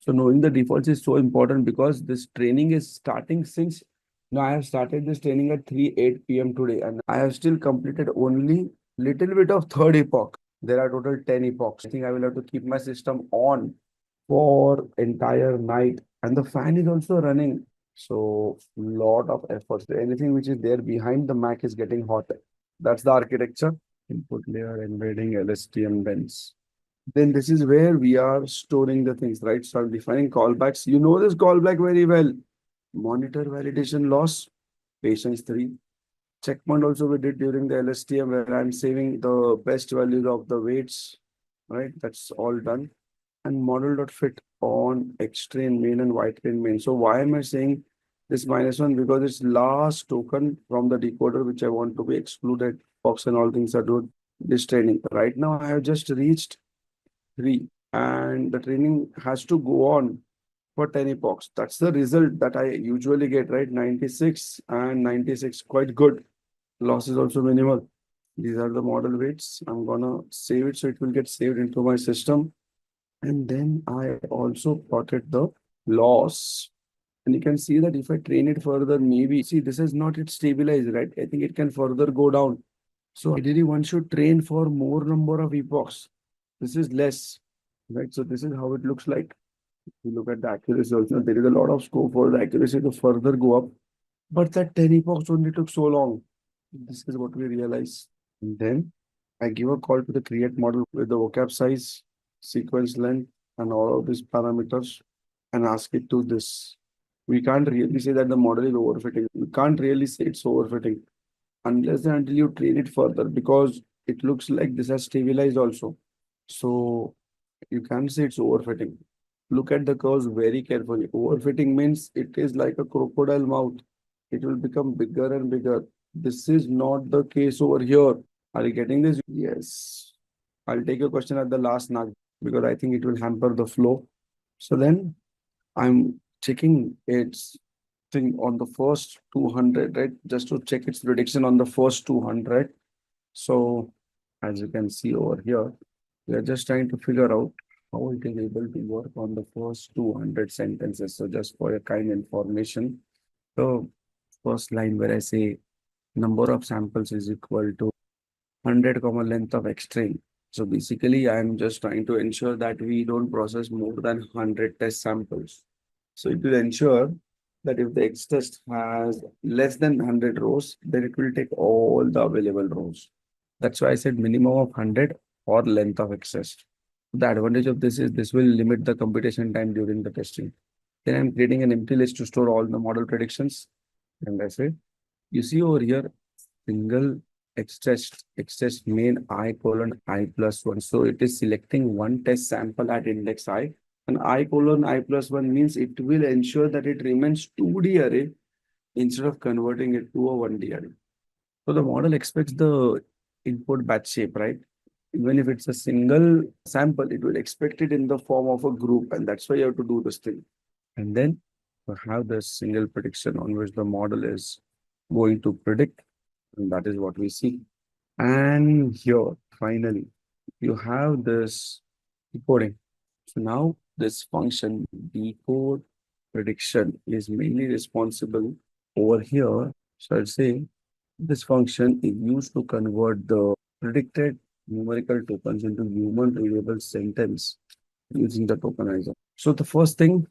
So knowing the defaults is so important because this training is starting since now I have started this training at 3:08 p.m. today, and I have still completed only little bit of third epoch. There are total 10 epochs. I think I will have to keep my system on for entire night, and the fan is also running. So lot of efforts. Anything which is there behind the Mac is getting hot. That's the architecture. Input layer, embedding, LSTM bends. Then this is where we are storing the things, right? So I'm defining callbacks. You know this callback very well. Monitor validation loss, patience 3. Checkpoint also we did during the LSTM where I'm saving the best values of the weights, right? That's all done. And model.fit on X train main and Y train main. So why am I saying this -1? Because it's last token from the decoder which I want to be excluded. Box and all things are doing this training. Right now I have just reached 3 and the training has to go on for 10 epochs. That's the result that I usually get, right? 96 and 96, quite good. Loss is also minimal. These are the model weights. I'm gonna save it so it will get saved into my system. And then I also plotted the loss. And you can see that if I train it further, maybe see this is not it stabilized, right? I think it can further go down. So ideally one should train for more number of epochs. This is less, right? So this is how it looks like. If you look at the accuracy also, there is a lot of scope for the accuracy to further go up. But that 10 epochs only took so long. This is what we realize. And then I give a call to the create model with the vocab size, sequence length, and all of these parameters and ask it to this. We can't really say that the model is overfitting. We can't really say it's overfitting unless and until you train it further because it looks like this has stabilized also. So you can't say it's overfitting. Look at the curves very carefully. Overfitting means it is like a crocodile mouth. It will become bigger and bigger. This is not the case over here. Are you getting this? Yes. I'll take a question at the last now because I think it will hamper the flow. So then I'm checking its thing on the first 200, right? Just to check its prediction on the first 200. So as you can see over here, we are just trying to figure out how it is able to work on the first 200 sentences. So just for your kind information, the first line where I say number of samples is equal to 100 comma length of X string. So basically, I'm just trying to ensure that we don't process more than 100 test samples. So it will ensure that if the X test has less than 100 rows, then it will take all the available rows. That's why I said minimum of 100 or length of X test. The advantage of this is this will limit the computation time during the testing. Then I'm creating an empty list to store all the model predictions. And I say, you see over here, single X test main I colon I plus one. So it is selecting one test sample at index I. And I colon I plus one means it will ensure that it remains 2D array instead of converting it to a 1D array. So the model expects the input batch shape, right? Even if it's a single sample, it will expect it in the form of a group. And that's why you have to do this thing. And then you have the single prediction on which the model is going to predict. And that is what we see. And here, finally, you have this decoding. So now this function decode prediction is mainly responsible over here. So I'll say this function is used to convert the predicted numerical tokens into human readable sentence using the tokenizer. So the first thing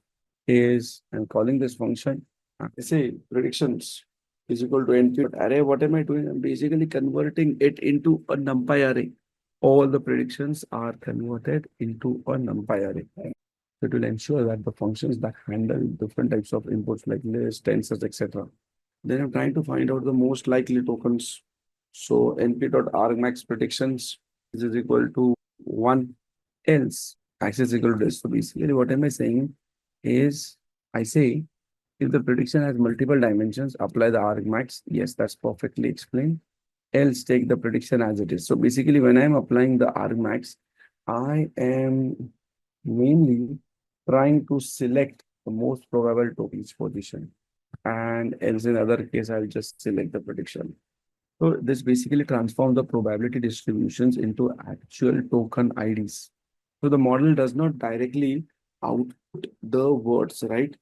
is I'm calling this function. I say predictions is equal to np array. What am I doing? I'm basically converting it into a numpy array. All the predictions are converted into a numpy array. It will ensure that the functions that handle different types of inputs like lists, tensors, etc. Then I'm trying to find out the most likely tokens. So np.argmax predictions is equal to 1 else axis equal to this. So basically what am I saying is I say if the prediction has multiple dimensions, apply the argmax. Yes, that's perfectly explained. Else take the prediction as it is. So basically when I'm applying the argmax, I am mainly trying to select the most probable tokens position. And else in other case, I'll just select the prediction. So this basically transforms the probability distributions into actual token IDs. So the model does not directly output the words, right?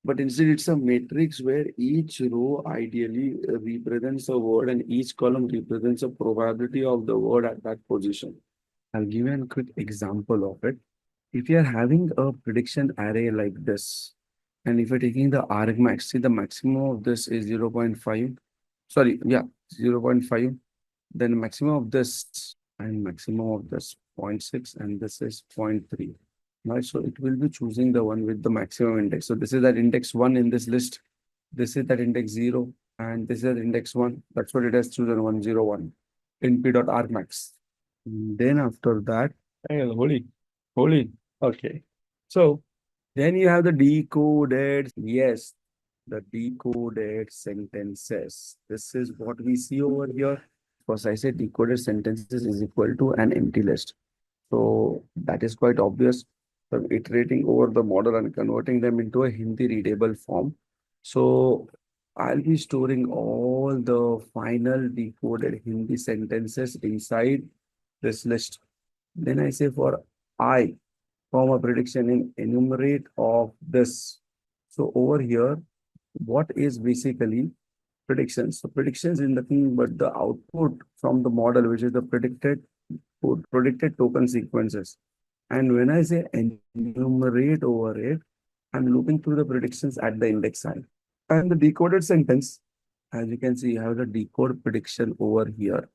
But instead it's a matrix where each row ideally represents a word and each column represents a probability of the word at that position. I'll give you a quick example of it. If you are having a prediction array like this, and if you're taking the argmax, see the maximum of this is 0.5. Sorry, yeah, 0.5. Then maximum of this and maximum of this 0.6 and this is 0.3. Right, so it will be choosing the one with the maximum index. So this is that index 1 in this list. This is that index 0 and this is index 1. That's what it has chosen 101 np.argmax. Then after that, holy. Okay. So then you have the decoded. Yes, the decoded sentences. This is what we see over here. Because I said decoded sentences is equal to an empty list. So that is quite obvious. So iterating over the model and converting them into a Hindi readable form. So I'll be storing all the final decoded Hindi sentences inside this list. Then I say for I, form a prediction in enumerate of this. So over here, what is basically predictions? So predictions is nothing but the output from the model, which is the predicted token sequences. And when I say enumerate over it, I'm looping through the predictions at the index side. And the decoded sentence, as you can see, you have the decode prediction over here.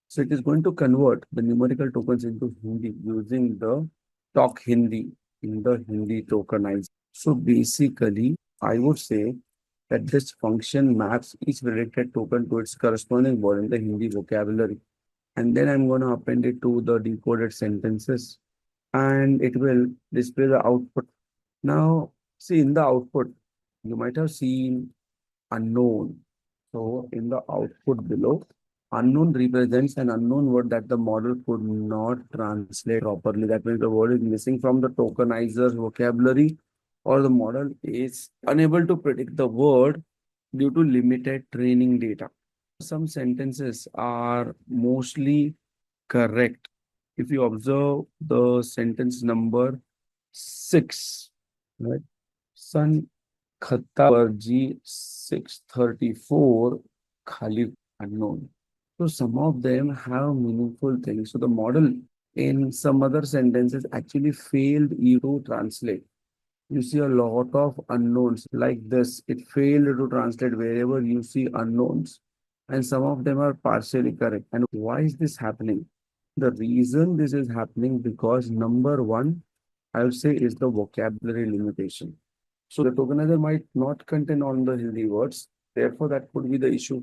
So it is going to convert the numerical tokens into Hindi using the Talk Hindi in the Hindi tokenizer. So basically, I would say that this function maps each predicted token to its corresponding word in the Hindi vocabulary. And then I'm going to append it to the decoded sentences and it will display the output. Now, see in the output, you might have seen unknown. So in the output below, unknown represents an unknown word that the model could not translate properly. That means the word is missing from the tokenizer's vocabulary or the model is unable to predict the word due to limited training data. Some sentences are mostly correct. If you observe the sentence number 6, right? Sun Khatta G 634 Khali unknown. So some of them have meaningful things. So the model in some other sentences actually failed you to translate. You see a lot of unknowns like this. It failed to translate wherever you see unknowns, and some of them are partially correct. And why is this happening? The reason this is happening because number one, I would say, is the vocabulary limitation. So the tokenizer might not contain all the Hindi words. Therefore, that could be the issue.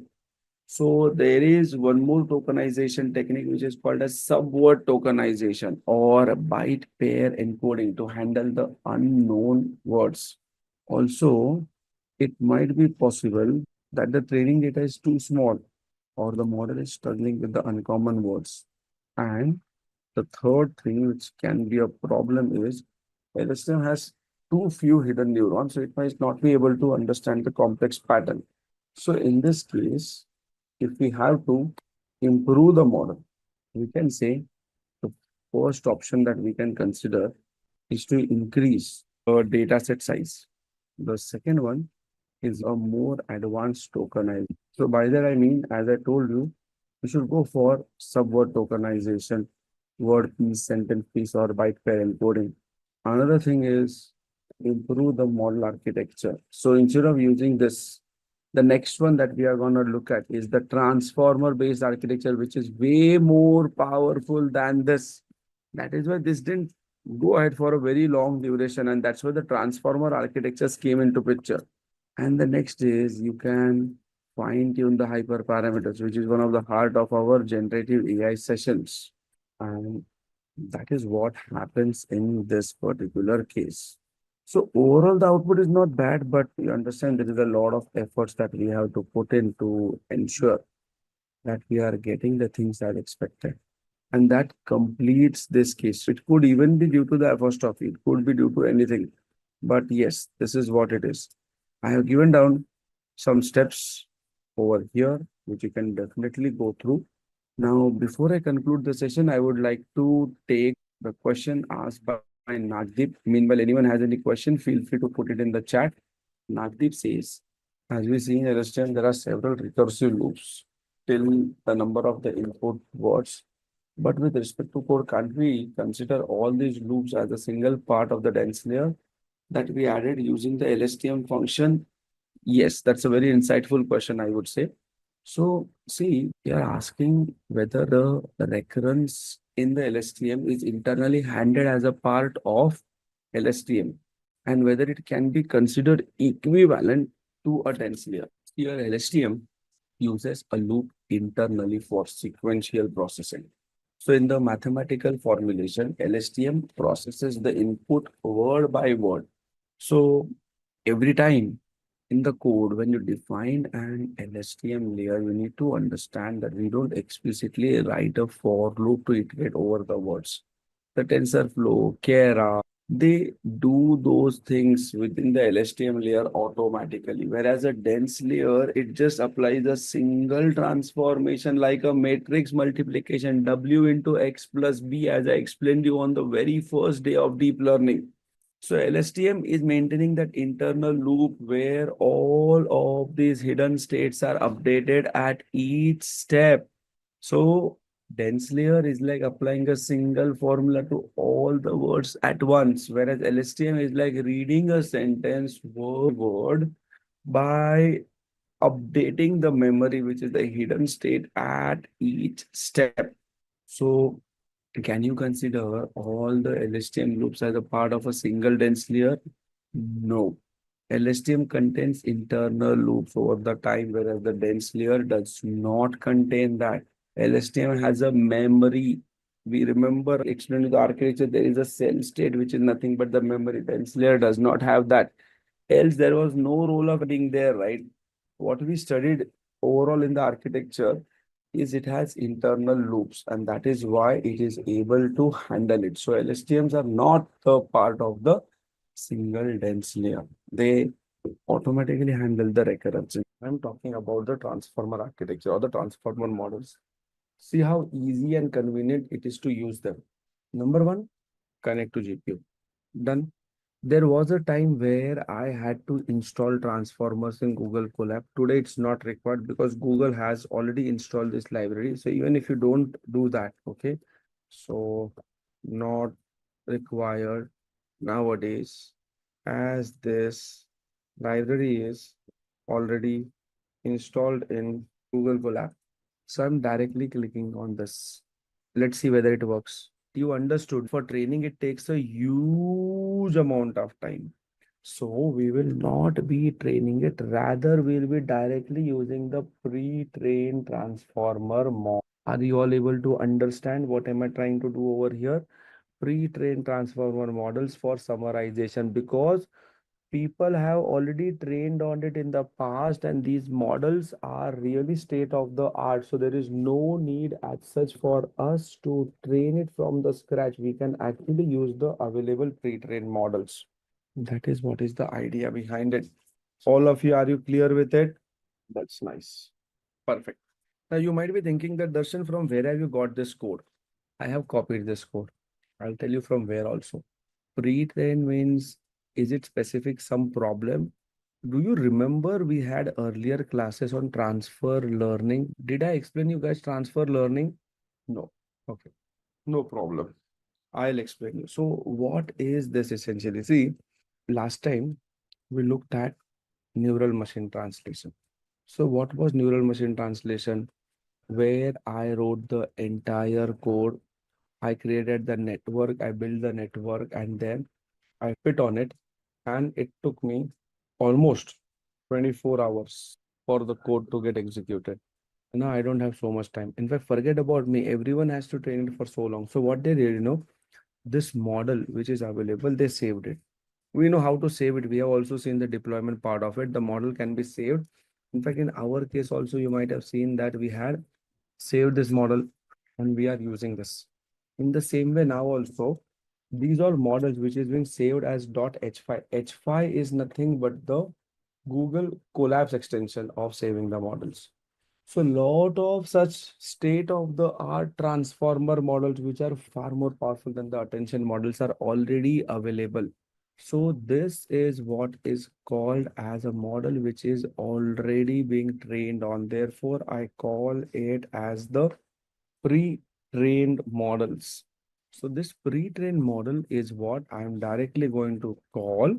So there is one more tokenization technique which is called as subword tokenization or byte pair encoding to handle the unknown words. Also, it might be possible that the training data is too small or the model is struggling with the uncommon words. And the third thing which can be a problem is LSTM has too few hidden neurons, so it might not be able to understand the complex pattern. So in this case, if we have to improve the model, we can say the first option that we can consider is to increase the data set size. The second one is a more advanced tokenization. So by that I mean, as I told you, we should go for subword tokenization, word piece, sentence piece, or byte pair encoding. Another thing is improve the model architecture. So instead of using this, the next one that we are going to look at is the transformer based architecture, which is way more powerful than this. That is why this didn't go ahead for a very long duration, and that's where the transformer architectures came into picture. And the next is you can fine tune the hyperparameters, which is one of the heart of our generative AI sessions. And that is what happens in this particular case. So overall, the output is not bad, but you understand there is a lot of efforts that we have to put in to ensure that we are getting the things that expected. And that completes this case. It could even be due to the apostrophe. It could be due to anything. But yes, this is what it is. I have given down some steps over here, which you can definitely go through. Now, before I conclude the session, I would like to take the question asked by Nagdeep. Meanwhile, anyone has any question, feel free to put it in the chat. Nagdeep says, as we see in LSTM, there are several recursive loops till the number of the input words. But with respect to code, can't we consider all these loops as a single part of the dense layer that we added using the LSTM function? Yes, that's a very insightful question, I would say. So, see, we are asking whether the recurrence in the LSTM is internally handled as a part of LSTM and whether it can be considered equivalent to a dense layer. Here, LSTM uses a loop internally for sequential processing. So, in the mathematical formulation, LSTM processes the input word by word. So, every time in the code, when you define an LSTM layer, you need to understand that we don't explicitly write a for loop to iterate over the words. The TensorFlow, Keras, they do those things within the LSTM layer automatically. Whereas a dense layer, it just applies a single transformation like a matrix multiplication W into X plus B, as I explained you on the very first day of deep learning. So LSTM is maintaining that internal loop where all of these hidden states are updated at each step. So dense layer is like applying a single formula to all the words at once, whereas LSTM is like reading a sentence word by updating the memory, which is the hidden state at each step. So can you consider all the LSTM loops as a part of a single dense layer? No. LSTM contains internal loops over the time, whereas the dense layer does not contain that. LSTM has a memory. We remember explaining the architecture, there is a cell state, which is nothing but the memory. Dense layer does not have that. Else, there was no role of being there, right? What we studied overall in the architecture is it has internal loops, and that is why it is able to handle it. So LSTMs are not a part of the single dense layer. They automatically handle the recurrence. I'm talking about the transformer architecture or the transformer models. See how easy and convenient it is to use them. Number one, connect to GPU. Done. There was a time where I had to install transformers in Google Colab. Today it's not required because Google has already installed this library. So even if you don't do that, okay, so not required nowadays. as this library is already installed in Google Colab. So I'm directly clicking on this. Let's see whether it works. You understood for training, it takes a huge amount of time. So we will not be training it. Rather, we'll be directly using the pre-trained transformer model. Are you all able to understand what am I trying to do over here? Pre-trained transformer models for summarization, because people have already trained on it in the past and these models are really state of the art, so there is no need as such for us to train it from the scratch. We can actually use the available pre-trained models. That is what is the idea behind it. All of you, are you clear with it? That's nice. Perfect. Now you might be thinking that, Darshan, from where have you got this code? I have copied this code. I'll tell you from where also. Pre-train means, is it specific some problem? Do you remember we had earlier classes on transfer learning? Did I explain you guys transfer learning? No. Okay. No problem. I'll explain you. So what is this essentially? See, last time we looked at neural machine translation. So what was neural machine translation? Where I wrote the entire code, I created the network, I built the network, and then I fit on it, and it took me almost 24 hours for the code to get executed. Now I don't have so much time. In fact, forget about me. Everyone has to train it for so long. So what they did, this model which is available, they saved it. We know how to save it. We have also seen the deployment part of it. The model can be saved. In fact, in our case also, you might have seen that we had saved this model and we are using this. In the same way now also, these are models which is being saved as .h5. H5 is nothing but the Google Colabs extension of saving the models. So lot of such state-of-the-art transformer models which are far more powerful than the attention models are already available. So this is what is called as a model which is already being trained on. Therefore, I call it as the pre-trained models. So this pre-trained model is what I'm directly going to call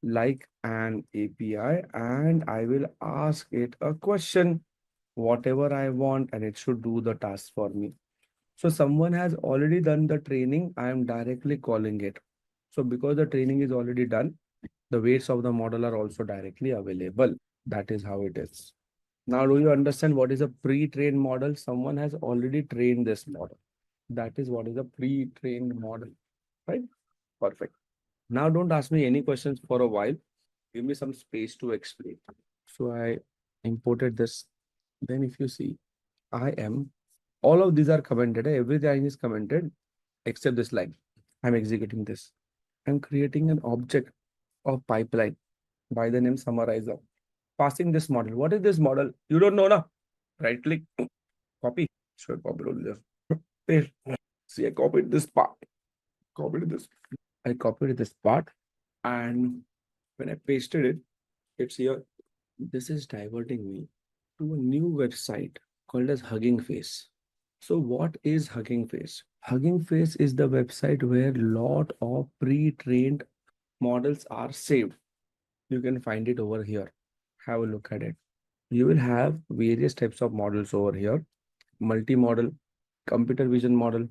like an API, and I will ask it a question, whatever I want, and it should do the task for me. So someone has already done the training, I am directly calling it. So because the training is already done, the weights of the model are also directly available. That is how it is. Now, do you understand what is a pre-trained model? Someone has already trained this model. That is what is a pre-trained model, right? Perfect. Now, don't ask me any questions for a while. Give me some space to explain. So I imported this. Then if you see, all of these are commented. Everything is commented except this line. I'm executing this. I'm creating an object of pipeline by the name summarizer. Passing this model. What is this model? You don't know now. Right click, copy. Should I copy it there? Paste. See, I copied this part. Copied this. I copied this part, and when I pasted it, it's here. This is diverting me to a new website called as Hugging Face. So what is Hugging Face? Hugging Face is the website where lot of pre-trained models are saved. You can find it over here. Have a look at it. You will have various types of models over here. Multimodal, computer vision model,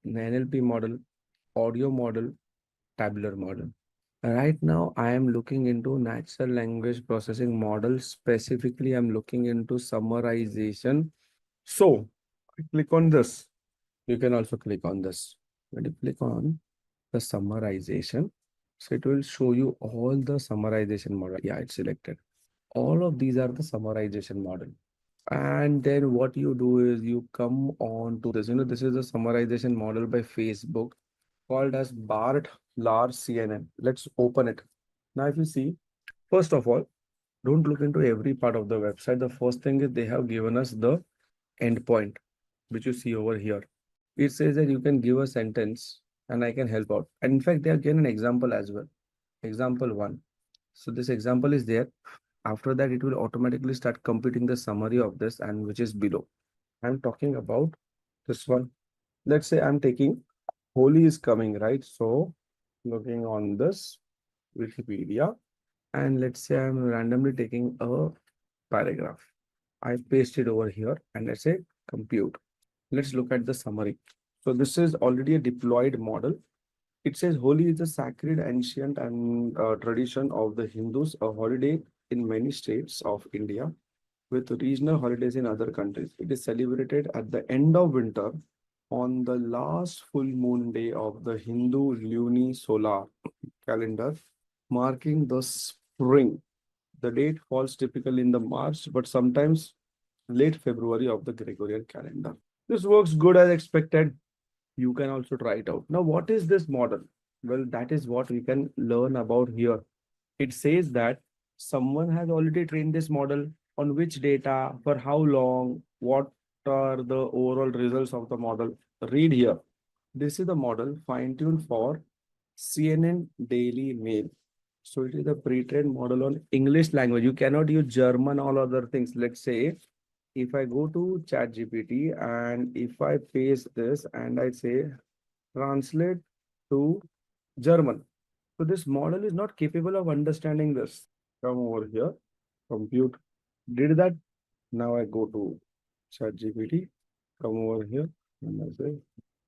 NLP model, audio model, tabular model. Right now, I am looking into natural language processing models. Specifically, I'm looking into summarization. So, I click on this. You can also click on this. When you click on the summarization, so it will show you all the summarization model. Yeah, it's selected. All of these are the summarization model. And then what you do is you come on to this. This is a summarization model by Facebook called as BART large CNN. Let's open it. Now, if you see, first of all, don't look into every part of the website. The first thing is they have given us the endpoint, which you see over here. It says that you can give a sentence and I can help out. And in fact, they have given an example as well. Example one. So this example is there. After that, it will automatically start computing the summary of this and which is below. I'm talking about this one. Let's say I'm taking Holi is coming, right? So looking on this, Wikipedia, and let's say I'm randomly taking a paragraph. I paste it over here and let's say compute. Let's look at the summary. So this is already a deployed model. It says Holi is a sacred, ancient, and tradition of the Hindus, a holiday in many states of India, with regional holidays in other countries. It is celebrated at the end of winter on the last full moon day of the Hindu lunisolar calendar, marking the spring. The date falls typically in the March, but sometimes late February of the Gregorian calendar. This works good as expected. You can also try it out. Now, what is this model? Well, that is what we can learn about here. It says that someone has already trained this model on which data, for how long, what are the overall results of the model. Read here. This is the model fine-tuned for CNN Daily Mail. So it is a pre-trained model on English language. You cannot use German or other things. Let's say if I go to ChatGPT and if I paste this and I say translate to German. So this model is not capable of understanding this. Come over here, compute. Did that. Now I go to ChatGPT. Come over here and I say,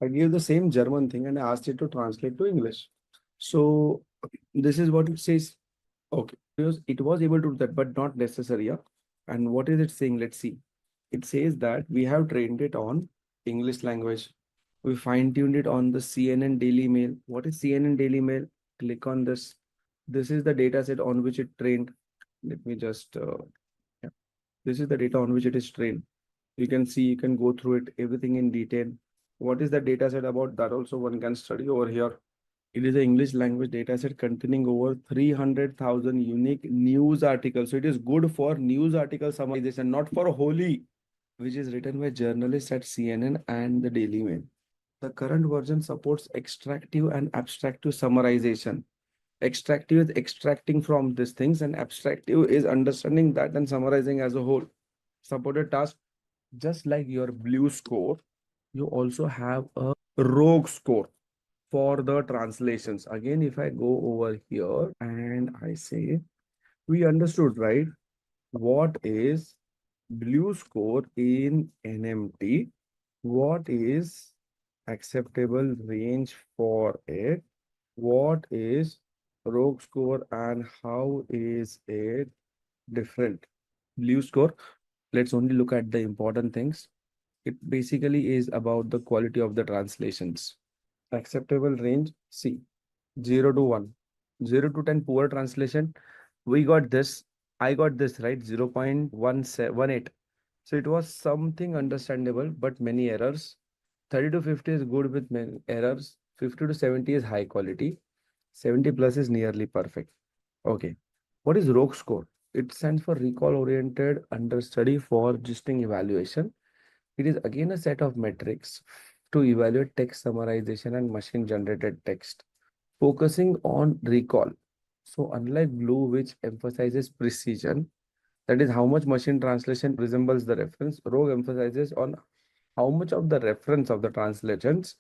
I gave the same German thing and I asked it to translate to English. So this is what it says. Okay, because it was able to do that, but not necessary. Yeah. And what is it saying? Let's see. It says that we have trained it on English language. We fine-tuned it on the CNN Daily Mail. What is CNN Daily Mail? Click on this. This is the data set on which it trained. Let me just, yeah. This is the data on which it is trained. You can see, you can go through it, everything in detail. What is the data set about? That also one can study over here. It is an English language dataset containing over 300,000 unique news articles. So it is good for news article summarization, not for Holi, which is written by journalists at CNN and the Daily Mail. The current version supports extractive and abstractive summarization. Extractive is extracting from these things, and abstractive is understanding that and summarizing as a whole. Supported task, just like your blue score, you also have a rogue score for the translations. Again, if I go over here and I say, we understood, right? What is blue score in NMT? What is acceptable range for it? What is rogue score and how is it different? Blue score, let's only look at the important things. It basically is about the quality of the translations. Acceptable range, C, 0 to 1. 0 to 10, poor translation. We got this. I got this, right? 0.1718. So it was something understandable, but many errors. 30 to 50 is good with many errors. 50 to 70 is high quality. 70 plus is nearly perfect. Okay. What is ROC score? It stands for Recall Oriented Understudy for Gisting Evaluation. It is again a set of metrics to evaluate text summarization and machine generated text, focusing on recall. So, unlike Blue, which emphasizes precision, that is how much machine translation resembles the reference, Rogue emphasizes on how much of the reference of the translations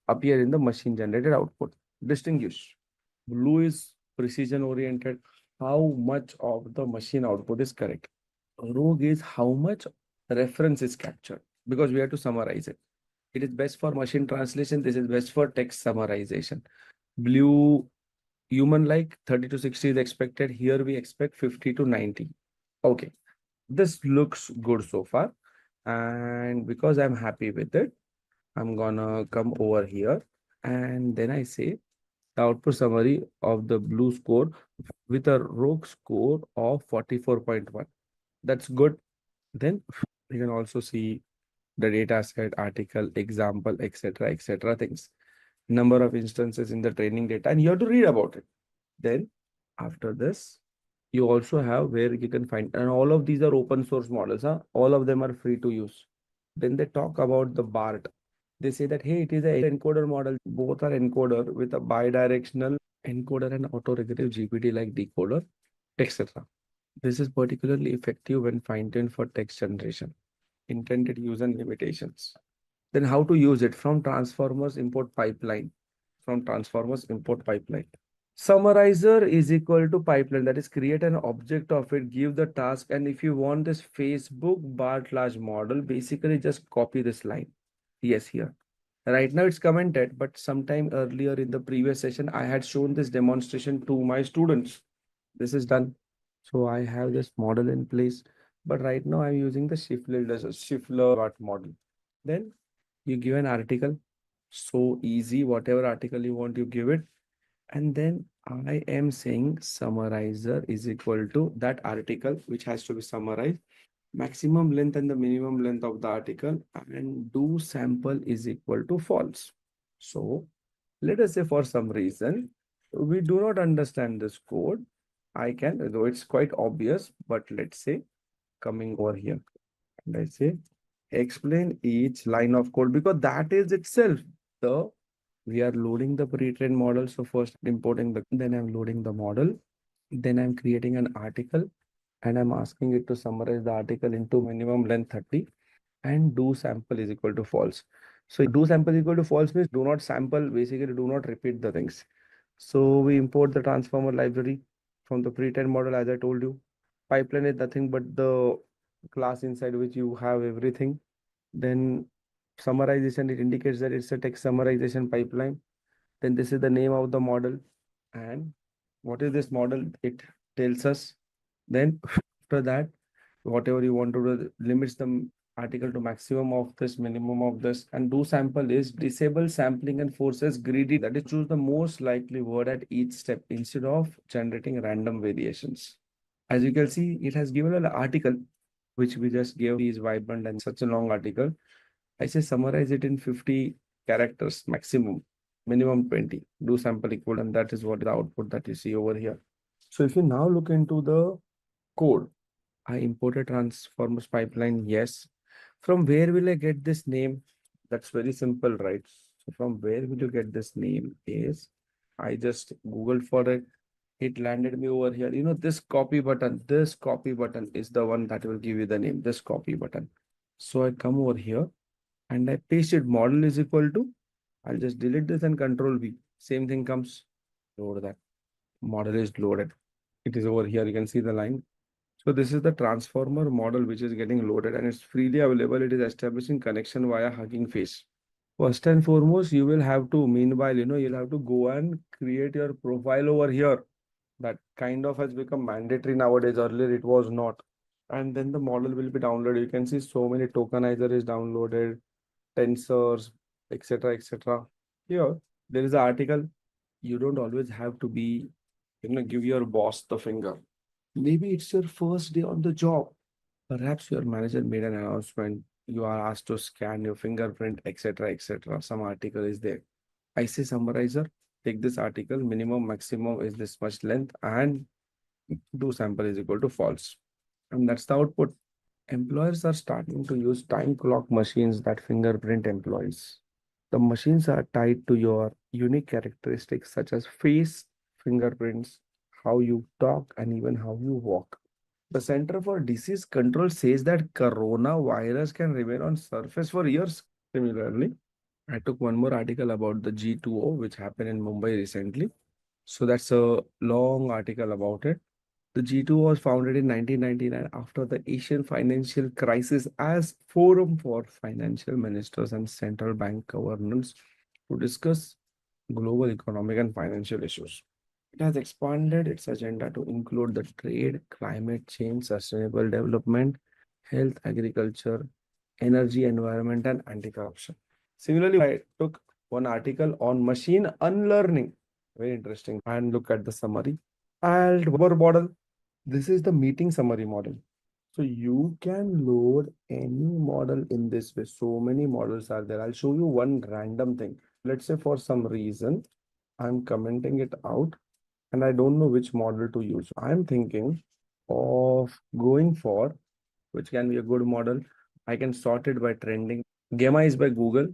appear in the machine generated output. Distinguish. Blue is precision oriented, how much of the machine output is correct. Rogue is how much reference is captured because we have to summarize it. It is best for machine translation. This is best for text summarization. Blue, human like 30 to 60 is expected. Here we expect 50 to 90. Okay. This looks good so far. And because I'm happy with it, I'm gonna come over here and then I say the output summary of the blue score with a rogue score of 44.1. That's good. Then you can also see the data set, article, example, etc., things. Number of instances in the training data, and you have to read about it. Then after this, you also have where you can find, and all of these are open source models. Huh? All of them are free to use. Then they talk about the BART. They say that, hey, it is an encoder model. Both are encoder with a bidirectional encoder and autoregressive GPT like decoder, etc. This is particularly effective when fine-tuned for text generation, intended use and limitations. Then how to use it from transformers import pipeline. From transformers import pipeline. Summarizer is equal to pipeline, that is create an object of it, give the task, and if you want this Facebook BART large model, basically just copy this line. Yes, here. Right now it's commented, but sometime earlier in the previous session, I had shown this demonstration to my students. This is done. So I have this model in place, but right now I'm using the Schiffler BART model. Then you give an article, so easy, whatever article you want, you give it. And then I am saying summarizer is equal to that article, which has to be summarized, maximum length and the minimum length of the article, and do sample is equal to false. So let us say for some reason, we do not understand this code. I can, though it's quite obvious, but let's say coming over here, and I say explain each line of code, because that is itself the we are loading the pre-trained model. So first importing then I'm loading the model, then I'm creating an article, and I'm asking it to summarize the article into minimum length 30, and do sample is equal to false. So do sample is equal to false means do not sample, basically do not repeat the things. So we import the transformer library from the pre-trained model, as I told you. Pipeline is nothing but the class inside which you have everything. Then summarization, it indicates that it's a text summarization pipeline. Then this is the name of the model. And what is this model? It tells us. Then after that, whatever you want to do, limits the article to maximum of this, minimum of this. And do sample is disable sampling and forces greedy. That is, choose the most likely word at each step instead of generating random variations. As you can see, it has given an article, which we just gave is vibrant and such a long article. I say summarize it in 50 characters maximum, minimum 20. Do sample equal, and that is what the output that you see over here. So if you now look into the code, I imported transformers pipeline. Yes. From where will I get this name? That's very simple, right? So from where will you get this name is I just Googled for it. It landed me over here. You know, this copy button is the one that will give you the name, this copy button. So I come over here and I paste it. Model is equal to, I'll just delete this and control V. Same thing comes. Load that. Model is loaded. It is over here. You can see the line. So this is the transformer model which is getting loaded and it's freely available. It is establishing connection via Hugging Face. First and foremost, you will have to, meanwhile, you'll have to go and create your profile over here. That kind of has become mandatory nowadays. Earlier, it was not. And then the model will be downloaded. You can see so many Tokenizer is downloaded, tensors, etc., etc. Here, there is an article. You don't always have to be, give your boss the finger. Maybe it's your first day on the job. Perhaps your manager made an announcement. You are asked to scan your fingerprint, etc., etc. Some article is there. I say summarizer, take this article, minimum, maximum is this much length, and do sample is equal to false. And that's the output. Employers are starting to use time clock machines that fingerprint employees. The machines are tied to your unique characteristics such as face, fingerprints, how you talk, and even how you walk. The Center for Disease Control says that coronavirus can remain on surface for years. Similarly, I took one more article about the G20, which happened in Mumbai recently. So that's a long article about it. The G20 was founded in 1999 after the Asian financial crisis as forum for financial ministers and central bank governors to discuss global economic and financial issues. It has expanded its agenda to include the trade, climate change, sustainable development, health, agriculture, energy, environment, and anti-corruption. Similarly, I took one article on machine unlearning. Very interesting. And look at the summary. And one model. This is the meeting summary model. So you can load any model in this way. So many models are there. I'll show you one random thing. Let's say for some reason, I'm commenting it out and I don't know which model to use. I'm thinking of going for which can be a good model. I can sort it by trending. Gamma is by Google.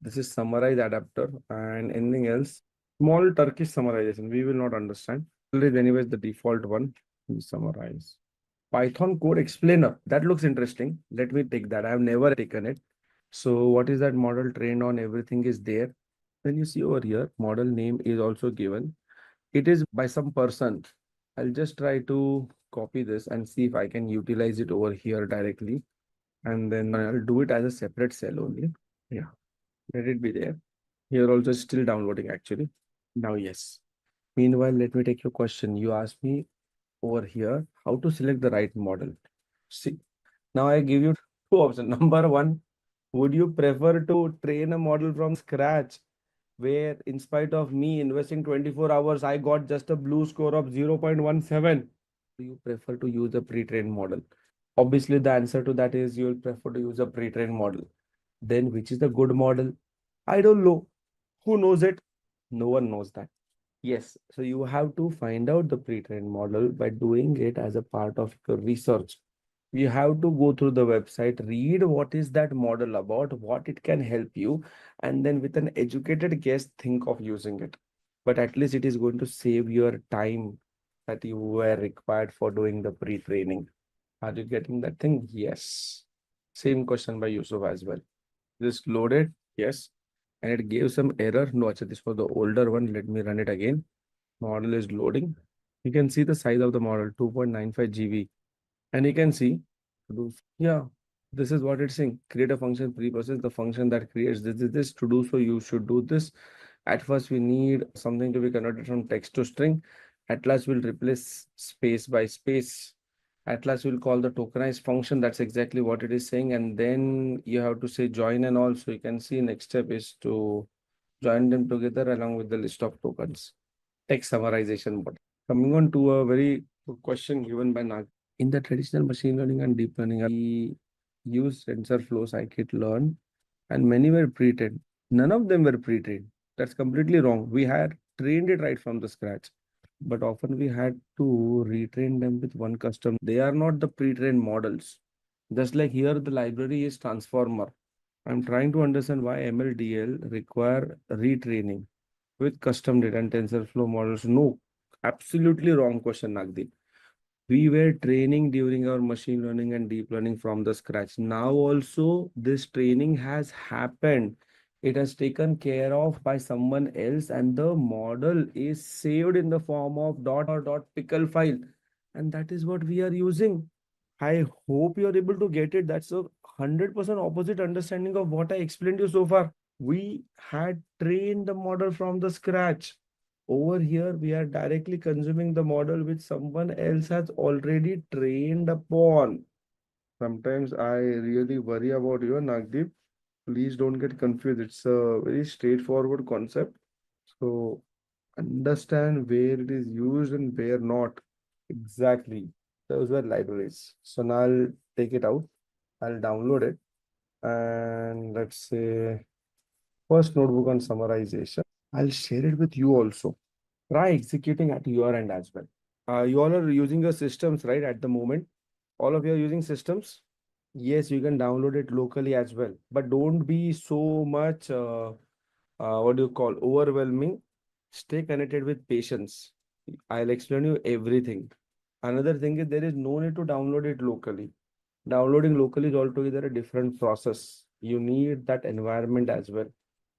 This is summarize adapter and anything else. Small Turkish summarization. We will not understand. Anyways, the default one. We summarize. Python code explainer. That looks interesting. Let me take that. I have never taken it. So what is that model trained on? Everything is there. Then you see over here, model name is also given. It is by some person. I'll just try to copy this and see if I can utilize it over here directly. And then I'll do it as a separate cell only. Yeah, let it be there. Here also still downloading actually. Now, yes. Meanwhile, let me take your question. You asked me over here how to select the right model. See, now I give you two options. Number one, would you prefer to train a model from scratch where in spite of me investing 24 hours, I got just a blue score of 0.17? Do you prefer to use a pre-trained model? Obviously, the answer to that is you'll prefer to use a pre-trained model. Then which is the good model? I don't know. Who knows it? No one knows that. Yes, so you have to find out the pre-trained model by doing it as a part of your research. You have to go through the website, read what is that model about, what it can help you, and then with an educated guess, think of using it. But at least it is going to save your time that you were required for doing the pre-training. Are you getting that thing? Yes. Same question by Yusuf as well. Just loaded. Yes. And it gave some error. No, actually, this was the older one. Let me run it again. Model is loading. You can see the size of the model, 2.95 GB. And you can see, yeah, this is what it's saying. Create a function, preprocess the function that creates this. To do so, you should do this. At first, we need something to be converted from text to string. At last, we'll replace space by space. At last, we'll call the tokenized function. That's exactly what it is saying. And then you have to say join and all. So you can see next step is to join them together along with the list of tokens. Text summarization model. Coming on to a very good question given by Nag. In the traditional machine learning and deep learning, we use TensorFlow, scikit-learn, and many were pre-trained. None of them were pre-trained. That's completely wrong. We had trained it right from the scratch, but often we had to retrain them with one custom. They are not the pre-trained models. Just like here, the library is transformer. I'm trying to understand why MLDL require retraining with custom data and TensorFlow models. No, absolutely wrong question, Nagdeep. We were training during our machine learning and deep learning from the scratch. Now also this training has happened. It has taken care of by someone else and the model is saved in the form of dot or dot pickle file. And that is what we are using. I hope you are able to get it. That's a 100% opposite understanding of what I explained to you so far. We had trained the model from the scratch. Over here, we are directly consuming the model which someone else has already trained upon. Sometimes I really worry about you, Nagdeep. Please don't get confused. It's a very straightforward concept. So understand where it is used and where not. Exactly. Those were libraries. So now I'll take it out. I'll download it. And let's say first notebook on summarization. I'll share it with you also. Try executing at your end as well. You all are using your systems, right, at the moment? All of you are using systems? Yes, you can download it locally as well. But don't be so much, what do you call, overwhelming. Stay connected with patience. I'll explain you everything. Another thing is there is no need to download it locally. Downloading locally is altogether a different process. You need that environment as well.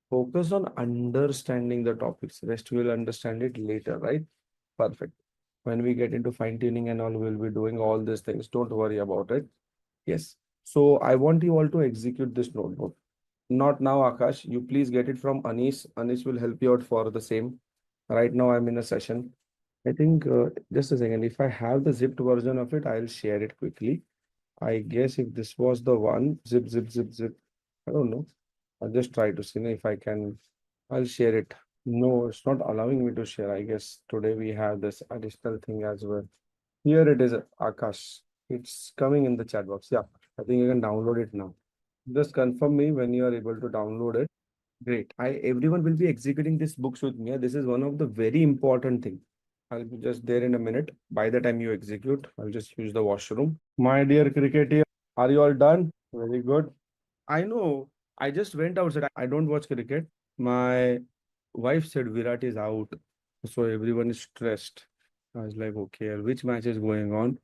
Focus on understanding the topics. Rest we'll understand it later, right? Perfect. When we get into fine tuning and all, we'll be doing all these things. Don't worry about it. Yes. So I want you all to execute this notebook. Not now, Akash. You please get it from Anis. Anis will help you out for the same. Right now, I'm in a session. I think just a second. If I have the zipped version of it, I'll share it quickly. I guess if this was the one, zip, zip, zip, zip. I don't know. I'll just try to see if I can. I'll share it. No, it's not allowing me to share. I guess today we have this additional thing as well. Here it is, Akash. It's coming in the chat box. Yeah, I think you can download it now. Just confirm me when you are able to download it. Great. Everyone will be executing these books with me. This is one of the very important thing. I'll be just there in a minute. By the time you execute, I'll just use the washroom. My dear cricketer, are you all done? Very good. I know. I just went outside. I don't watch cricket. My wife said Virat is out, so everyone is stressed. I was like, okay, which match is going on?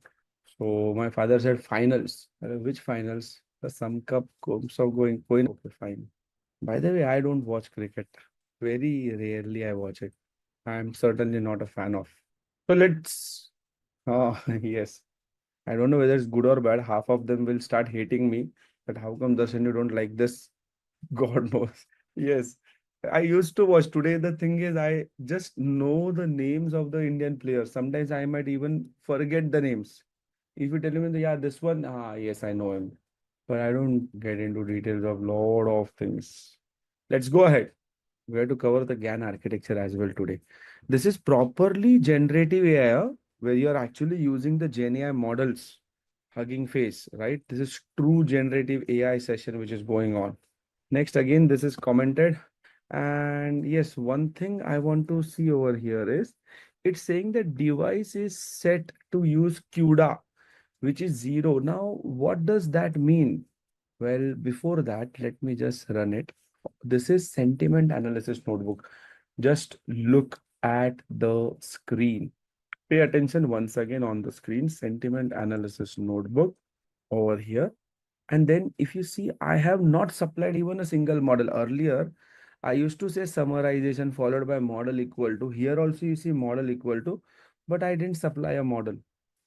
So my father said finals. I said, which finals? The some cup comes of going. Okay, fine. By the way, I don't watch cricket. Very rarely I watch it. I'm certainly not a fan of. So let's, oh, yes. I don't know whether it's good or bad. Half of them will start hating me. But how come, Darshan, you don't like this? God knows. Yes. I used to watch. Today, the thing is, I just know the names of the Indian players. Sometimes I might even forget the names. If you tell me, that, yeah, this one, yes, I know him. But I don't get into details of lot of things. Let's go ahead. We have to cover the GAN architecture as well today. This is properly generative AI, where you're actually using the Gen AI models, Hugging Face, right? This is true generative AI session which is going on. Next, again, this is commented. And yes, one thing I want to see over here is it's saying that device is set to use CUDA, which is 0. Now, what does that mean? Well, before that, let me just run it. This is sentiment analysis notebook. Just look at the screen. Pay attention once again on the screen. Sentiment analysis notebook over here. And then if you see, I have not supplied even a single model. Earlier, I used to say summarization followed by model equal to. Here also you see model equal to, but I didn't supply a model.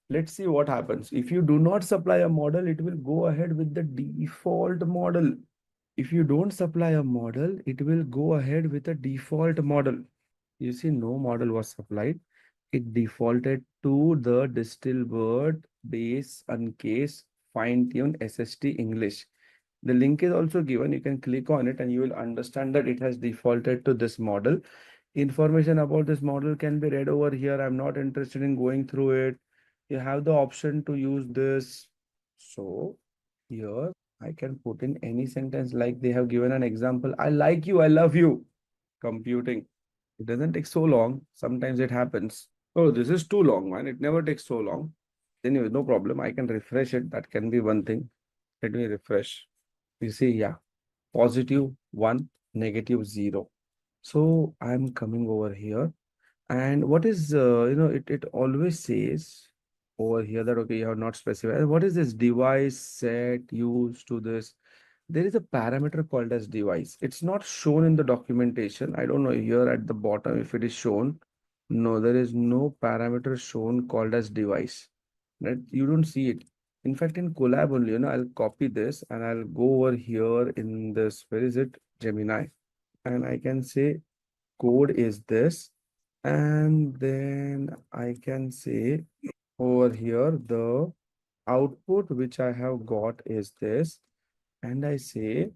Let's see what happens. If you do not supply a model, it will go ahead with the default model. If you don't supply a model, it will go ahead with a default model. You see, no model was supplied. It defaulted to the Distilbert base uncase fine-tune SST English. The link is also given. You can click on it and you will understand that it has defaulted to this model. Information about this model can be read over here. I'm not interested in going through it. You have the option to use this. So here I can put in any sentence like they have given an example. I like you. I love you. Computing. It doesn't take so long. Sometimes it happens. Oh, this is too long, man. It never takes so long. Anyway, no problem. I can refresh it. That can be one thing. Let me refresh. You see, yeah, positive 1, negative 0. So I'm coming over here. And what is, it always says over here that, okay, you have not specified. What is this device set used to this? There is a parameter called as device. It's not shown in the documentation. I don't know here at the bottom if it is shown. No, there is no parameter shown called as device. Right? You don't see it. In fact, in Collab only, I'll copy this and I'll go over here in this. Where is it? Gemini. And I can say code is this. And then I can say over here, the output which I have got is this. And I say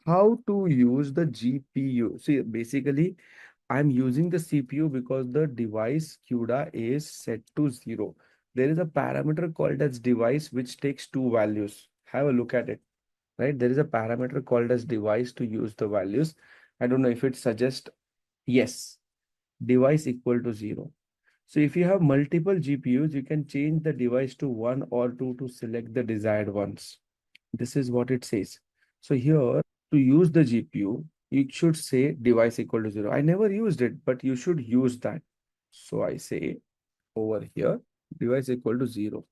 how to use the GPU. See, basically, I'm using the CPU because the device CUDA is set to 0. There is a parameter called as device which takes two values. Have a look at it, right? There is a parameter called as device to use the values. I don't know if it suggests yes, device equal to 0. So if you have multiple GPUs, you can change the device to 1 or 2 to select the desired ones. This is what it says. So here, to use the GPU, you should say device equal to 0. I never used it, but you should use that. So I say over here, device equal to 0.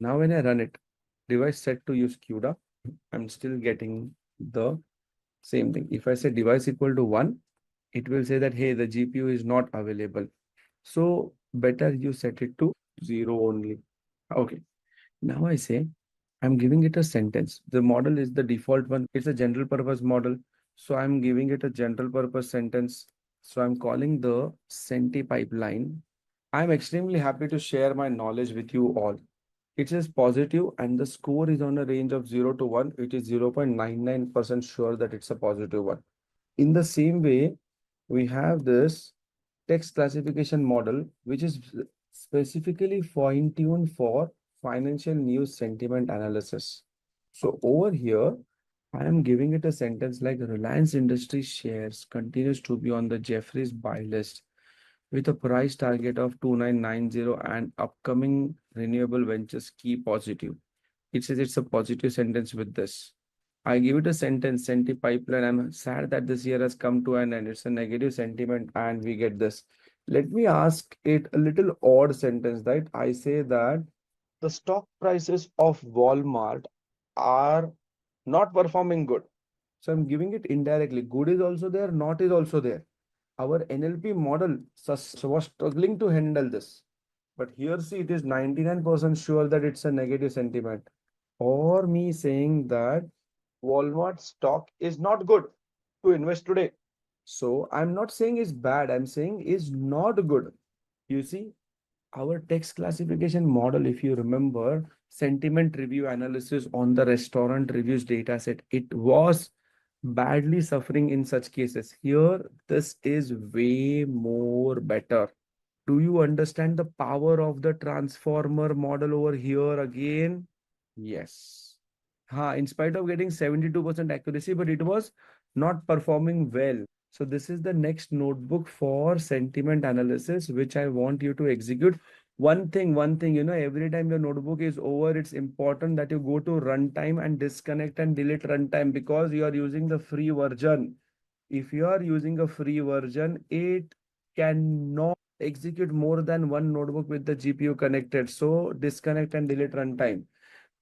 Now when I run it, device set to use CUDA, I'm still getting the same thing. If I say device equal to 1, it will say that, hey, the GPU is not available. So better you set it to 0 only. Okay. Now I say I'm giving it a sentence. The model is the default one. It's a general purpose model. So I'm giving it a general purpose sentence. So I'm calling the Senti pipeline. I'm extremely happy to share my knowledge with you all. It says positive and the score is on a range of 0 to 1. It is 0.99% sure that it's a positive one. In the same way, we have this text classification model, which is specifically fine-tuned for financial news sentiment analysis. So over here, I am giving it a sentence like Reliance Industry shares continues to be on the Jefferies buy list with a price target of 2990 and upcoming renewable ventures key positive. It says it's a positive sentence with this. I give it a sentence, senti pipeline. I'm sad that this year has come to an end. It's a negative sentiment, and we get this. Let me ask it a little odd sentence, right? I say that the stock prices of Walmart are not performing good. So I'm giving it indirectly. Good is also there, not is also there. Our NLP model was struggling to handle this. But here, see, it is 99% sure that it's a negative sentiment. Or me saying that Walmart stock is not good to invest today. So I'm not saying it's bad, I'm saying it's not good. You see, our text classification model, if you remember, sentiment review analysis on the restaurant reviews data set, it was badly suffering in such cases. Here, this is way more better. Do you understand the power of the transformer model over here again? Yes. In spite of getting 72% accuracy, but it was not performing well. So this is the next notebook for sentiment analysis, which I want you to execute. One thing, every time your notebook is over, it's important that you go to runtime and disconnect and delete runtime because you are using the free version. If you are using a free version, it cannot execute more than one notebook with the GPU connected. So disconnect and delete runtime.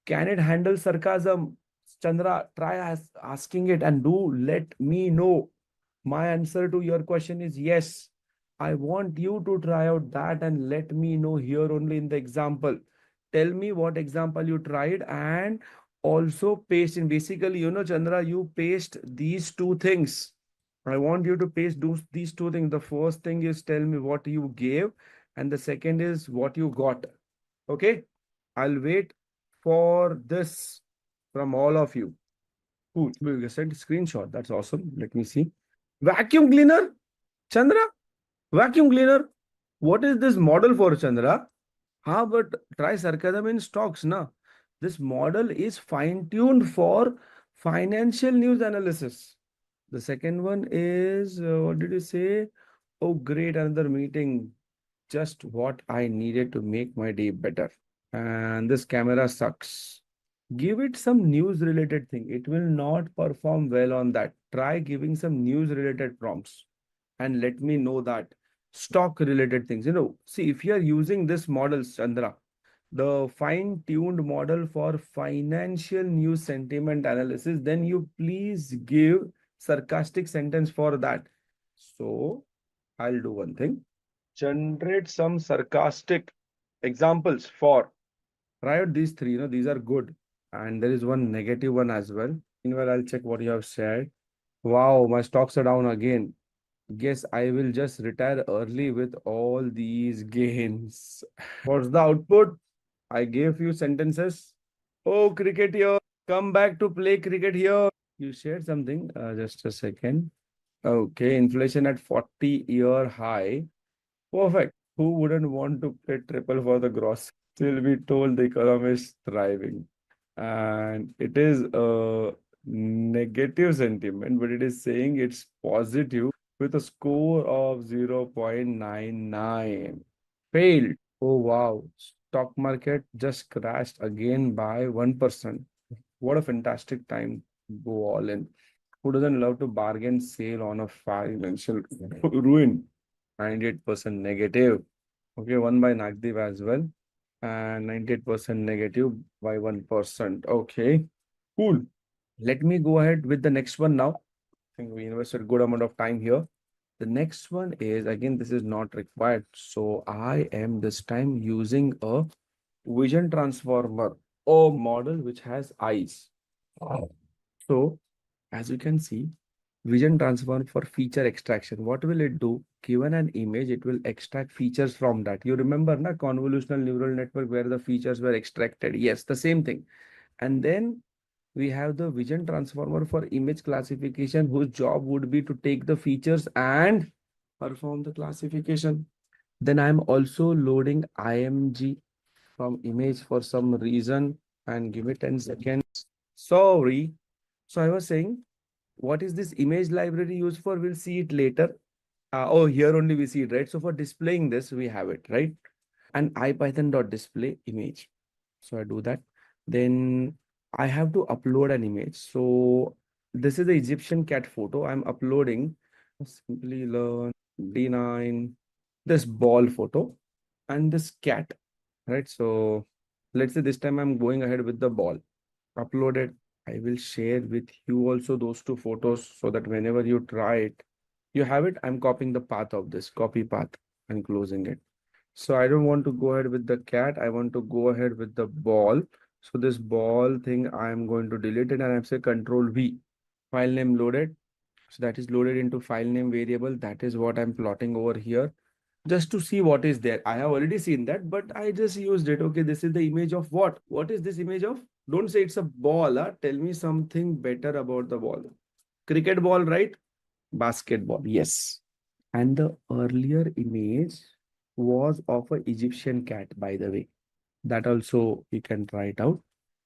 Can it handle sarcasm? Chandra, try asking it and do let me know. My answer to your question is yes. I want you to try out that and let me know here only in the example. Tell me what example you tried and also paste in. Basically, Chandra, you paste these two things. I want you to paste these two things. The first thing is tell me what you gave, and the second is what you got. Okay? I'll wait for this from all of you. Cool. We sent a screenshot. That's awesome. Let me see. Vacuum cleaner? Chandra? Vacuum cleaner? What is this model for, Chandra? But try sarcasm in stocks, na? This model is fine-tuned for financial news analysis. The second one is, what did you say? Oh, great, another meeting. Just what I needed to make my day better. And this camera sucks. Give it some news related thing. It will not perform well on that. Try giving some news related prompts and let me know that stock related things. See, if you are using this model, Chandra, the fine-tuned model for financial news sentiment analysis, then you please give sarcastic sentence for that. So I'll do one thing. Generate some sarcastic examples for. Try out these three, these are good. And there is one negative one as well. Meanwhile, I'll check what you have said. Wow, my stocks are down again. Guess I will just retire early with all these gains. What's the output? I gave you sentences. Oh, cricket here. Come back to play cricket here. You shared something. Just a second. Okay, inflation at 40-year high. Perfect. Who wouldn't want to pay triple for the gross? Still be told the economy is thriving. And it is a negative sentiment, but it is saying it's positive with a score of 0.99. Failed. Oh, wow. Stock market just crashed again by 1%. What a fantastic time to go all in. Who doesn't love to bargain sale on a financial ruin? 98% negative. Okay, one by Nagdeep as well. And 98% negative by 1%. Okay, cool. Let me go ahead with the next one now. I think we invested a good amount of time here. The next one is, again, this is not required. So I am this time using a vision transformer or model which has eyes. So as you can see, vision transform for feature extraction. What will it do? Given an image, it will extract features from that. You remember, na, convolutional neural network where the features were extracted. Yes, the same thing. And then we have the vision transformer for image classification, whose job would be to take the features and perform the classification. Then I'm also loading IMG from image for some reason and give it 10 seconds. Sorry. So I was saying, what is this image library used for? We'll see it later. Oh, here only we see it, right? So for displaying this, we have it, right? And ipython.display image. So I do that. Then I have to upload an image. So this is the Egyptian cat photo. I'm uploading Simplilearn D9, this ball photo and this cat, right? So let's say this time I'm going ahead with the ball. Uploaded. I will share with you also those two photos so that whenever you try it, You have it. I'm copying the path of this, copy path and closing it. So I don't want to go ahead with the cat. I want to go ahead with the ball. So this ball thing, I'm going to delete it and I say control V. File name loaded. So that is loaded into file name variable. That is what I'm plotting over here just to see what is there. I have already seen that, but I just used it. Okay, this is the image of what? What is this image of? Don't say it's a ball. Tell me something better about the ball. Cricket ball, right? Basketball. Yes. And the earlier image was of a Egyptian cat, by the way. That also you can try it out.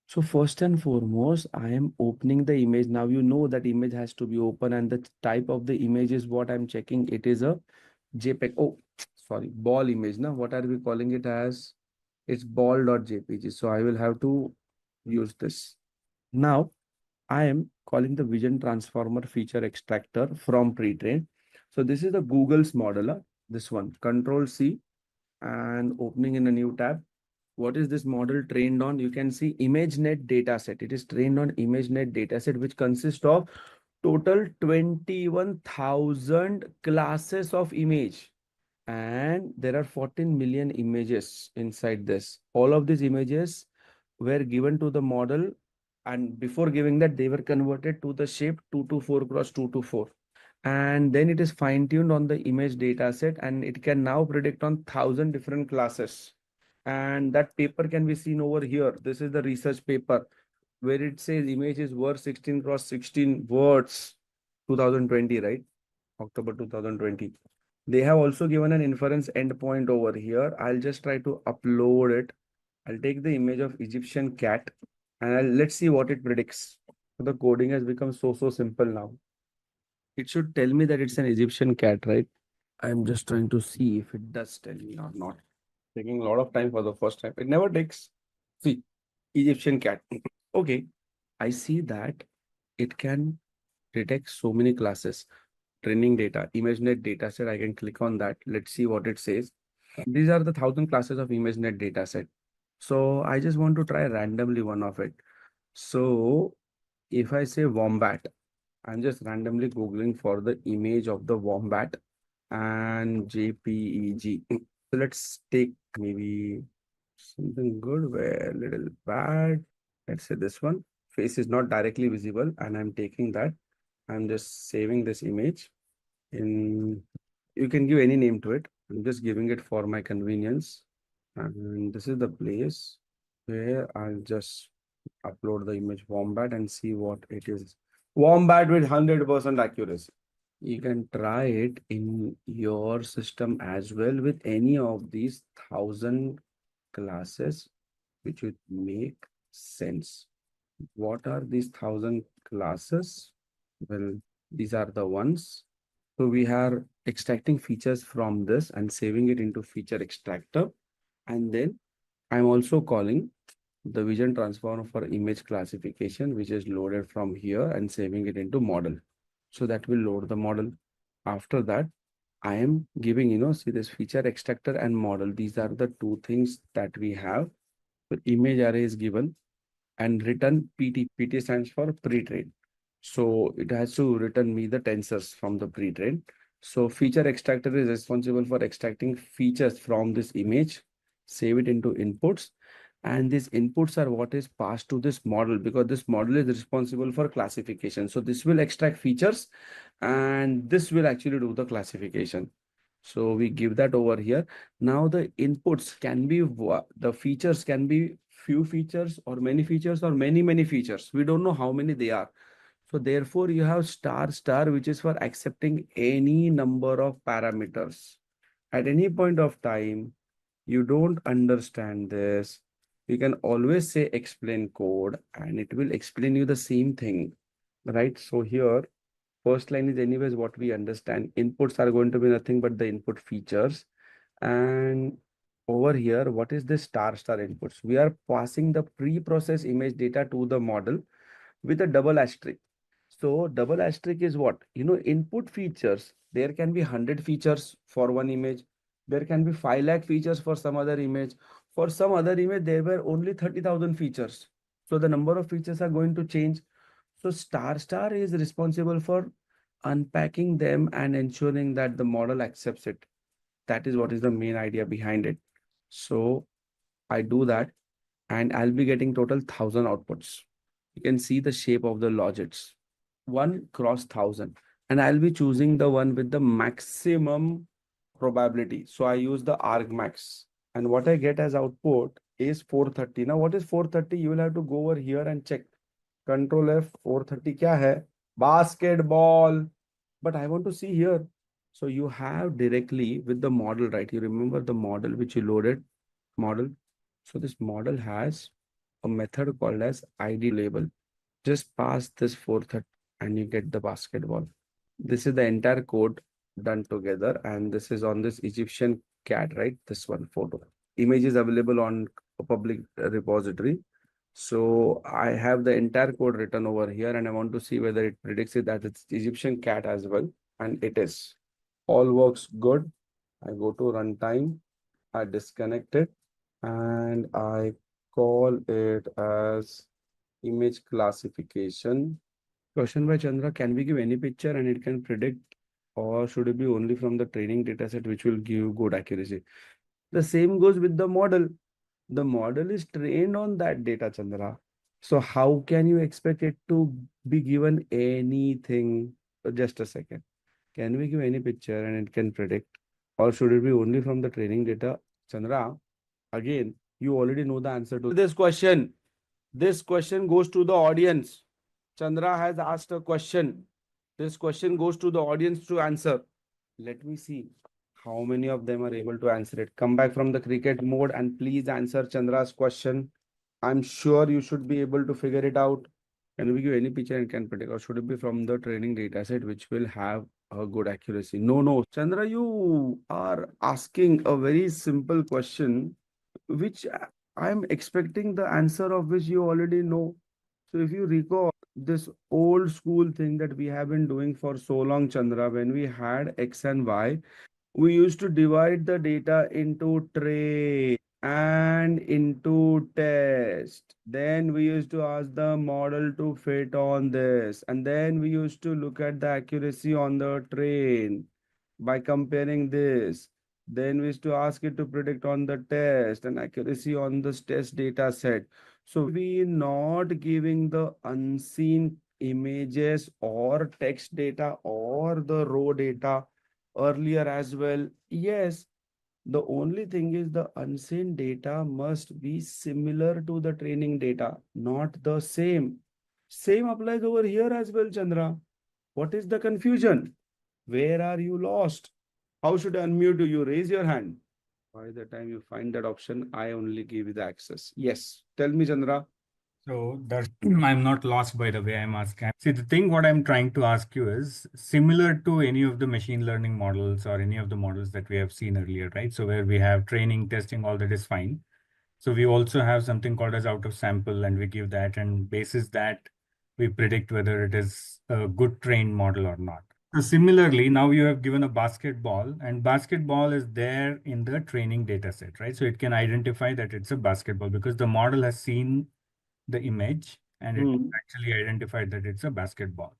So first and foremost, I am opening the image. Now you know that image has to be open and the type of the image is what I'm checking. It is a JPEG. Oh, sorry, ball image. Now, what are we calling it as? It's ball.jpg. So I will have to use this. Now, I am calling the vision transformer feature extractor from pre-train. So this is the Google's model. This one, Control C and opening in a new tab. What is this model trained on? You can see ImageNet dataset. It is trained on ImageNet dataset, which consists of total 21,000 classes of image. And there are 14 million images inside this. All of these images were given to the model, and before giving that, they were converted to the shape 224 cross 224. And then it is fine-tuned on the image data set, and it can now predict on 1,000 different classes. And that paper can be seen over here. This is the research paper where it says image is worth 16 cross 16 words, 2020, right? October 2020. They have also given an inference endpoint over here. I'll just try to upload it. I'll take the image of Egyptian cat and let's see what it predicts. The coding has become so simple now. It should tell me that it's an Egyptian cat, right? I'm just trying to see if it does tell me or not. Taking a lot of time for the first time. It never takes. See, Egyptian cat. Okay, I see that it can detect so many classes. Training data, ImageNet dataset. I can click on that. Let's see what it says. These are the 1,000 classes of ImageNet dataset. So I just want to try randomly one of it. So if I say wombat, I'm just randomly Googling for the image of the wombat and JPEG. So let's take maybe something good where little bad. Let's say this one. Face is not directly visible and I'm taking that. I'm just saving this image in, you can give any name to it. I'm just giving it for my convenience. And this is the place where I'll just upload the image wombat and see what it is. Wombat with 100% accuracy. You can try it in your system as well with any of these 1,000 classes, which would make sense. What are these 1,000 classes? Well, these are the ones. So we are extracting features from this and saving it into feature extractor. And then I'm also calling the vision transformer for image classification, which is loaded from here and saving it into model. So that will load the model. After that, I am giving, see this feature extractor and model. These are the two things that we have. The image array is given and return PT. PT stands for pre-train. So it has to return me the tensors from the pre-train. So feature extractor is responsible for extracting features from this image, save it into inputs. And these inputs are what is passed to this model because this model is responsible for classification. So this will extract features and this will actually do the classification. So we give that over here. Now the inputs can be, the features can be few features or many features. We don't know how many they are. So therefore you have star star, which is for accepting any number of parameters. At any point of time, you don't understand this, you can always say explain code and it will explain you the same thing, right? So here, first line is anyways what we understand. Inputs are going to be nothing but the input features. And over here, what is the star star inputs? We are passing the pre-processed image data to the model with a double asterisk. So double asterisk is what? Input features. There can be 100 features for one image. There can be 5 lakh features for some other image. For some other image, there were only 30,000 features. So the number of features are going to change. So star star is responsible for unpacking them and ensuring that the model accepts it. That is what is the main idea behind it. So I do that and I'll be getting total 1,000 outputs. You can see the shape of the logits. One cross 1,000. And I'll be choosing the one with the maximum probability. So I use the argmax. And what I get as output is 430. Now, what is 430? You will have to go over here and check. Control F, 430 kya hai? Basketball. But I want to see here. So you have directly with the model, right? You remember the model which you loaded, model. So this model has a method called as ID label. Just pass this 430 and you get the basketball. This is the entire code done together, and this is on this Egyptian cat, right? This one photo. Image is available on a public repository. So I have the entire code written over here, and I want to see whether it predicts it that it's Egyptian cat as well. And it is. All works good. I go to runtime, I disconnect it, and I call it as image classification. Question by Chandra, can we give any picture and it can predict, or should it be only from the training dataset which will give good accuracy? The same goes with the model. The model is trained on that data, Chandra. So how can you expect it to be given anything? Just a second. Can we give any picture and it can predict? Or should it be only from the training data? Chandra, again, you already know the answer to this question. This question goes to the audience. Chandra has asked a question. This question goes to the audience to answer. Let me see how many of them are able to answer it. Come back from the cricket mode and please answer Chandra's question. I'm sure you should be able to figure it out. Can we give any picture and can predict, or should it be from the training data set which will have a good accuracy? No, no. Chandra, you are asking a very simple question, which I'm expecting the answer of which you already know. So if you recall this old school thing that we have been doing for so long, Chandra, when we had X and Y, we used to divide the data into train and into test. Then we used to ask the model to fit on this. And then we used to look at the accuracy on the train by comparing this. Then we used to ask it to predict on the test and accuracy on this test data set. So we not giving the unseen images or text data or the raw data earlier as well. Yes, the only thing is the unseen data must be similar to the training data, not the same. Same applies over here as well, Chandra. What is the confusion? Where are you lost? How should I unmute you? You raise your hand. By the time you find that option, I only give you the access. Yes. Tell me, Chandra. So that I'm not lost by the way I'm asking. See, the thing what I'm trying to ask you is similar to any of the machine learning models or any of the models that we have seen earlier, right? So where we have training, testing, all that is fine. So we also have something called as out of sample, and we give that, and basis that we predict whether it is a good trained model or not. So similarly, now you have given a basketball, and basketball is there in the training data set, right? So it can identify that it's a basketball because the model has seen the image and it actually identified that it's a basketball.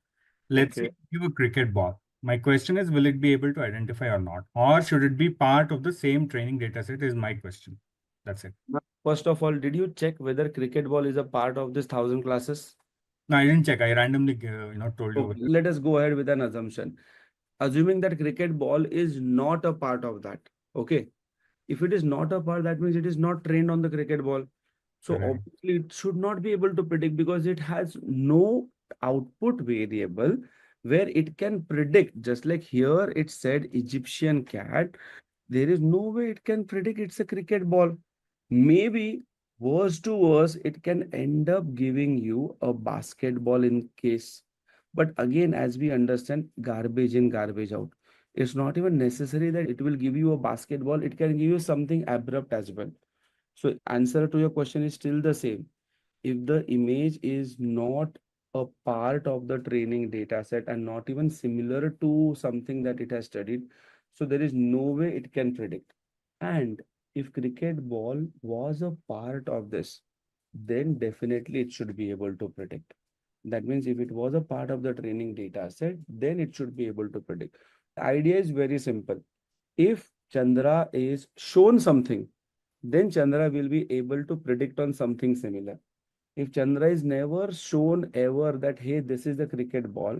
Let's say Okay. you give a cricket ball. My question is, will it be able to identify or not? Or should it be part of the same training data set is my question. That's it. First of all, did you check whether cricket ball is a part of this 1,000 classes? No, I didn't check. I randomly, told you. Okay, let us go ahead with an assumption. Assuming that cricket ball is not a part of that. Okay. If it is not a part, that means it is not trained on the cricket ball. So Correct. obviously it should not be able to predict because it has no output variable where it can predict. Just like here it said Egyptian cat, there is no way it can predict it's a cricket ball. Maybe worse to worse, it can end up giving you a basketball in case. But again, as we understand, garbage in, garbage out. It's not even necessary that it will give you a basketball. It can give you something abrupt as well. So answer to your question is still the same. If the image is not a part of the training data set and not even similar to something that it has studied, so there is no way it can predict. And if cricket ball was a part of this, then definitely it should be able to predict. That means if it was a part of the training data set, then it should be able to predict. The idea is very simple. If Chandra is shown something, then Chandra will be able to predict on something similar. If Chandra is never shown ever that, hey, this is the cricket ball,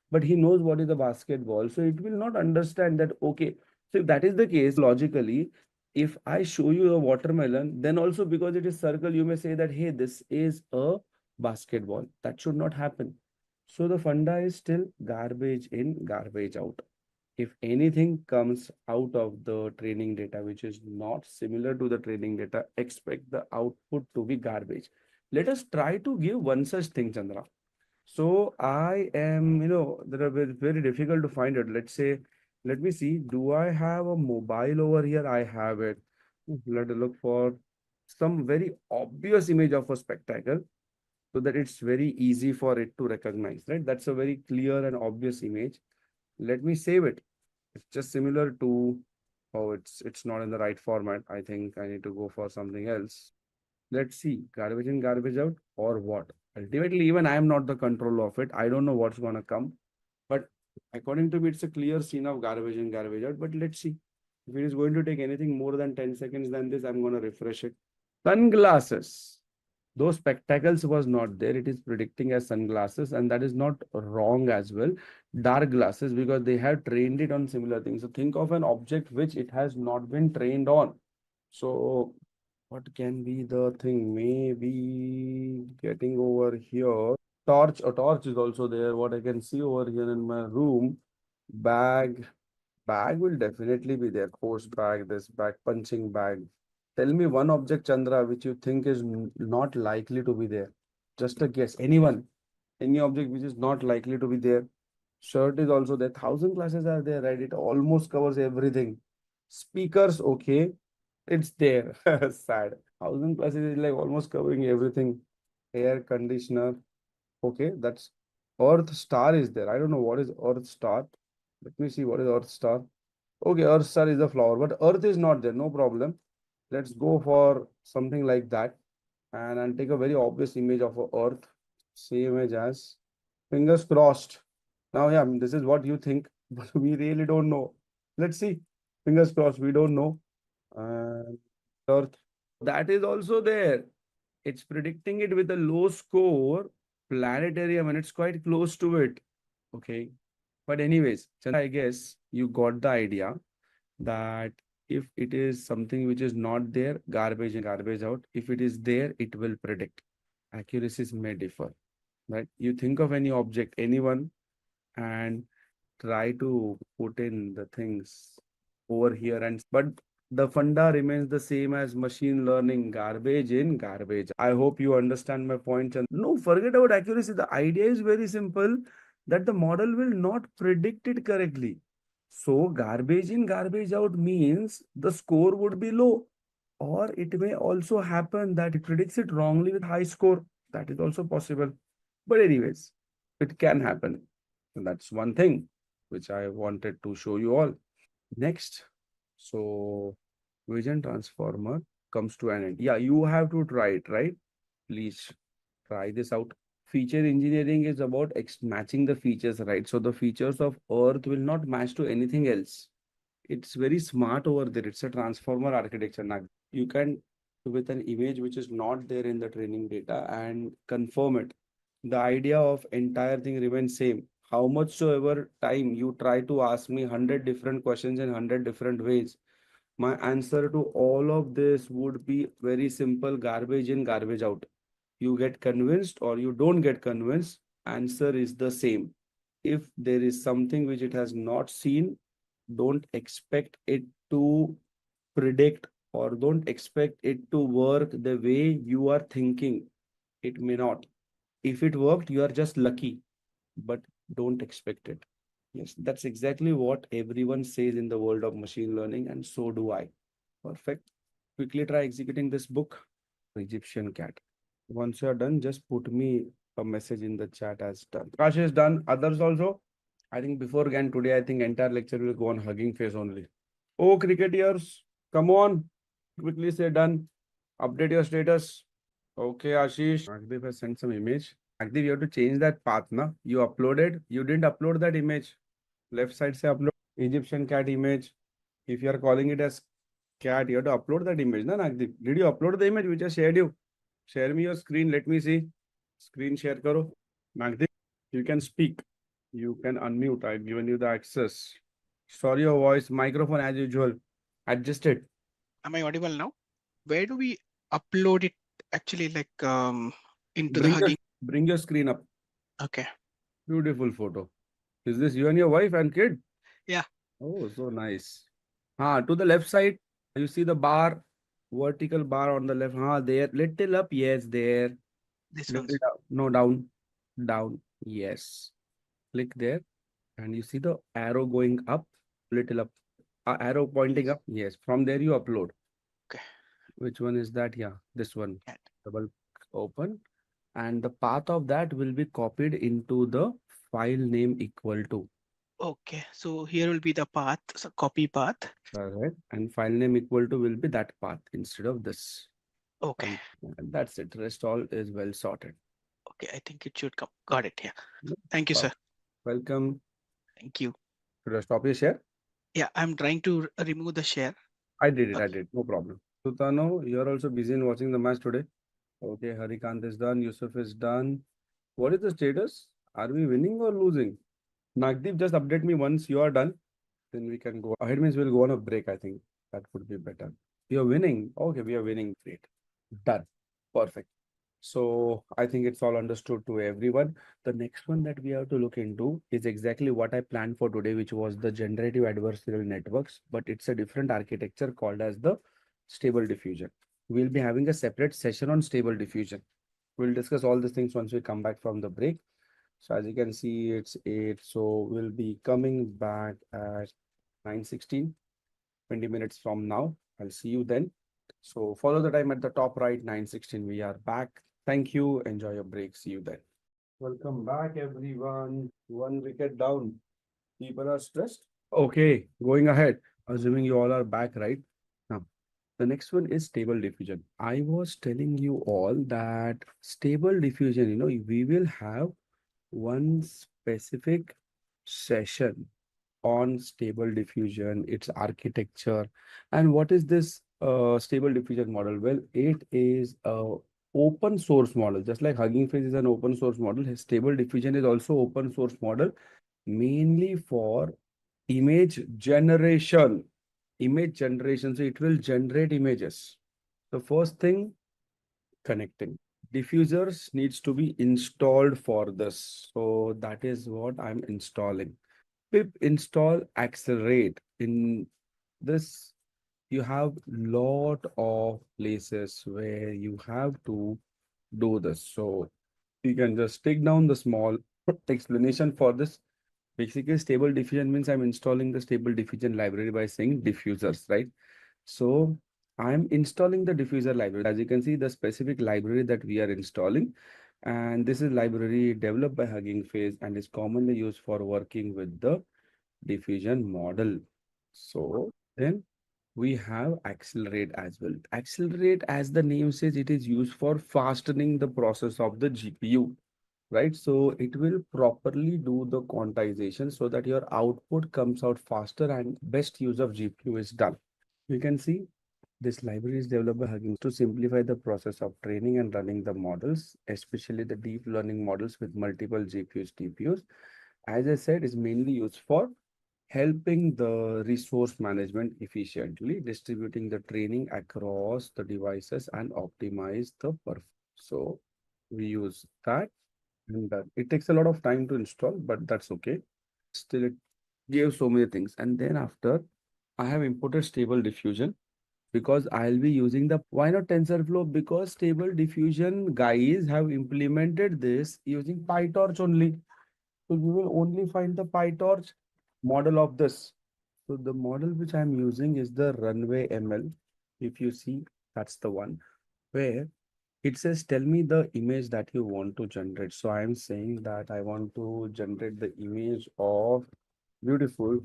but he knows what is the basketball, so it will not understand that, okay. So if that is the case, logically, if I show you a watermelon, then also because it is circle, you may say that, hey, this is a basketball. That should not happen. So the funda is still garbage in, garbage out. If anything comes out of the training data which is not similar to the training data, expect the output to be garbage. Let us try to give one such thing, Chandra. So I am, that are very difficult to find it. Let's say, let me see, do I have a mobile over here? I have it. Let us look for some very obvious image of a spectacle so that it's very easy for it to recognize, right? That's a very clear and obvious image. Let me save it. It's just similar to, oh, it's not in the right format. I think I need to go for something else. Let's see, garbage in, garbage out, or what? Ultimately, even I am not the control of it. I don't know what's gonna come. But according to me, it's a clear scene of garbage in, garbage out. But let's see. If it is going to take anything more than 10 seconds than this, I'm gonna refresh it. Sunglasses. Those spectacles was not there. It is predicting as sunglasses, and that is not wrong as well. Dark glasses, because they have trained it on similar things. So think of an object which it has not been trained on. So what can be the thing? Maybe getting over here. Torch, a torch is also there. What I can see over here in my room. Bag. Bag will definitely be there. Post bag, this bag, punching bag. Tell me one object, Chandra, which you think is not likely to be there. Just a guess. Anyone? Any object which is not likely to be there. Shirt is also there. 1,000 classes are there, right? It almost covers everything. Speakers, okay. It's there. Sad. 1,000 classes is like almost covering everything. Air conditioner. Okay, that's Earth star is there. I don't know what is Earth star. Let me see what is Earth star. Okay, Earth star is a flower, but Earth is not there. No problem. Let's go for something like that. And I'll take a very obvious image of a Earth. Same image as fingers crossed. Now, yeah, this is what you think, but we really don't know. Let's see. Fingers crossed, we don't know. And Earth. That is also there. It's predicting it with a low score, planetarium, and it's quite close to it. Okay. But anyways, Chandra, I guess you got the idea that if it is something which is not there, garbage in, garbage out. If it is there, it will predict. Accuracies may differ, right? You think of any object, anyone, and try to put in the things over here, and but the funda remains the same as machine learning, garbage in, garbage. I hope you understand my point. And no, forget about accuracy. The idea is very simple, that the model will not predict it correctly. So garbage in, garbage out means the score would be low. Or it may also happen that it predicts it wrongly with high score. That is also possible. But anyways, it can happen. And that's one thing which I wanted to show you all. Next, so vision transformer comes to an end. Yeah, you have to try it, right? Please try this out. Feature engineering is about matching the features, right? So the features of Earth will not match to anything else. It's very smart over there. It's a transformer architecture. Now, you can, with an image which is not there in the training data, and confirm it. The idea of entire thing remains same. How much so ever time you try to ask me 100 different questions in 100 different ways, my answer to all of this would be very simple: garbage in, garbage out. You get convinced or you don't get convinced, answer is the same. If there is something which it has not seen, don't expect it to predict, or don't expect it to work the way you are thinking. It may not. If it worked, you are just lucky, but don't expect it. Yes, that's exactly what everyone says in the world of machine learning, and so do I. Perfect. Quickly try executing this book. Egyptian cat. Once you're done, just put me a message in the chat as done. Kash is done. Others also. I think before again today, I think entire lecture will go on hugging face only. Oh, cricketers, come on. Quickly say done. Update your status. Okay, Ashish. Magdeep has sent some image. Actually, you have to change that path, na? You uploaded, you didn't upload that image. Left side say upload Egyptian cat image. If you are calling it as cat, you have to upload that image, na, Nagdeep? Did you upload the image which I shared you? Share me your screen. Let me see. Screen share karo. Nagdeep, you can speak. You can unmute. I've given you the access. Sorry, your voice, microphone as usual. Adjust it. Am I audible now? Where do we upload it actually, like into the Bring your Hugging? bring your screen up. Okay. Beautiful photo. Is this you and your wife and kid? Yeah. Oh, so nice. To the left side, you see the bar, vertical bar on the left. There, little up. Yes, there. This Little one's down. No, down. Down. Yes. Click there, and you see the arrow going up, little up. Arrow pointing up. Yes. From there, you upload. okay. Which one is that? Yeah, this one. Cat. Double open. And the path of that will be copied into the file name equal to. Okay. So here will be the path, so copy path. Correct. And file name equal to will be that path instead of this. Okay. And that's it. Rest all is well sorted. Okay. I think it should come. Got it. Yeah. Yeah. Thank you, sir. Welcome. Thank you. Should I stop your share? Yeah. I'm trying to remove the share. I did it. I Okay. did. No problem. Sutano, you're also busy in watching the match today. Okay, Harikant is done. Yusuf is done. What is the status? Are we winning or losing? Nagdeep, just update me once you are done. Then we can go ahead. Means we'll go on a break. I think that would be better. We are winning. Okay, we are winning. Great. Done. Perfect. So I think it's all understood to everyone. The next one that we have to look into is exactly what I planned for today, which was the generative adversarial networks, but it's a different architecture called as the stable diffusion. We'll be having a separate session on stable diffusion. We'll discuss all these things once we come back from the break. So as you can see, it's 8. So we'll be coming back at 9:16, 20 minutes from now. I'll see you then. So follow the time at the top right, 9:16. We are back. Thank you. Enjoy your break. See you then. Welcome back, everyone. One wicket down. People are stressed. Okay, going ahead. Assuming you all are back, right? Now, the next one is stable diffusion. I was telling you all that stable diffusion, we will have one specific session on stable diffusion, its architecture. And what is this stable diffusion model? Well, it is a open source model. Just like Hugging Face is an open source model, stable diffusion is also open source model, mainly for image generation. Image generation. So it will generate images. The first thing, connecting. Diffusers needs to be installed for this. So that is what I'm installing. Pip install accelerate. In this, you have lot of places where you have to do this. So you can just take down the small explanation for this. Basically, stable diffusion means I'm installing the stable diffusion library by saying diffusers, right? So I'm installing the diffuser library. As you can see, the specific library that we are installing. And this is library developed by Hugging Face and is commonly used for working with the diffusion model. So then we have accelerate as well. Accelerate, as the name says, it is used for fastening the process of the GPU, right? So it will properly do the quantization so that your output comes out faster and best use of GPU is done. You can see this library is developed by Hugging to simplify the process of training and running the models, especially the deep learning models with multiple GPUs, TPUs. As I said, is mainly used for helping the resource management efficiently, distributing the training across the devices and optimize the performance. So we use that, and it takes a lot of time to install, but that's okay. Still, it gives so many things. And then after, I have imported stable diffusion because I'll be using the, why not TensorFlow? Because stable diffusion guys have implemented this using PyTorch only. So you will only find the PyTorch model of this. So the model which I'm using is the Runway ML. If you see, that's the one where it says, tell me the image that you want to generate. So I'm saying that I want to generate the image of beautiful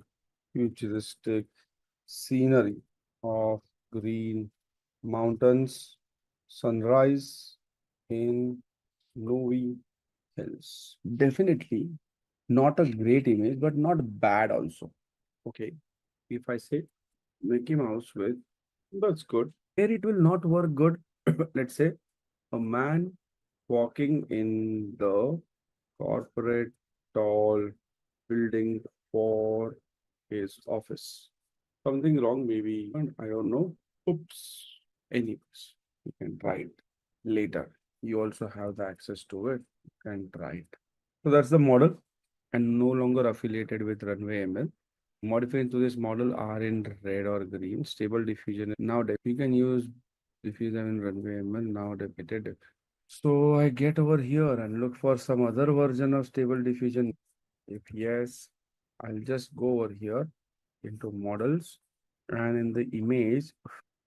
futuristic scenery of green mountains, sunrise in snowy else? Definitely not a great image, but not bad also. Okay. If I say Mickey Mouse with, that's good. Here it will not work good. Let's say a man walking in the corporate tall building for his office. Something wrong, maybe. I don't know. Oops. Anyways, you can try it later. You also have the access to it. You can try it. So that's the model and no longer affiliated with Runway ML. Modifiers to this model are in red or green. Stable diffusion. Now we can use diffusion in Runway ML now depicted. So I get over here and look for some other version of stable diffusion. If yes, I'll just go over here into models and in the image,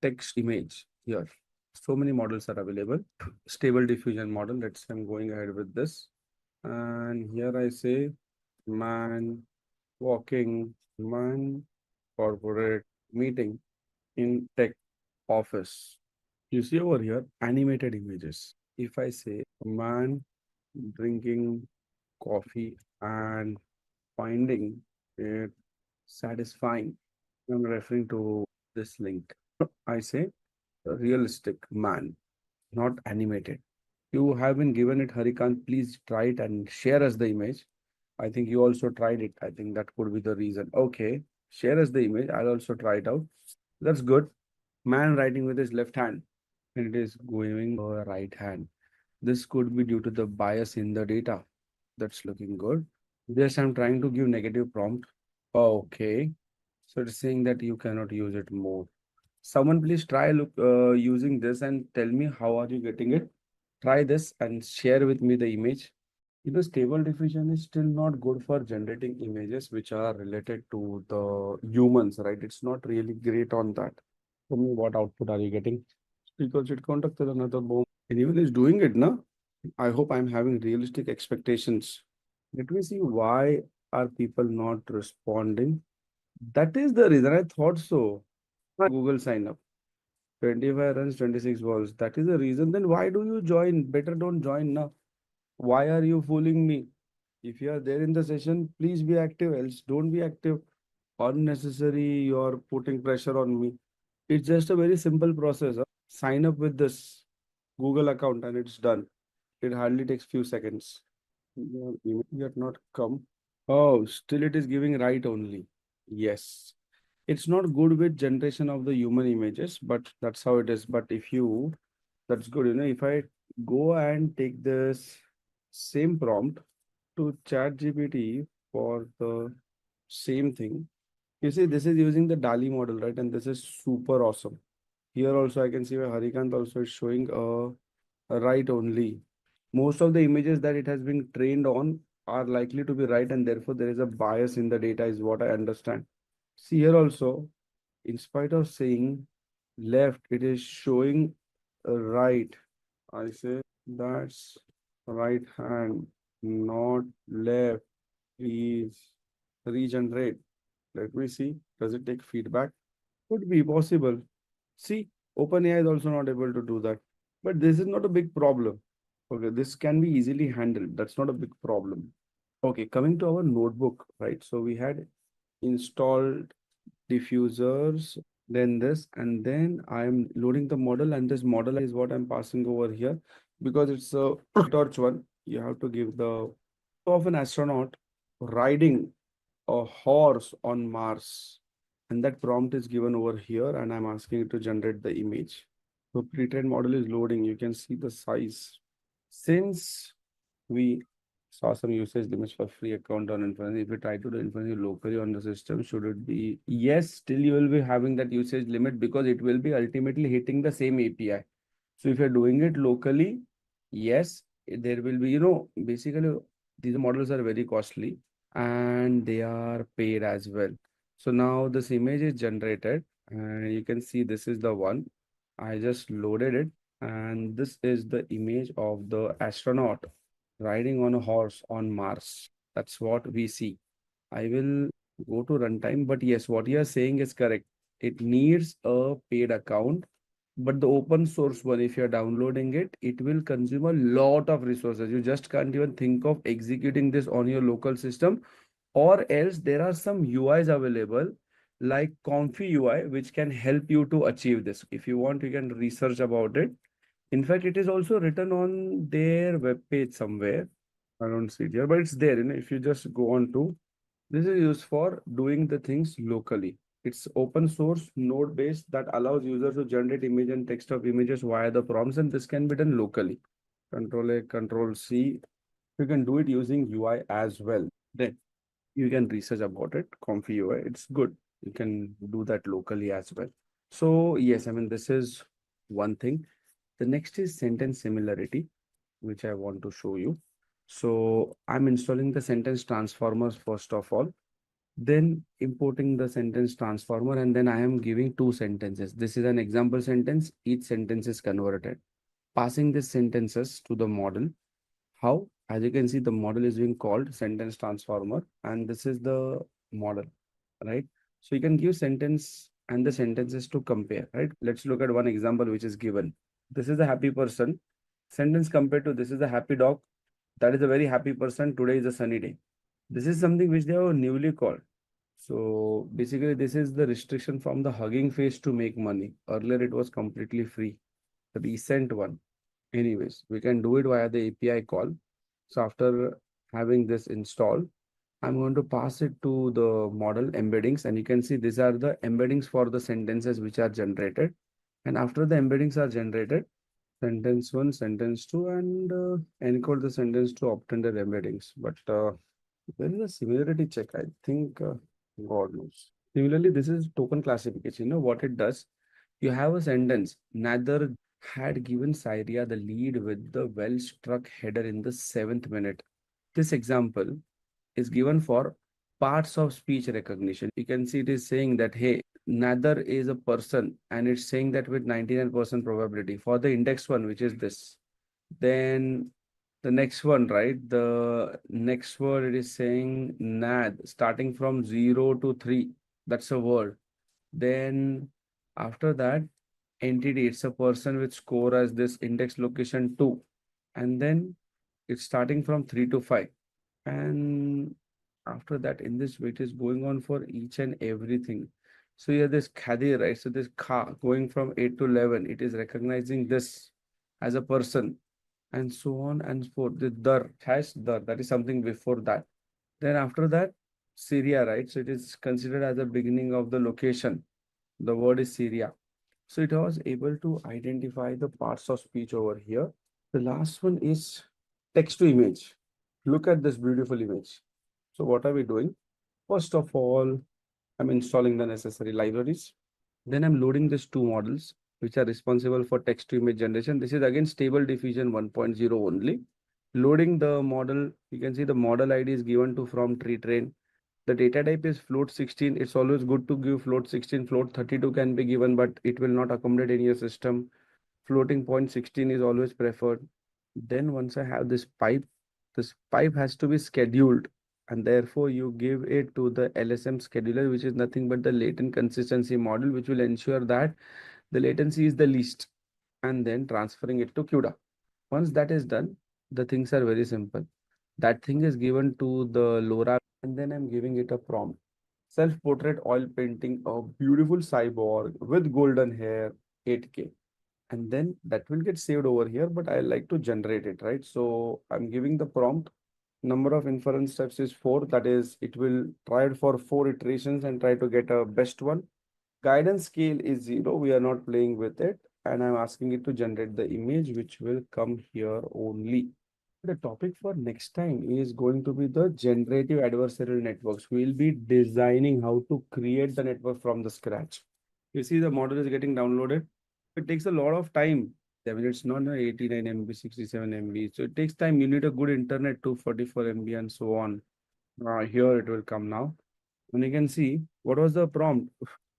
text image here. So many models are available. Stable diffusion model. Let's say I'm going ahead with this. And here I say man walking, man corporate meeting in tech office. You see over here animated images. If I say a man drinking coffee and finding it satisfying, I'm referring to this link. I say a realistic man, not animated. You have been given it, Harikant. Please try it and share us the image. I think you also tried it. I think that could be the reason. Okay, share us the image. I'll also try it out. That's good. Man writing with his left hand and it is going right hand. This could be due to the bias in the data. That's looking good. Yes, I'm trying to give negative prompt. Okay. So it's saying that you cannot use it more. Someone please try using this and tell me how are you getting it. Try this and share with me the image. Stable diffusion is still not good for generating images which are related to the humans, right? It's not really great on that. Tell me what output are you getting? Because it contacted another bomb. Anyone is doing it, no? I hope I'm having realistic expectations. Let me see why are people not responding. That is the reason I thought so. Google sign up. 25 runs, 26 balls. That is the reason. Then why do you join? Better don't join now. Why are you fooling me? If you are there in the session, please be active, else don't be active. Unnecessary, you're putting pressure on me. It's just a very simple process. Sign up with this Google account and it's done. It hardly takes few seconds. Your email yet not come. Oh, still it is giving right only. Yes. It's not good with generation of the human images, but that's how it is. But if you, that's good. If I go and take this same prompt to ChatGPT for the same thing, you see, this is using the DALI model, right? And this is super awesome. Here also, I can see where Harikant also is showing a right only. Most of the images that it has been trained on are likely to be right, and therefore there is a bias in the data, is what I understand. See here also, in spite of saying left, it is showing right. I say that's right hand, not left. Please regenerate. Let me see. Does it take feedback? Could be possible. See, OpenAI is also not able to do that. But this is not a big problem. Okay, this can be easily handled. That's not a big problem. Okay, coming to our notebook, right? So we had installed diffusers, then this, and then I'm loading the model, and this model is what I'm passing over here because it's a torch one. You have to give the of an astronaut riding a horse on Mars. And that prompt is given over here, and I'm asking it to generate the image. So pre-trained model is loading. You can see the size. Since we saw some usage limits for free account on inference, if you try to do inference locally on the system, should it be? Yes, still you will be having that usage limit because it will be ultimately hitting the same API. So if you're doing it locally, yes, there will be, basically these models are very costly and they are paid as well. So now this image is generated and you can see this is the one. I just loaded it and this is the image of the astronaut riding on a horse on Mars. That's what we see. I will go to runtime, but yes, what you are saying is correct. It needs a paid account But the open source one, if you're downloading it, it will consume a lot of resources. You just can't even think of executing this on your local system, or else there are some UIs available like Comfy UI, which can help you to achieve this. If you want, you can research about it. In fact, it is also written on their webpage somewhere. I don't see it here, but it's there. If you just go on to, this is used for doing the things locally. It's open source node based that allows users to generate image and text of images via the prompts, and this can be done locally. Control A, Control C. You can do it using UI as well. Then you can research about it. Comfy UI, it's good. You can do that locally as well. So yes, I mean, this is one thing. The next is sentence similarity, which I want to show you. So I'm installing the sentence transformers first of all, then importing the sentence transformer, and then I am giving two sentences. This is an example sentence. Each sentence is converted. Passing these sentences to the model. How? As you can see, the model is being called sentence transformer, and this is the model, right? So you can give sentence and the sentences to compare, right? Let's look at one example which is given. This is a happy person. Sentence compared to this is a happy dog. That is a very happy person. Today is a sunny day. This is something which they have newly called. So basically, this is the restriction from the Hugging Face to make money. Earlier, it was completely free. The recent one. Anyways, we can do it via the API call. So after having this installed, I'm going to pass it to the model embeddings, and you can see these are the embeddings for the sentences which are generated. And after the embeddings are generated, sentence one, sentence two, and encode the sentence to obtain the embeddings. But there is a similarity check. I think God knows. Similarly, this is token classification. You know what it does? You have a sentence. Neither had given Syria the lead with the well-struck header in the 7th minute. This example is given for parts of speech recognition. You can see it is saying that, hey, neither is a person, and it's saying that with 99% probability for the index one, which is this. Then the next one, right? The next word, it is saying nad, starting from 0 to 3. That's a word. Then after that, entity, it's a person with score as this index location 2. And then it's starting from 3 to 5. And after that, in this way, it is going on for each and everything. So here this khadi, right? So this kha going from 8 to 11, it is recognizing this as a person, and so on and so forth. The dar, hash dar, that is something before that. Then after that, Syria, right? So it is considered as the beginning of the location. The word is Syria. So it was able to identify the parts of speech over here. The last one is text to image. Look at this beautiful image. So what are we doing? First of all, I'm installing the necessary libraries. Then I'm loading these two models, which are responsible for text to image generation. This is again stable diffusion 1.0 only. Loading the model, you can see the model ID is given to from tree train. The data type is float 16. It's always good to give float 16. Float 32 can be given, but it will not accommodate in your system. Floating point 16 is always preferred. Then once I have this pipe has to be scheduled, and therefore you give it to the LSM scheduler, which is nothing but the latent consistency model, which will ensure that the latency is the least, and then transferring it to CUDA. Once that is done, the things are very simple. That thing is given to the LoRa, and then I'm giving it a prompt. Self-portrait oil painting, a beautiful cyborg with golden hair, 8K. And then that will get saved over here, but I like to generate it, right? So I'm giving the prompt. Number of inference steps is 4. That is, it will try it for 4 iterations and try to get a best one. Guidance scale is 0. We are not playing with it. And I'm asking it to generate the image, which will come here only. The topic for next time is going to be the generative adversarial networks. We'll be designing how to create the network from the scratch. You see the model is getting downloaded. It takes a lot of time. I mean, it's not 89 MB, 67 MB. So it takes time. You need a good internet to 44 MB and so on. Here it will come now. And you can see what was the prompt.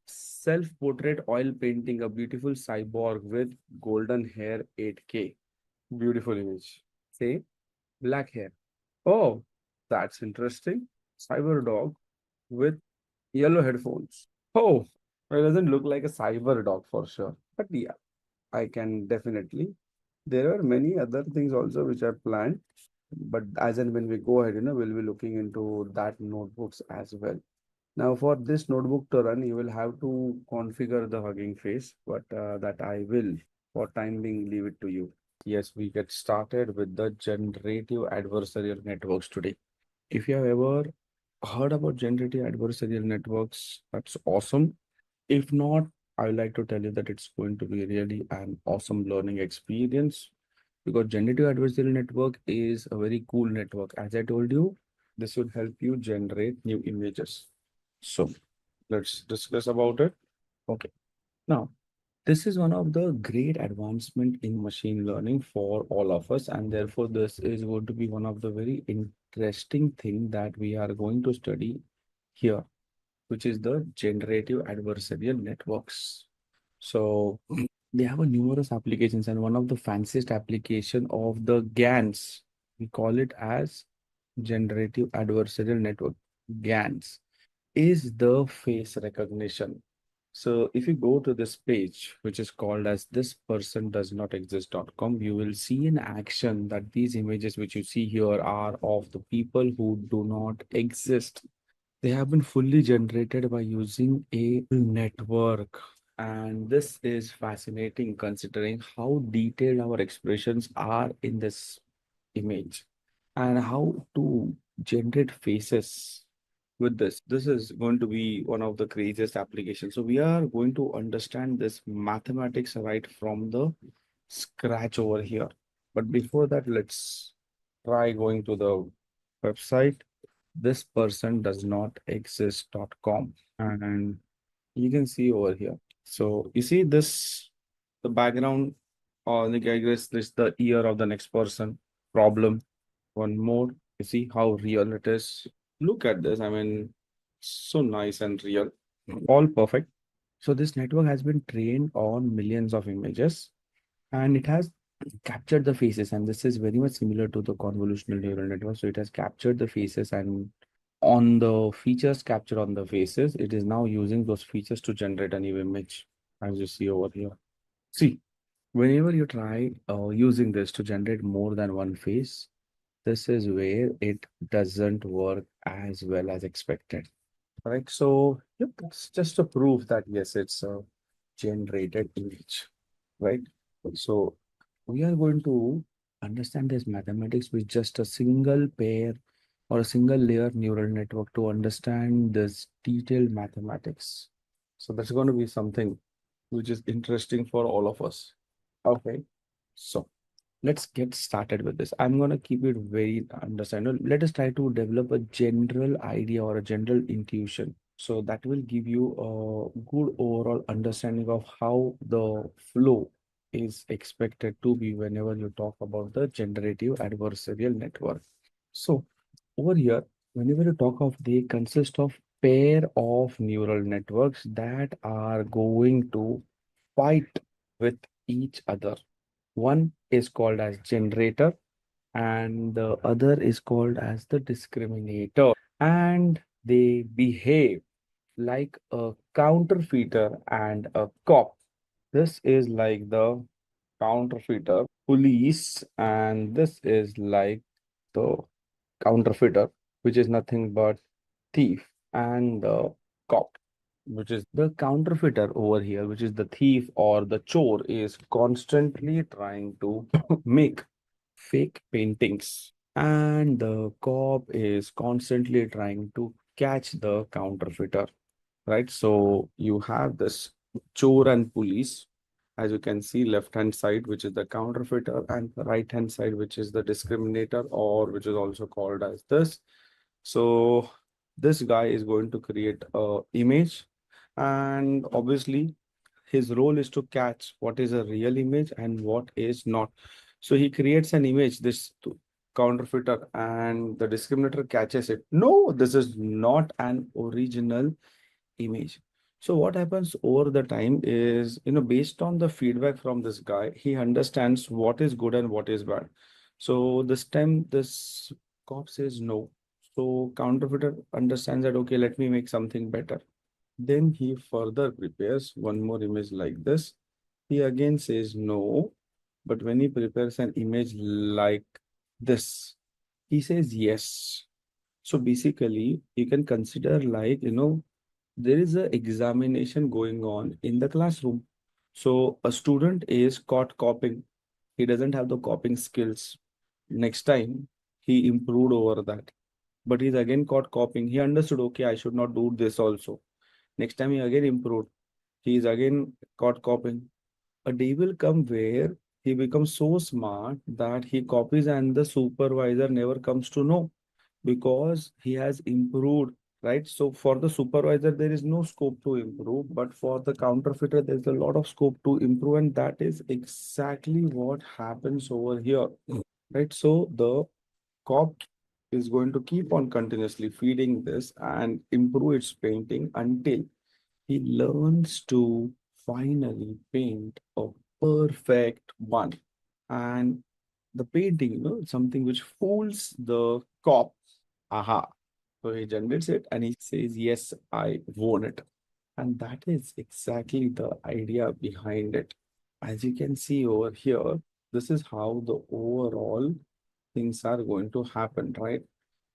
Self-portrait oil painting, a beautiful cyborg with golden hair, 8K. Beautiful image. Say black hair. Oh, that's interesting. Cyber dog with yellow headphones. Oh, it doesn't look like a cyber dog for sure. But yeah. I can definitely. There are many other things also which are planned, but as and when we go ahead, we'll be looking into that notebooks as well. Now, for this notebook to run, you will have to configure the Hugging Face, but that I will, for time being, leave it to you. Yes, we get started with the generative adversarial networks today. If you have ever heard about generative adversarial networks, that's awesome. If not, I would like to tell you that it's going to be really an awesome learning experience because generative adversarial network is a very cool network. As I told you, this will help you generate new images. So let's discuss about it. Okay. Now, this is one of the great advancement in machine learning for all of us, and therefore this is going to be one of the very interesting thing that we are going to study here, which is the generative adversarial networks. So they have a numerous applications, and one of the fanciest application of the GANs, we call it as generative adversarial network, GANs, is the face recognition. So if you go to this page, which is called as this person does not exist.com, you will see in action that these images which you see here are of the people who do not exist. They have been fully generated by using a network. And this is fascinating considering how detailed our expressions are in this image and how to generate faces with this. This is going to be one of the craziest applications. So we are going to understand this mathematics right from the scratch over here. But before that, let's try going to the website. This person does not exist.com. And you can see over here. So you see this, the background, or I guess this is the ear of the next person problem. One more, you see how real it is. Look at this. I mean, so nice and real. All perfect. So this network has been trained on millions of images and it has captured the faces. And this is very much similar to the convolutional neural network. So it has captured the faces and on the features captured on the faces, it is now using those features to generate a new image, as you see over here. See, whenever you try using this to generate more than one face, this is where it doesn't work as well as expected. Right. So yep, it's just a proof that yes, it's a generated image. Right. So we are going to understand this mathematics with just a single pair or a single layer neural network to understand this detailed mathematics. So that's going to be something which is interesting for all of us. Okay. So let's get started with this. I'm going to keep it very understandable. Let us try to develop a general idea or a general intuition. So that will give you a good overall understanding of how the flow is expected to be whenever you talk about the generative adversarial network. So over here, whenever you talk of, they consist of pair of neural networks that are going to fight with each other. One is called as generator and the other is called as the discriminator. And they behave like a counterfeiter and a cop. This is like the counterfeiter police, and this is like the counterfeiter, which is nothing but thief, and the cop, which is the counterfeiter over here, which is the thief or the chore, is constantly trying to make fake paintings. And the cop is constantly trying to catch the counterfeiter, right? So you have this chore and police, as you can see, left hand side, which is the counterfeiter, and the right hand side, which is the discriminator, or which is also called as this. So this guy is going to create a image, and obviously his role is to catch what is a real image and what is not. So he creates an image, this counterfeiter, and the discriminator catches it. No, this is not an original image. So what happens over the time is, based on the feedback from this guy, he understands what is good and what is bad. So this time this cop says no. So counterfeiter understands that, okay, let me make something better. Then he further prepares one more image like this. He again says no, but when he prepares an image like this, he says yes. So basically, you can consider like, there is a examination going on in the classroom. So a student is caught copying. He doesn't have the copying skills. Next time, he improved over that. But he's again caught copying. He understood, okay, I should not do this also. Next time, he again improved. He is again caught copying. A day will come where he becomes so smart that he copies and the supervisor never comes to know because he has improved, right? So for the supervisor, there is no scope to improve, but for the counterfeiter, there's a lot of scope to improve, and that is exactly what happens over here, right? So the cop is going to keep on continuously feeding this and improve its painting until he learns to finally paint a perfect one. And the painting, something which fools the cop. Aha. So he generates it and he says, yes, I won it. And that is exactly the idea behind it. As you can see over here, this is how the overall things are going to happen, right?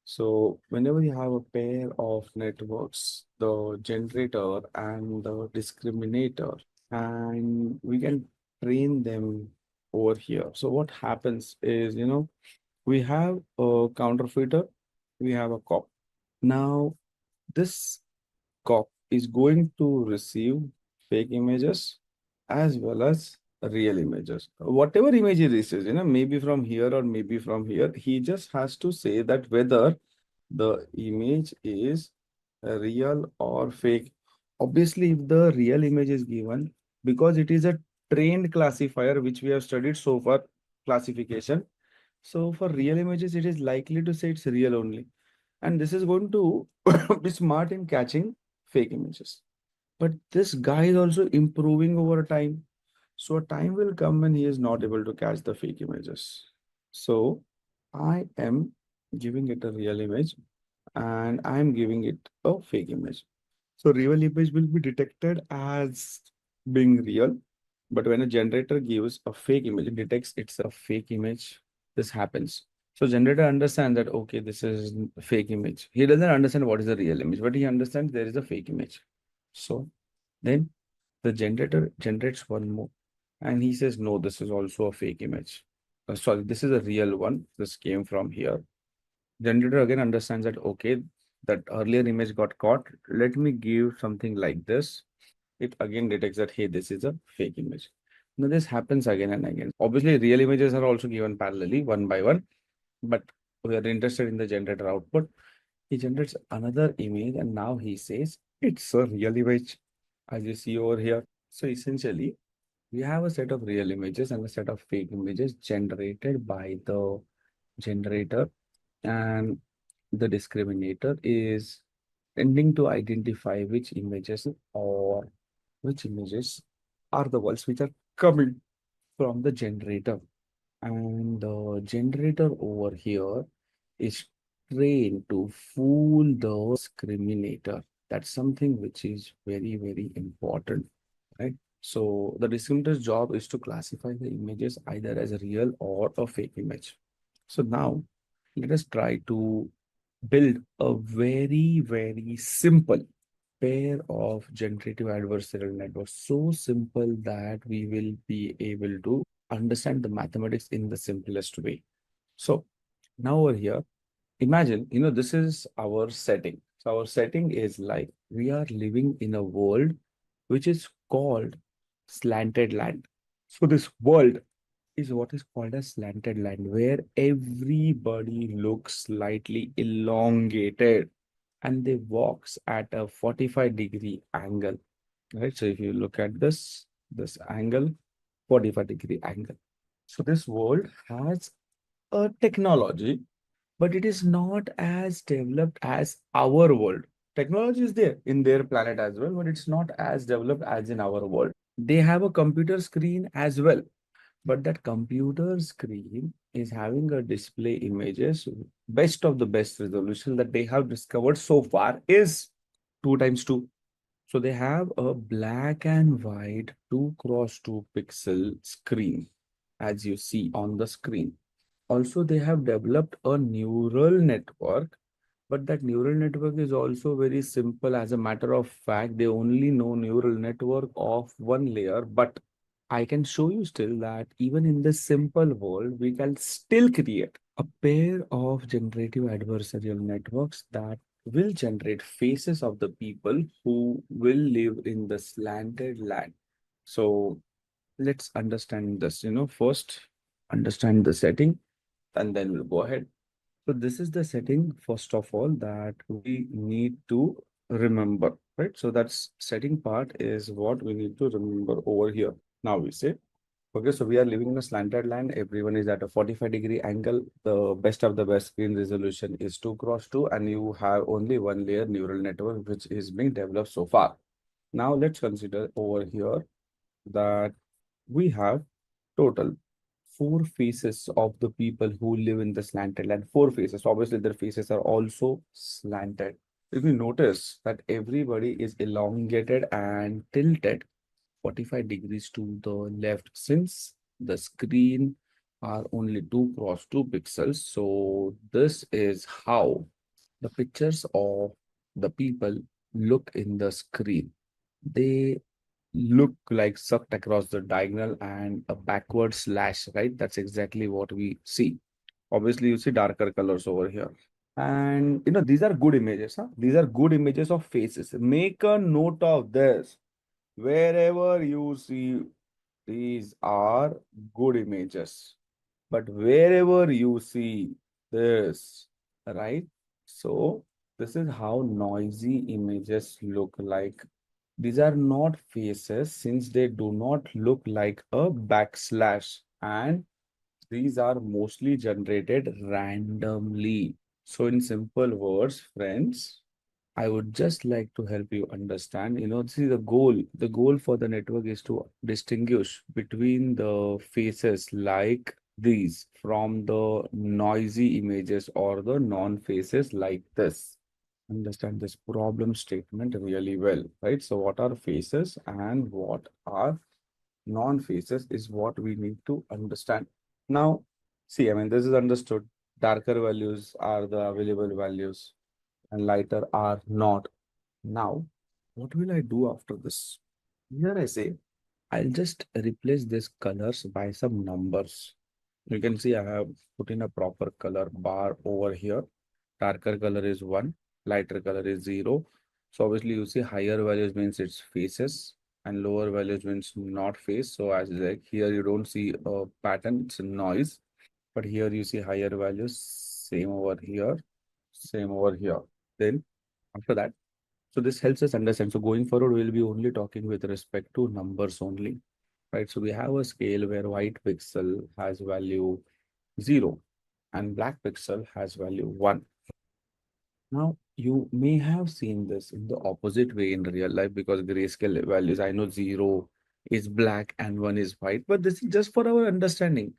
So whenever you have a pair of networks, the generator and the discriminator, and we can train them over here. So what happens is, we have a counterfeiter, we have a cop. Now, this cop is going to receive fake images as well as real images. Whatever image he receives, maybe from here or maybe from here, he just has to say that whether the image is real or fake. Obviously, if the real image is given, because it is a trained classifier which we have studied so far, classification. So for real images, it is likely to say it's real only. And this is going to be smart in catching fake images. But this guy is also improving over time. So a time will come when he is not able to catch the fake images. So I am giving it a real image and I am giving it a fake image. So real image will be detected as being real. But when a generator gives a fake image, it detects it's a fake image. This happens. So generator understands that, okay, this is a fake image. He doesn't understand what is the real image, but he understands there is a fake image. So then the generator generates one more and he says, no, this is also a fake image. Sorry, this is a real one. This came from here. Generator again understands that, okay, that earlier image got caught. Let me give something like this. It again detects that, hey, this is a fake image. Now this happens again and again. Obviously, real images are also given parallelly, one by one, but we are interested in the generator output. He generates another image and now he says, it's a real image, as you see over here. So essentially, we have a set of real images and a set of fake images generated by the generator, and the discriminator is tending to identify which images or which images are the ones which are coming from the generator. And the generator over here is trained to fool the discriminator. That's something which is very, very important, right? So the discriminator's job is to classify the images either as a real or a fake image. So now let us try to build a very, very simple pair of generative adversarial networks. So simple that we will be able to understand the mathematics in the simplest way. So now over here, imagine, this is our setting. So our setting is like we are living in a world which is called slanted land. So this world is what is called as slanted land, where everybody looks slightly elongated and they walks at a 45-degree angle, right? So if you look at this angle, 45-degree angle. So this world has a technology, but it is not as developed as our world. Technology is there in their planet as well, but it's not as developed as in our world. They have a computer screen as well, but that computer screen is having a display images. Best of the best resolution that they have discovered so far is 2 times 2. So they have a black and white 2x2 pixel screen, as you see on the screen. Also, they have developed a neural network, but that neural network is also very simple. As a matter of fact, they only know neural network of one layer, but I can show you still that even in this simple world, we can still create a pair of generative adversarial networks that will generate faces of the people who will live in the slanted land. So let's understand this. First understand the setting and then we'll go ahead. So this is the setting, first of all, that we need to remember, right? So that's setting part is what we need to remember over here. Now we say, okay, so we are living in a slanted line. Everyone is at a 45-degree angle. The best of the best screen resolution is 2x2, and you have only one layer neural network, which is being developed so far. Now let's consider over here that we have total four faces of the people who live in the slanted line. Four faces. Obviously, their faces are also slanted. If you notice that everybody is elongated and tilted 45 degrees to the left, since the screen are only 2x2 pixels. So this is how the pictures of the people look in the screen. They look like sucked across the diagonal and a backward slash, right? That's exactly what we see. Obviously, you see darker colors over here. And these are good images, huh? These are good images of faces. Make a note of this. Wherever you see, these are good images. But wherever you see this, right? So this is how noisy images look like. These are not faces since they do not look like a backslash, and these are mostly generated randomly. So in simple words, friends, I would just like to help you understand, see the goal. The goal for the network is to distinguish between the faces like these from the noisy images or the non-faces like this. Understand this problem statement really well, right? So what are faces and what are non-faces is what we need to understand. Now, see, I mean, this is understood. Darker values are the available values and lighter are not. Now, what will I do after this? Here I say, I'll just replace these colors by some numbers. You can see I have put in a proper color bar over here. Darker color is 1, lighter color is 0. So obviously you see higher values means it's faces and lower values means not face. So as like here you don't see a pattern, it's a noise. But here you see higher values, same over here, same over here. Then after that, so this helps us understand. So going forward, we'll be only talking with respect to numbers only, right? So we have a scale where white pixel has value 0 and black pixel has value 1. Now, you may have seen this in the opposite way in real life because grayscale values, I know 0 is black and 1 is white, but this is just for our understanding.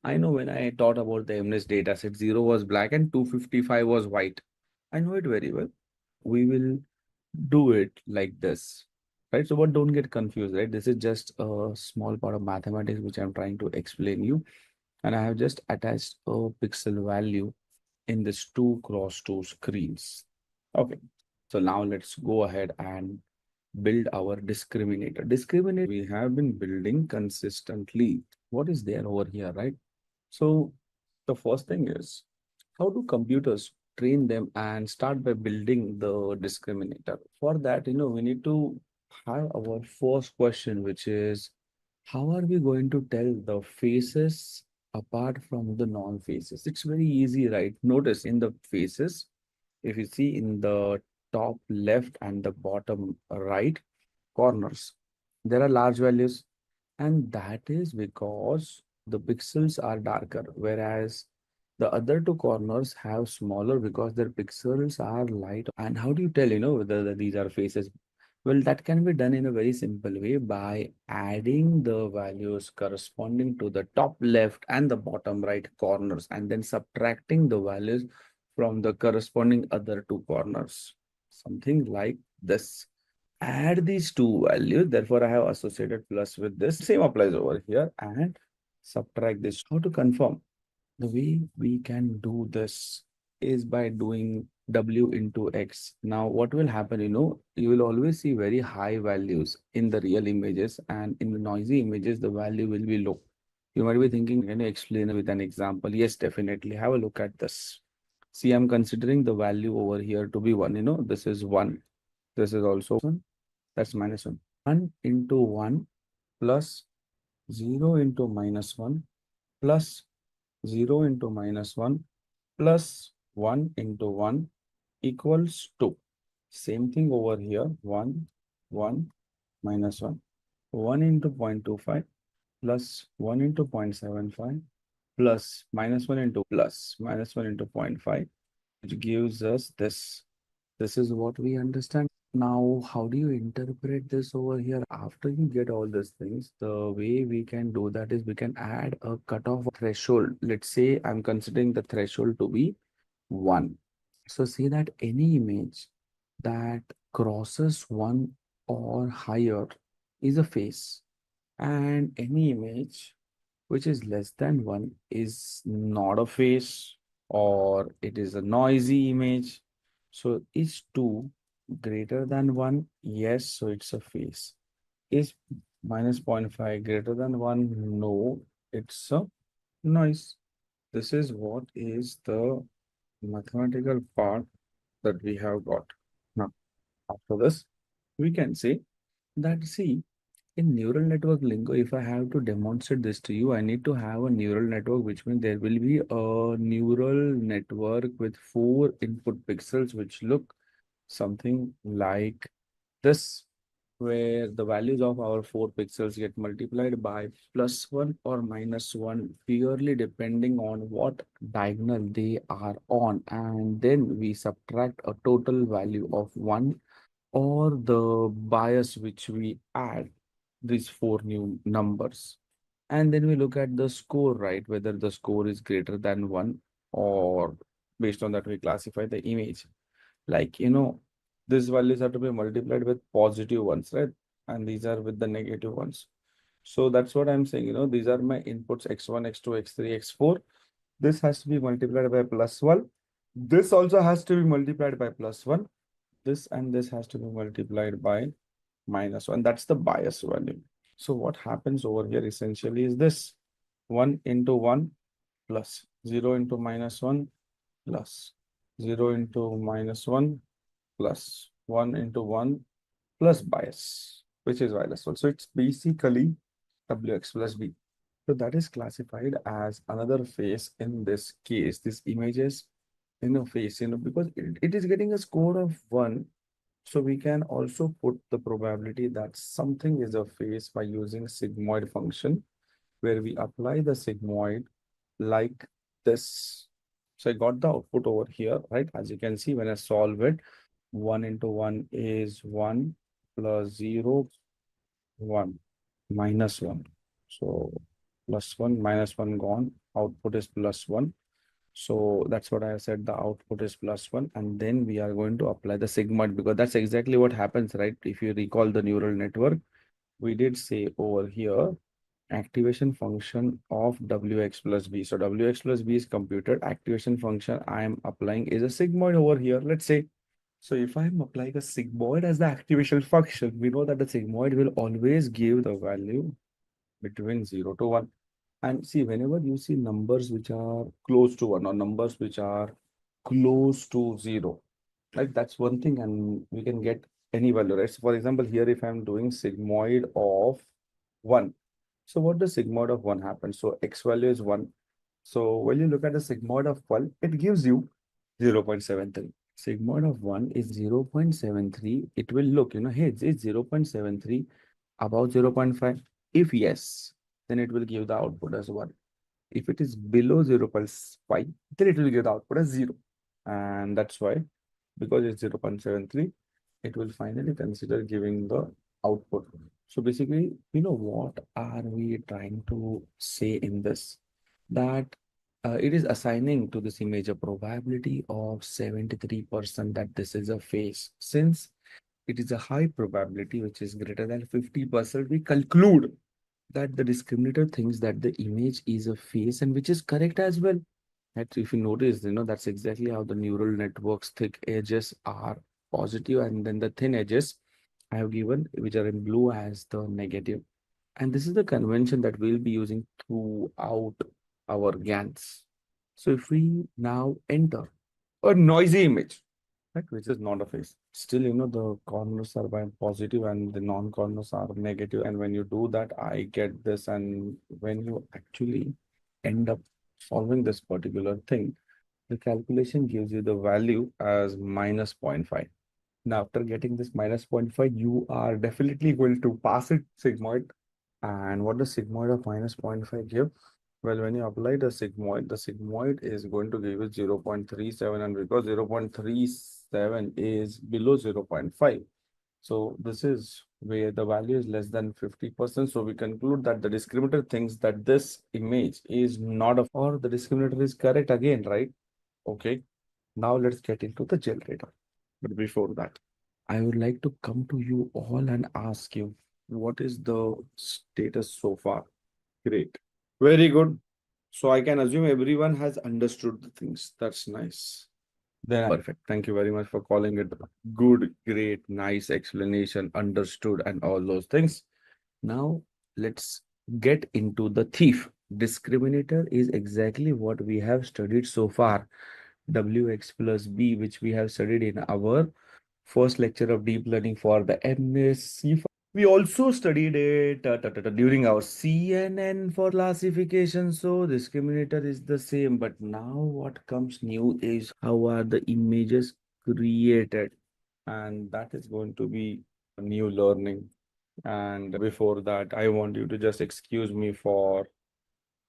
I know when I taught about the MNIST data set, 0 was black and 255 was white. I know it very well. We will do it like this, right? So, but don't get confused, right? This is just a small part of mathematics which I'm trying to explain you. And I have just attached a pixel value in this 2x2 screens. Okay, so now let's go ahead and build our discriminator. Discriminator we have been building consistently. What is there over here, right? So the first thing is, how do computers train them and start by building the discriminator? For that, we need to have our first question, which is, how are we going to tell the faces apart from the non-faces? It's very easy, right? Notice in the faces, if you see in the top left and the bottom right corners, there are large values, and that is because the pixels are darker, whereas the other two corners have smaller because their pixels are light. And how do you tell, whether these are faces? Well, that can be done in a very simple way by adding the values corresponding to the top left and the bottom right corners and then subtracting the values from the corresponding other two corners. Something like this. add these two values. Therefore, I have associated plus with this. Same applies over here and subtract this. How to confirm? The way we can do this is by doing W into X. Now, what will happen, you will always see very high values in the real images, and in the noisy images, the value will be low. You might be thinking, can you explain with an example? Yes, definitely. Have a look at this. See, I'm considering the value over here to be 1. This is 1. This is also 1. That's minus 1. 1 into 1 plus 0 into minus 1 plus 0 into minus 1 plus 1 into 1 equals 2. Same thing over here, 1, 1, minus 1. 1 into 0.25 plus 1 into 0.75 plus minus 1 into plus minus 1 into 0.5, which gives us this. This is what we understand. Now, how do you interpret this over here? After you get all these things, the way we can do that is we can add a cutoff threshold. Let's say I'm considering the threshold to be 1. So say that any image that crosses 1 or higher is a face, and any image which is less than 1 is not a face, or it is a noisy image. So is 2 greater than 1? Yes, so it's a face. Is minus 0.5 greater than 1? No, it's a noise. This is what is the mathematical part that we have got. Now, after this, we can say that, see, in neural network lingo, if I have to demonstrate this to you, I need to have a neural network, which means there will be a neural network with 4 input pixels, which look something like this, where the values of our 4 pixels get multiplied by +1 or -1, purely depending on what diagonal they are on. And then we subtract a total value of 1 or the bias which we add these 4 new numbers. And then we look at the score, right? Whether the score is greater than 1, or based on that, we classify the image. Like, these values have to be multiplied with positive ones, right? And these are with the negative ones. So that's what I'm saying, these are my inputs x1, x2, x3, x4. This has to be multiplied by +1. This also has to be multiplied by +1. This and this has to be multiplied by -1. That's the bias value. So what happens over here essentially is this: 1 into 1 plus 0 into -1 plus 0 into -1 plus 1 into 1 plus bias, which is bias. So it's basically Wx plus B. So that is classified as another phase in this case. This images phase, because it is getting a score of 1. So we can also put the probability that something is a phase by using sigmoid function, where we apply the sigmoid like this. So I got the output over here, right? As you can see, when I solve it, 1 into 1 is 1 plus 0, 1, -1. So +1, -1 gone. Output is +1. So that's what I said, the output is +1. And then we are going to apply the sigmoid, because that's exactly what happens, right? If you recall the neural network, we did say over here, activation function of Wx plus B. So Wx plus B is computed. Activation function I am applying is a sigmoid over here, let's say. So if I am applying a sigmoid as the activation function, we know that the sigmoid will always give the value between 0 to 1. And see, whenever you see numbers which are close to 1 or numbers which are close to 0, like that's one thing, and we can get any value, right? So for example, here, if I'm doing sigmoid of 1, so what does sigmoid of 1 happen? So x value is 1. So when you look at the sigmoid of 1, it gives you 0.73. Sigmoid of 1 is 0.73. It will look, hey, it's 0.73, about 0.5. If yes, then it will give the output as 1. If it is below 0.5, then it will give the output as 0. And that's why, because it's 0.73, it will finally consider giving the output. So basically, what are we trying to say in this? That it is assigning to this image a probability of 73% that this is a face. Since it is a high probability, which is greater than 50%, we conclude that the discriminator thinks that the image is a face, and which is correct as well. That if you notice, that's exactly how the neural network's thick edges are positive, and then the thin edges I have given, which are in blue, as the negative. And this is the convention that we'll be using throughout our GANs. So if we now enter a noisy image, right, which is not a face, still, the corners are by positive and the non-corners are negative. And when you do that, I get this. And when you actually end up solving this particular thing, the calculation gives you the value as minus 0.5. Now, after getting this minus 0.5, you are definitely going to pass it sigmoid. And what does sigmoid of minus 0.5 give? Well, when you apply the sigmoid is going to give you 0.37, and because 0.37 is below 0.5, so this is where the value is less than 50%. So we conclude that the discriminator thinks that this image is not a, or the discriminator is correct again, right? Okay. Now let's get into the generator. But before that, I would like to come to you all and ask you, what is the status so far? Great. Very good. So I can assume everyone has understood the things. That's nice. Then perfect. Thank you very much for calling it good, great, nice explanation, understood, and all those things. Now let's get into the thief. Discriminator is exactly what we have studied so far. WX plus B, which we have studied in our first lecture of deep learning for the MSc. We also studied it during our CNN for classification. So discriminator is the same, but now what comes new is how are the images created, and that is going to be a new learning. And before that, I want you to just excuse me for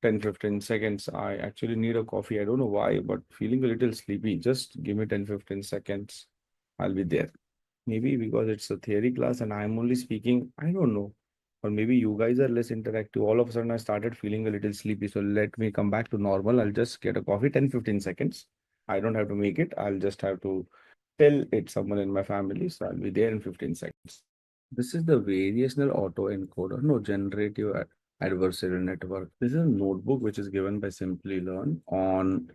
10-15 seconds. I actually need a coffee. I don't know why, but feeling a little sleepy. Just give me 10-15 seconds. I'll be there. Maybe because it's a theory class and I'm only speaking, I don't know. Or maybe you guys are less interactive. All of a sudden, I started feeling a little sleepy. So let me come back to normal. I'll just get a coffee, 10-15 seconds. I don't have to make it. I'll just have to tell it someone in my family. So I'll be there in 15 seconds. This is the variational autoencoder, no, generative adversarial network. This is a notebook which is given by Simplilearn on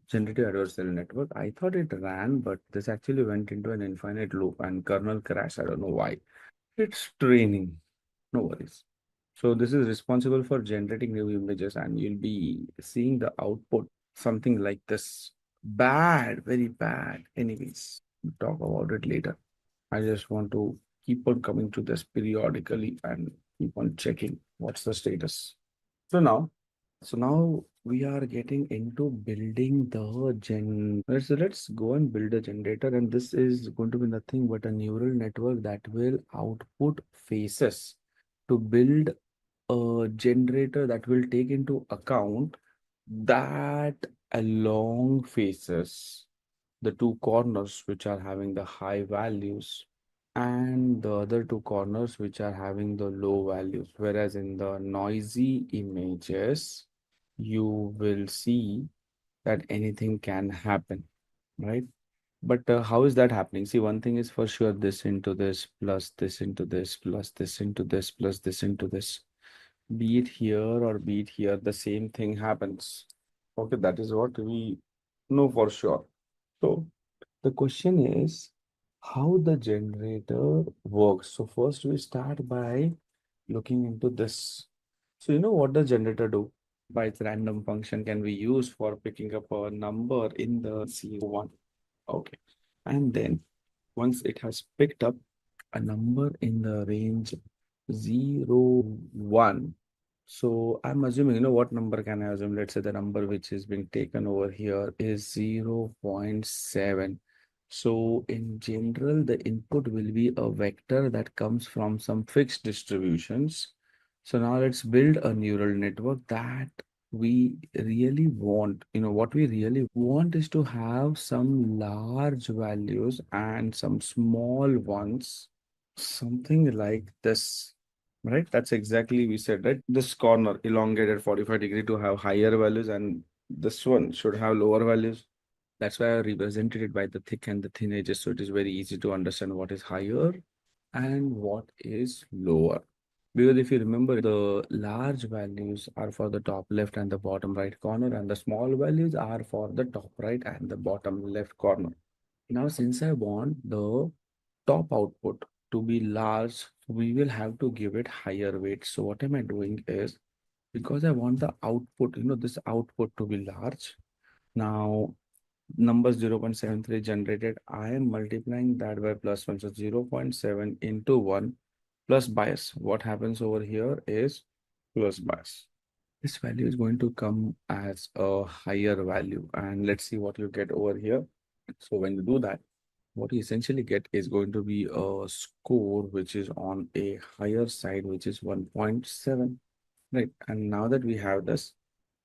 generative adversarial network. I thought it ran, but this actually went into an infinite loop and kernel crash. I don't know why. It's training. No worries. So this is responsible for generating new images, and you'll be seeing the output something like this. Bad, very bad. Anyways, we'll talk about it later. I just want to keep on coming to this periodically and keep on checking what's the status. So now we are getting into building the let's go and build a generator, and this is going to be nothing but a neural network that will output faces to build a generator that will take into account that along faces, the two corners which are having the high values and the other two corners which are having the low values. Whereas in the noisy images, you will see that anything can happen, right? But how is that happening? See, one thing is for sure, this into this, plus this into this, plus this into this, plus this into this. Be it here or be it here, the same thing happens. Okay, that is what we know for sure. So the question is how the generator works. So first we start by looking into this. So you know what does generator do? By its random function can be used for picking up a number in the C1. Okay. And then once it has picked up a number in the range 0, 1. So I'm assuming, what number can I assume? Let's say the number which is being taken over here is 0.7. So in general, the input will be a vector that comes from some fixed distributions. So now let's build a neural network that we really want. What we really want is to have some large values and some small ones, something like this. Right, that's exactly we said, right? This corner elongated 45-degree to have higher values, and this one should have lower values. That's why I represented it by the thick and the thin edges, so it is very easy to understand what is higher and what is lower. Because if you remember, the large values are for the top left and the bottom right corner, and the small values are for the top right and the bottom left corner. Now, since I want the top output to be large, we will have to give it higher weight. So what am I doing is, because I want the output, this output to be large. Now, number 0.73 generated, I am multiplying that by plus 1. So 0.7 into 1 plus bias. What happens over here is plus bias. This value is going to come as a higher value. And let's see what you get over here. So when you do that, what you essentially get is going to be a score which is on a higher side, which is 1.7. Right. And now that we have this,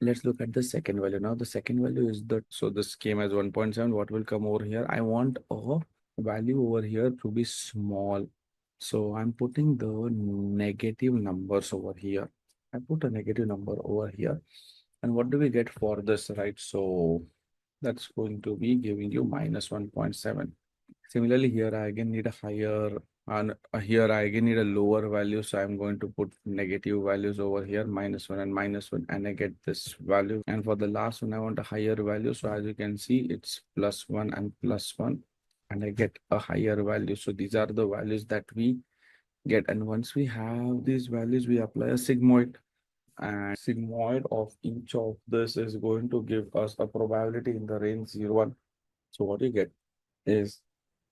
let's look at the second value. Now the second value is so this came as 1.7. What will come over here? I want a value over here to be small. So I'm putting the negative numbers over here. I put a negative number over here. And what do we get for this, right? So that's going to be giving you minus 1.7. Similarly, here I again need a higher, and here I again need a lower value. So I'm going to put negative values over here, -1 and -1, and I get this value. And for the last one, I want a higher value. So as you can see, it's +1 and +1, and I get a higher value. So these are the values that we get. And once we have these values, we apply a sigmoid. And sigmoid of each of this is going to give us a probability in the range 0, 1. So what you get is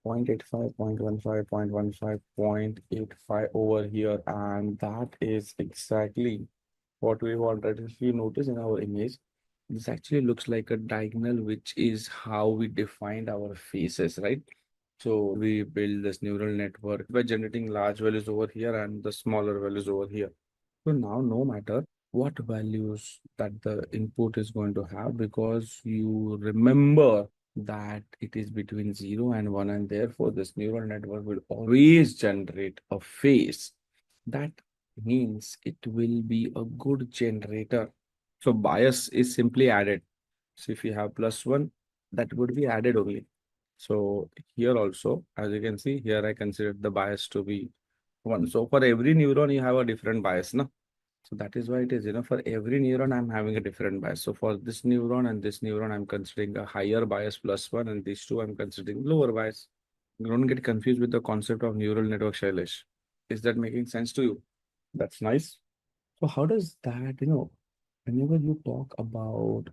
0.85, 0.15, 0.15, 0.85 over here. And that is exactly what we wanted. If you notice in our image, this actually looks like a diagonal, which is how we defined our faces, right? So we build this neural network by generating large values over here and the smaller values over here. So now no matter what values that the input is going to have, because you remember that it is between 0 and 1, and therefore this neural network will always generate a face. That means it will be a good generator. So bias is simply added. So if you have +1, that would be added only. So here also, as you can see, here I consider the bias to be 1. So for every neuron, you have a different bias, no? So that is why it is, for every neuron, I'm having a different bias. So for this neuron and this neuron, I'm considering a higher bias +1, and these two, I'm considering lower bias. Don't get confused with the concept of neural network, Shailesh. Is that making sense to you? That's nice. So how does that, whenever you talk about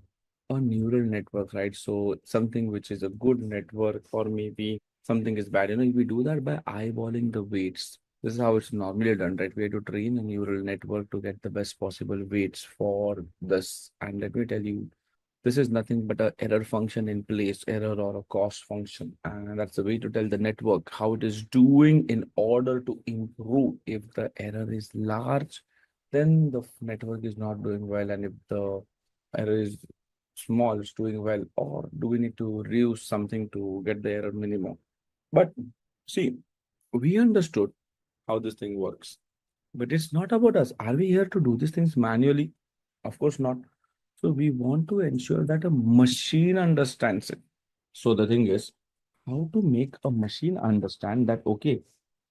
a neural network, right? So something which is a good network, or maybe something is bad, we do that by eyeballing the weights. This is how it's normally done, right? We have to train a neural network to get the best possible weights for this. And let me tell you, this is nothing but a error function in place, error or a cost function. And that's the way to tell the network how it is doing in order to improve. If the error is large, then the network is not doing well. And if the error is small, it's doing well. Or do we need to reuse something to get the error minimum? But see, we understood how this thing works. But it's not about us. Are we here to do these things manually? Of course not. So we want to ensure that a machine understands it. So the thing is, how to make a machine understand that, okay,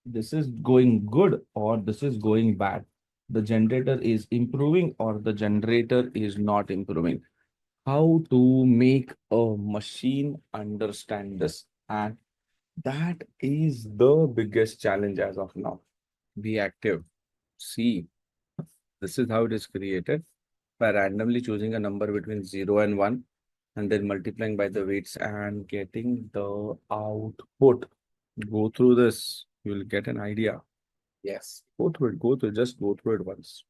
this is going good or this is going bad. The generator is improving or the generator is not improving. How to make a machine understand this. And that is the biggest challenge as of now. Be active. See, this is how it is created by randomly choosing a number between 0 and 1, and then multiplying by the weights and getting the output. Go through this, you will get an idea. Yes, just go through it once.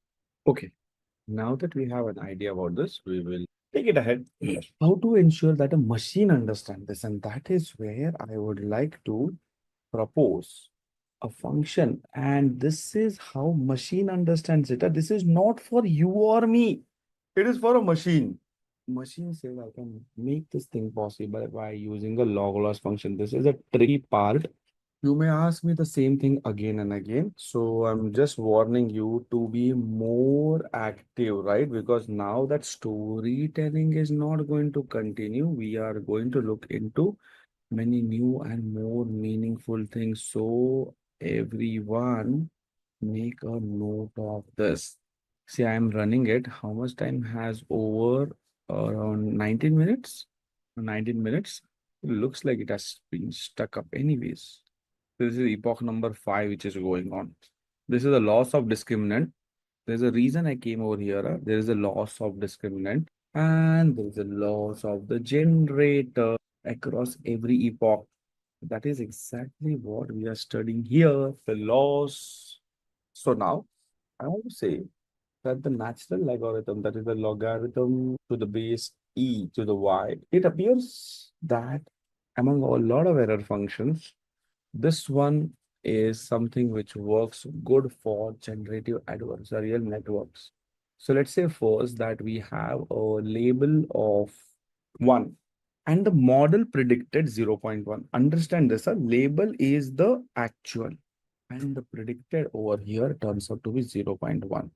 Okay, now that we have an idea about this, we will take it ahead. How to ensure that a machine understands this, and that is where I would like to propose a function, and this is how machine understands it. This is not for you or me. It is for a machine. Machine says I can make this thing possible by using a log loss function. This is a tricky part. You may ask me the same thing again and again. So I'm just warning you to be more active, right? Because now that storytelling is not going to continue, we are going to look into many new and more meaningful things. So everyone make a note of this. See, I am running it. How much time has over? Around 19 minutes? 19 minutes. It looks like it has been stuck up anyways. This is epoch number 5, which is going on. This is the loss of discriminant. There's a reason I came over here. There is a loss of discriminant and there is a loss of the generator across every epoch. That is exactly what we are studying here, the loss. So now I want to say that the natural logarithm, that is the logarithm to the base e to the y, it appears that among a lot of error functions, this one is something which works good for generative adversarial networks. So let's say first that we have a label of 1 and the model predicted 0.1. Understand this, a label is the actual and the predicted over here turns out to be 0.1.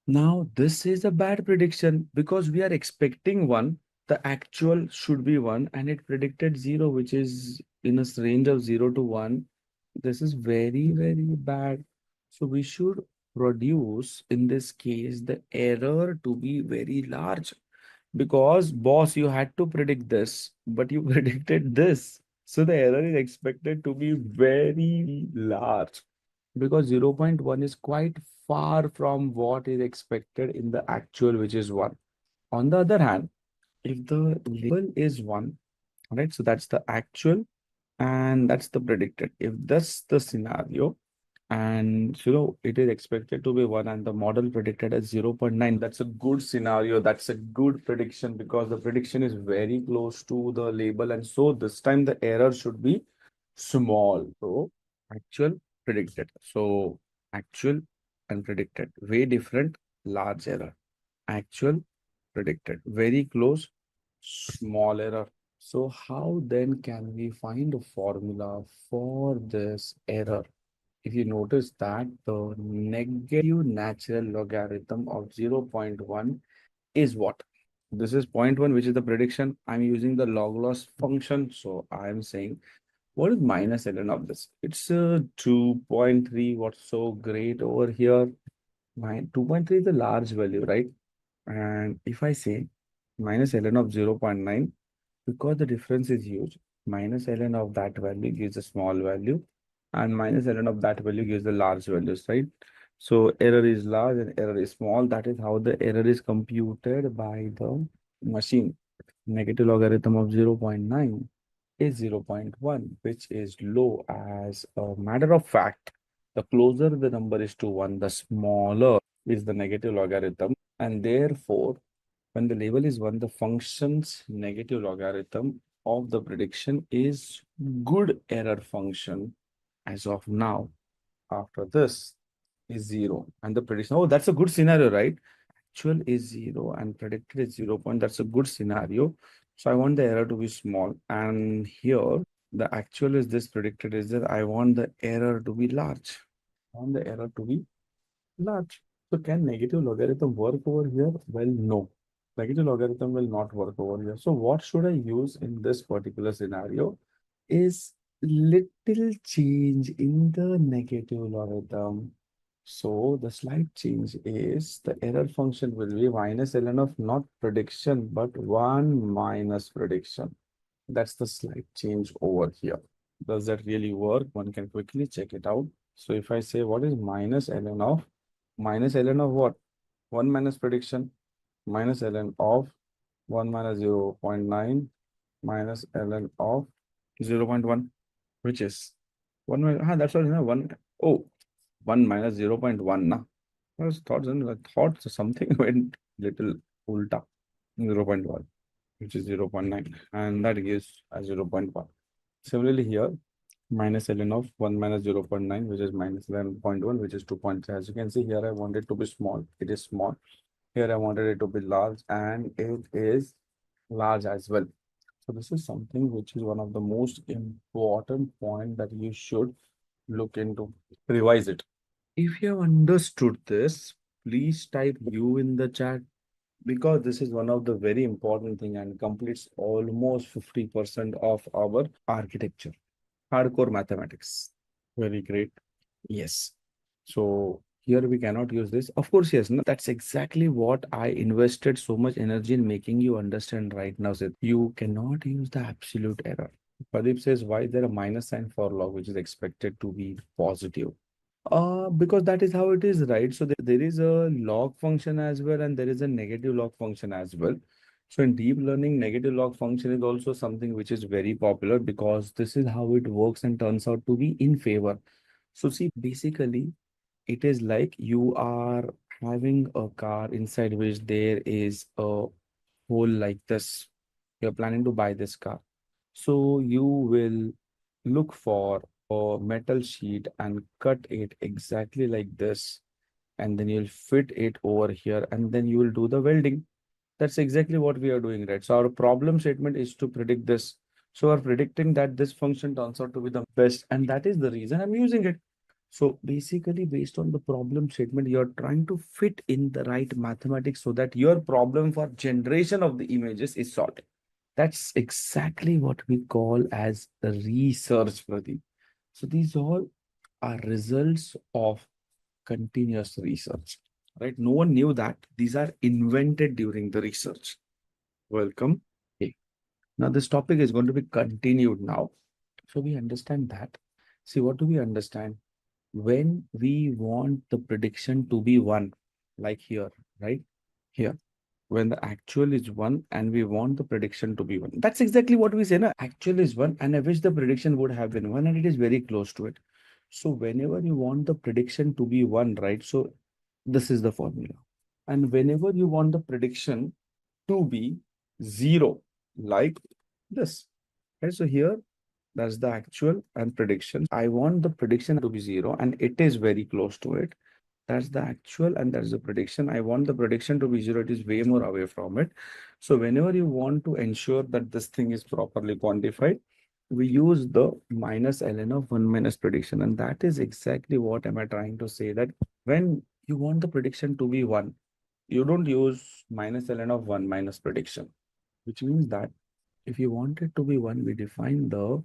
Now, this is a bad prediction because we are expecting 1, the actual should be 1, and it predicted 0, which is in a range of 0 to 1. This is very, very bad. So, we should produce, in this case, the error to be very large because, boss, you had to predict this, but you predicted this. So, the error is expected to be very large because 0.1 is quite far from what is expected in the actual, which is 1. On the other hand, if the label is 1, right, so that's the actual and that's the predicted. If that's the scenario, and it is expected to be 1 and the model predicted as 0.9, that's a good scenario. That's a good prediction because the prediction is very close to the label. And so this time the error should be small. So actual, predicted. So actual and predicted, way different, large error. Actual, predicted, very close, small error. So how then can we find a formula for this error? If you notice that the negative natural logarithm of 0.1 is what? This is 0.1, which is the prediction. I'm using the log loss function. So I'm saying, what is minus ln of this? It's 2.3. What's so great over here? 2.3 is a large value, right? And if I say minus ln of 0.9, because the difference is huge, minus ln of that value gives a small value, and minus ln of that value gives the large values, right? So error is large and error is small. That is how the error is computed by the machine. Negative logarithm of 0.9 is 0.1, which is low. As a matter of fact, the closer the number is to 1, the smaller is the negative logarithm. And therefore, when the label is 1, the function's negative logarithm of the prediction is good error function as of now. After this is 0. And the prediction, oh, that's a good scenario, right? Actual is 0 and predicted is 0. That's a good scenario. So I want the error to be small. And here, the actual is this, predicted is that I want the error to be large. I want the error to be large. So can negative logarithm work over here? Well, no. Negative logarithm will not work over here. So what should I use in this particular scenario is little change in the negative logarithm. So the slight change is the error function will be minus ln of not prediction, but 1 minus prediction. That's the slight change over here. Does that really work? One can quickly check it out. So if I say what is minus ln of what? 1 minus prediction minus ln of 1 minus 0.9 minus ln of 0.1, which is 1 minus, that's what, 1, oh, 1 minus 0.1. Nah. I thought something went little ulta, 0.1, which is 0.9, and that gives a 0.1. Similarly here, minus ln of 1 minus 0.9, which is minus 11.1, which is 2.3. As you can see here, I want it to be small. It is small. Here I wanted it to be large, and it is large as well. So this is something which is one of the most important point that you should look into. Revise it. If you have understood this, please type U in the chat because this is one of the very important thing and completes almost 50% of our architecture. Hardcore mathematics. Very great. Yes. So here we cannot use this. Of course, yes. No, that's exactly what I invested so much energy in making you understand right now. Sid. You cannot use the absolute error. Pradeep says, why is there a minus sign for log, which is expected to be positive? Because that is how it is, right? So there is a log function as well, and there is a negative log function as well. So in deep learning, negative log function is also something which is very popular because this is how it works and turns out to be in favor. So see, basically, it is like you are having a car inside which there is a hole like this. You're planning to buy this car. So you will look for a metal sheet and cut it exactly like this. And then you'll fit it over here and then you will do the welding. That's exactly what we are doing, right? So our problem statement is to predict this. So we're predicting that this function turns out to be the best, and that is the reason I'm using it. So basically, based on the problem statement, you're trying to fit in the right mathematics so that your problem for generation of the images is solved. That's exactly what we call as the research, Pradeep. So these all are results of continuous research, right? No one knew that. These are invented during the research. Welcome. Okay. Now this topic is going to be continued now. So we understand that. See, what do we understand? When we want the prediction to be one, like here, right? Here, when the actual is one and we want the prediction to be one. That's exactly what we say. No, actual is one, and I wish the prediction would have been one, and it is very close to it. So whenever you want the prediction to be one, right? So this is the formula. And whenever you want the prediction to be zero, like this. Okay, so here that's the actual and prediction. I want the prediction to be zero, and it is very close to it. That's the actual and that's the prediction. I want the prediction to be zero. It is way more away from it. So whenever you want to ensure that this thing is properly quantified, we use the minus ln of 1 minus prediction. And that is exactly what am I trying to say, that when you want the prediction to be 1, you don't use minus ln of 1 minus prediction, which means that if you want it to be 1, we define the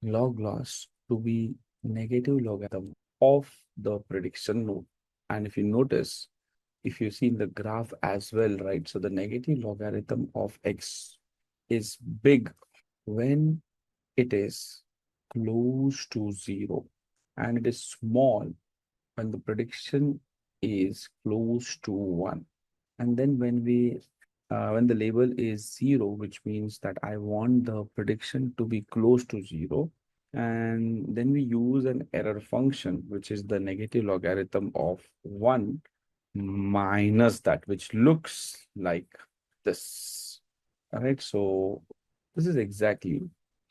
log loss to be negative logarithm of the prediction node. And if you notice, if you see in the graph as well, right? So the negative logarithm of x is big when it is close to 0, and it is small when the prediction is close to 1. And then when the label is 0, which means that I want the prediction to be close to 0. And then we use an error function, which is the negative logarithm of 1 minus that, which looks like this. All right. So this is exactly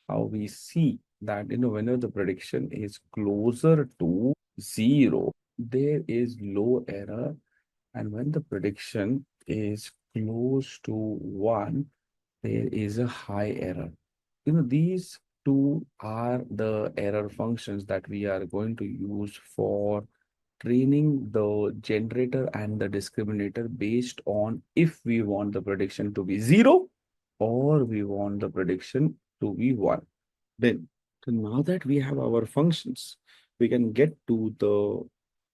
how we see that, whenever the prediction is closer to 0, there is low error, and when the prediction is close to 1, there is a high error. These two are the error functions that we are going to use for training the generator and the discriminator based on if we want the prediction to be 0 or we want the prediction to be 1. Then, so now that we have our functions, we can get to the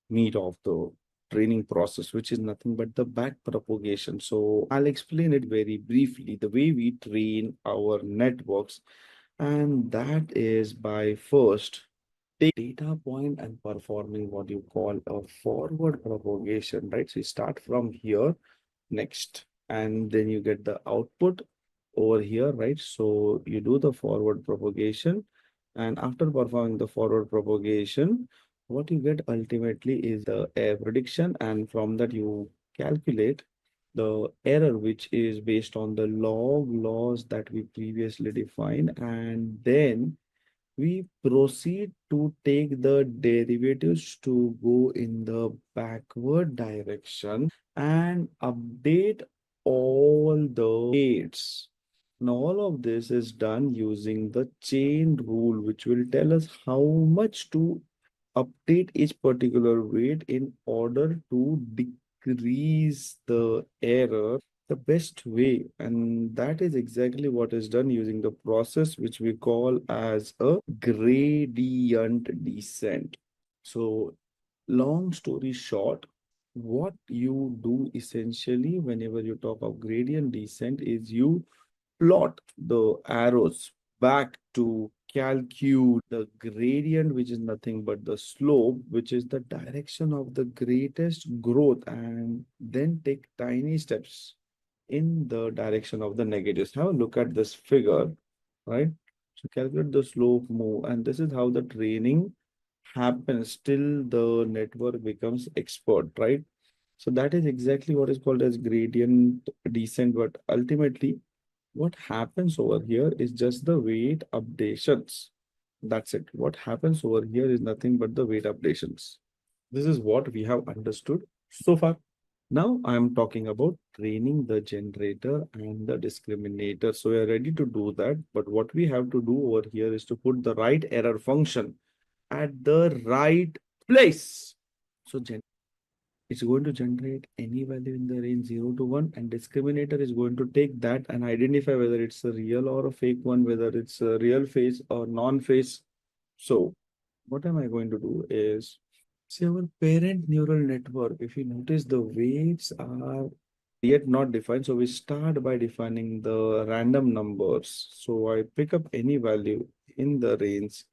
meat of the training process, which is nothing but the back propagation. So I'll explain it very briefly, the way we train our networks, and that is by first take data point and performing what you call a forward propagation, right? So you start from here next, and then you get the output over here, right? So you do the forward propagation, and after performing the forward propagation, what you get ultimately is the error prediction, and from that you calculate the error, which is based on the log loss that we previously defined, and then we proceed to take the derivatives to go in the backward direction and update all the weights. Now, all of this is done using the chain rule, which will tell us how much to update each particular weight in order to decrease the error the best way. And that is exactly what is done using the process which we call as a gradient descent. So, long story short, what you do essentially whenever you talk of gradient descent is you plot the arrows back to calculate the gradient, which is nothing but the slope, which is the direction of the greatest growth, and then take tiny steps in the direction of the negatives. Have a look at this figure, right? So calculate the slope move, and this is how the training happens till the network becomes expert, right? So that is exactly what is called as gradient descent. But ultimately, what happens over here is just the weight updations. That's it. What happens over here is nothing but the weight updations. This is what we have understood so far. Now I am talking about training the generator and the discriminator. So we are ready to do that. But what we have to do over here is to put the right error function at the right place. So it's going to generate any value in the range 0 to 1, and discriminator is going to take that and identify whether it's a real or a fake one, whether it's a real face or non-face. So what am I going to do is, see our parent neural network, if you notice the weights are yet not defined. So we start by defining the random numbers. So I pick up any value in the range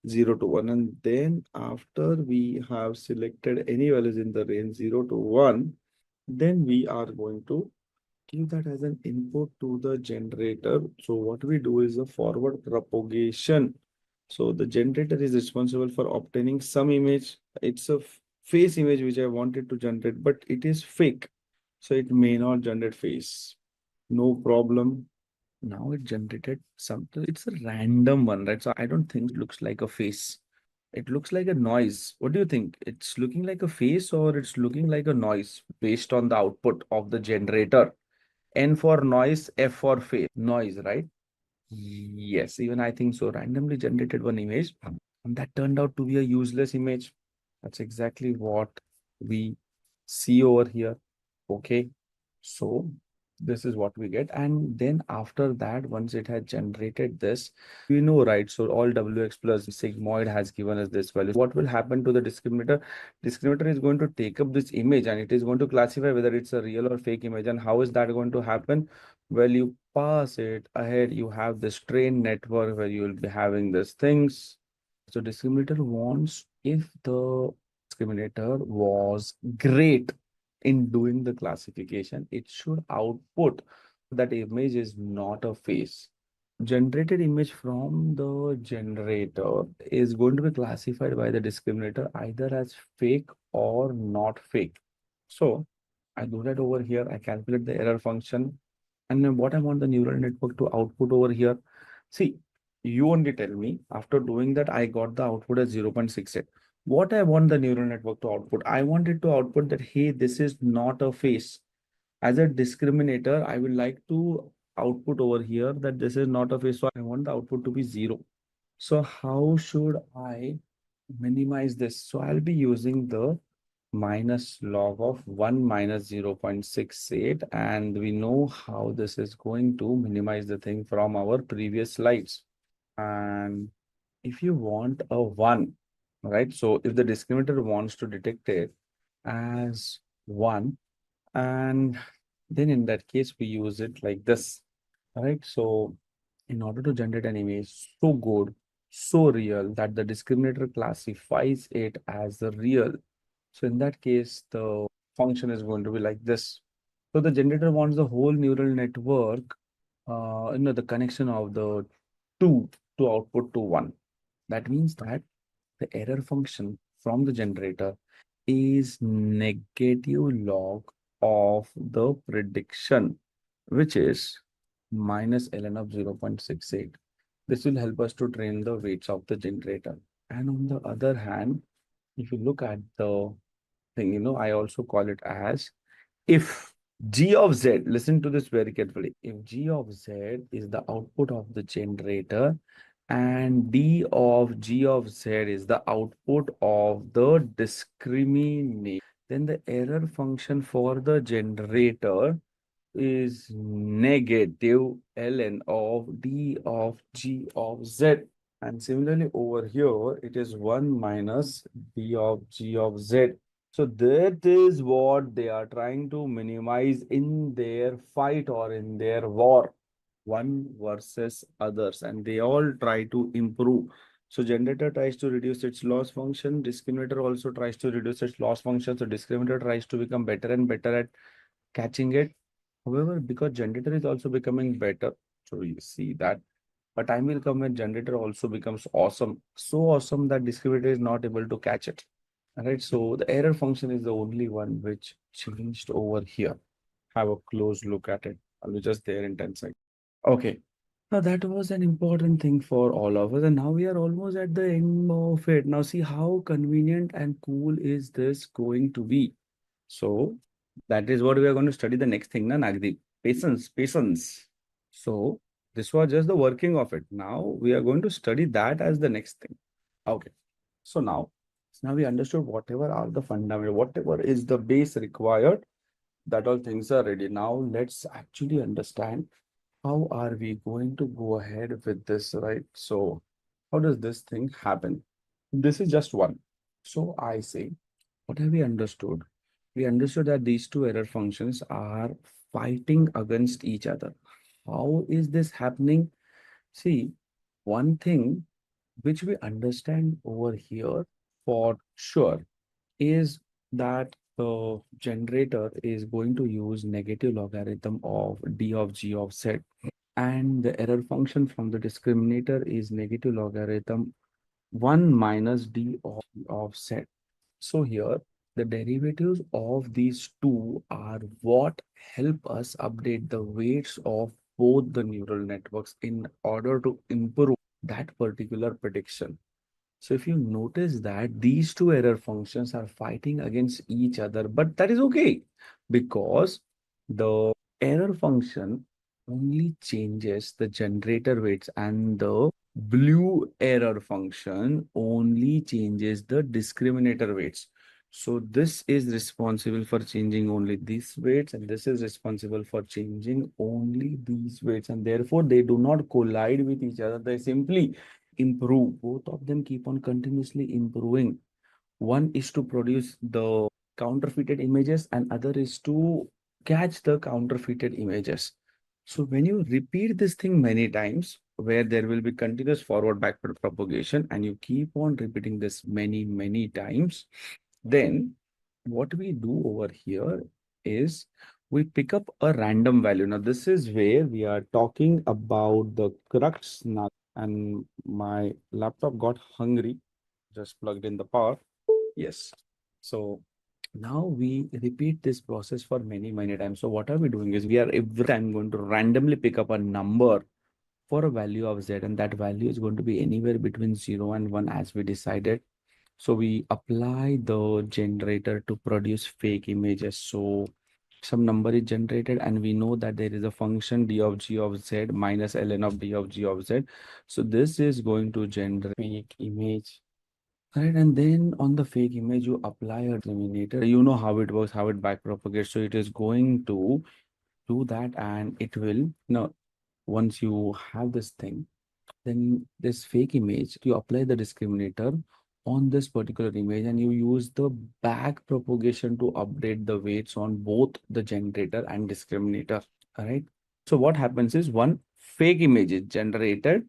0 to 1, and then after we have selected any values in the range 0 to 1, then we are going to give that as an input to the generator. So what we do is a forward propagation. So the generator is responsible for obtaining some image. It's a face image which I wanted to generate, but it is fake. So it may not generate face. No problem. Now it generated something. It's a random one, right? So I don't think it looks like a face. It looks like a noise. What do you think? It's looking like a face or it's looking like a noise based on the output of the generator? N for noise, F for face. Noise, right? Yes, even I think so. Randomly generated one image, and that turned out to be a useless image. That's exactly what we see over here. Okay. So this is what we get. And then after that, once it had generated this, we know, right? So all WX plus sigmoid has given us this value. What will happen to the discriminator? Discriminator is going to take up this image and it is going to classify whether it's a real or fake image. And how is that going to happen? Well, you pass it ahead, you have this train network where you will be having these things. So discriminator wants, if the discriminator was great in doing the classification, it should output that image is not a face. Generated image from the generator is going to be classified by the discriminator either as fake or not fake. So I do that over here. I calculate the error function. And then what I want the neural network to output over here. See, you only tell me. After doing that, I got the output as 0.68. What I want the neural network to output, I want it to output that, hey, this is not a face. As a discriminator, I would like to output over here that this is not a face. So I want the output to be 0. So how should I minimize this? So I'll be using the minus log of 1 minus 0.68, and we know how this is going to minimize the thing from our previous slides. And if you want a 1, right? So if the discriminator wants to detect it as 1, and then in that case, we use it like this, right? So in order to generate an image so good, so real that the discriminator classifies it as a real. So in that case, the function is going to be like this. So the generator wants the whole neural network, the connection of the 2 to output to 1. That means that the error function from the generator is negative log of the prediction, which is minus ln of 0.68. This will help us to train the weights of the generator. And on the other hand, if you look at the thing, I also call it as, if g of z, listen to this very carefully. If g of z is the output of the generator and d of g of z is the output of the discriminator, then the error function for the generator is negative ln of d of g of z. And similarly over here, it is 1 minus d of g of z. So that is what they are trying to minimize in their fight or in their war, one versus others, and they all try to improve. So generator tries to reduce its loss function, discriminator also tries to reduce its loss function. So discriminator tries to become better and better at catching it. However, because generator is also becoming better, so you see that a time will come when generator also becomes awesome, so awesome that discriminator is not able to catch it. All right, so the error function is the only one which changed over here. Have a close look at it. I'll be just there in 10 seconds. Okay. Now that was an important thing for all of us, and now we are almost at the end of it. Now see how convenient and cool is this going to be. So that is what we are going to study the next thing, na Nagdeep? Patience, patience. So this was just the working of it. Now we are going to study that as the next thing. Okay. So now we understood whatever are the fundamental, whatever is the base required, that all things are ready. Now let's actually understand how are we going to go ahead with this, right? So how does this thing happen? This is just one. So I say, what have we understood? We understood that these two error functions are fighting against each other. How is this happening? See, one thing which we understand over here for sure is that the generator is going to use negative logarithm of d of g of z, and the error function from the discriminator is negative logarithm 1 minus d of z. So here, the derivatives of these two are what help us update the weights of both the neural networks in order to improve that particular prediction. So if you notice that these two error functions are fighting against each other, but that is okay because the error function only changes the generator weights and the blue error function only changes the discriminator weights. So this is responsible for changing only these weights, and this is responsible for changing only these weights, and therefore they do not collide with each other. They simply improve. Both of them keep on continuously improving. One is to produce the counterfeited images, and other is to catch the counterfeited images. So when you repeat this thing many times, where there will be continuous forward backward propagation, and you keep on repeating this many times, then what we do over here is we pick up a random value. Now, this is where we are talking about the crux now. And my laptop got hungry, just plugged in the power. Yes. So now we repeat this process for many times. So what are we doing is we are every time going to randomly pick up a number for a value of z, and that value is going to be anywhere between 0 and 1 as we decided. So we apply the generator to produce fake images. So some number is generated, and we know that there is a function d of g of z minus ln of d of g of z. So this is going to generate fake image. Right, and then on the fake image, you apply a discriminator. You know how it works, how it backpropagates. So it is going to do that, and it will, no, once you have this thing, then this fake image, you apply the discriminator on this particular image, and you use the back propagation to update the weights on both the generator and discriminator. All right. So what happens is one fake image is generated,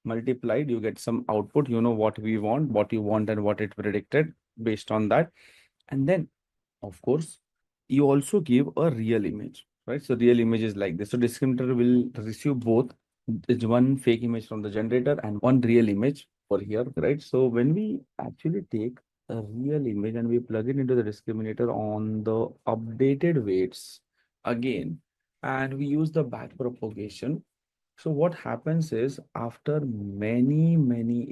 multiplied, you get some output, you know what we want, what you want, and what it predicted based on that. And then, of course, you also give a real image, right? So real image is like this. So discriminator will receive both. It's one fake image from the generator and one real image for here, right? So when we actually take a real image and we plug it into the discriminator on the updated weights again, and we use the back propagation. So what happens is after many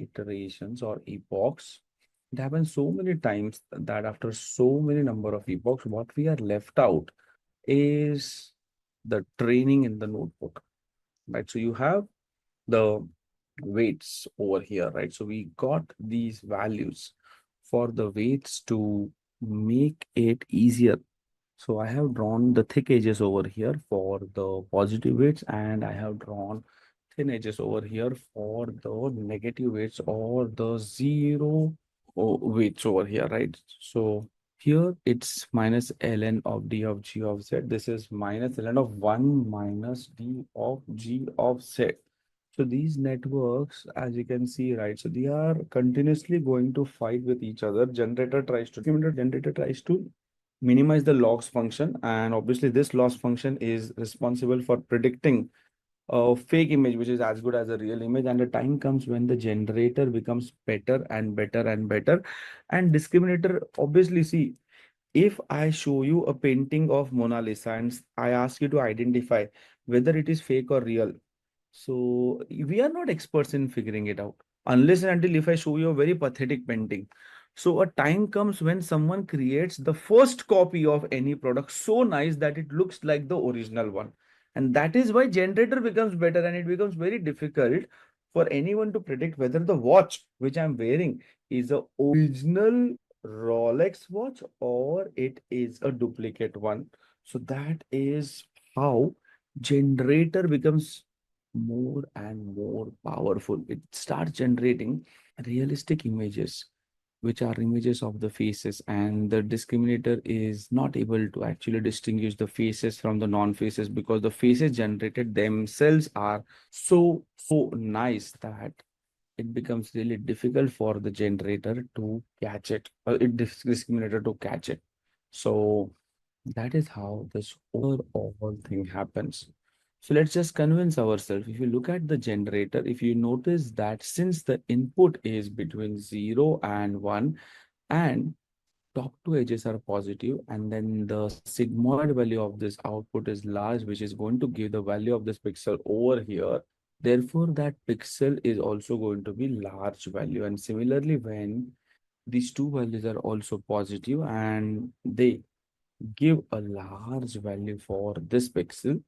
iterations or epochs, it happens so many times that after so many number of epochs, what we are left out is the training in the notebook, right? So you have the weights over here, right? So we got these values for the weights to make it easier. So I have drawn the thick edges over here for the positive weights, and I have drawn thin edges over here for the negative weights or the zero weights over here, right? So here it's minus ln of d of g of z. This is minus ln of 1 minus d of g of z. So these networks, as you can see, right, so they are continuously going to fight with each other. Generator tries to minimize the loss function, and obviously this loss function is responsible for predicting a fake image which is as good as a real image, and the time comes when the generator becomes better and better and better. And discriminator, obviously, see, if I show you a painting of Mona Lisa and I ask you to identify whether it is fake or real, so we are not experts in figuring it out unless and until if I show you a very pathetic painting. So a time comes when someone creates the first copy of any product so nice that it looks like the original one. And that is why generator becomes better, and it becomes very difficult for anyone to predict whether the watch which I'm wearing is a original Rolex watch or it is a duplicate one. So that is how generator becomes more and more powerful. It starts generating realistic images, which are images of the faces, and the discriminator is not able to actually distinguish the faces from the non-faces because the faces generated themselves are so nice that it becomes really difficult for the generator to catch it, or discriminator to catch it. So that is how this overall thing happens. So let's just convince ourselves. If you look at the generator, if you notice that since the input is between 0 and 1, and top two edges are positive, and then the sigmoid value of this output is large, which is going to give the value of this pixel over here. Therefore, that pixel is also going to be large value. And similarly, when these two values are also positive and they give a large value for this pixel.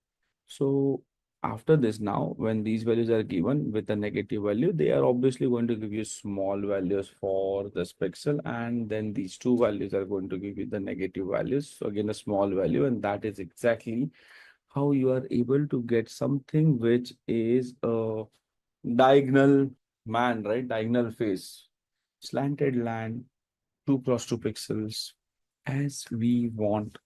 So after this, now when these values are given with a negative value, they are obviously going to give you small values for this pixel, and then these two values are going to give you the negative values. So again, a small value, and that is exactly how you are able to get something which is a diagonal man, right? Diagonal face, slanted line, 2 cross 2 pixels as we want.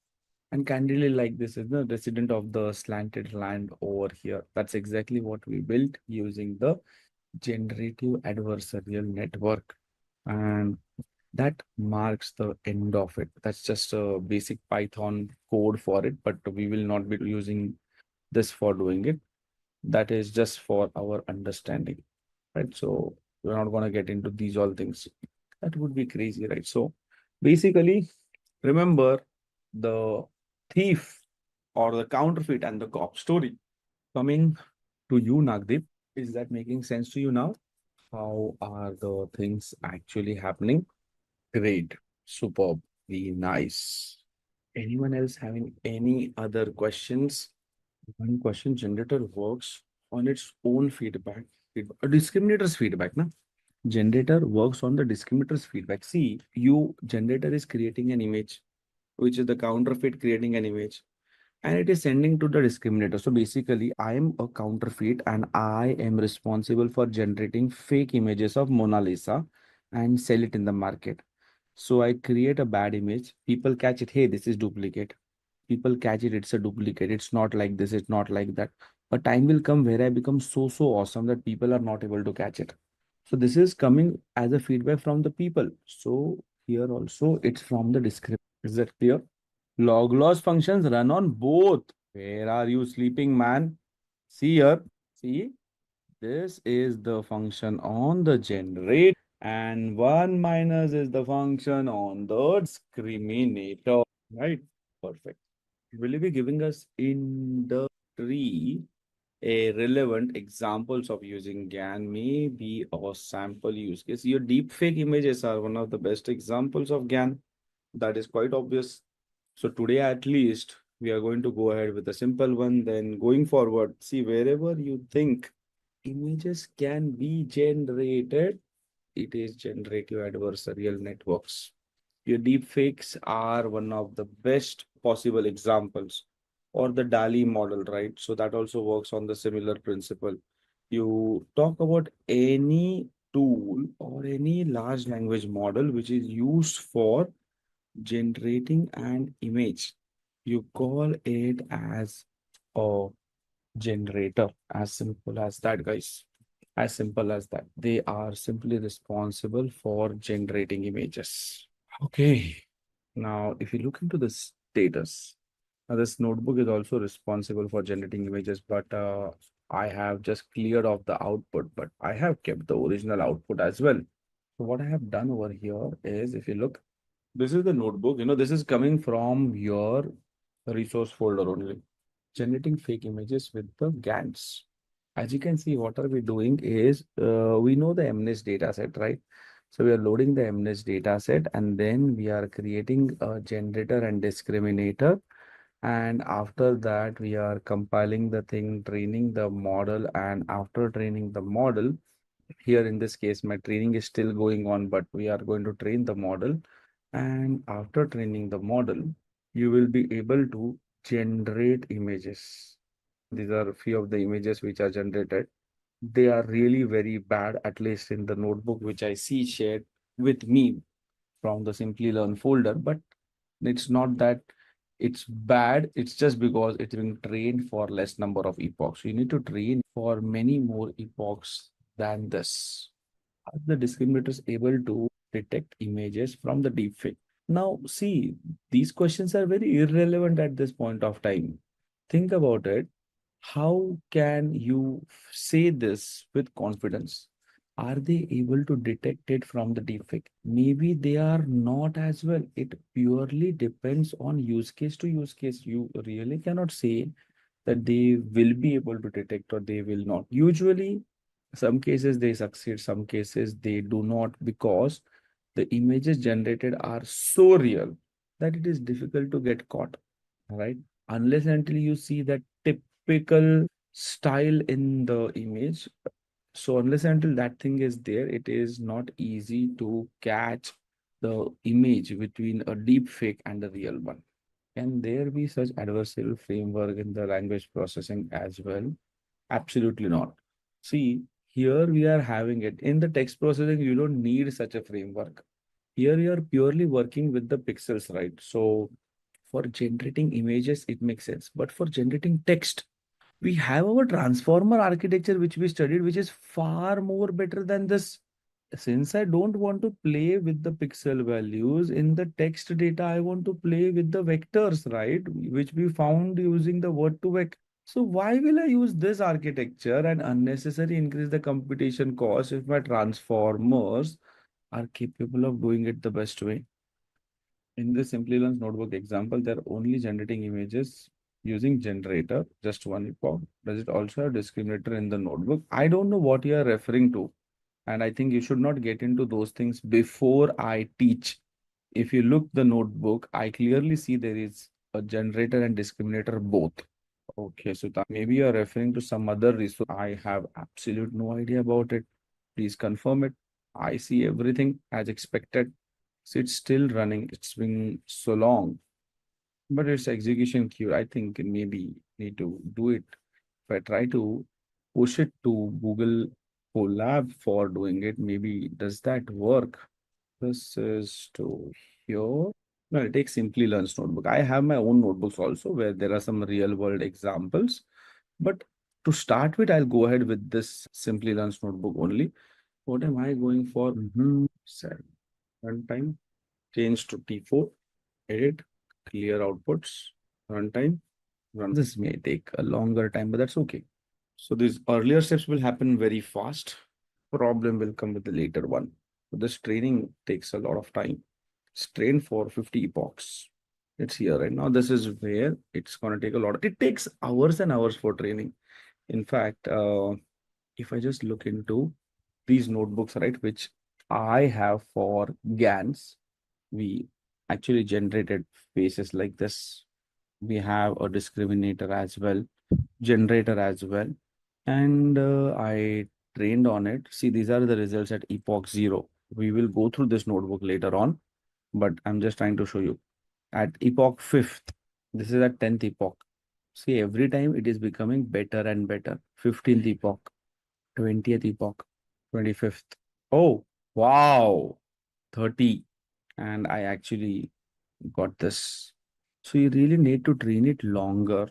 And candidly, like this is the resident of the slanted line over here. That's exactly what we built using the generative adversarial network. And that marks the end of it. That's just a basic Python code for it, but we will not be using this for doing it. That is just for our understanding, right? So we're not going to get into these all things. That would be crazy, right? So basically, remember the thief or the counterfeit and the cop story. Coming to you, Nagdeep, is that making sense to you now? How are the things actually happening? Great, superb, very nice. Anyone else having any other questions? One question, generator works on its own feedback. A discriminator's feedback, na? Generator works on the discriminator's feedback. See, generator is creating an image, which is the counterfeit creating an image, and it is sending to the discriminator. So basically, I am a counterfeit and I am responsible for generating fake images of Mona Lisa and sell it in the market. So I create a bad image. People catch it. Hey, this is duplicate. People catch it. It's a duplicate. It's not like this. It's not like that. A time will come where I become so awesome that people are not able to catch it. So this is coming as a feedback from the people. So here also it's from the description. Is that clear? Log loss functions run on both. Where are you sleeping, man? See here. See, this is the function on the generate, and 1 minus is the function on the discriminator. Right? Perfect. Will you be giving us in the tree a relevant examples of using GAN, maybe a sample use case? Your deepfake images are one of the best examples of GAN. That is quite obvious. So today, at least, we are going to go ahead with a simple one. Then going forward, see wherever you think images can be generated, it is generative adversarial networks. Your deepfakes are one of the best possible examples, or the DALI model, right? So that also works on the similar principle. you talk about any tool or any large language model which is used for generating an image. You call it as a generator. As simple as that, guys. As simple as that. They are simply responsible for generating images. Okay. Now, if you look into the status, now this notebook is also responsible for generating images, but I have just cleared off the output, but I have kept the original output as well. So what I have done over here is, if you look, this is the notebook. This is coming from your resource folder only. Generating fake images with the GANs. As you can see, what are we doing is, we know the MNIST data set, right? So we are loading the MNIST data set, and then we are creating a generator and discriminator. And after that, we are compiling the thing, training the model. And after training the model, here in this case, my training is still going on, but we are going to train the model. And after training the model, you will be able to generate images. These are a few of the images which are generated. They are really very bad, at least in the notebook which I see shared with me from the Simplilearn folder. But it's not that it's bad, it's just because it's been trained for less number of epochs. You need to train for many more epochs than this. Are the discriminators able to detect images from the deepfake? Now, see, these questions are very irrelevant at this point of time. Think about it. How can you say this with confidence? Are they able to detect it from the deepfake? Maybe they are not as well. It purely depends on use case to use case. You really cannot say that they will be able to detect or they will not. Usually, some cases they succeed, some cases they do not, because the images generated are so real that it is difficult to get caught, right? Unless and until you see that typical style in the image. So unless and until that thing is there, it is not easy to catch the image between a deep fake and a real one. Can there be such adversarial framework in the language processing as well? Absolutely not. See, here we are having it. In the text processing, you don't need such a framework. Here you are purely working with the pixels, right? So for generating images, it makes sense. But for generating text, we have our transformer architecture, which we studied, which is far more better than this. Since I don't want to play with the pixel values in the text data, I want to play with the vectors, right? Which we found using the word to vec. So why will I use this architecture and unnecessarily increase the computation cost if my transformers are capable of doing it the best way? In this Simplilearn's notebook example, they're only generating images using generator, just one epoch. Does it also have discriminator in the notebook? I don't know what you are referring to. And I think you should not get into those things before I teach. If you look the notebook, I clearly see there is a generator and discriminator both. Okay, so maybe you're referring to some other resource. I have absolute no idea about it. Please confirm it. I see everything as expected. So it's still running. It's been so long, but it's execution queue. I think maybe need to do it. If I try to push it to Google Colab for doing it, maybe does that work? This is to here. No, it takes Simplilearn's notebook. I have my own notebooks also where there are some real world examples. But to start with, I'll go ahead with this Simplilearn's notebook only. What am I going for? Set runtime, change to T4, edit, clear outputs, runtime, run. This may take a longer time, but that's okay. So these earlier steps will happen very fast. Problem will come with the later one. So this training takes a lot of time. It's trained for 50 epochs. It's here right now. This is where it's going to take a lot. It takes hours and hours for training. In fact, if I just look into these notebooks, right, which I have for GANs, we actually generated faces like this. We have a discriminator as well, generator as well. And I trained on it. See, these are the results at epoch 0. We will go through this notebook later on, but I'm just trying to show you. At epoch 5th, this is at 10th epoch. See, every time it is becoming better and better. 15th epoch, 20th epoch, 25th. Oh, wow, 30. And I actually got this. So you really need to train it longer.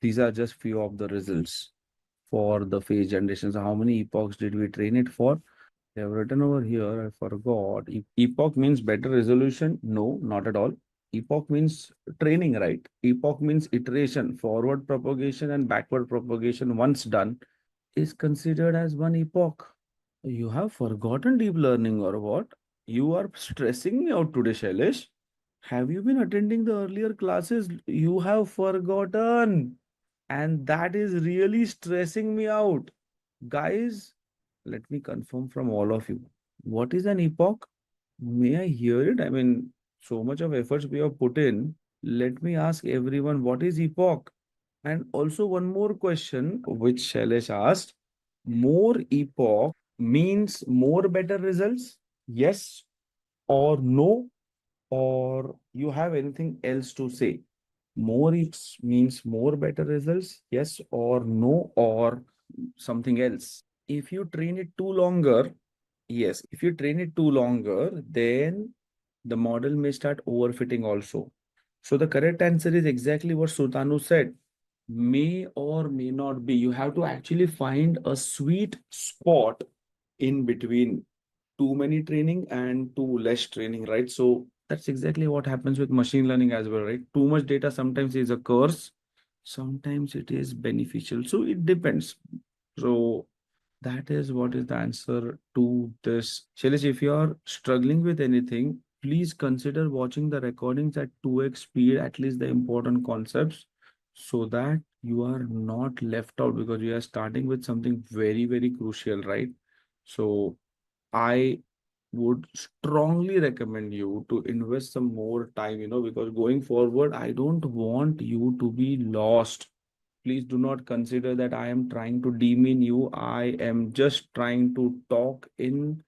These are just few of the results for the phase generations. How many epochs did we train it for? They have written over here, I forgot. Epoch means better resolution? No, not at all. Epoch means training, right? Epoch means iteration, forward propagation and backward propagation once done is considered as one epoch. You have forgotten deep learning or what? You are stressing me out today, Shailesh. Have you been attending the earlier classes? You have forgotten. And that is really stressing me out. Guys, let me confirm from all of you. What is an epoch? May I hear it? I mean, so much of efforts we have put in. Let me ask everyone, what is epoch? And also one more question, which Shailesh asked. More epoch means more better results? Yes or no? Or you have anything else to say? More it means more better results? Yes or no? Or something else? If you train it too longer, yes, if you train it too longer, then the model may start overfitting also. So the correct answer is exactly what Sultanu said. May or may not be. You have to actually find a sweet spot in between too many training and too less training, right? So that's exactly what happens with machine learning as well, right? Too much data sometimes is a curse, sometimes it is beneficial. So it depends. So that is what is the answer to this. Shailesh, if you are struggling with anything, please consider watching the recordings at 2x speed, at least the important concepts, so that you are not left out because you are starting with something very, very crucial, right? So I would strongly recommend you to invest some more time, because going forward, I don't want you to be lost. Please do not consider that I am trying to demean you. I am just trying to talk in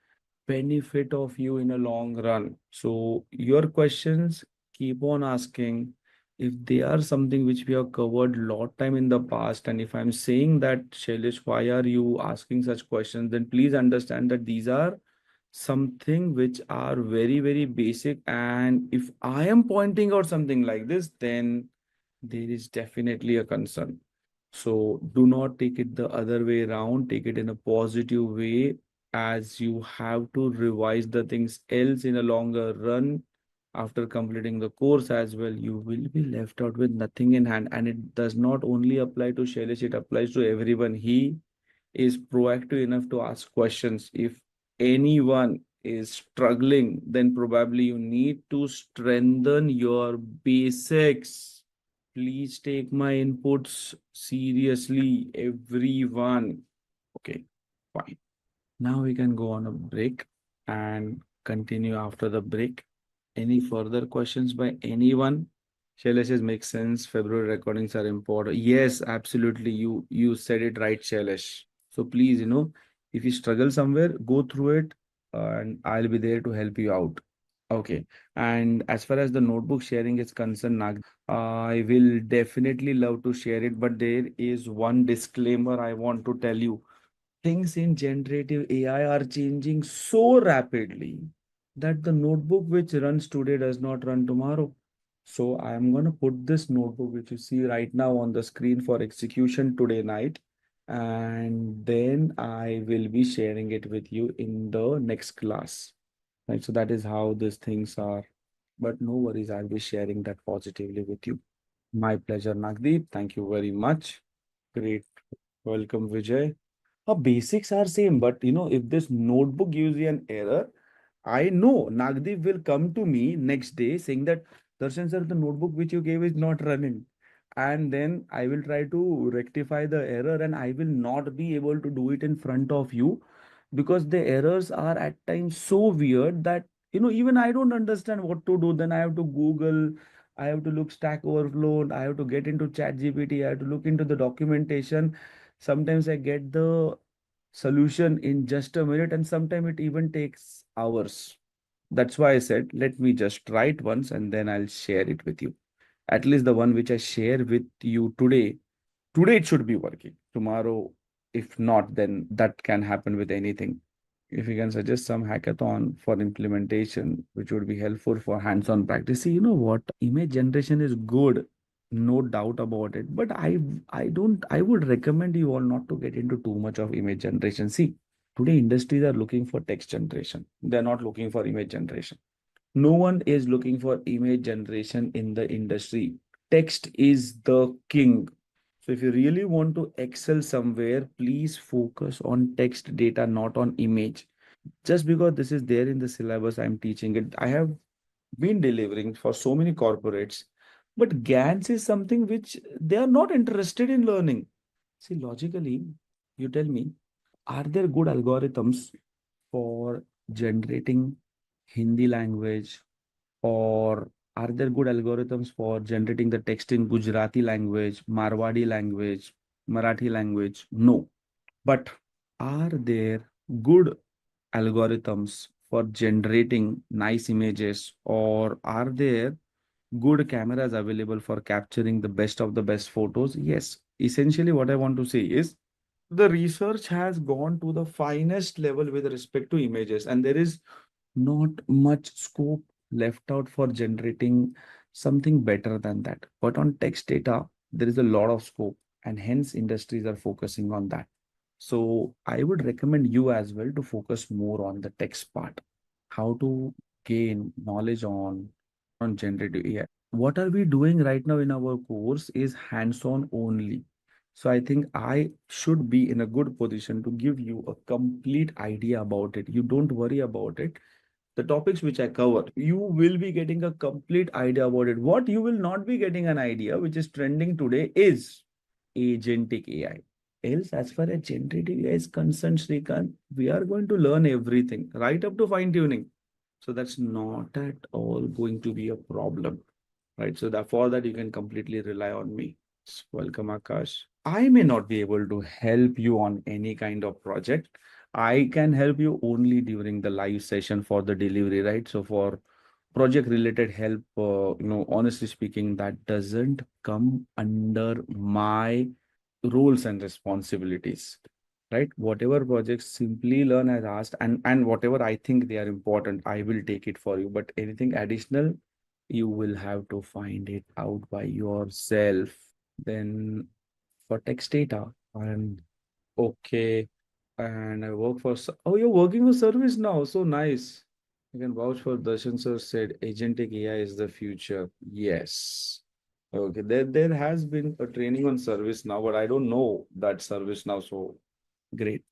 benefit of you in a long run. So your questions, keep on asking. If they are something which we have covered lot time in the past, and if I'm saying that, Shailesh, why are you asking such questions, then please understand that these are something which are very, very basic. And if I am pointing out something like this, then there is definitely a concern. So do not take it the other way around. Take it in a positive way, as you have to revise the things else in a longer run. After completing the course as well, you will be left out with nothing in hand. And it does not only apply to Shailesh, it applies to everyone. He is proactive enough to ask questions. If anyone is struggling, then probably you need to strengthen your basics. Please take my inputs seriously, everyone. Okay, fine. Now we can go on a break and continue after the break. Any further questions by anyone? Shailesh says makes sense. February recordings are important. Yes, absolutely. You said it right, Shailesh. So please, if you struggle somewhere, go through it, and I'll be there to help you out. Okay. And as far as the notebook sharing is concerned, I will definitely love to share it, but there is one disclaimer I want to tell you. Things in generative AI are changing so rapidly that the notebook which runs today does not run tomorrow. So I am going to put this notebook, which you see right now on the screen, for execution today night. And then I will be sharing it with you in the next class. Right. So that is how these things are. But no worries, I'll be sharing that positively with you. My pleasure, Nagdeep. Thank you very much. Great. Welcome, Vijay. Basics are same, but if this notebook gives you an error, I know Nagdeep will come to me next day saying that, Darshan sir, the notebook which you gave is not running. And then I will try to rectify the error, and I will not be able to do it in front of you because the errors are at times so weird that, even I don't understand what to do. Then I have to Google, I have to look Stack Overflow, I have to get into ChatGPT, I have to look into the documentation. Sometimes I get the solution in just a minute, and sometimes it even takes hours. That's why I said, let me just try it once and then I'll share it with you. At least the one which I share with you today it should be working. Tomorrow If not, then that can happen with anything. If you can suggest some hackathon for implementation, which would be helpful for hands-on practice. See, you know what? Image generation is good, no doubt about it. But I would recommend you all not to get into too much of image generation. See, today industries are looking for text generation. They're not looking for image generation. No one is looking for image generation in the industry. Text is the king. So if you really want to excel somewhere, please focus on text data, not on image. Just because this is there in the syllabus, I'm teaching it. I have been delivering for so many corporates, but GANs is something which they are not interested in learning. See, logically, you tell me, are there good algorithms for generating Hindi language, or are there good algorithms for generating the text in Gujarati language, Marwadi language, Marathi language? No. But are there good algorithms for generating nice images, or are there good cameras available for capturing the best of the best photos? Yes. Essentially, what I want to say is the research has gone to the finest level with respect to images, and there is not much scope left out for generating something better than that. But on text data, there is a lot of scope, and hence industries are focusing on that. So I would recommend you as well to focus more on the text part, how to gain knowledge on generative AI. What are we doing right now in our course is hands-on only. So I think I should be in a good position to give you a complete idea about it. You don't worry about it. The topics which I cover, you will be getting a complete idea about it. What you will not be getting an idea, which is trending today, is agentic AI. Else, as far as generative AI is concerned, Srikant, we are going to learn everything, right up to fine tuning. So that's not at all going to be a problem, right? So that for that, you can completely rely on me. Welcome, Akash. I may not be able to help you on any kind of project. I can help you only during the live session for the delivery, right? So for project related help, honestly speaking, that doesn't come under my roles and responsibilities, right? Whatever projects Simplilearn has asked, and whatever I think they are important, I will take it for you. But anything additional, you will have to find it out by yourself. Then for text data, and okay, and I work for. Oh, you're working for service now. So nice. You can vouch for Darshan sir said agentic AI is the future. Yes. Okay, there has been a training on service now, but I don't know that service now. So great.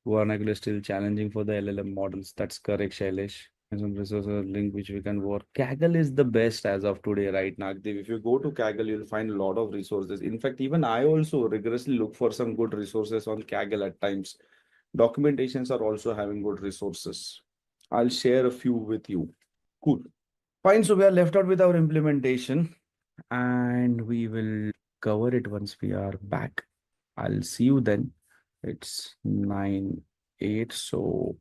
Vernacular is still challenging for the LLM models. That's correct, Shailesh. And some resources link which we can work. Kaggle is the best as of today, right, Nagdev? If you go to Kaggle, you'll find a lot of resources. In fact, even I also rigorously look for some good resources on Kaggle at times. Documentations are also having good resources. I'll share a few with you. Cool. Fine. So we are left out with our implementation, and we will cover it once we are back. I'll see you then. It's 9:08, so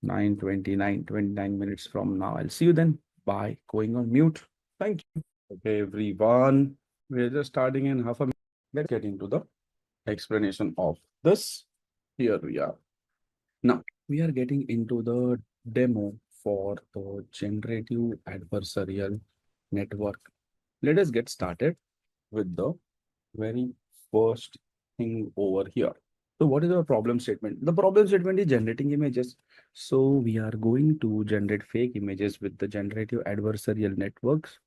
9:29, 29 minutes from now. I'll see you then. Bye. Going on mute. Thank you. Okay, everyone. We're just starting in half a minute. Let's get into the explanation of this. Here we are. Now, we are getting into the demo for the generative adversarial network. Let us get started with the very first thing over here. So what is our problem statement? The problem statement is generating images. So we are going to generate fake images with the generative adversarial networks.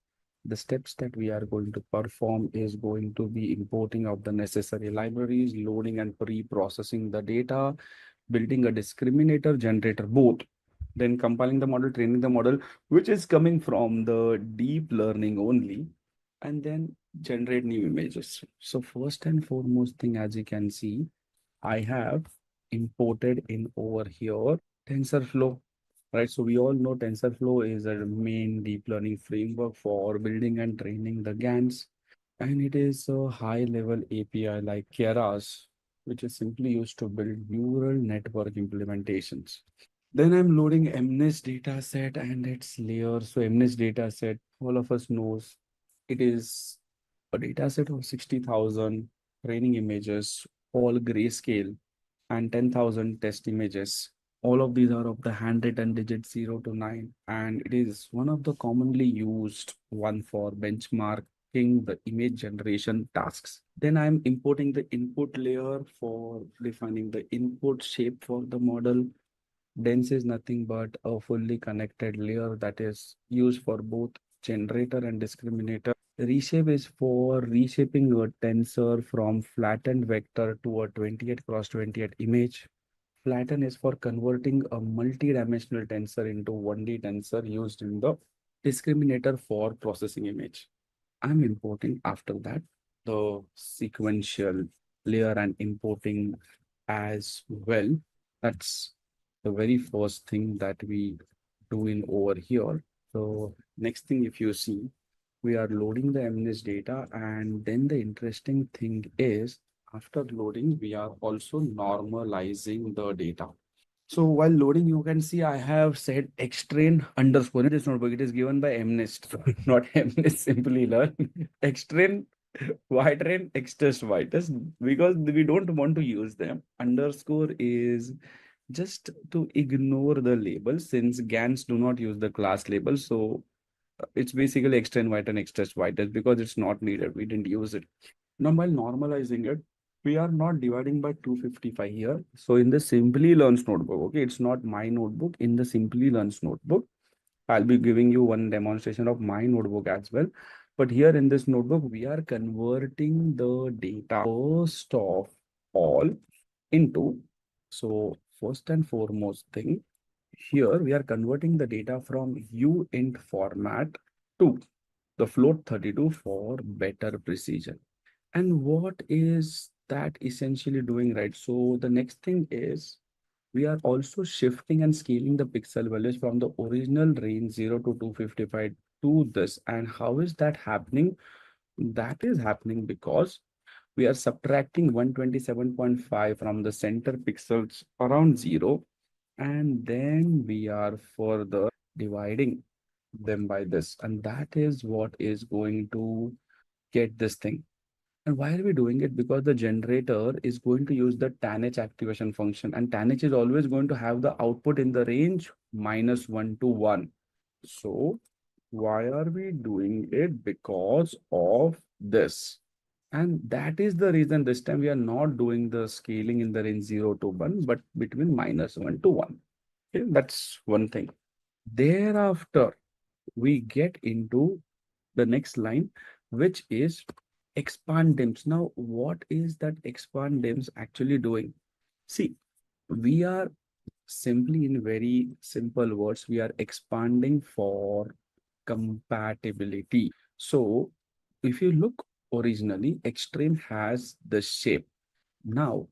The steps that we are going to perform is going to be importing of the necessary libraries, loading and pre-processing the data, building a discriminator generator both, then compiling the model, training the model, which is coming from the deep learning only, and then generate new images. So first and foremost thing, as you can see, I have imported in over here TensorFlow, right? So we all know TensorFlow is a main deep learning framework for building and training the GANs. And it is a high level API like Keras, which is simply used to build neural network implementations. Then I'm loading MNIST dataset and its layers. So MNIST dataset, all of us knows it is a dataset of 60,000 training images, all grayscale. and 10,000 test images. All of these are of the handwritten digits 0 to 9, and it is one of the commonly used one for benchmarking the image generation tasks. Then I'm importing the input layer for defining the input shape for the model. Dense is nothing but a fully connected layer that is used for both generator and discriminator. Reshape is for reshaping a tensor from flattened vector to a 28 cross 28 image. Flatten is for converting a multi-dimensional tensor into 1D tensor used in the discriminator for processing image. I'm importing after that the sequential layer and importing as well. That's the very first thing that we do in over here. So next thing, if you see, we are loading the MNIST data, and then the interesting thing is after loading, we are also normalizing the data. So while loading, you can see I have said extrain underscore in this notebook. It is given by MNIST, not MNIST Simplilearn. Extrain, ytrain, xtest, ytest, because we don't want to use them. Underscore is just to ignore the label since GANs do not use the class label. So it's basically extrain, ytrain, xtest, ytest because it's not needed. We didn't use it. Now, while normalizing it, we are not dividing by 255 here. So in the Simplilearn's notebook, okay, it's not my notebook. In the Simplilearn's notebook, I'll be giving you one demonstration of my notebook as well. But here in this notebook, we are converting the data first of all into. So first and foremost thing, here we are converting the data from uint format to the float 32 for better precision. And what is that essentially doing, right? So the next thing is we are also shifting and scaling the pixel values from the original range 0 to 255 to this. And how is that happening? That is happening because we are subtracting 127.5 from the center pixels around 0. And then we are further dividing them by this. And that is what is going to get this thing. And why are we doing it? Because the generator is going to use the tanh activation function, and tanh is always going to have the output in the range -1 to 1. So why are we doing it? Because of this. And that is the reason this time we are not doing the scaling in the range 0 to 1, but between -1 to 1. Okay, that's one thing. Thereafter, we get into the next line, which is expand dims. Now, what is that expand dims actually doing? See, we are simply in very simple words, we are expanding for compatibility. So, if you look originally, extreme has the shape. Now,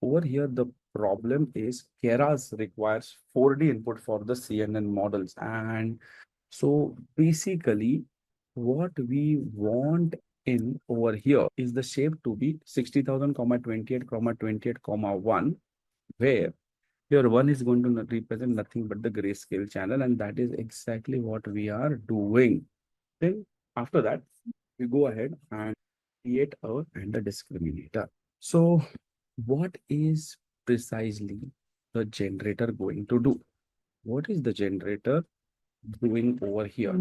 over here, the problem is Keras requires 4D input for the CNN models. And so basically, what we want in over here is the shape to be 60,000, 28, 28, 1, where here 1 is going to represent nothing but the grayscale channel. And that is exactly what we are doing. Then after that, we go ahead and create a and a discriminator. So what is precisely the generator going to do? What is the generator doing over here?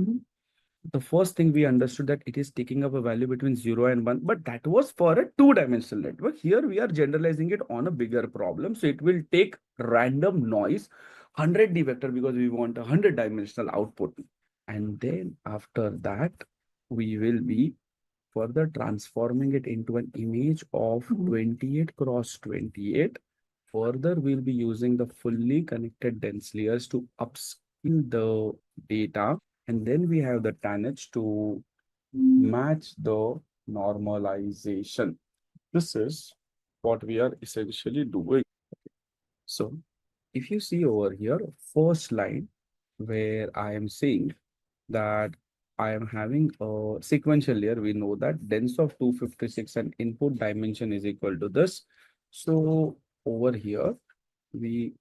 The first thing we understood that it is taking up a value between 0 and 1, but that was for a two-dimensional network. Here we are generalizing it on a bigger problem. So it will take random noise, 100D vector, because we want a 100-dimensional output. And then after that, we will be further transforming it into an image of 28 cross 28. Further, we'll be using the fully connected dense layers to upscale the data. And then we have the tanh to match the normalization. This is what we are essentially doing. So if you see over here, first line where I am saying that I am having a sequential layer, we know that dense of 256 and input dimension is equal to this. So over here, we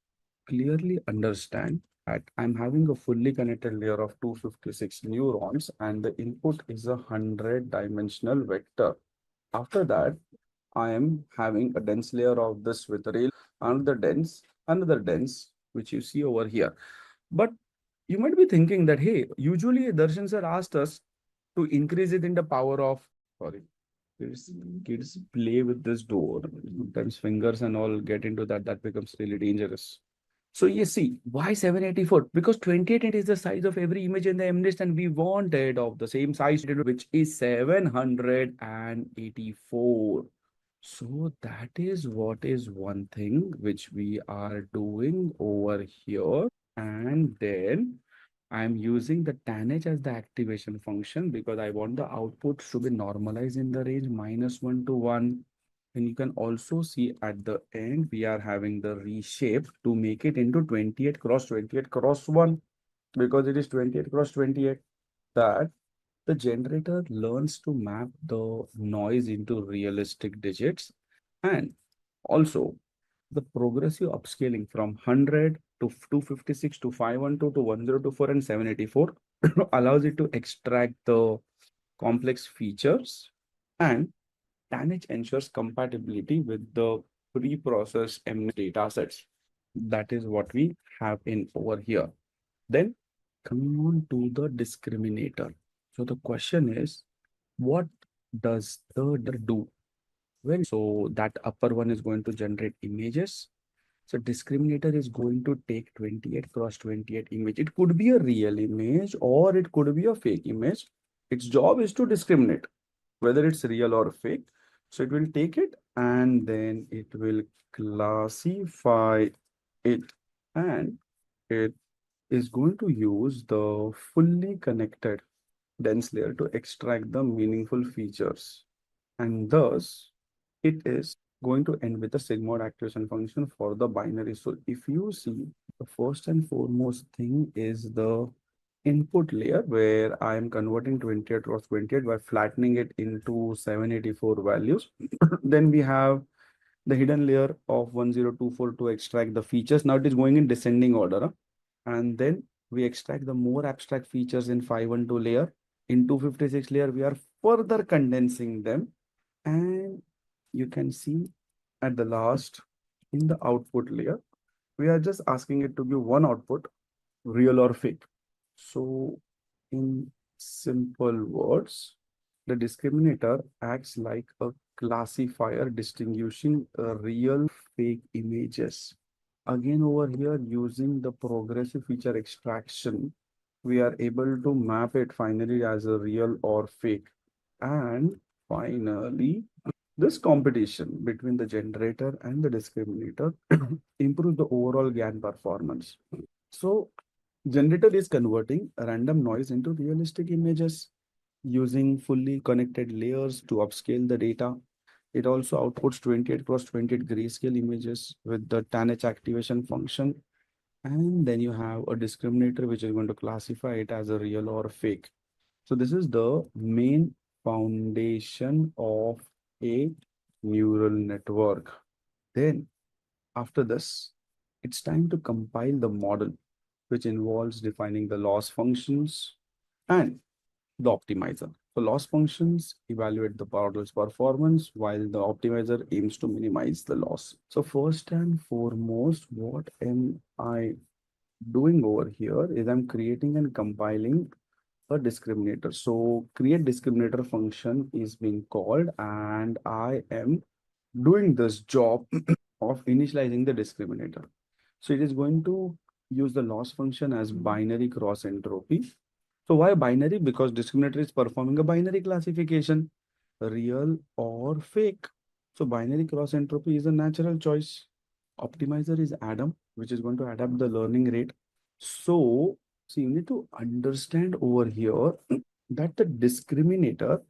clearly understand that I'm having a fully connected layer of 256 neurons and the input is a 100-dimensional vector. After that, I am having a dense layer of this with rail, another dense, which you see over here. But you might be thinking that, hey, usually Darshan sir asked us to increase it in the power of, sorry, kids play with this door. Sometimes fingers and all get into that. That becomes really dangerous. So you see, why 784? Because 28 is the size of every image in the MNIST, and we wanted of the same size, which is 784. So that is what is one thing which we are doing over here. And then I'm using the tanh as the activation function because I want the output to be normalized in the range -1 to 1. And you can also see at the end, we are having the reshape to make it into 28 cross 28 cross 1 because it is 28 cross 28. That the generator learns to map the noise into realistic digits, and also the progressive upscaling from 100 to 256 to 512 to 1024 and 784 allows it to extract the complex features, and tanh ensures compatibility with the pre-processed data sets. That is what we have in over here. Then coming on to the discriminator. So the question is, what does the do? Well, so that upper one is going to generate images. So discriminator is going to take 28 cross 28 image. It could be a real image or it could be a fake image. Its job is to discriminate whether it's real or fake. So it will take it and then it will classify it, and it is going to use the fully connected dense layer to extract the meaningful features. And thus, it is going to end with a sigmoid activation function for the binary. So if you see, the first and foremost thing is the input layer where I am converting 28 cross 28 by flattening it into 784 values. Then we have the hidden layer of 1024 to extract the features. Now it is going in descending order. And then we extract the more abstract features in 512 layer. In 256 layer, we are further condensing them. And you can see at the last in the output layer, we are just asking it to give one output, real or fake. So in simple words, the discriminator acts like a classifier distinguishing real fake images. Again, over here, using the progressive feature extraction, we are able to map it finally as a real or fake. And finally, this competition between the generator and the discriminator improves the overall GAN performance. So generator is converting random noise into realistic images using fully connected layers to upscale the data. It also outputs 28 cross 28 grayscale images with the tanh activation function. And then you have a discriminator which is going to classify it as a real or fake. So this is the main foundation of a neural network. Then after this, it's time to compile the model, which involves defining the loss functions and the optimizer. So loss functions evaluate the model's performance while the optimizer aims to minimize the loss. So first and foremost, what am I doing over here is I'm creating and compiling a discriminator. So create discriminator function is being called, and I am doing this job of initializing the discriminator. So it is going to use the loss function as binary cross entropy. So why binary? Because discriminator is performing a binary classification, real or fake. So binary cross entropy is a natural choice. Optimizer is Adam, which is going to adapt the learning rate. So you need to understand over here that the discriminator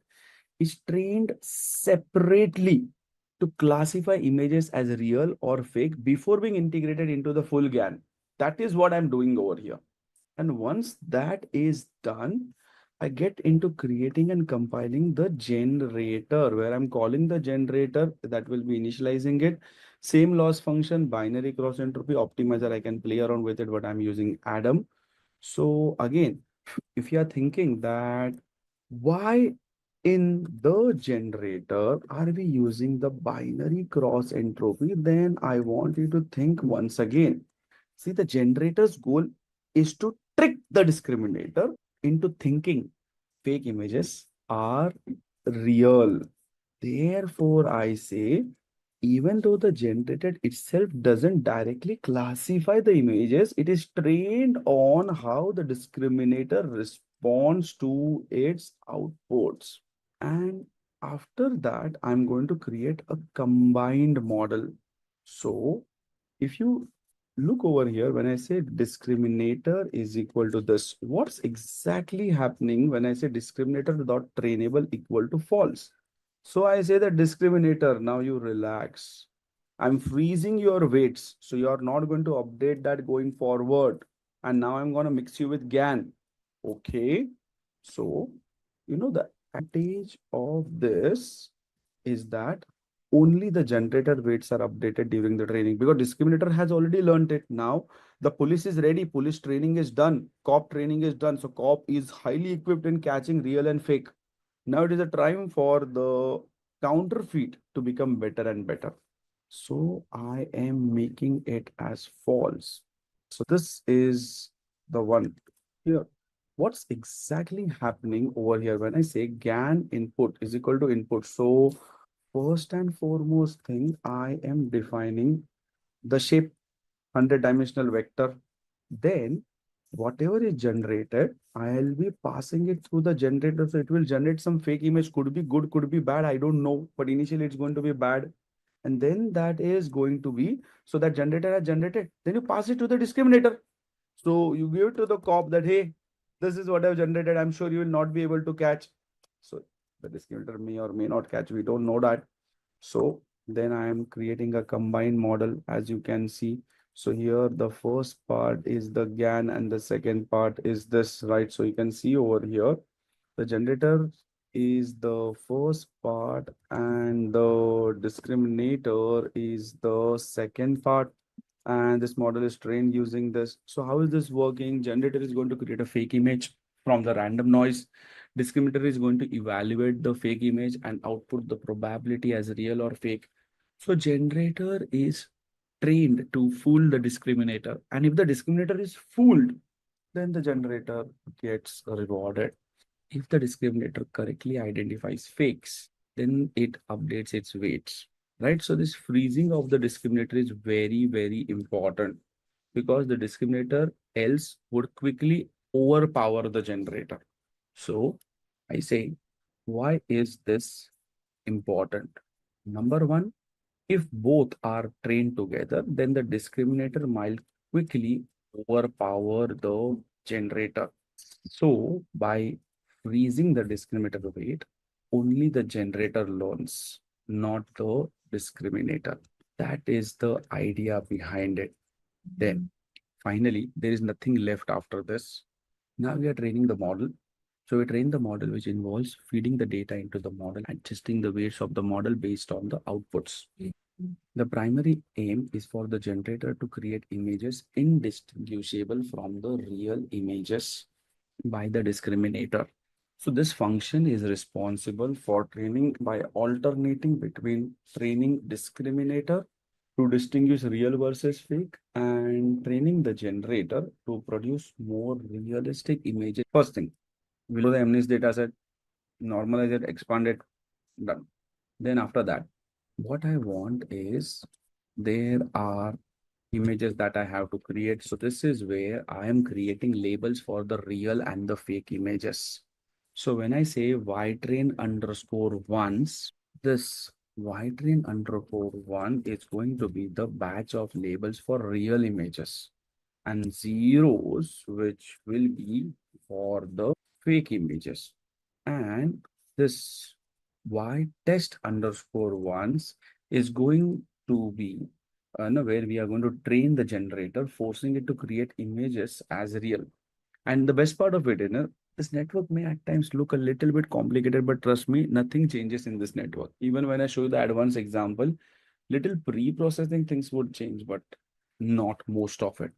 is trained separately to classify images as real or fake before being integrated into the full GAN. That is what I'm doing over here. And once that is done, I get into creating and compiling the generator, where I'm calling the generator that will be initializing it. Same loss function, binary cross entropy optimizer. I can play around with it, but I'm using Adam. So again, if you are thinking that why in the generator, are we using the binary cross entropy? Then I want you to think once again. See, the generator's goal is to trick the discriminator into thinking fake images are real. Therefore, I say, even though the generator itself doesn't directly classify the images, it is trained on how the discriminator responds to its outputs. And after that, I'm going to create a combined model. So if you look over here, when I say discriminator is equal to this, what's exactly happening when I say discriminator dot trainable equal to false? So I say the discriminator, now you relax. I'm freezing your weights, so you're not going to update that going forward. And now I'm going to mix you with GAN. Okay. So, the advantage of this is that only the generator weights are updated during the training because discriminator has already learned it. Now the police is ready, police training is done, cop training is done. So cop is highly equipped in catching real and fake. Now it is a time for the counterfeit to become better and better. So I am making it as false. So this is the one here. What's exactly happening over here when I say GAN input is equal to input? So first and foremost thing, I am defining the shape 100-dimensional vector. Then whatever is generated, I'll be passing it through the generator. So it will generate some fake image, could be good, could be bad, I don't know. But initially it's going to be bad. And then that is going to be, so that generator has generated. Then you pass it to the discriminator. So you give it to the cop that, hey, this is what I've generated. I'm sure you will not be able to catch. So the discriminator may or may not catch. We don't know that. So then I am creating a combined model, as you can see. So here the first part is the GAN and the second part is this, right? So you can see over here, the generator is the first part and the discriminator is the second part. And this model is trained using this. So how is this working? Generator is going to create a fake image from the random noise. Discriminator is going to evaluate the fake image and output the probability as real or fake. So generator is trained to fool the discriminator. And if the discriminator is fooled, then the generator gets rewarded. If the discriminator correctly identifies fakes, then it updates its weights, right? So this freezing of the discriminator is very, very important because the discriminator else would quickly overpower the generator. So I say, why is this important? Number one, if both are trained together, then the discriminator might quickly overpower the generator. So by freezing the discriminator weight, only the generator learns, not the discriminator. That is the idea behind it. Then finally, there is nothing left after this. Now we are training the model. So we train the model, which involves feeding the data into the model, adjusting the weights of the model based on the outputs. The primary aim is for the generator to create images indistinguishable from the real images by the discriminator. So this function is responsible for training by alternating between training discriminator to distinguish real versus fake and training the generator to produce more realistic images. First thing, we know the MNIST data set, normalize it, expand it, done. Then after that, what I want is there are images that I have to create. So this is where I am creating labels for the real and the fake images. So when I say ytrain underscore ones, this ytrain underscore one is going to be the batch of labels for real images and zeros, which will be for the fake images. And this y test underscore ones is going to be where we are going to train the generator, forcing it to create images as real. And the best part of it, this network may at times look a little bit complicated, but trust me, nothing changes in this network. Even when I show you the advanced example, little pre-processing things would change, but not most of it.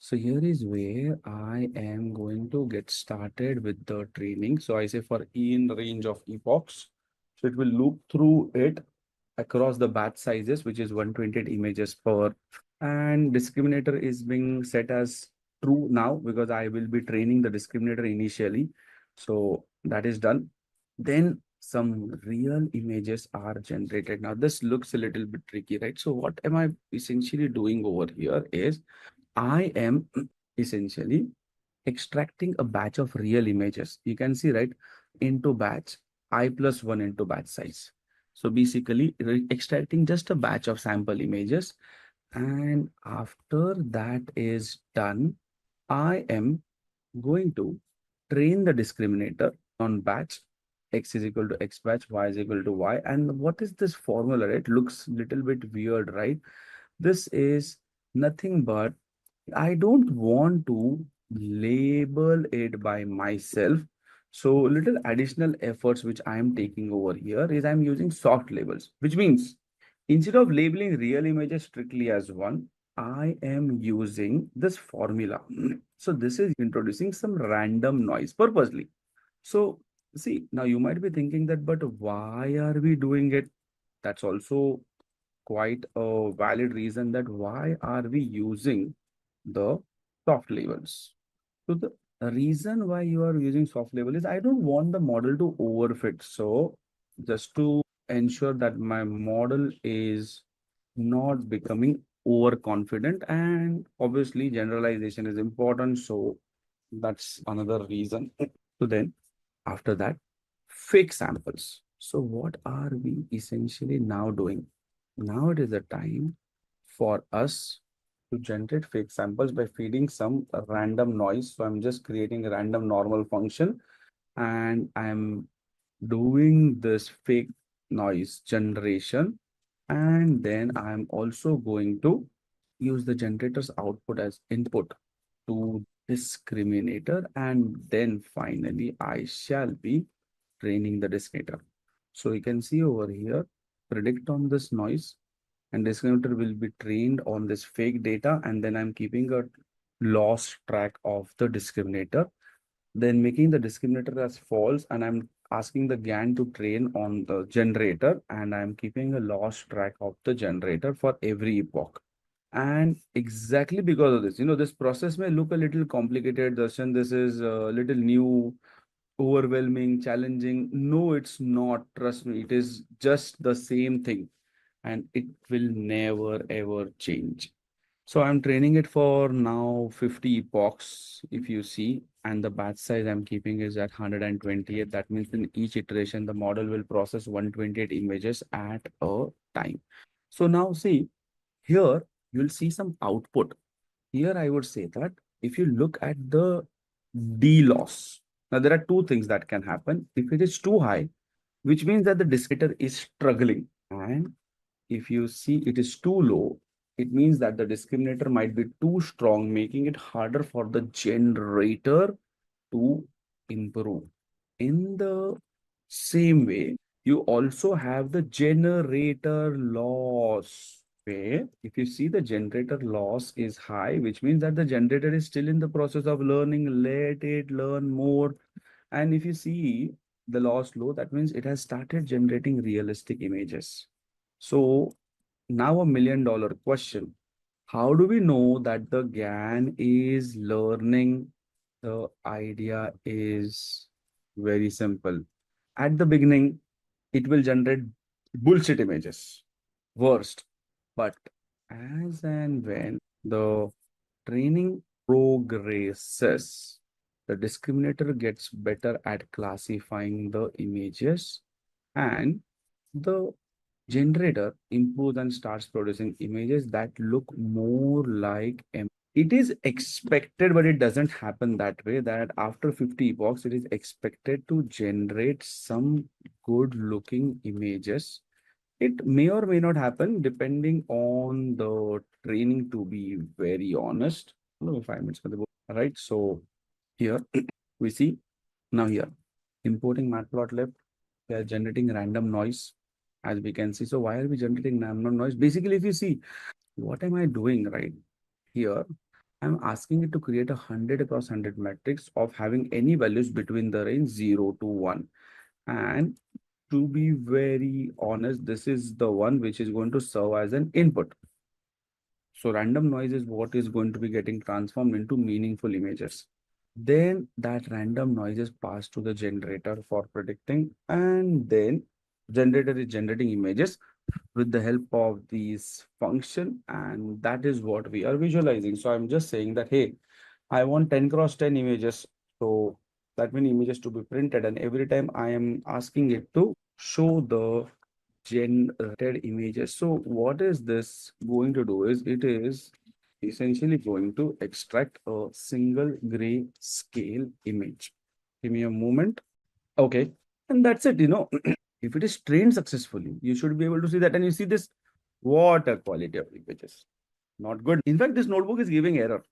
So here is where I am going to get started with the training. So I say for in range of epochs. So it will loop through it across the batch sizes, which is 128 images per. And discriminator is being set as true now because I will be training the discriminator initially. So that is done. Then some real images are generated. Now this looks a little bit tricky, right? So what am I essentially doing over here is I am essentially extracting a batch of real images. You can see, right, into batch, I plus one into batch size. So basically extracting just a batch of sample images. And after that is done, I am going to train the discriminator on batch. X is equal to X batch, Y is equal to Y. And what is this formula? It looks a little bit weird, right? This is nothing but I don't want to label it by myself. So little additional efforts which I am taking over here is I'm using soft labels, which means instead of labeling real images strictly as one, I am using this formula. So this is introducing some random noise purposely. So see, now you might be thinking that, but why are we doing it? That's also quite a valid reason that why are we using the soft labels. So the reason why you are using soft label is I don't want the model to overfit. So just to ensure that my model is not becoming overconfident, and obviously generalization is important. So that's another reason. So then after that, fake samples. So what are we essentially now doing? Now it is a time for us to generate fake samples by feeding some random noise. So I'm just creating a random normal function and I'm doing this fake noise generation. And then I'm also going to use the generator's output as input to discriminator. And then finally, I shall be training the discriminator. So you can see over here, predict on this noise and discriminator will be trained on this fake data. And then I'm keeping a loss track of the discriminator, then making the discriminator as false. And I'm asking the GAN to train on the generator. And I'm keeping a loss track of the generator for every epoch. And exactly because of this, this process may look a little complicated, Darshan. This is a little new, overwhelming, challenging. No, it's not. Trust me, it is just the same thing and it will never ever change. So I'm training it for now 50 epochs, if you see, and the batch size I'm keeping is at 128. That means in each iteration, the model will process 128 images at a time. So now see, here you'll see some output. Here I would say that if you look at the D loss, now there are two things that can happen. If it is too high, which means that the discriminator is struggling. And if you see it is too low, it means that the discriminator might be too strong, making it harder for the generator to improve. In the same way, you also have the generator loss, where if you see the generator loss is high, which means that the generator is still in the process of learning, let it learn more. And if you see the loss low, that means it has started generating realistic images. So now $1 million question. How do we know that the GAN is learning? The idea is very simple. At the beginning, it will generate bullshit images, worst. But as and when the training progresses, the discriminator gets better at classifying the images and the generator improves and starts producing images that look more like it is expected, but it doesn't happen that way, that after 50 epochs, it is expected to generate some good looking images. It may or may not happen depending on the training, to be very honest. No, 5 minutes for the book. Right. So here we see now here importing matplotlib. We are generating random noise as we can see. So why are we generating random noise? Basically, if you see, what am I doing right here? I'm asking it to create a 100 across 100 matrix of having any values between the range 0 to 1. And to be very honest, this is the one which is going to serve as an input. So random noise is what is going to be getting transformed into meaningful images. Then that random noise is passed to the generator for predicting, and then generator is generating images with the help of these function, and that is what we are visualizing. So I'm just saying that, hey, I want 10 cross 10 images. So that many images to be printed, and every time I am asking it to show the generated images. So what is this going to do is it is essentially going to extract a single gray scale image. Give me a moment. Okay. And that's it, if it is trained successfully, you should be able to see that. And you see this water quality of images. Not good. In fact, this notebook is giving error.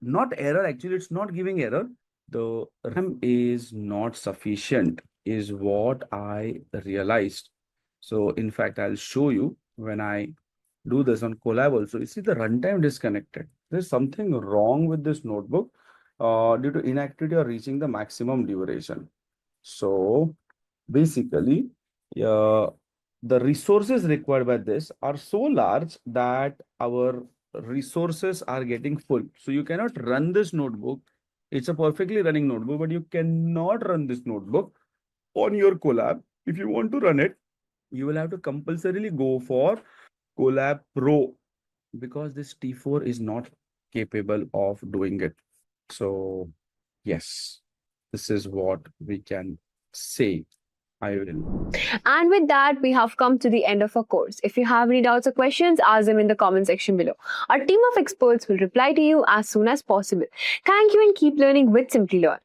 Not error, actually, it's not giving error. The RAM is not sufficient, is what I realized. So, in fact, I'll show you when I do this on Collab also. You see the runtime disconnected. There's something wrong with this notebook due to inactivity or reaching the maximum duration. So, basically, the resources required by this are so large that our resources are getting full. So you cannot run this notebook. It's a perfectly running notebook, but you cannot run this notebook on your Collab. If you want to run it, you will have to compulsorily go for Collab Pro because this T4 is not capable of doing it. So yes, this is what we can say. I will. And with that, we have come to the end of our course. If you have any doubts or questions, ask them in the comment section below. Our team of experts will reply to you as soon as possible. Thank you and keep learning with Simplilearn.